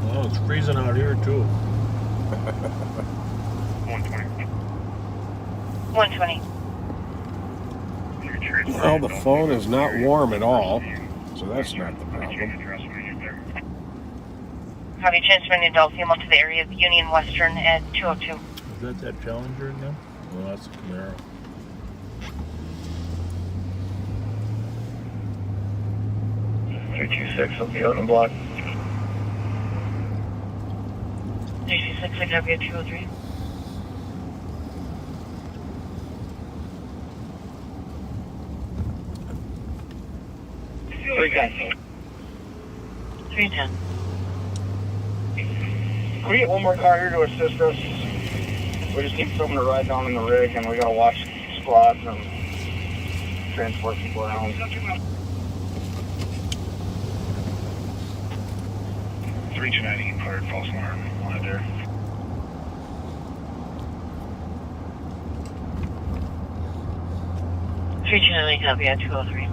Well, it's freezing out here too. 120. 120. Well, the phone is not warm at all, so that's not the problem. Have you transferred an adult female to the area of Union Western at 202? Is that Challenger again? Well, that's a Camaro. .326 will be out on the block. 326, I copy at 203. .310. 310. Can we get one more car here to assist us? We just need someone to ride down in the rig, and we gotta watch squads and transport people around. 390, cleared false alarm. Right there. I copy at 203.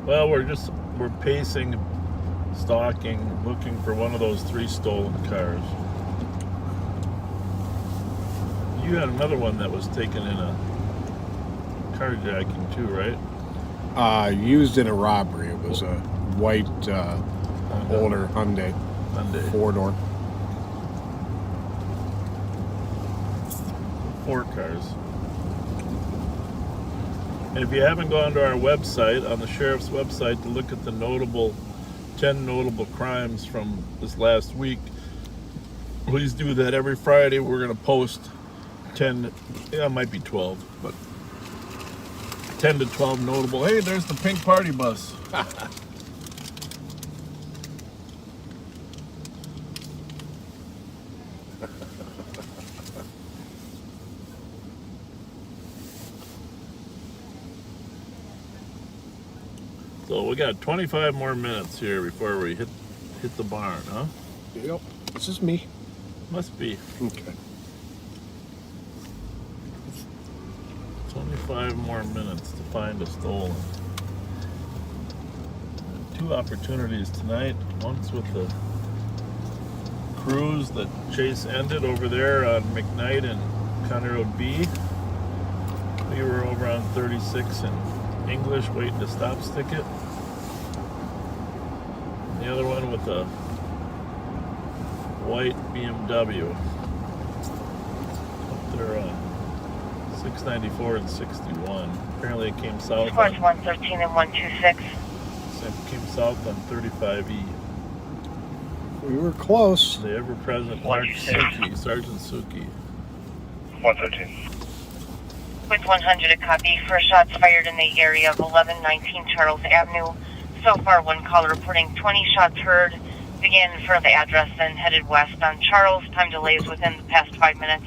Well, we're pacing, stalking, looking for one of those 3 stolen cars. You had another one that was taken in a carjacking too, right? Used in a robbery. It was a white older Hyundai. 4-door. 4 cars. And if you haven't gone to our website, on the sheriff's website, to look at the 10 notable crimes from this last week, please do that. Every Friday we're going to post 10, it might be 12, but 10 to 12 notable. Hey, there's the pink party bus. So we got 25 more minutes here before we hit the barn, huh? Yep. This is me. Must be. Okay. 25 more minutes to find a stolen. 2 opportunities tonight. Once with the cruise that Chase ended over there on McKnight and County Road B. We were over on 36 in English waiting to stop stick it. The other one with a white BMW. They're 694 and 61. Apparently it came south. Scores 113 and 126. Came south on 35E. We were close. The ever-present Suki, Sergeant Suki. 113. With 100 a copy. First shots fired in the area of 1119 Charles Avenue. So far, one caller reporting 20 shots heard. Began in front of the address, then headed west on Charles. Time delays within the past 5 minutes.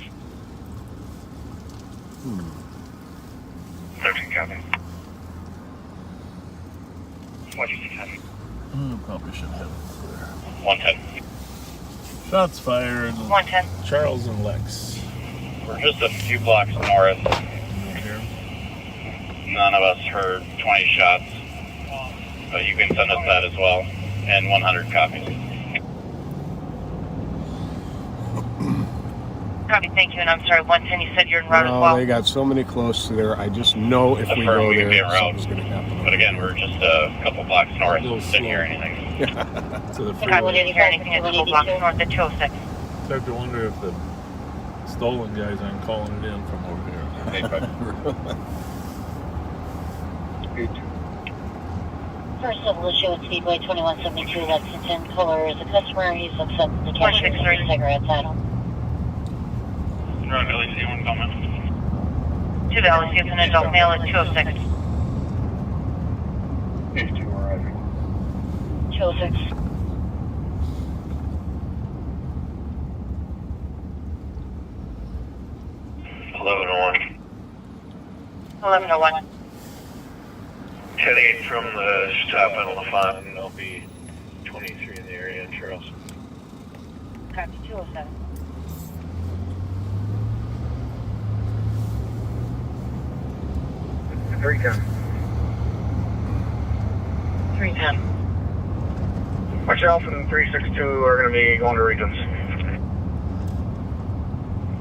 13 copy. What did you say? Probably should have it there. 110. Shots fired. 110. Charles and Lex. We're just a few blocks north. None of us heard 20 shots, but you can send us that as well. And 100 copies. Copy, thank you, and I'm sorry, 110, you said you're en route as No, well. they got so many close to there. I just know if we Affirm go we can be there, en route. something's going to happen. But again, we're just a couple blocks north. Didn't hear anything. To the Copy, freeway. didn't hear anything at 2 blocks north at 206. Start to wonder if the stolen guys aren't calling it in from over here. First level issue with Speedway 2172 Lexington. Caller is a customer. He's upset that the cashier has cigarettes at him. Right, Billy, you want to comment? To the LSU, it's an adult male at 206. 82 arriving. 206. Eleven 1101. 10-8 from the stop on LaFont, and there'll be 23 in the area in Charles. Copy, 207. Very good. 310. Myself and 362 are going to be going to Regions.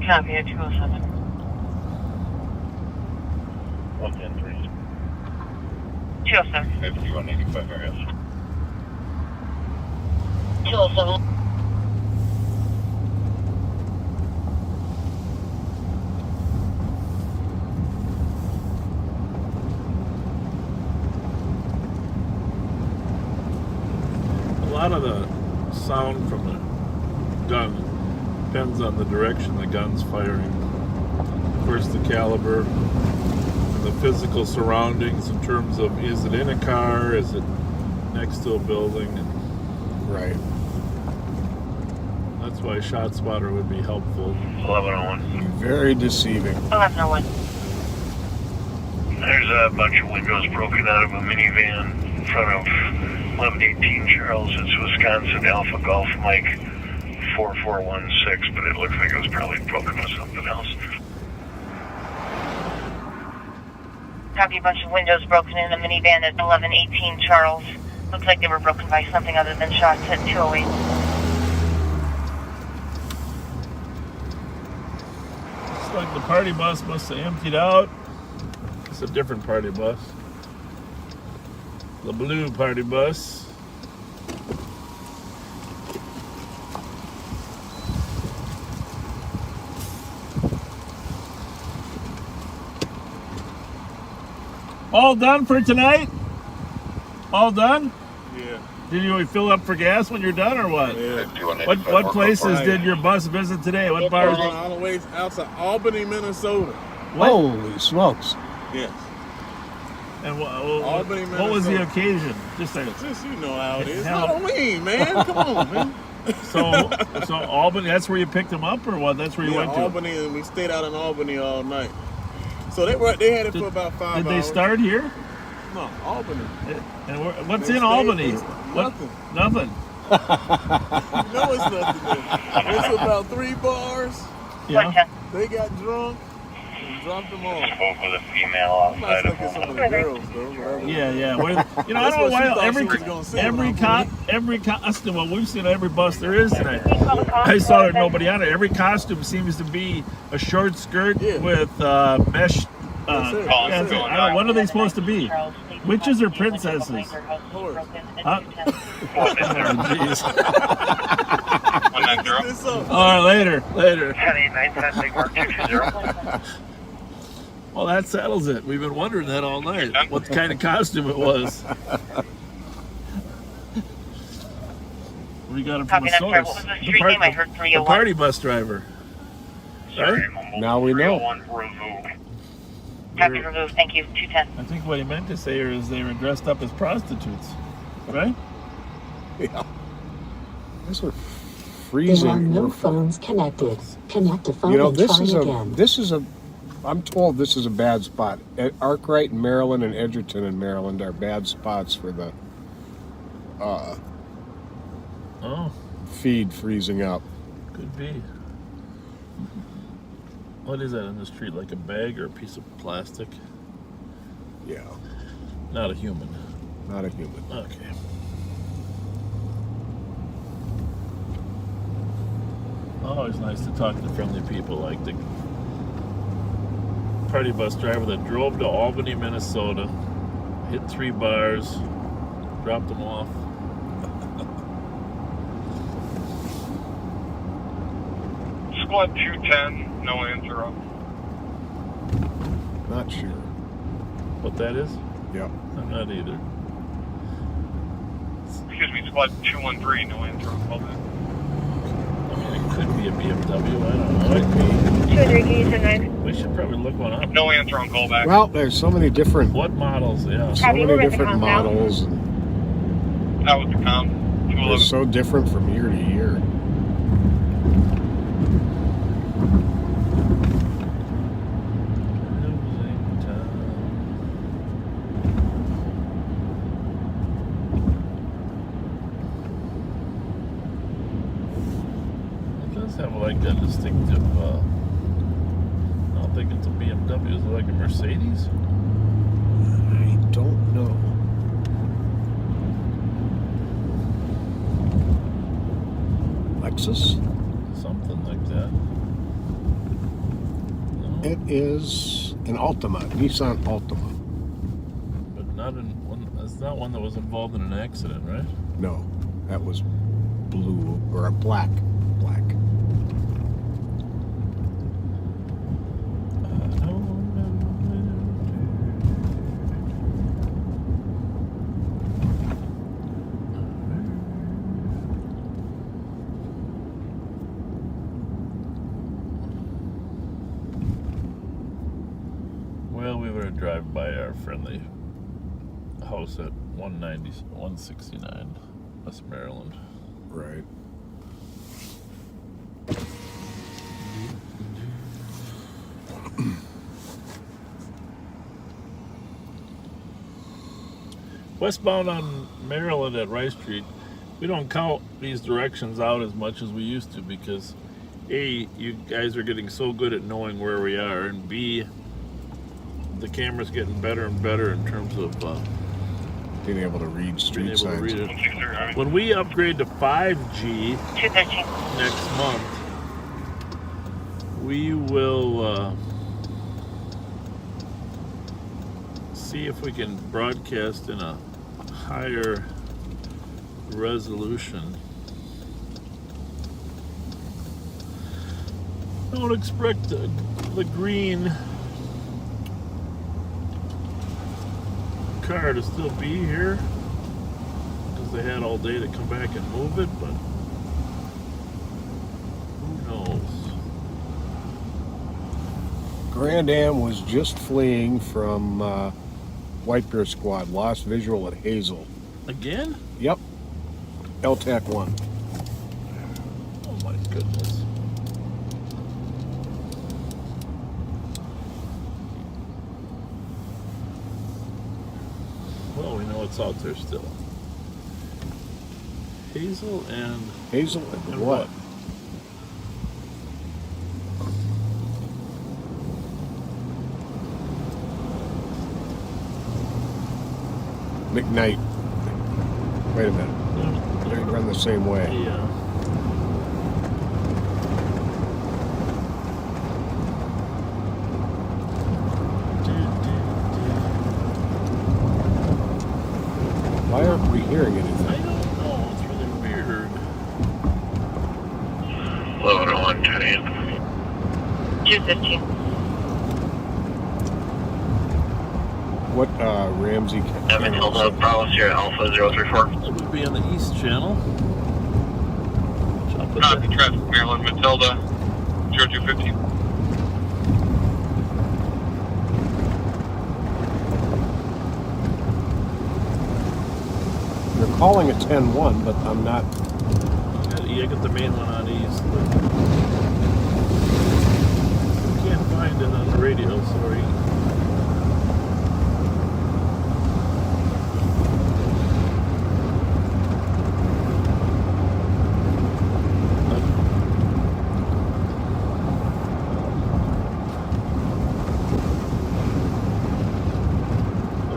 Copy at 207. 110-3. 207. 5185 areas. 207. A lot of the sound from the gun depends on the direction the gun's firing. Of course, the caliber and the physical surroundings in terms of, is it in a car, is it next to a building? Right. That's why shot spotter would be helpful. 1101. Very deceiving. 1101. There's a bunch of windows broken out of a minivan in front of 1118 Charles. It's Wisconsin Alpha Golf Mike 4416, but it looks like it was probably broken with something else. Copy, a bunch of windows broken in a minivan at 1118 Charles. Looks like they were broken by something other than shots at 208. Looks like the party bus must have emptied out. It's a different party bus. The blue party bus. All done for tonight? All done? Yeah. Did you fill up for gas when you're done, or what? Yeah. What places did your bus visit today? What bars? All the way out to Albany, Minnesota. What? Holy smokes. Yes. And Albany, what was the Minnesota. occasion? Just a, Just you know how it is. Hell- Halloween, man. Come on, man. so Albany. That's where you picked them up, or what? That's where you Yeah, went to. Albany, and we stayed out in Albany all night. So they had it for about 5 hours. Did they start here? No, Albany. And what's They in stayed- Albany? Nothing. Nothing. You know it's nothing there. It's about 3 bars. Yeah. They got drunk and dropped them off. Spoke with a female I'm not outside of looking at some of the girls, though. Yeah. Where, I That's don't know what she why thought she was gonna say every costume. Well, we've seen every bus there is tonight. I saw there nobody on it. Every costume seems to be a short skirt with mesh. What are they supposed to be? Witches or princesses? Huh? Oh, jeez. All right, later. 10-8-9-10, Big Mark 220. Well, that settles it. We've been wondering that all night, what kind of costume it was. We got him from Copy a that, sir. source. What was the street name? I heard The 301. party bus driver. Right? Now we know. Copy removed. Thank you. 210. I think what he meant to say is they were dressed up as prostitutes, right? Yeah. These were There freezing. are no phones connected. Connect to phone You know, and this try is again. I'm told this is a bad spot. Arkwright in Maryland and Edgerton in Maryland are bad spots for the feed freezing up. Could be. What is that in the street? Like a bag or a piece of plastic? Yeah. Not a human. Not a human. Okay. Always nice to talk to friendly people like the party bus driver that drove to Albany, Minnesota, hit 3 bars, dropped them off. Squad 210, no answer up. Not sure. What that is? Yep. I'm not either. Excuse me, Squad 213, no answer up. Call back. It could be a BMW, I don't know. It could be. We should probably look one up. No answer on call back. Well, there's so many different. What models? Yeah. So many different models. And That was the com. they're so different from year to year. Have like a distinctive I don't think it's a BMW. Is it like a Mercedes? I don't know. Lexus? Something like that. No. It is an Altima, Nissan Altima. But not in one. It's not one that was involved in an accident, right? No, that was blue or a black. Well, we were to drive by our friendly house at 169 West Maryland. Right. Westbound on Maryland at Rice Street, we don't count these directions out as much as we used to because A, you guys are getting so good at knowing where we are, and B, the camera's getting better and better in terms of being able to read street signs. Read it. When we upgrade to 5G next month, we will see if we can broadcast in a higher resolution. Don't expect the green car to still be here because they had all day to come back and move it, but who knows? Grand Am was just fleeing from White Bear Squad, lost visual at Hazel. Again? Yep. LTAC 1. Oh my goodness. Well, we know it's out there still. Hazel and what? McKnight. Wait a minute. They run the same way. Yeah. Why aren't we hearing anything? I don't know. It's really weird. 1 10 8. 215. What Ramsey? Evan Hilda, Bravo Sierra Alpha 034. It would be on the east channel. Copy, traffic, Maryland, Matilda 0215. You're calling it 10-1, but I'm not. Yeah, you get the main one on east, but you can't find it on the radio, sorry.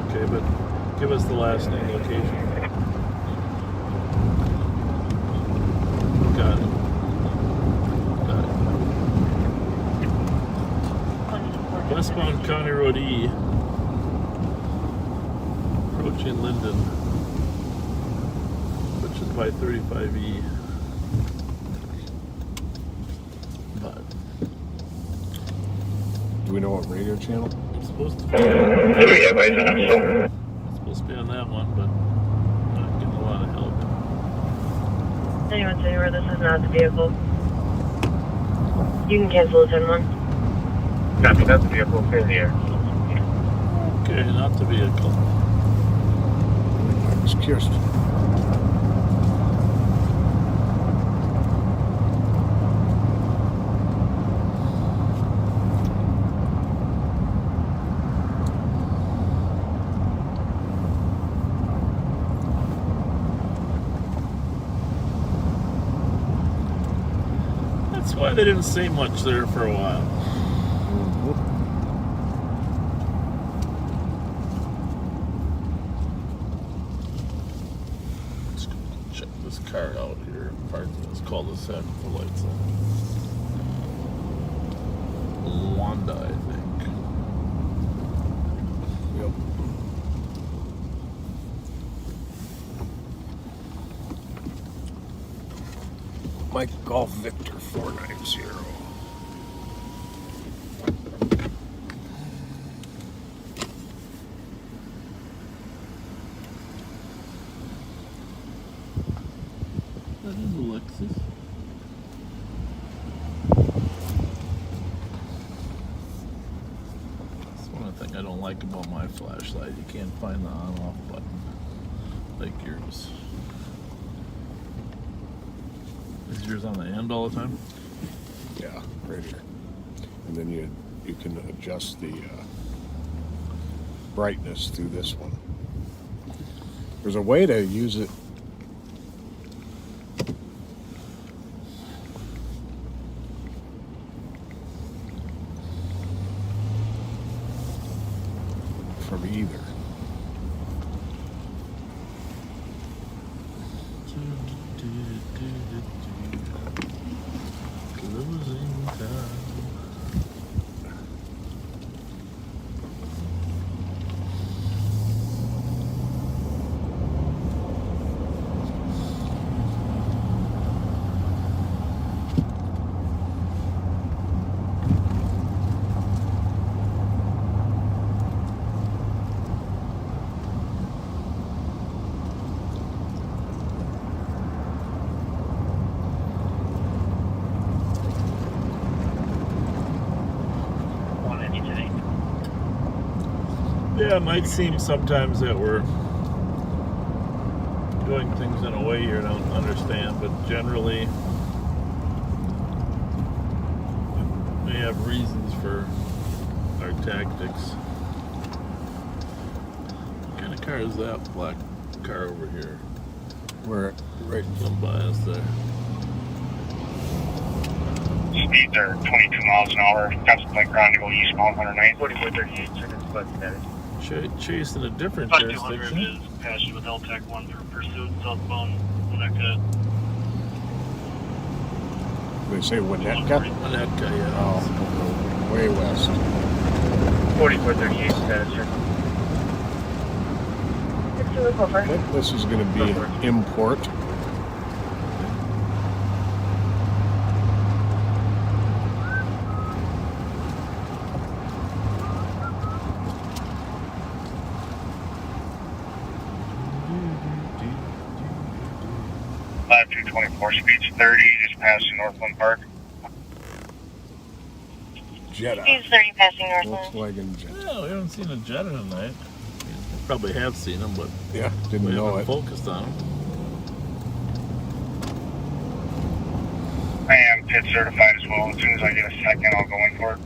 Okay, but give us the last name location. Got it. Westbound County Road E. Approaching Linden. Which is by 35E. But Do we know what radio channel? it's supposed to be. Do we have eyes on it? It's supposed to be on that one, but not getting a lot of help. Anyone say where this is not the vehicle? You can cancel the 10-1. Copy, that's the vehicle in the air. Okay, not the vehicle. I was curious. That's why they didn't say much there for a while. Let's go check this car out here. Parts of this cul-de-sac with the lights on. Wanda, I think. Yep. Mike Golf Victor 490. That is Alexis. That's one thing I don't like about my flashlight. You can't find the on-off button like yours. Is yours on the end all the time? Yeah, right here. And then you can adjust the brightness through this one. There's a way to use it. From either. Closing time. Yeah, it might seem sometimes that we're doing things in a way you don't understand, but generally we have reasons for our tactics. What kind of car is that black car over here? Where? Right in by us there. Speeds are 22 miles an hour. Got some like ground to go eastbound 109. 4438, chicken spot status. Chasing a different 5200 jurisdiction. is passing with LTAC 1 through pursuit southbound Winnetka. They say Winnetka? Winnetka, yeah. Oh, way west. 4438 status, sir. I think this is going to be import. 5224, speed's 30, just passing Northland Park. Jetta. Speed's 30, passing Northland. Volkswagen Jetta. Yeah, we haven't seen a Jetta tonight. We probably have seen them, but yeah, didn't we know haven't it. focused on them. I am pit certified as well. As soon as I get a second, I'll go in for it.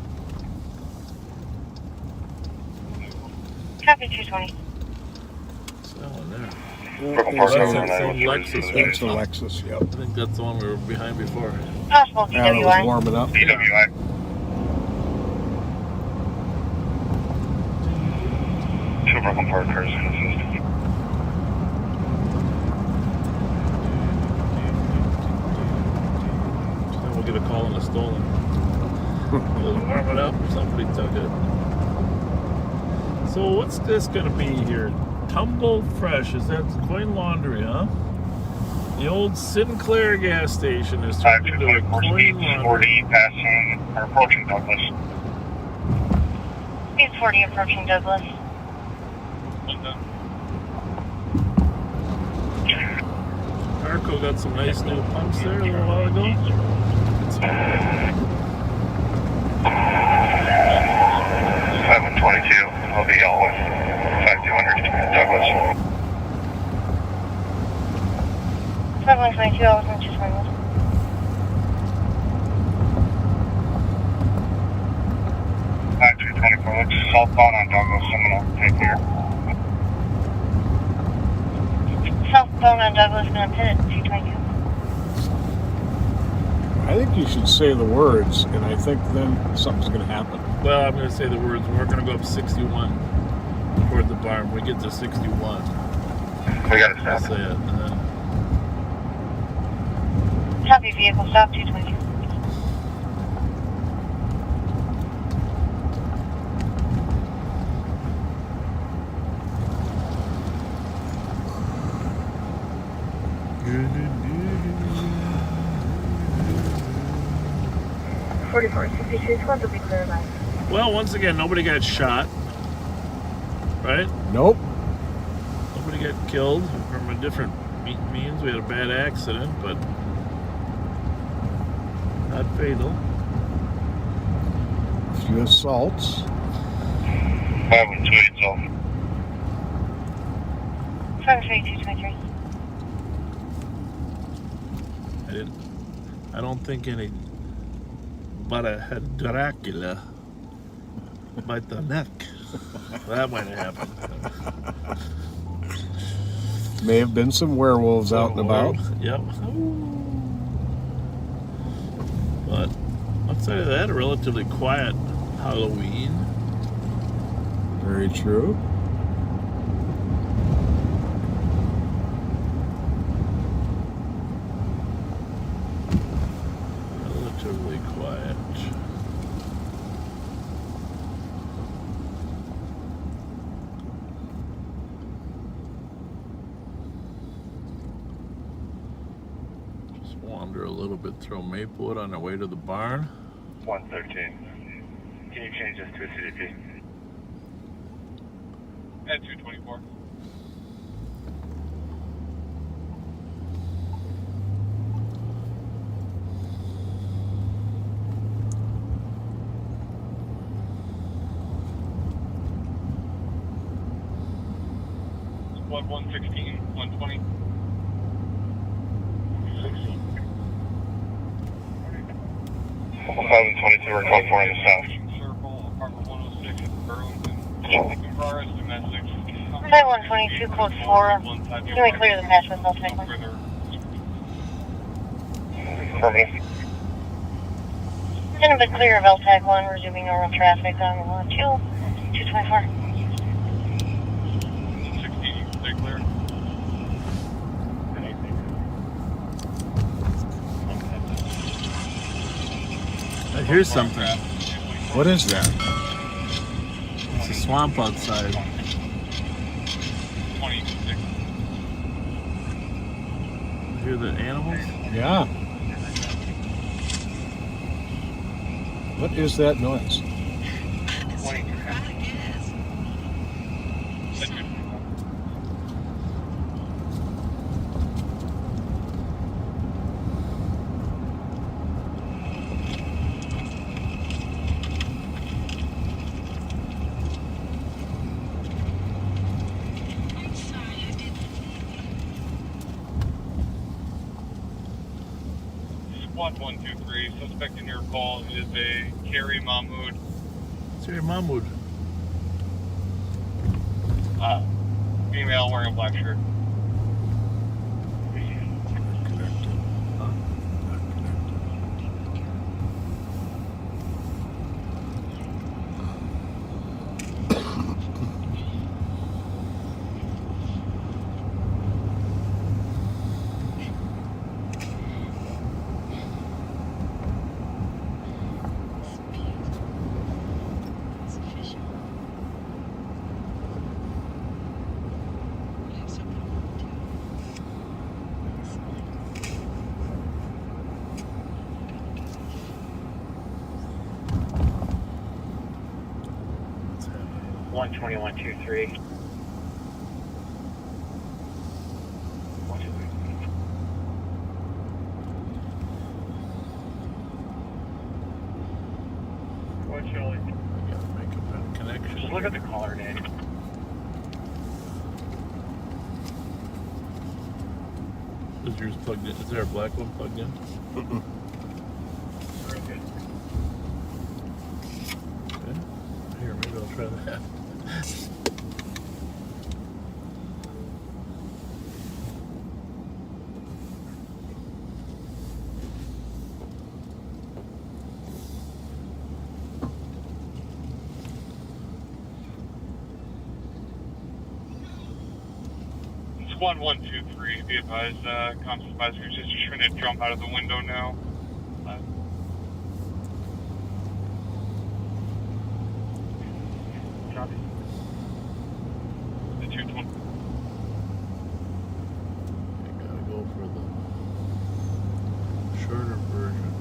Copy 220. What's that one there? That's That's that same Lexus. It's the Lexus, yep. I think that's the one we were behind before. Possible Yeah, it was DWI. warming up. DWI. Two Brooklyn Park cars in assist. Then we'll get a call on the stolen. We'll warm it up. Somebody took it. So what's this going to be here? Tumble Fresh. Is that Coin Laundry, huh? The old Sinclair gas station is turned into a Coin Laundry. 40 passing, or approaching Douglas. Speed's 40, approaching Douglas. Arco got some nice new pumps there a little while ago. 722, I'll be all with 5200 Douglas. 7122, I was on 221. Back 224, looks southbound on Douglas, I'm gonna take here. Southbound on Douglas, gonna pit at 222. I think you should say the words, and I think then something's going to happen. Well, I'm going to say the words. We're going to go up 61 toward the barn. When we get to 61. We got to I'll stop. say it. And then Copy, vehicle stop 222. Well, once again, nobody got shot. Right? Nope. Nobody got killed from a different means. We had a bad accident, but not fatal. A few assaults. 512, so. 73223. I don't think any but I had Dracula bite the neck. That might have happened. May have been some werewolves out and about. Yep. But outside of that, a relatively quiet Halloween. Very true. Relatively quiet. Just wander a little bit through Maplewood on our way to the barn. 113. Can you change this to a CDP? At 224. What, 116, 120? 522, we're code 4 in the south. Circle, apartment 106 in Burlington. Progress domestic. 5122, code 4. Can we clear the patch with no technical? Affirmative. Been a bit clear of LTAG 1, resuming normal traffic on 224. 16, stay clear. I hear something. What is that? It's a swamp outside. 26. Hear the animals? Yeah. What is that noise? 1123. Suspect in your call is a Kerry Mahmood. Terry Mahmood. Female wearing a black shirt. One 2123. What Charlie? Gotta make a connection. Just look at the caller name. Is yours plugged in? Is there a black one plugged in? Okay. Okay. Here, maybe I'll try that. It's 1123. Be advised, constable advisory is just trying to jump out of the window now. Copy. The 220. I gotta go for the shorter version.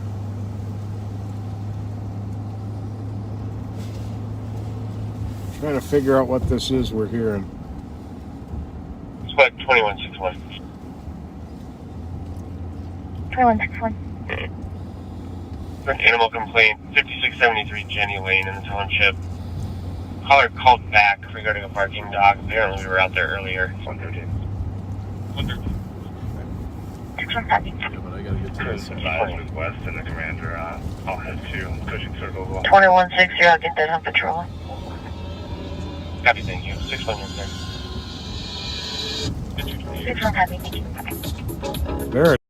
Trying to figure out what this is we're hearing. Suspect 2161. 2161. Animal complaint, 5673 Jenny Lane in the township. Caller called back regarding a barking dog. Apparently we were out there earlier. 113. 113. Yeah, but I gotta get to this. West and the commander, I'll head to Cushing Circle. 2160, I'll get that on patrol. Copy, thank you. 600 there. 61 copy, thank you. There it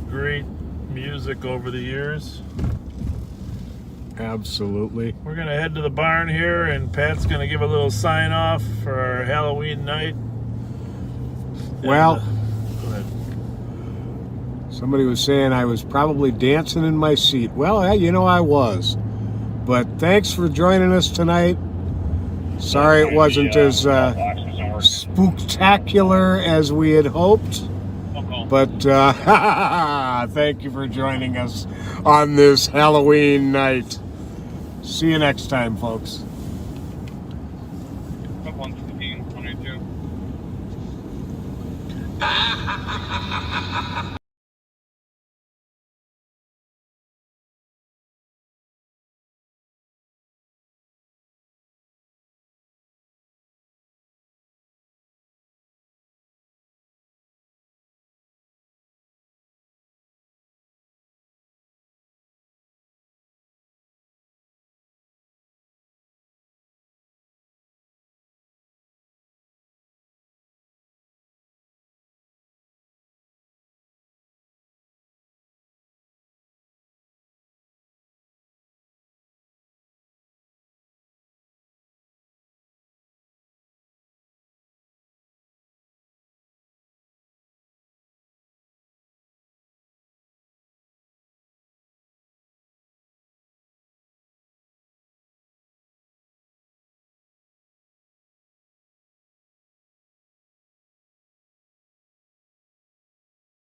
Great music over the years. absolutely. We're gonna head to the barn here, and Pat's gonna give a little sign off for our Halloween night. Well, Go ahead. somebody was saying I was probably dancing in my seat. Well, you know I was. But thanks for joining us tonight. Sorry it wasn't as spooktacular as we had hoped. But thank you for joining us on this Halloween night. See you next time, folks. 115, 182.